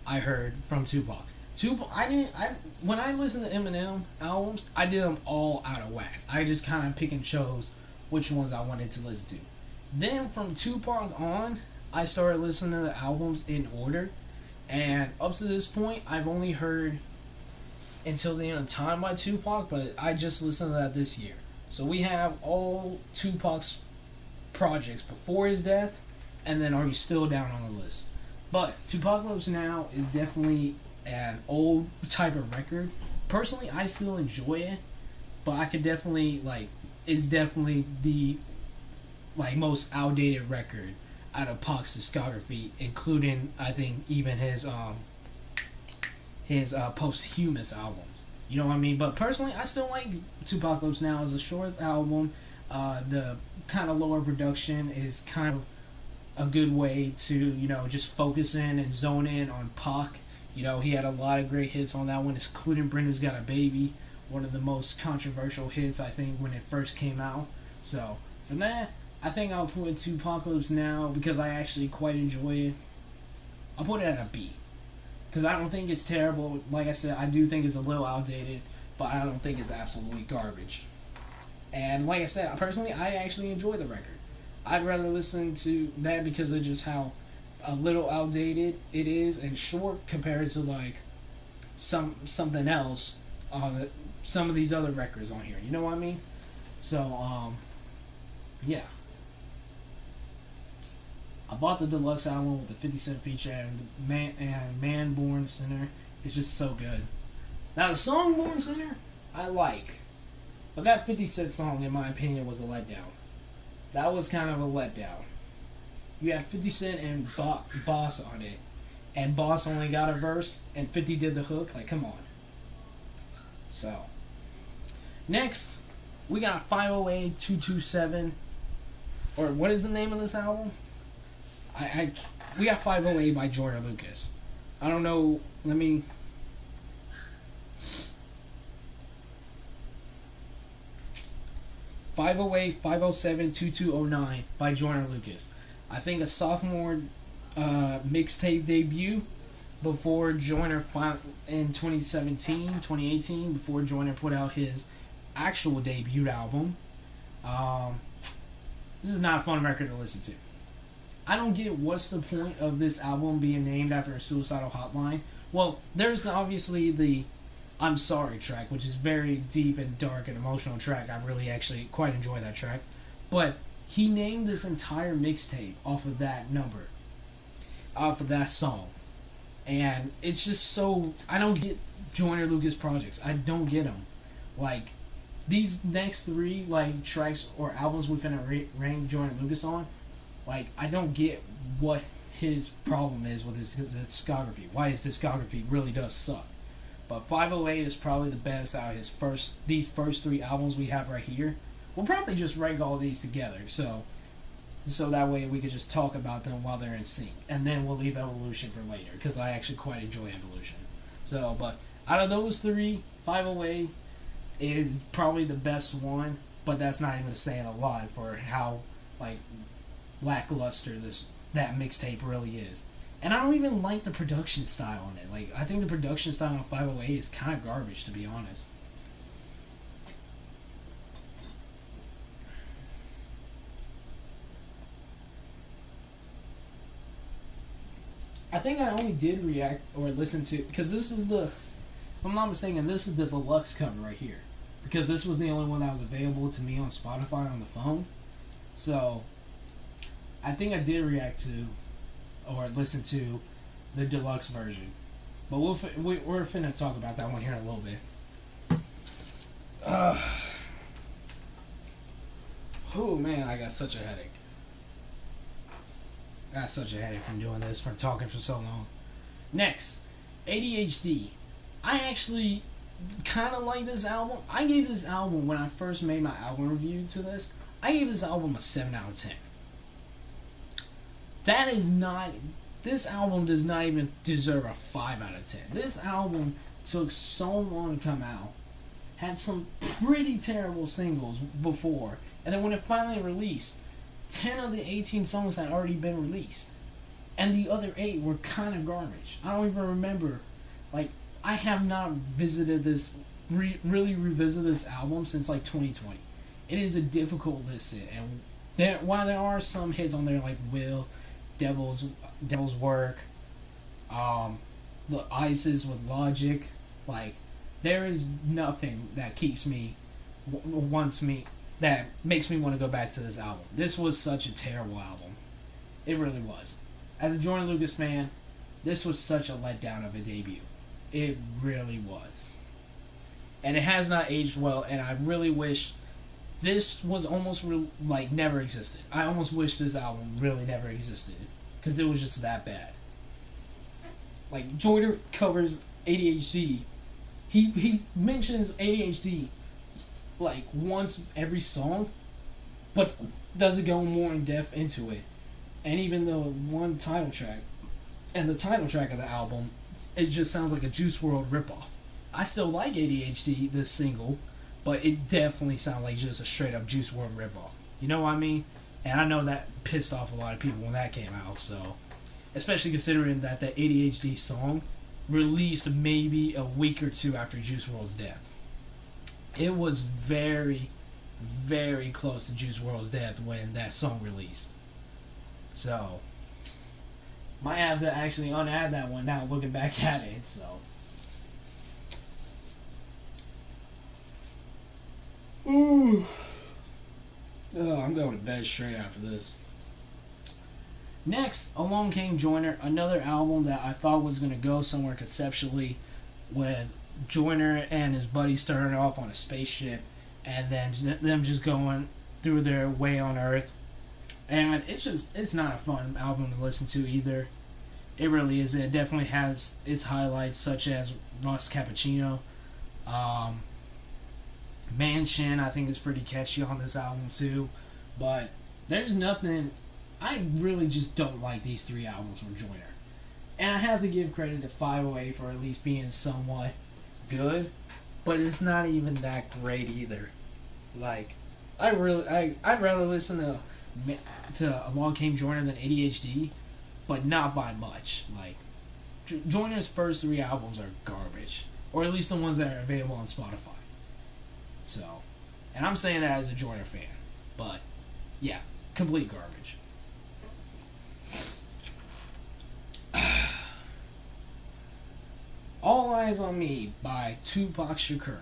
I heard from Tupac. When I listened to Eminem albums, I did them all out of whack. I just kind of pick and chose which ones I wanted to listen to. Then from Tupac on, I started listening to the albums in order. And up to this point, I've only heard Until the End of Time by Tupac, but I just listened to that this year. So we have all Tupac's projects before his death, and then Are You Still Down on the list. But Tupacalypse Now is definitely an old type of record. Personally, I still enjoy it, but I could definitely, like, it's definitely the, like, most outdated record out of Pac's discography, including, I think, even his posthumous albums. You know what I mean? But personally, I still like Tupacalypse Now as a short album. The kind of lower production is kind of a good way to, just focus in and zone in on Pac. He had a lot of great hits on that one, including Brenda's Got a Baby, one of the most controversial hits, I think, when it first came out. So, for that, I think I'll put Tupacalypse Now, because I actually quite enjoy it. I'll put it at a B. Because I don't think it's terrible. Like I said, I do think it's a little outdated, but I don't think it's absolutely garbage. And like I said, personally, I actually enjoy the record. I'd rather listen to that because of just how a little outdated it is and short compared to like something else on some of these other records on here. You know what I mean? So yeah. I bought the deluxe album with the 50 Cent feature and Man Born Sinner. It's just so good. Now the song Born Sinner I like, but that 50 Cent song, in my opinion, was a letdown. That was kind of a letdown. You had 50 Cent and Boss on it, and Boss only got a verse, and 50 did the hook. Like, come on. So, next, we got 508 227, or what is the name of this album? We got 508 by Jordan Lucas. I don't know. Let me. 508 507 2209 by Jordan Lucas. I think a sophomore mixtape debut before Joyner in 2018, before Joyner put out his actual debut album. This is not a fun record to listen to. I don't get what's the point of this album being named after a suicidal hotline. Well, there's obviously the I'm Sorry track, which is very deep and dark and emotional track. I really actually quite enjoy that track. But he named this entire mixtape off of that number, off of that song. And it's just so... I don't get Joyner Lucas projects. I don't get them. Like, these next three tracks or albums we finna rank Joyner Lucas on, I don't get what his problem is with his discography. Why his discography really does suck. But 508 is probably the best out of these first three albums we have right here. We'll probably just rank all these together, so that way we could just talk about them while they're in sync. And then we'll leave Evolution for later, because I actually quite enjoy Evolution. So, but out of those three, 508 is probably the best one, but that's not even saying a lot for how lackluster that mixtape really is. And I don't even like the production style on it. I think the production style on 508 is kind of garbage, to be honest. I think I only did react or listen to... Because this is the... If I'm not mistaken, this is the deluxe cover right here. Because this was the only one that was available to me on Spotify on the phone. So, I think I did react to... or listen to the deluxe version. But we're finna talk about that one here in a little bit. Oh man, I got such a headache. I got such a headache from doing this, from talking for so long. Next, ADHD. I actually kind of like this album. I gave this album, when I first made my album review to this, I gave this album a 7 out of 10. That is not... This album does not even deserve a 5 out of 10. This album took so long to come out. Had some pretty terrible singles before. And then when it finally released, 10 of the 18 songs had already been released. And the other 8 were kind of garbage. I don't even remember. I have not visited this... really revisited this album since 2020. It is a difficult listen. And while there are some hits on there like Will... Devil's Work, the ISIS with Logic, there is nothing that keeps me, that makes me want to go back to this album. This was such a terrible album. It really was. As a Jordan Lucas fan, this was such a letdown of a debut. It really was. And it has not aged well, and I really wish... This was almost never existed. I almost wish this album really never existed, because it was just that bad. Joyner covers ADHD. He mentions ADHD once every song, but does it go more in depth into it? And even the one title track, and the title track of the album, it just sounds like a Juice WRLD ripoff. I still like ADHD, this single, but it definitely sounds like just a straight up Juice WRLD ripoff. You know what I mean? And I know that pissed off a lot of people when that came out, so. Especially considering that the ADHD song released maybe a week or two after Juice WRLD's death. It was very, very close to Juice WRLD's death when that song released. So, might have to actually unadd that one now looking back at it, so. Ooh. Oh, I'm going to bed straight after this. Next, Along Came Joyner, another album that I thought was going to go somewhere conceptually, with Joyner and his buddy starting off on a spaceship and then them just going through their way on Earth. And it's not a fun album to listen to either. It really isn't. It definitely has its highlights, such as Ross Cappuccino. Mansion, I think, is pretty catchy on this album too. But there's nothing. I really just don't like these three albums from Joyner. And I have to give credit to 508 for at least being somewhat good. But it's not even that great either. Like, I'd rather listen to Along Came Joyner than ADHD, but not by much. Like, Joyner's first three albums are garbage. Or at least the ones that are available on Spotify. So, and I'm saying that as a Joyner fan. But, yeah, complete garbage. All Eyes on Me by Tupac Shakur.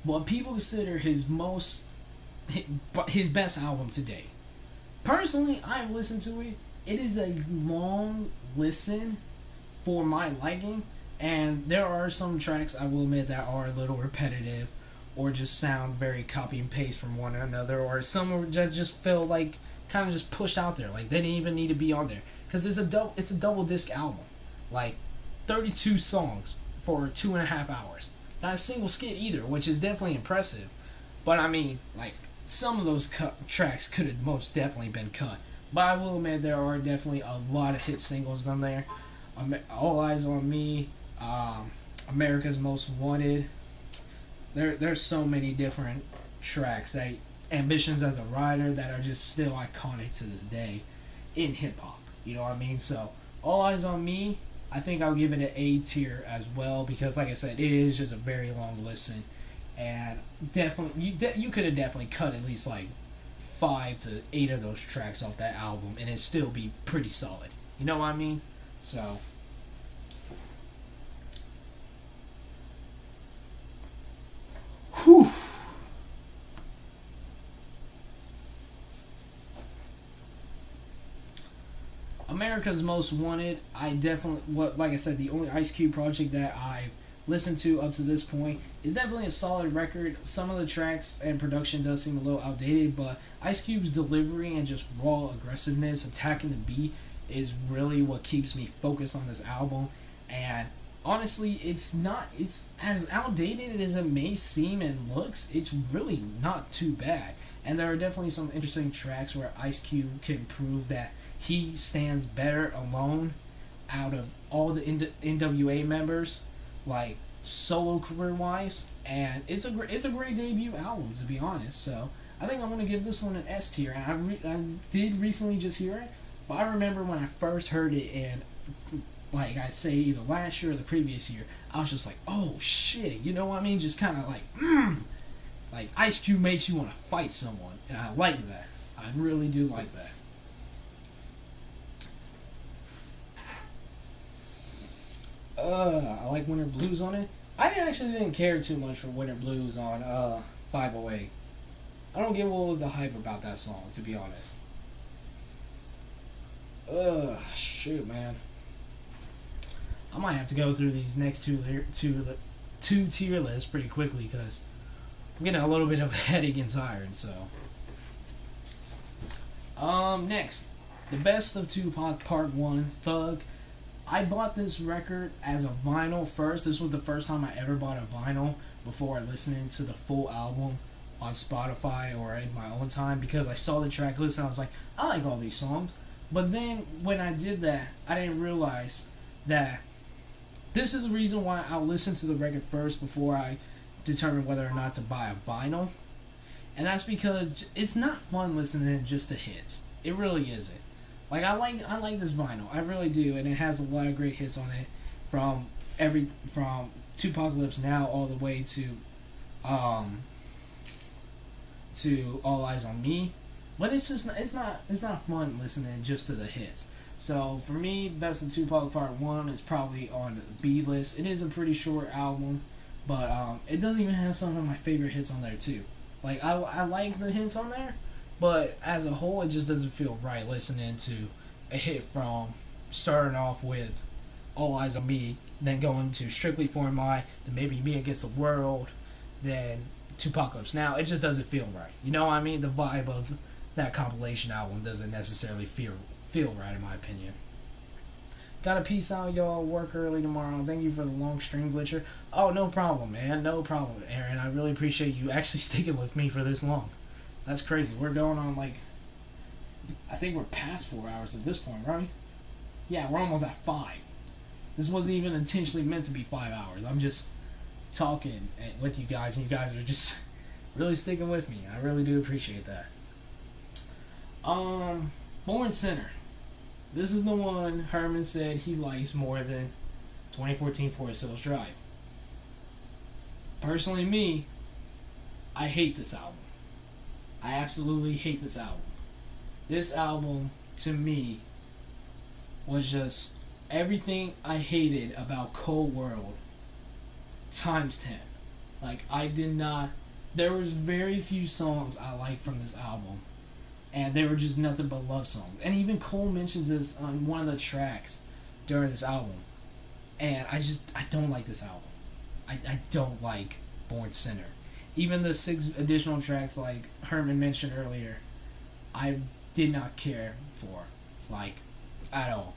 What people consider his best album to date. Personally, I've listened to it. It is a long listen for my liking, and there are some tracks, I will admit, that are a little repetitive or just sound very copy and paste from one another, or some that just feel like kind of just pushed out there, like they didn't even need to be on there, because it's a double disc album, like 32 songs for 2.5 hours. Not a single skit either, which is definitely impressive. But I mean, like, some of those tracks could have most definitely been cut. But I will admit there are definitely a lot of hit singles on there. All Eyes on Me, America's Most Wanted. There's so many different tracks. Ambitions as a Writer that are just still iconic to this day in hip hop. You know what I mean? So, All Eyes on Me, I think I'll give it an A tier as well, because like I said, it is just a very long listen, and definitely you could have definitely cut at least like 5 to 8 of those tracks off that album and it'd still be pretty solid. You know what I mean? So, whew. America's Most Wanted, like I said, the only Ice Cube project that I've listened to up to this point is definitely a solid record. Some of the tracks and production does seem a little outdated, but Ice Cube's delivery and just raw aggressiveness, attacking the beat, is really what keeps me focused on this album. And honestly, it's as outdated as it may seem and looks, it's really not too bad. And there are definitely some interesting tracks where Ice Cube can prove that he stands better alone out of all the NWA members, like solo career wise, and it's a great debut album, to be honest. So I think I'm gonna give this one an S tier. And I did recently just hear it, but I remember when I first heard it, and like I'd say either last year or the previous year, I was just like, oh shit, you know what I mean? Just kind of like Ice Cube makes you want to fight someone, and I like that. I really do like that. I like Winter Blues on it. I didn't care too much for Winter Blues on 508. I don't get what was the hype about that song, to be honest. Shoot, man. I might have to go through these next two tier lists pretty quickly, because I'm getting a little bit of a headache and tired. So, next, The Best of Tupac Part 1, Thug. I bought this record as a vinyl first. This was the first time I ever bought a vinyl before listening to the full album on Spotify or in my own time because I saw the track list and I was like, I like all these songs. But then when I did that, I didn't realize that this is the reason why I'll listen to the record first before I determine whether or not to buy a vinyl. And that's because it's not fun listening just to hits. It really isn't. Like I like this vinyl. I really do, and it has a lot of great hits on it from Tupacalypse Now all the way to All Eyes on Me. But it's just it's not fun listening just to the hits. So for me, Best of Tupac Part 1 is probably on the B list. It is a pretty short album, but it doesn't even have some of my favorite hits on there too. Like I like the hits on there, but as a whole it just doesn't feel right listening to a hit from starting off with All Eyes on Me, then going to Strictly for My, then maybe Me Against the World, then Tupacalypse Now. It just doesn't feel right. You know what I mean? The vibe of that compilation album doesn't necessarily feel right in my opinion. Gotta peace out, y'all. Work early tomorrow. Thank you for the long stream glitcher. Oh, no problem, man. No problem, Aaron. I really appreciate you actually sticking with me for this long. That's crazy. We're going on I think we're past 4 hours at this point, right? Yeah, we're almost at 5. This wasn't even intentionally meant to be 5 hours. I'm just talking with you guys, and you guys are just really sticking with me. I really do appreciate that. Born Sinner. This is the one Herman said he likes more than 2014 Forest Hills Drive. Personally, me, I hate this album. I absolutely hate this album. This album, to me, was just everything I hated about Cold World times 10. Like, there was very few songs I liked from this album. And they were just nothing but love songs. And even Cole mentions this on one of the tracks during this album. And I don't like this album. I don't like Born Sinner. Even the 6 additional tracks like Herman mentioned earlier, I did not care for, at all.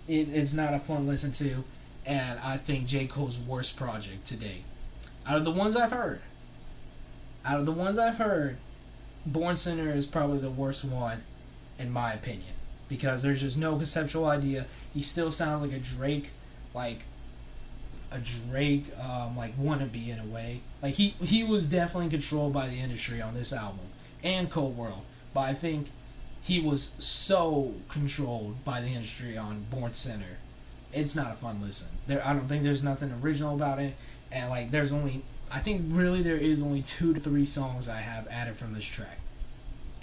It's not a fun listen to, and I think J. Cole's worst project to date. Out of the ones I've heard, Born Sinner is probably the worst one, in my opinion. Because there's just no conceptual idea. He still sounds like a Drake, wannabe in a way. Like, he was definitely controlled by the industry on this album, and Cold World. But I think he was so controlled by the industry on Born Sinner. It's not a fun listen. I don't think there's nothing original about it. And, I think really there is only 2 to 3 songs I have added from this track.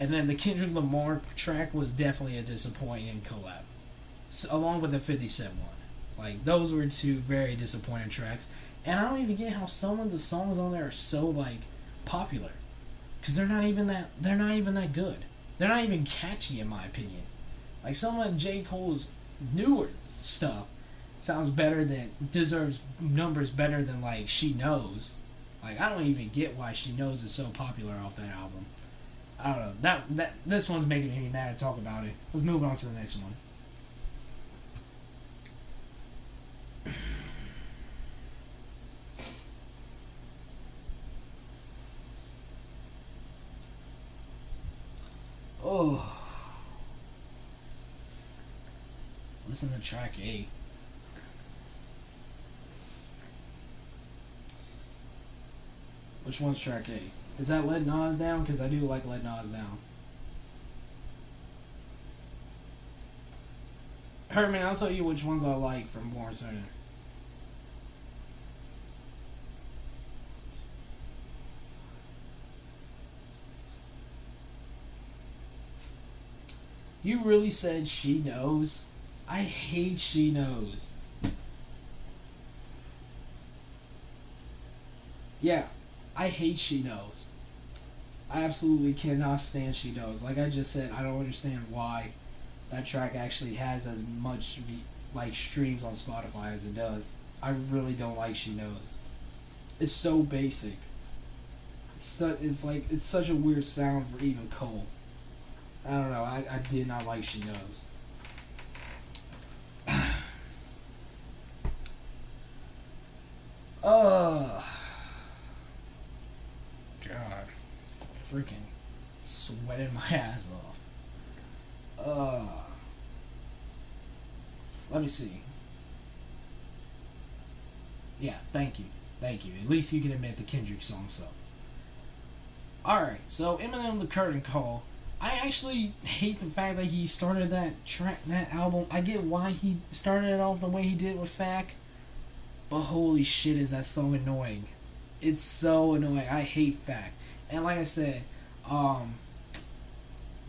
And then the Kendrick Lamar track was definitely a disappointing collab. Along with the 50 Cent one. Those were 2 very disappointing tracks. And I don't even get how some of the songs on there are so, popular. Because they're not even that good. They're not even catchy, in my opinion. Some of J. Cole's newer stuff deserves numbers better than, She Knows. I don't even get why She Knows is so popular off that album. I don't know. This one's making me mad to talk about it. Let's move on to the next one. Oh. Listen to track 8. Which one's track 8? Is that Let Nas Down? Because I do like Let Nas Down. Herman, I'll tell you which ones I like from Born Sinner. You really said She Knows? I hate She Knows. Yeah, I hate She Knows. I absolutely cannot stand She Knows. Like I just said, I don't understand why that track actually has as much streams on Spotify as it does. I really don't like She Knows. It's so basic. It's such a weird sound for even Cole. I don't know. I did not like She Knows. God. freaking sweating my ass off. Let me see. Yeah, thank you. Thank you. At least you can admit the Kendrick song sucked. Alright, so Eminem the Curtain Call. I actually hate the fact that he started that album. I get why he started it off the way he did with Fack, but holy shit is that song annoying. It's so annoying. I hate Fack. And like I said, I'm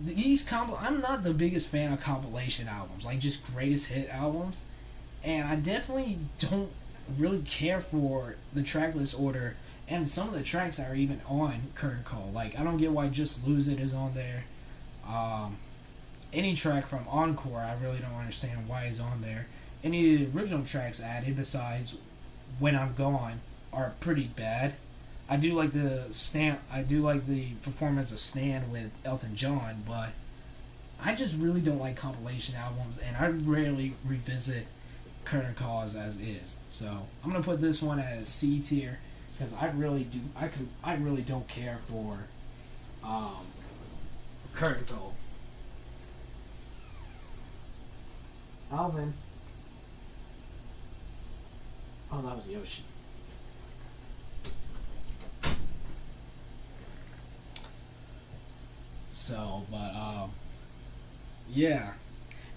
not the biggest fan of compilation albums, like just greatest hit albums. And I definitely don't really care for the tracklist order and some of the tracks that are even on Curtain Call. Like, I don't get why Just Lose It is on there. Any track from Encore, I really don't understand why it's on there. Any of the original tracks added besides When I'm Gone are pretty bad. I do like the performance of Stan with Elton John, but I just really don't like compilation albums, and I rarely revisit Curtain Calls as is. So I'm gonna put this one as C tier because I really don't care for Curtain Call. Alvin. Oh, that was Yoshi. So, but yeah.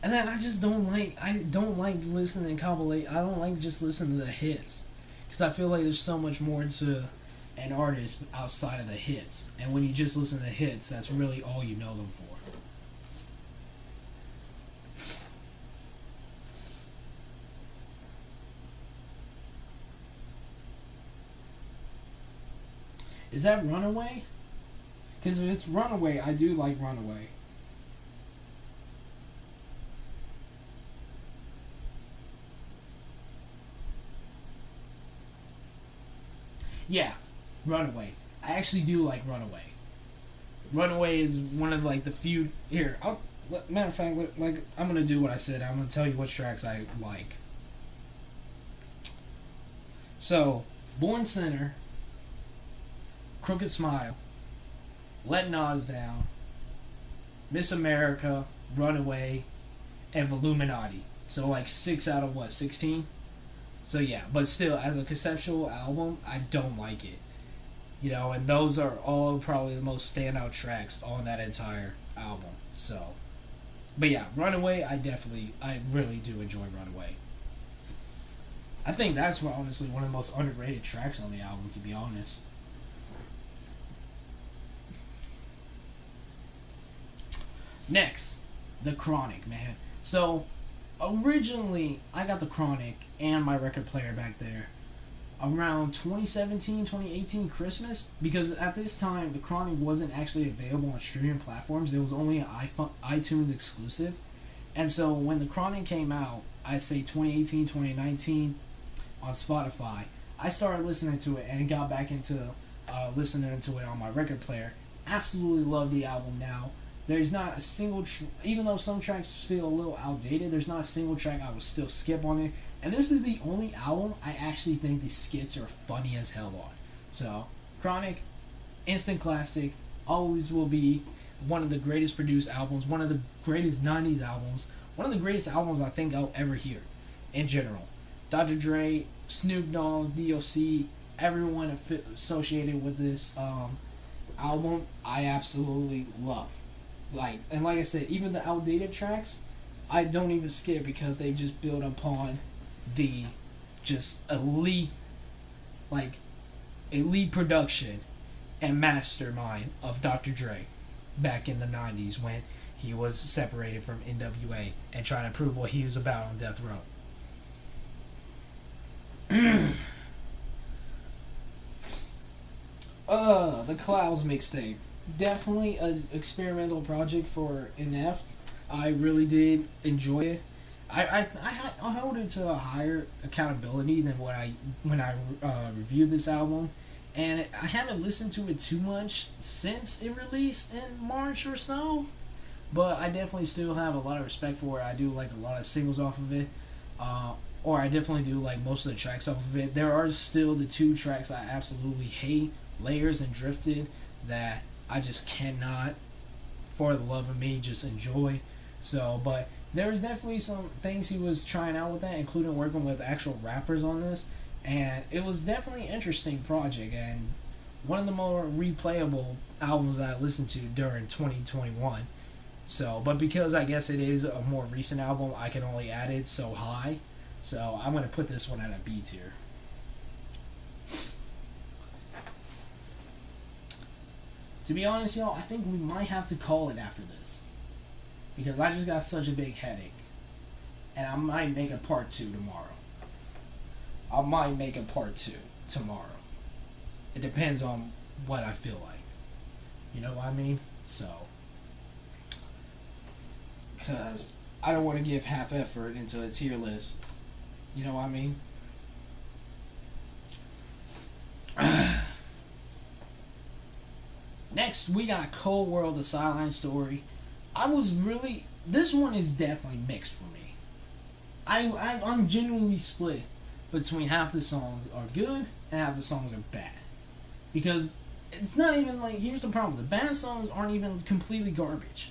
And then I don't like listening to compilate. I don't like just listening to the hits, because I feel like there's so much more to an artist outside of the hits. And when you just listen to the hits, that's really all you know them for. Is that Runaway? Because if it's Runaway, I do like Runaway. Yeah, Runaway. I actually do like Runaway. Runaway is one of like the few. Here, matter of fact, like I'm gonna do what I said. I'm gonna tell you what tracks I like. So, Born Sinner, Crooked Smile, Let Nas Down, Miss America, Runaway, and Voluminati. So like 6 out of what, 16? So yeah, but still, as a conceptual album, I don't like it. You know, and those are all probably the most standout tracks on that entire album. So, but yeah, Runaway, I really do enjoy Runaway. I think that's honestly one of the most underrated tracks on the album, to be honest. Next, The Chronic, man. So, originally, I got The Chronic and my record player back there around 2017, 2018 Christmas, because at this time, The Chronic wasn't actually available on streaming platforms. It was only an iTunes exclusive. And so, when The Chronic came out, I'd say 2018, 2019, on Spotify, I started listening to it and got back into listening to it on my record player. Absolutely love the album now. There's not a single, even though some tracks feel a little outdated, there's not a single track I would still skip on it. And this is the only album I actually think the skits are funny as hell on. So, Chronic, instant classic, always will be one of the greatest produced albums, one of the greatest 90s albums, one of the greatest albums I think I'll ever hear, in general. Dr. Dre, Snoop Dogg, DOC, everyone associated with this album, I absolutely love. Like I said, even the outdated tracks, I don't even skip because they just build upon the just elite production and mastermind of Dr. Dre back in the 90s when he was separated from NWA and trying to prove what he was about on Death Row. The Clouds mixtape. Definitely an experimental project for NF. I really did enjoy it. I hold it to a higher accountability than when I reviewed this album, and I haven't listened to it too much since it released in March or so. But I definitely still have a lot of respect for it. I do like a lot of singles off of it, or I definitely do like most of the tracks off of it. There are still the 2 tracks I absolutely hate, Layers and Drifted, that I just cannot, for the love of me, just enjoy. So, but there was definitely some things he was trying out with that, including working with actual rappers on this, and it was definitely an interesting project and one of the more replayable albums that I listened to during 2021. So, but because I guess it is a more recent album, I can only add it so high. So I'm gonna put this one at a B tier. To be honest, y'all, I think we might have to call it after this. Because I just got such a big headache. And I might make a part 2 tomorrow. I might make a part 2 tomorrow. It depends on what I feel like. You know what I mean? So. Because I don't want to give half effort into a tier list. You know what I mean? Next, we got Cold World, the sideline story. This one is definitely mixed for me. I'm genuinely split between half the songs are good and half the songs are bad. Because it's not even like, here's the problem, the bad songs aren't even completely garbage.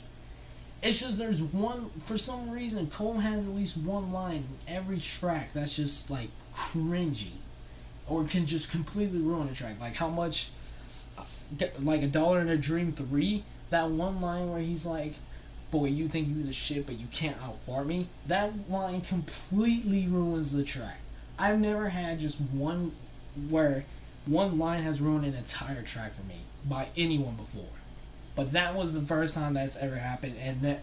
It's just there's one, for some reason, Cole has at least one line in every track that's just like cringy. Or can just completely ruin a track. Like how much, like A Dollar in a Dream 3, that one line where he's like, boy, you think you the shit, but you can't out-fart me. That line completely ruins the track. I've never had just one where one line has ruined an entire track for me by anyone before. But that was the first time that's ever happened, and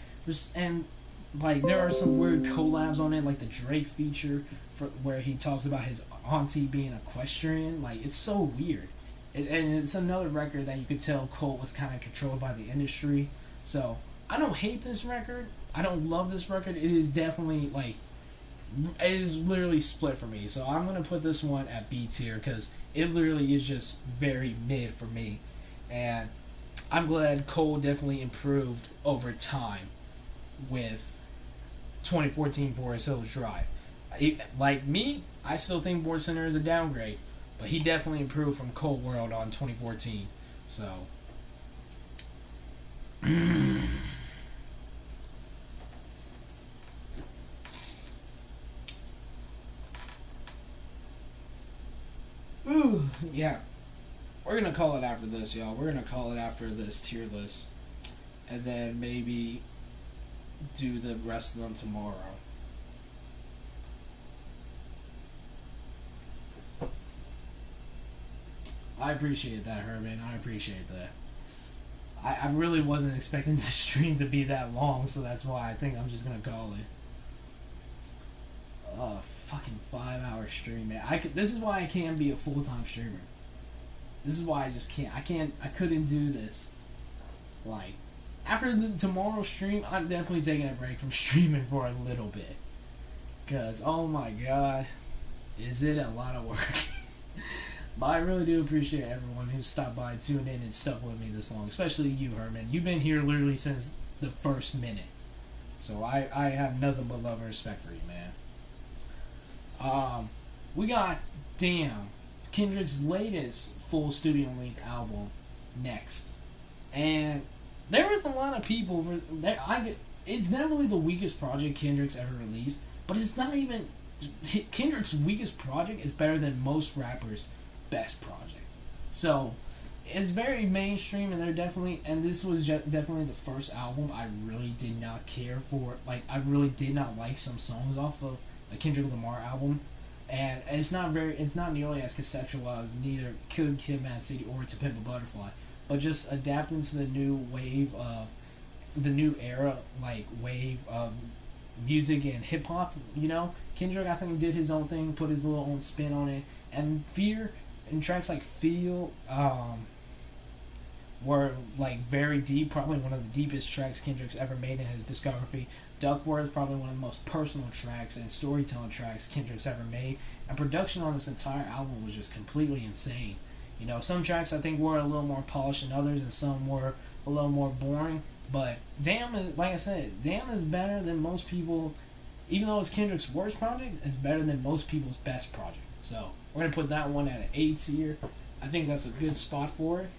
like there are some weird collabs on it, like the Drake feature where he talks about his auntie being equestrian. Like it's so weird, and it's another record that you could tell Cole was kind of controlled by the industry. So I don't hate this record. I don't love this record. It is definitely like, it is literally split for me. So I'm gonna put this one at B tier because it literally is just very mid for me, and I'm glad Cole definitely improved over time with 2014 Forest Hills Drive. Like me, I still think Born Center is a downgrade, but he definitely improved from Cold World on 2014. So. Ooh, yeah. We're gonna call it after this, y'all. We're gonna call it after this tier list. And then maybe do the rest of them tomorrow. I appreciate that, Herman. I appreciate that. I really wasn't expecting this stream to be that long, so that's why I think I'm just gonna call it. Fucking 5-hour stream, man. This is why I can't be a full-time streamer. This is why I just can't. I couldn't do this. Like, after the tomorrow's stream, I'm definitely taking a break from streaming for a little bit. Because, oh my god, is it a lot of work. But I really do appreciate everyone who stopped by, tuned in, and stuck with me this long. Especially you, Herman. You've been here literally since the first minute. So I have nothing but love and respect for you, man. We got, damn, Kendrick's latest full studio-length album next. And there was a lot of people, it's definitely the weakest project Kendrick's ever released, but it's not even, Kendrick's weakest project is better than most rappers' best project. So, it's very mainstream, and this was definitely the first album I really did not care for. Like, I really did not like some songs off of a Kendrick Lamar album, and it's not nearly as conceptual as neither Kid Mad City or To Pimp a Butterfly, but just adapting to the new era, like wave of music and hip hop. You know, Kendrick, I think, did his own thing, put his little own spin on it, and Fear and tracks like Feel were like very deep, probably one of the deepest tracks Kendrick's ever made in his discography. Duckworth, probably one of the most personal tracks and storytelling tracks Kendrick's ever made, and production on this entire album was just completely insane. You know, some tracks I think were a little more polished than others, and some were a little more boring, but like I said, Damn is better than most people. Even though it's Kendrick's worst project, it's better than most people's best project. So we're gonna put that one at an A tier. I think that's a good spot for it.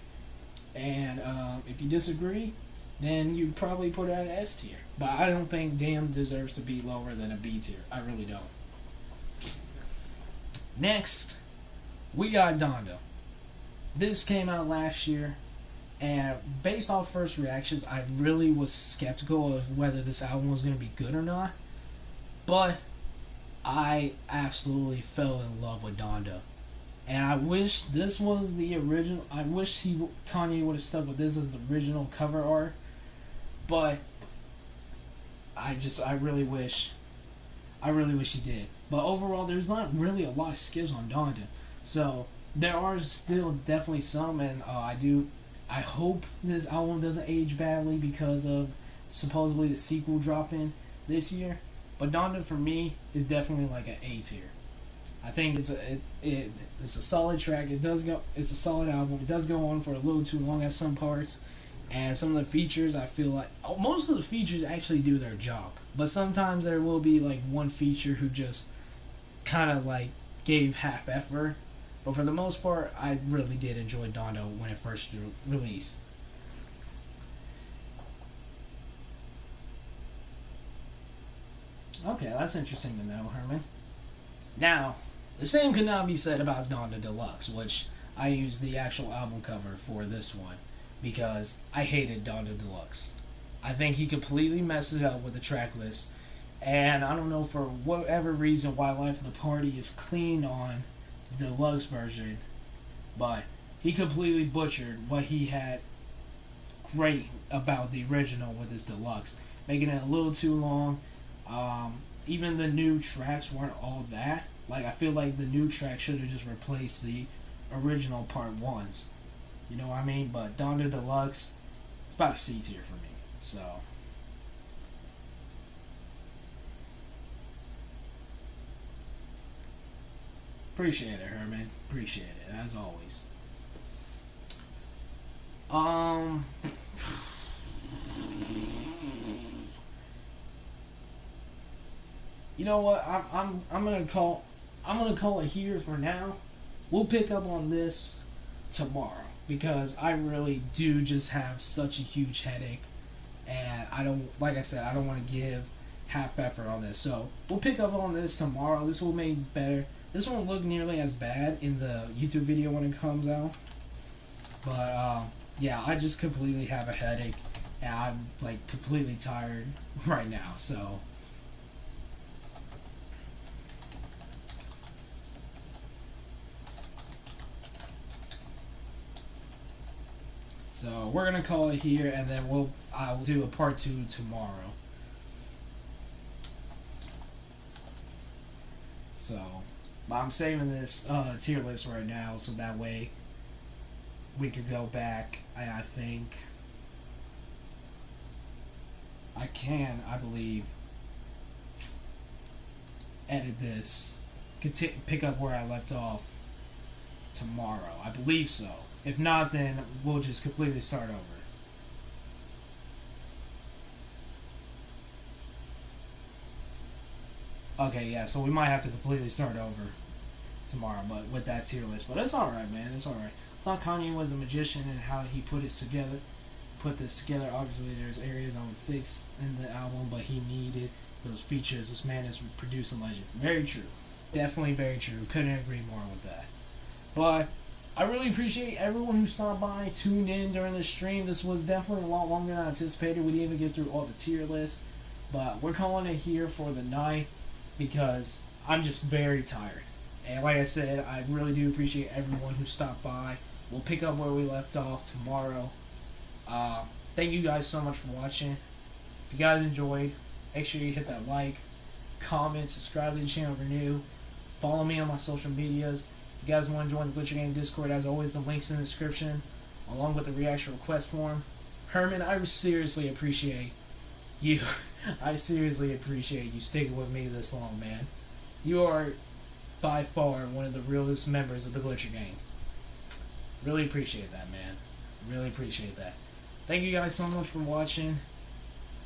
And if you disagree, then you'd probably put it at an S tier. But I don't think Damn deserves to be lower than a B tier. I really don't. Next, we got Donda. This came out last year, and based off first reactions, I really was skeptical of whether this album was going to be good or not. But I absolutely fell in love with Donda. And I wish this was the original. I wish Kanye would have stuck with this as the original cover art. But I really wish he did. But overall, there's not really a lot of skips on Donda. So there are still definitely some, and I hope this album doesn't age badly because of supposedly the sequel dropping this year. But Donda for me is definitely like an A tier. I think it's a solid track. It's a solid album. It does go on for a little too long at some parts, and some of the features I feel like most of the features actually do their job. But sometimes there will be like one feature who just kind of like gave half effort. But for the most part, I really did enjoy Donda when it first released. Okay, that's interesting to know, Herman. Now, the same could not be said about Donda Deluxe, which I used the actual album cover for this one, because I hated Donda Deluxe. I think he completely messed it up with the track list, and I don't know for whatever reason why Life of the Party is clean on the deluxe version, but he completely butchered what he had great about the original with his deluxe, making it a little too long. Even the new tracks weren't all that. Like, I feel like the new track should have just replaced the original part ones. You know what I mean? But Donda Deluxe, it's about a C tier for me. So appreciate it, Herman. Appreciate it, as always. You know what? I'm gonna call it here for now. We'll pick up on this tomorrow because I really do just have such a huge headache, and I don't want to give half effort on this. So we'll pick up on this tomorrow. This will make better. This won't look nearly as bad in the YouTube video when it comes out. But yeah, I just completely have a headache, and I'm like completely tired right now. So we're gonna call it here, and then I'll do a part 2 tomorrow. So, but I'm saving this tier list right now, so that way we could go back. I think I believe, edit this, pick up where I left off tomorrow. I believe so. If not, then we'll just completely start over. Okay, yeah, so we might have to completely start over tomorrow, but with that tier list. But it's alright, man. It's alright. I thought Kanye was a magician in how he put this together. Obviously, there's areas I would fix in the album, but he needed those features. This man is producing legend. Very true. Definitely very true. Couldn't agree more with that. But I really appreciate everyone who stopped by, tuned in during the stream. This was definitely a lot longer than I anticipated. We didn't even get through all the tier lists. But we're calling it here for the night because I'm just very tired. And like I said, I really do appreciate everyone who stopped by. We'll pick up where we left off tomorrow. Thank you guys so much for watching. If you guys enjoyed, make sure you hit that like, comment, subscribe to the channel if you're new. Follow me on my social medias. If you guys want to join the Glitcher Gang Discord, as always, the link's in the description, along with the reaction request form. Herman, I seriously appreciate you. I seriously appreciate you sticking with me this long, man. You are by far one of the realest members of the Glitcher Gang. Really appreciate that, man. Really appreciate that. Thank you guys so much for watching.